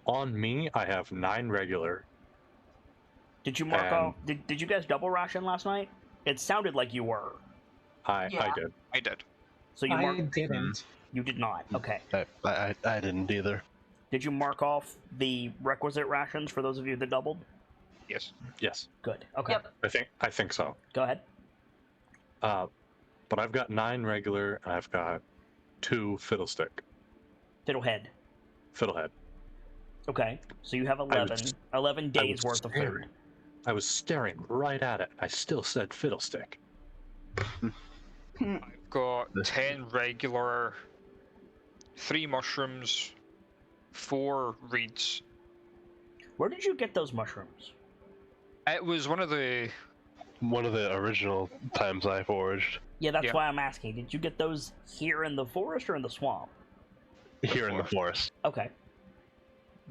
on me, I have 9 regular. Did you mark off? Did you guys double ration last night? It sounded like you were. I Yeah. did. I did. So you I marked. didn't. You did not. Okay. I didn't either. Did you mark off the requisite rations for those of you that doubled? Yes. Yes, Good. Okay. Yep. I think so. Go ahead. But I've got 9 regular, and I've got 2 fiddlestick. Fiddlehead. Fiddlehead. Okay. So you have 11. 11 days worth of food. I was staring right at it. I still said fiddlestick. I've got 10 regular, 3 mushrooms, 4 reeds. Where did you get those mushrooms? It was one of the. One of the original times I foraged Yeah, that's Yeah. why I'm asking. Did you get those here in the forest or in the swamp? here in the forest. Okay.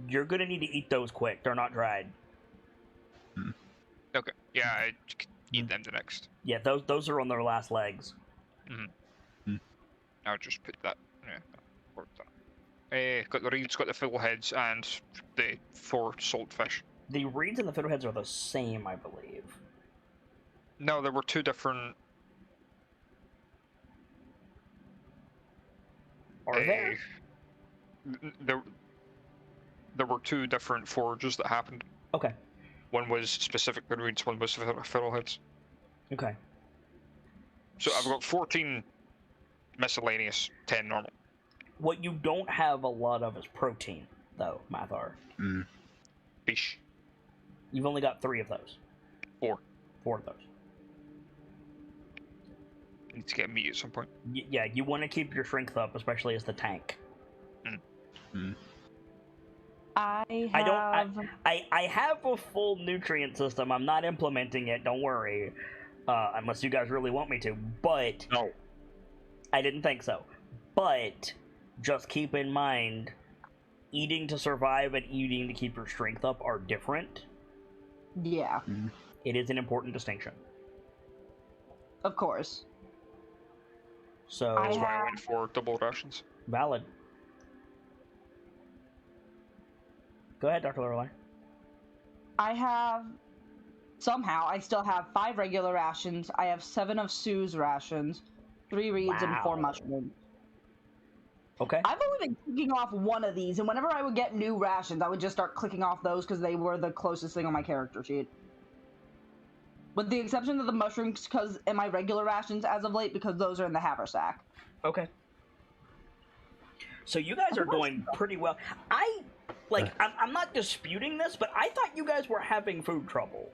You're gonna need to eat those quick. They're not dried. Okay. Yeah, I could eat them the next. Yeah, those are on their last legs. I'll just put that. Yeah. Work that. Got the reeds, got the fiddleheads, and the 4 saltfish. The reeds and the fiddleheads are the same, I believe. No, there were 2 different. Are there? There were 2 different forages that happened. Okay. One was specific to reeds, one was fiddleheads. Okay. So I've got 14 miscellaneous, 10 normal. What you don't have a lot of is protein, though, Mathar. Bish. You've only got 3 of those. 4. 4 of those. Need to get meat at some point. Yeah, you want to keep your strength up, especially as the tank. I have a full nutrient system. I'm not implementing it. Don't worry, unless you guys really want me to. But No. I didn't think so. But just keep in mind, eating to survive and eating to keep your strength up are different. Yeah, It is an important distinction. of course. So I That's why I have- went for double rations. valid. Go ahead, Dr. Lorelei. I have somehow I still have 5 regular rations. I have 7 of Sue's rations, 3 reeds, and 4 Wow. mushrooms. Okay. I've only been clicking off one of these, and whenever I would get new rations, I would just start clicking off those because they were the closest thing on my character sheet. With the exception of the mushrooms, because in my regular rations as of late, because those are in the haversack. Okay. So you guys are doing pretty well. I'm not disputing this, but I thought you guys were having food trouble.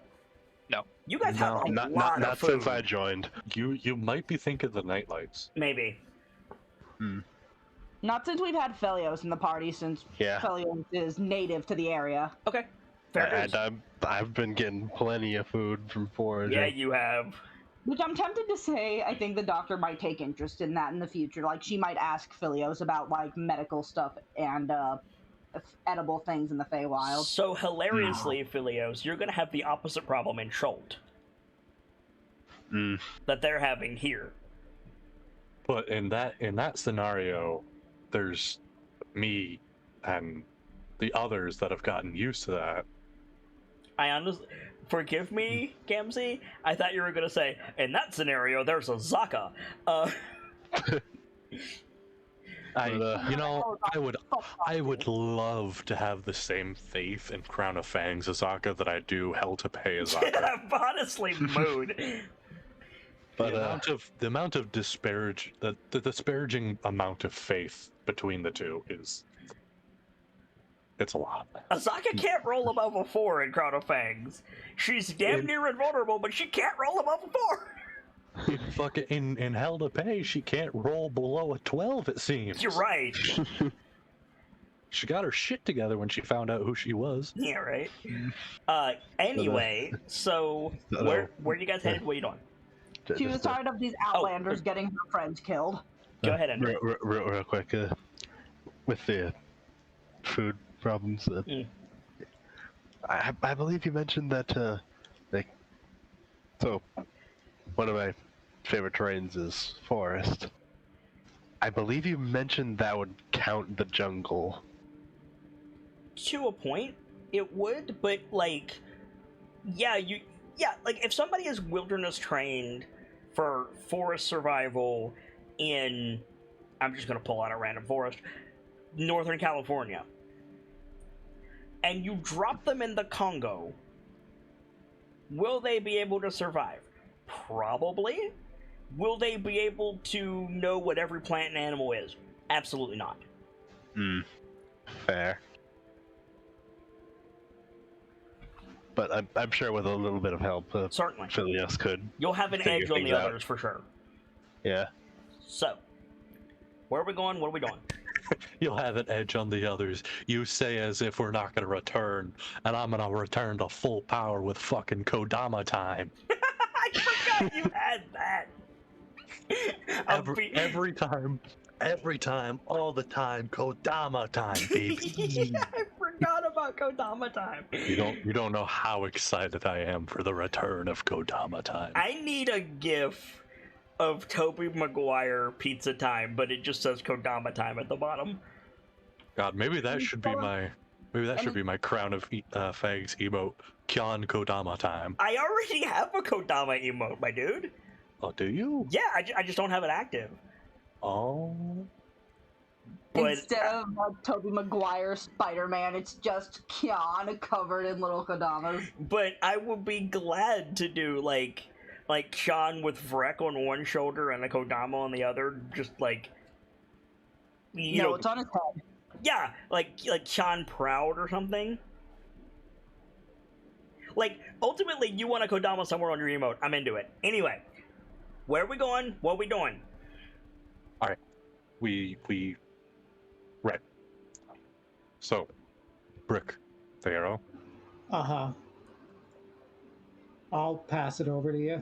No. You guys have a not lot not of food. since I joined. You might be thinking the nightlights. Maybe. Not since we've had Felios in the party, since Yeah. Felios is native to the area. Okay. Fair And dues. I've been getting plenty of food from foraging. Yeah, you have. Which I'm tempted to say, I think the doctor might take interest in that in the future. Like, she might ask Filios about, like, medical stuff and, edible things in the Feywild. So hilariously, Philios, you're gonna have the opposite problem in Schult that they're having here. But in that scenario, there's me and the others that have gotten used to that. I honestly, forgive me, Gamzee. I thought you were gonna say, in that scenario, there's a Zaka. I would love to have the same faith in Crown of Fangs Azaka that I do Hell to Pay Azaka. Yeah, honestly, mood. But the amount of the disparaging amount of faith between the two it's a lot. Azaka can't roll above a 4 in Crown of Fangs. She's damn near invulnerable, but she can't roll above a 4. Fucking in Hell to Pay, she can't roll below a 12. It seems. You're right. She got her shit together when she found out who she was. Yeah, right. Anyway, so where you guys headed? What are you doing? She was tired of these outlanders getting her friends killed. Go ahead, Andrew. Real quick, with the food problems, I believe you mentioned that, so one of my favorite terrains is forest. I believe you mentioned that would count the jungle. To a point, it would, but like, like if somebody is wilderness trained for forest survival in, I'm just gonna pull out a random forest, Northern California, and you drop them in the Congo, will they be able to survive? Probably. Will they be able to know what every plant and animal is? Absolutely not. Fair. But I'm sure with a little bit of help, Certainly. Phileas could. You'll have an figure edge on the things out. others for sure. Yeah. So, where are we going? What are we doing? You'll have an edge on the others. You say as if we're not gonna return, and I'm gonna return to full power with fucking Kodama time. I forgot you had that. Every time, all the time, Kodama time, baby. Yeah, I forgot about Kodama time. You don't know how excited I am for the return of Kodama time. I need a GIF of Tobey Maguire pizza time, but it just says Kodama time at the bottom. God, maybe that should be my Crown of Fangs emote. Kyan Kodama time. I already have a Kodama emote, my dude. Oh, do you? Yeah, I just don't have it active. Oh. But Instead of Tobey Maguire Spider-Man, it's just Kian covered in little Kodamas. But I would be glad to do like Sean with Vrek on one shoulder and a Kodama on the other, just like you know, it's on his head. yeah, like Sean Proud or something. Like ultimately, you want a Kodama somewhere on your emote. I'm into it. Anyway, where are we going? What are we doing? All right, we right. So, Brick, the arrow. Uh-huh. I'll pass it over to you.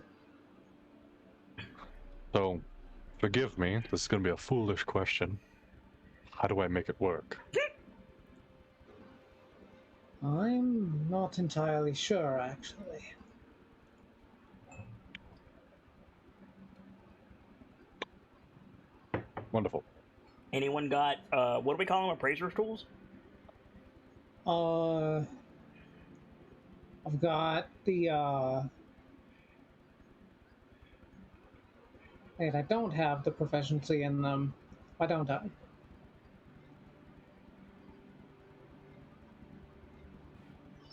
So, forgive me, this is going to be a foolish question. How do I make it work? I'm not entirely sure, actually. Wonderful. Anyone got what do we call them? Appraiser's tools? A I've got the wait, I don't have the proficiency in them. Why don't I?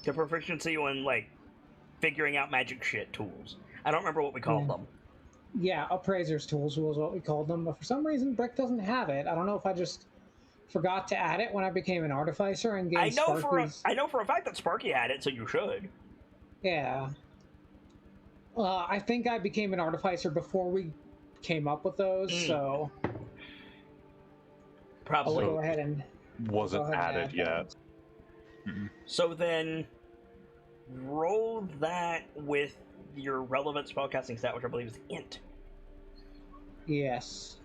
The proficiency in, like, figuring out magic shit tools. I don't remember what we called them. Yeah, appraiser's tools was what we called them, but for some reason Brick doesn't have it. I don't know if I just forgot to add it when I became an artificer and gained Sparky's... I know for a fact that Sparky had it, so you should. Yeah. I think I became an artificer before we came up with those, so probably I'll go ahead and wasn't added yet. So then roll that with your relevant spellcasting stat, which I believe is int. Yes.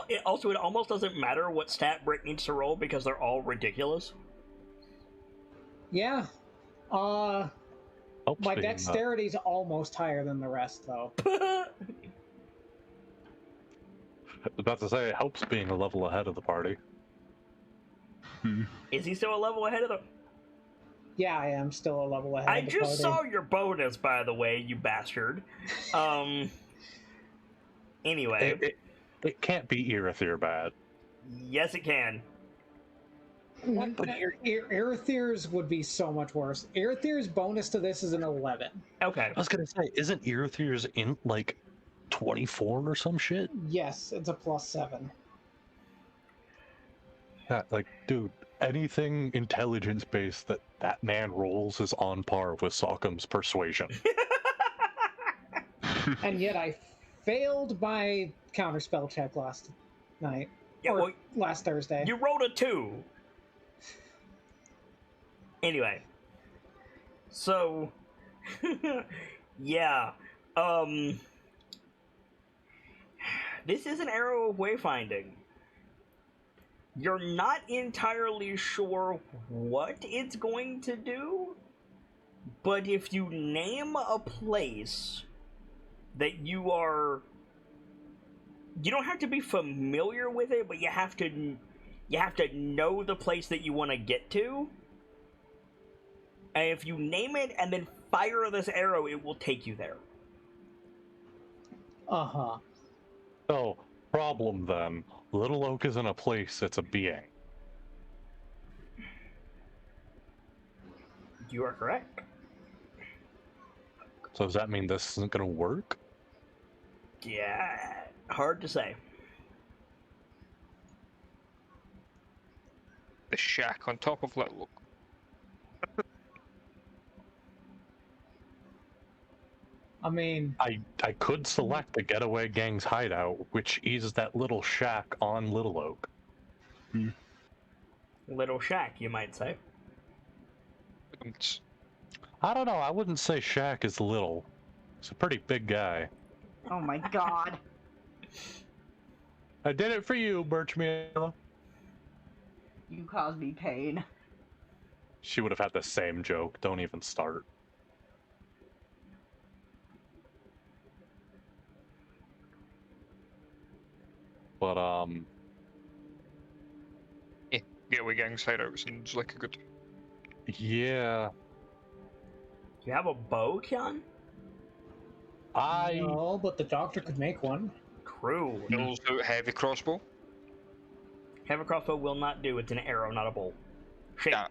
It almost doesn't matter what stat Brick needs to roll because they're all ridiculous. Yeah. My dexterity's almost higher than the rest, though. I was about to say, it helps being a level ahead of the party. Is he still a level ahead of the... Yeah, I am still a level ahead I of the just party. saw your bonus, by the way, you bastard. Anyway. It can't be Irithyr bad. Yes, it can. Irithyr's would be so much worse. Irithyr's bonus to this is an 11. Okay. I was gonna say, isn't Irithyr's int like 24 or some shit? Yes, it's a +7. Yeah, like, dude, anything intelligence-based that man rolls is on par with Sockham's persuasion. And yet I failed my counterspell check last night. Yeah, or well, last Thursday. you rolled a 2. Anyway. So, yeah. This is an arrow of wayfinding. You're not entirely sure what it's going to do, but if you name a place that you don't have to be familiar with it, but you have to know the place that you want to get to. And if you name it and then fire this arrow, it will take you there. Uh-huh. So, problem then. Little Oak isn't a place, it's a being. You are correct. So does that mean this isn't gonna work? Yeah, hard to say. The shack on top of Little Oak. I mean... I could select the Getaway Gang's hideout, which is that little shack on Little Oak. Little shack, you might say. I don't know, I wouldn't say Shack is little. He's a pretty big guy. Oh my god. I did it for you, Birchmeal. You caused me pain. She would have had the same joke, don't even start. But, Yeah, Getaway Gang's hideout seems like a good... yeah. You have a bow, Kian? No, but the doctor could make one. True. Hills out heavy crossbow. Heavy crossbow will not do. It's an arrow, not a bow.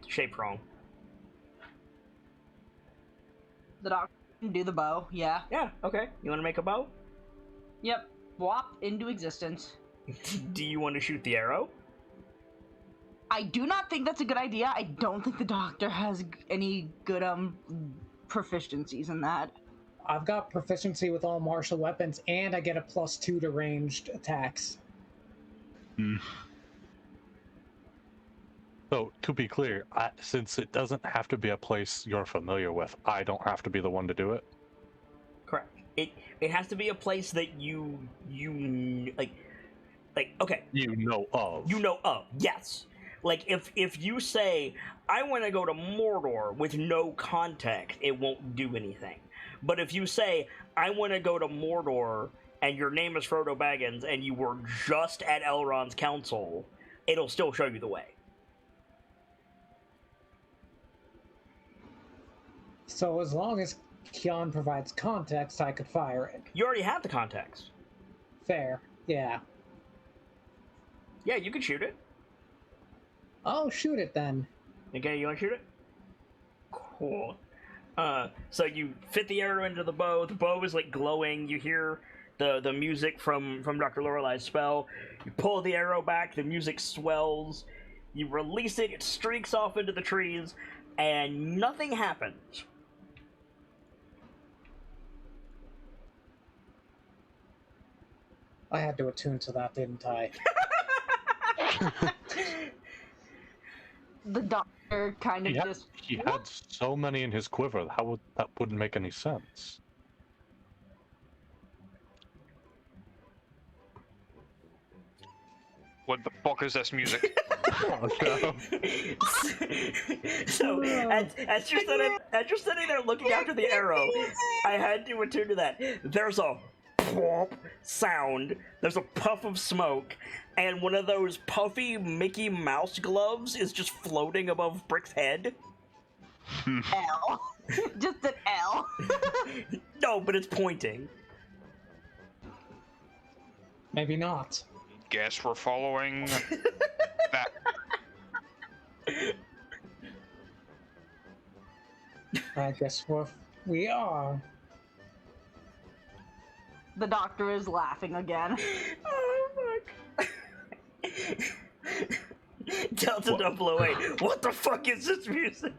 Shaped wrong. The doctor can do the bow, yeah. Yeah, okay. You want to make a bow? Yep. Whop into existence. Do you want to shoot the arrow? I do not think that's a good idea. I don't think the doctor has any good proficiencies in that. I've got proficiency with all martial weapons, and I get a +2 to ranged attacks. So, to be clear, since it doesn't have to be a place you're familiar with, I don't have to be the one to do it? Correct. It has to be a place that you like okay. You know of. You know of, yes. Like, if you say, I want to go to Mordor with no context, it won't do anything. But if you say, I want to go to Mordor, and your name is Frodo Baggins, and you were just at Elrond's council, it'll still show you the way. So as long as Kion provides context, I could fire it. You already have the context. Fair. Yeah. Yeah, you can shoot it. I'll shoot it then. Okay, you want to shoot it? Cool. So you fit the arrow into the bow. The bow is like glowing. You hear the music from Dr. Lorelei's spell. You pull the arrow back. The music swells. You release it. It streaks off into the trees, and nothing happens. I had to attune to that, didn't I? The doctor kind of He had so many in his quiver. That wouldn't make any sense? What the fuck is this music? Oh, no. So as you're sitting there looking after the arrow, I had to attune to that. There's a plop sound. There's a puff of smoke, and one of those puffy Mickey Mouse gloves is just floating above Brick's head. L. Just an L. No, but it's pointing. Maybe not. Guess we're following that. I guess we are. The doctor is laughing again. Oh fuck. Delta 008. What the fuck is this music?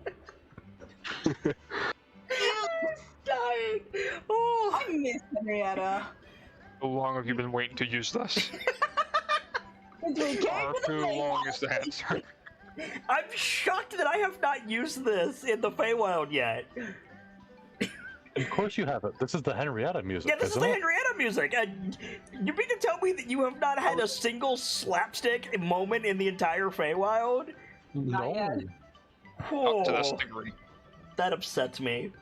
Dying. Oh. I miss Henrietta. How long have you been waiting to use this? Far too long is the answer. I'm shocked that I have not used this in the Feywild yet. Of course you have it. This is the Henrietta music. Yeah, this is isn't the it? Henrietta music. And you mean to tell me that you have not had a single slapstick moment in the entire Feywild? Not yet. Whoa, Up to this degree. that upsets me.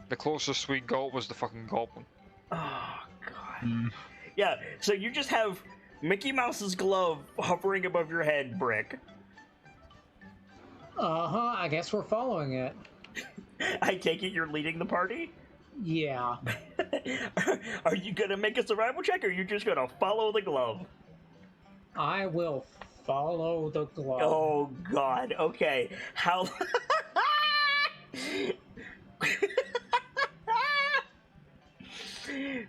The closest we got was the fucking goblin. Oh god. Yeah, so you just have Mickey Mouse's glove hovering above your head, Brick. Uh-huh, I guess we're following it. I take it you're leading the party? Yeah. Are you gonna make a survival check, or are you just gonna follow the glove? I will follow the glove. Oh god, okay. How...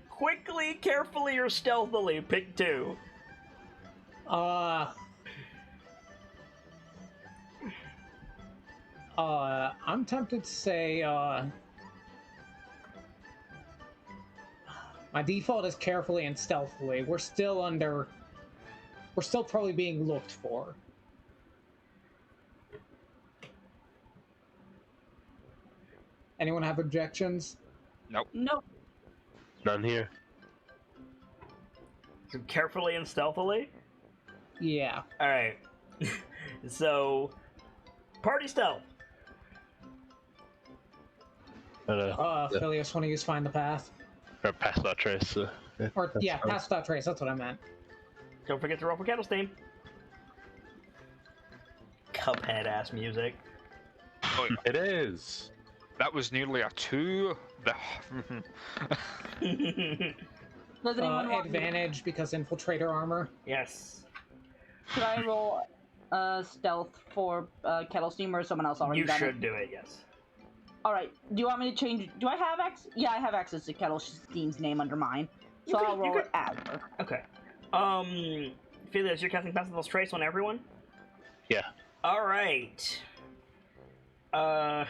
Quickly, carefully, or stealthily, pick two. I'm tempted to say, my default is carefully and stealthily. We're still probably being looked for. Anyone have objections? Nope. Nope. None here. So carefully and stealthily? Yeah. Alright. So, party stealth. Phileas, want to use Find the Path? Or pass that trace. Or, yeah, Pass Without Trace, that's what I meant. Don't forget to roll for Kettle Steam. Cuphead-ass music. Oh, yeah. It is. That was nearly a 2. Does anyone want Advantage because Infiltrator armor. Yes. Should I roll stealth for Kettle Steam, or someone else already You done should it? do it, yes. Alright, do you want me to change... Do I have access? Yeah, I have access to Kettle Steam's name under mine. So I'll roll it as her. Okay. Phileas, you're casting Pass Without Trace on everyone? Yeah. Alright. I'm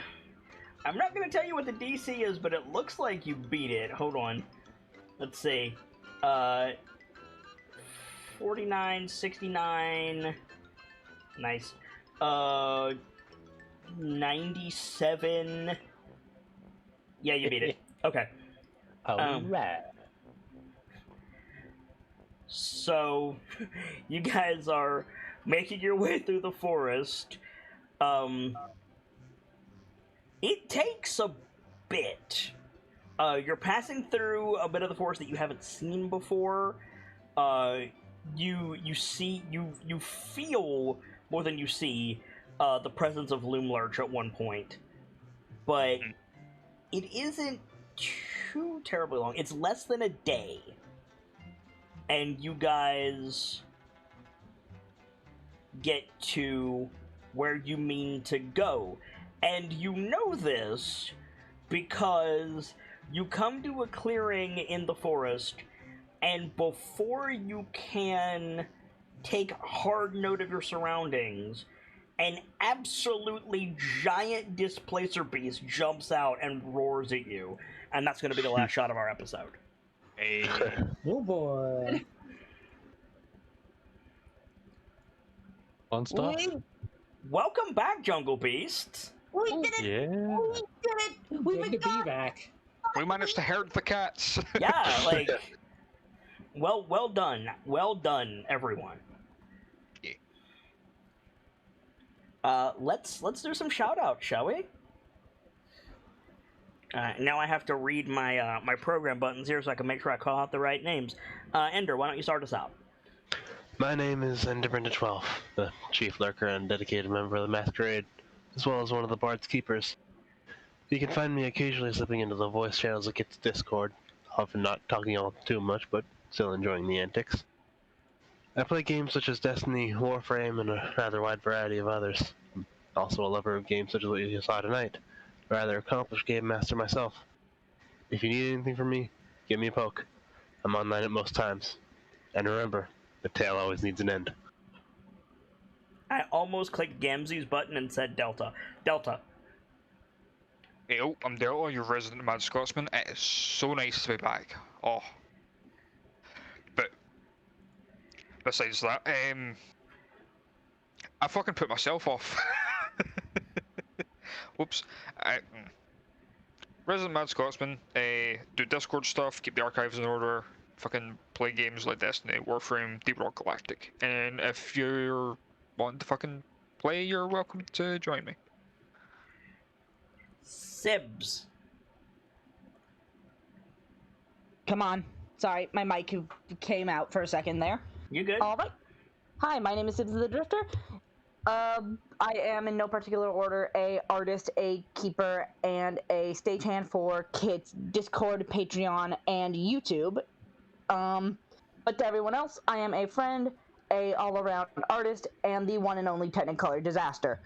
not gonna tell you what the DC is, but it looks like you beat it. Hold on. Let's see. 49, 69... Nice. 97... Yeah, you beat it. Okay. Alright. So, you guys are making your way through the forest. It takes a bit. You're passing through a bit of the forest that you haven't seen before. You feel more than you see the presence of Loomlurch at one point, but it isn't too terribly long. It's less than a day. And you guys get to where you mean to go. And you know this because you come to a clearing in the forest, and before you can take hard note of your surroundings, an absolutely giant displacer beast jumps out and roars at you. And that's going to be the last shot of our episode. Hey. Oh boy. Fun stuff. Welcome back, Jungle Beasts. We did it! Yeah. We did it! We Good to be back. We managed to herd the cats. Yeah, like, well done, everyone. Let's do some shout outs, shall we? Now I have to read my my program buttons here so I can make sure I call out the right names. Ender, why don't you start us out? My name is Enderbrenda12, the chief lurker and dedicated member of the Masquerade, as well as one of the Bard's Keepers. You can find me occasionally slipping into the voice channels of Kit's Discord, often not talking all too much, but still enjoying the antics. I play games such as Destiny, Warframe, and a rather wide variety of others. I'm also a lover of games such as what you saw tonight, a rather accomplished game master myself. If you need anything from me, give me a poke. I'm online at most times. And remember, the tale always needs an end. I almost clicked Gamzee's button and said Delta. Delta. Hey, I'm Delta, your resident Mad Scotsman. It is so nice to be back. Oh. But besides that, I fucking put myself off. Whoops. Resident Mad Scotsman, do Discord stuff, keep the archives in order, fucking play games like Destiny, Warframe, Deep Rock Galactic. And if you're wanting to fucking play, you're welcome to join me. Sibs. Come on. Sorry, my mic came out for a second there. You good? All right. Hi, my name is Sibs the Drifter. I am in no particular order a artist, a keeper, and a stagehand for Kit's Discord, Patreon, and YouTube. But to everyone else, I am a friend, a all-around artist, and the one and only Technicolor Disaster.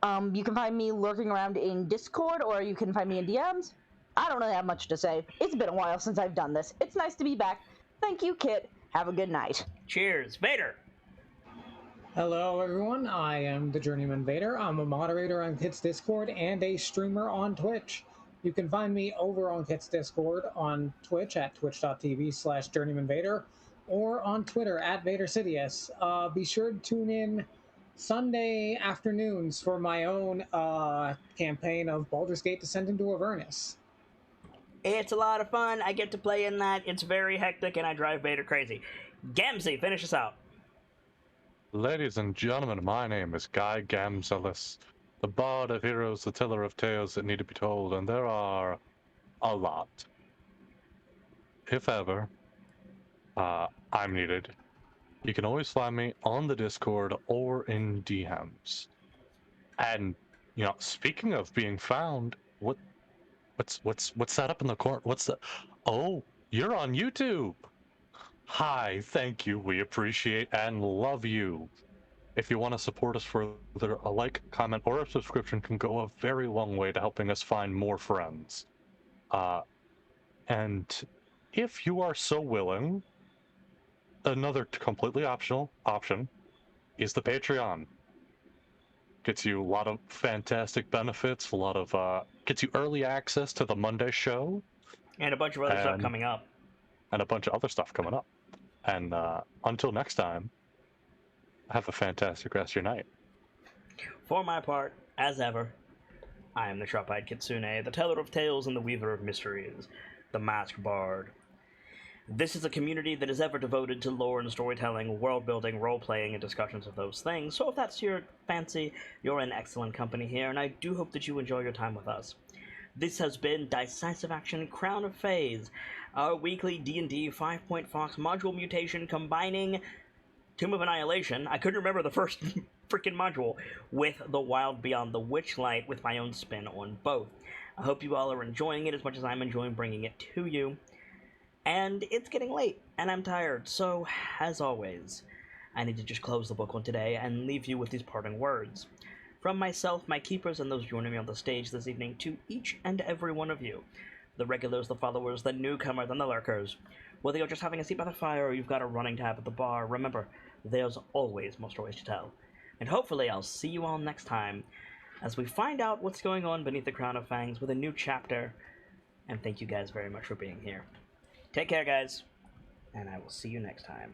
You can find me lurking around in Discord, or you can find me in DMs. I don't really have much to say. It's been a while since I've done this. It's nice to be back. Thank you, Kit. Have a good night. Cheers. Vader. Hello, everyone. I am the Journeyman Vader. I'm a moderator on Kit's Discord and a streamer on Twitch. You can find me over on Kit's Discord on Twitch at twitch.tv/JourneymanVader or on Twitter at VaderSidious. Be sure to tune in Sunday afternoons for my own campaign of Baldur's Gate Descent into Avernus. It's a lot of fun. I get to play in that. It's very hectic, and I drive Vader crazy. Gamzee, finish us out. Ladies and gentlemen, my name is Guy Gamzelis, the bard of heroes, the teller of tales that need to be told, and there are a lot. If ever I'm needed, you can always find me on the Discord or in DMs. And speaking of being found, what's that up in the corner? What's that? Oh, you're on YouTube. Hi, thank you. We appreciate and love you. If you want to support us further, a like, comment, or a subscription can go a very long way to helping us find more friends. And if you are so willing, another completely optional option is the Patreon. Gets you a lot of fantastic benefits, a lot of gets you early access to the Monday show, And a bunch of other stuff coming up. and a bunch of other stuff coming up. And until next time, have a fantastic rest of your night. For my part, as ever, I am the sharp-eyed Kitsune, the teller of tales and the weaver of mysteries, the masked bard. This is a community that is ever devoted to lore and storytelling, world-building, role-playing, and discussions of those things, so if that's your fancy, you're in excellent company here, and I do hope that you enjoy your time with us. This has been Dice-Icive Action Crown of Phase, our weekly D&D 5-Point Fox module mutation combining Tomb of Annihilation. I couldn't remember the first freaking module with the Wild Beyond the Witchlight with my own spin on both. I hope you all are enjoying it as much as I'm enjoying bringing it to you. And it's getting late, and I'm tired, so, as always, I need to just close the book on today and leave you with these parting words. From myself, my keepers, and those joining me on the stage this evening, to each and every one of you, the regulars, the followers, the newcomers, and the lurkers, whether you're just having a seat by the fire or you've got a running tab at the bar, remember, there's always more stories to tell. And hopefully I'll see you all next time, as we find out what's going on beneath the crown of Fangs with a new chapter, and thank you guys very much for being here. Take care, guys, and I will see you next time.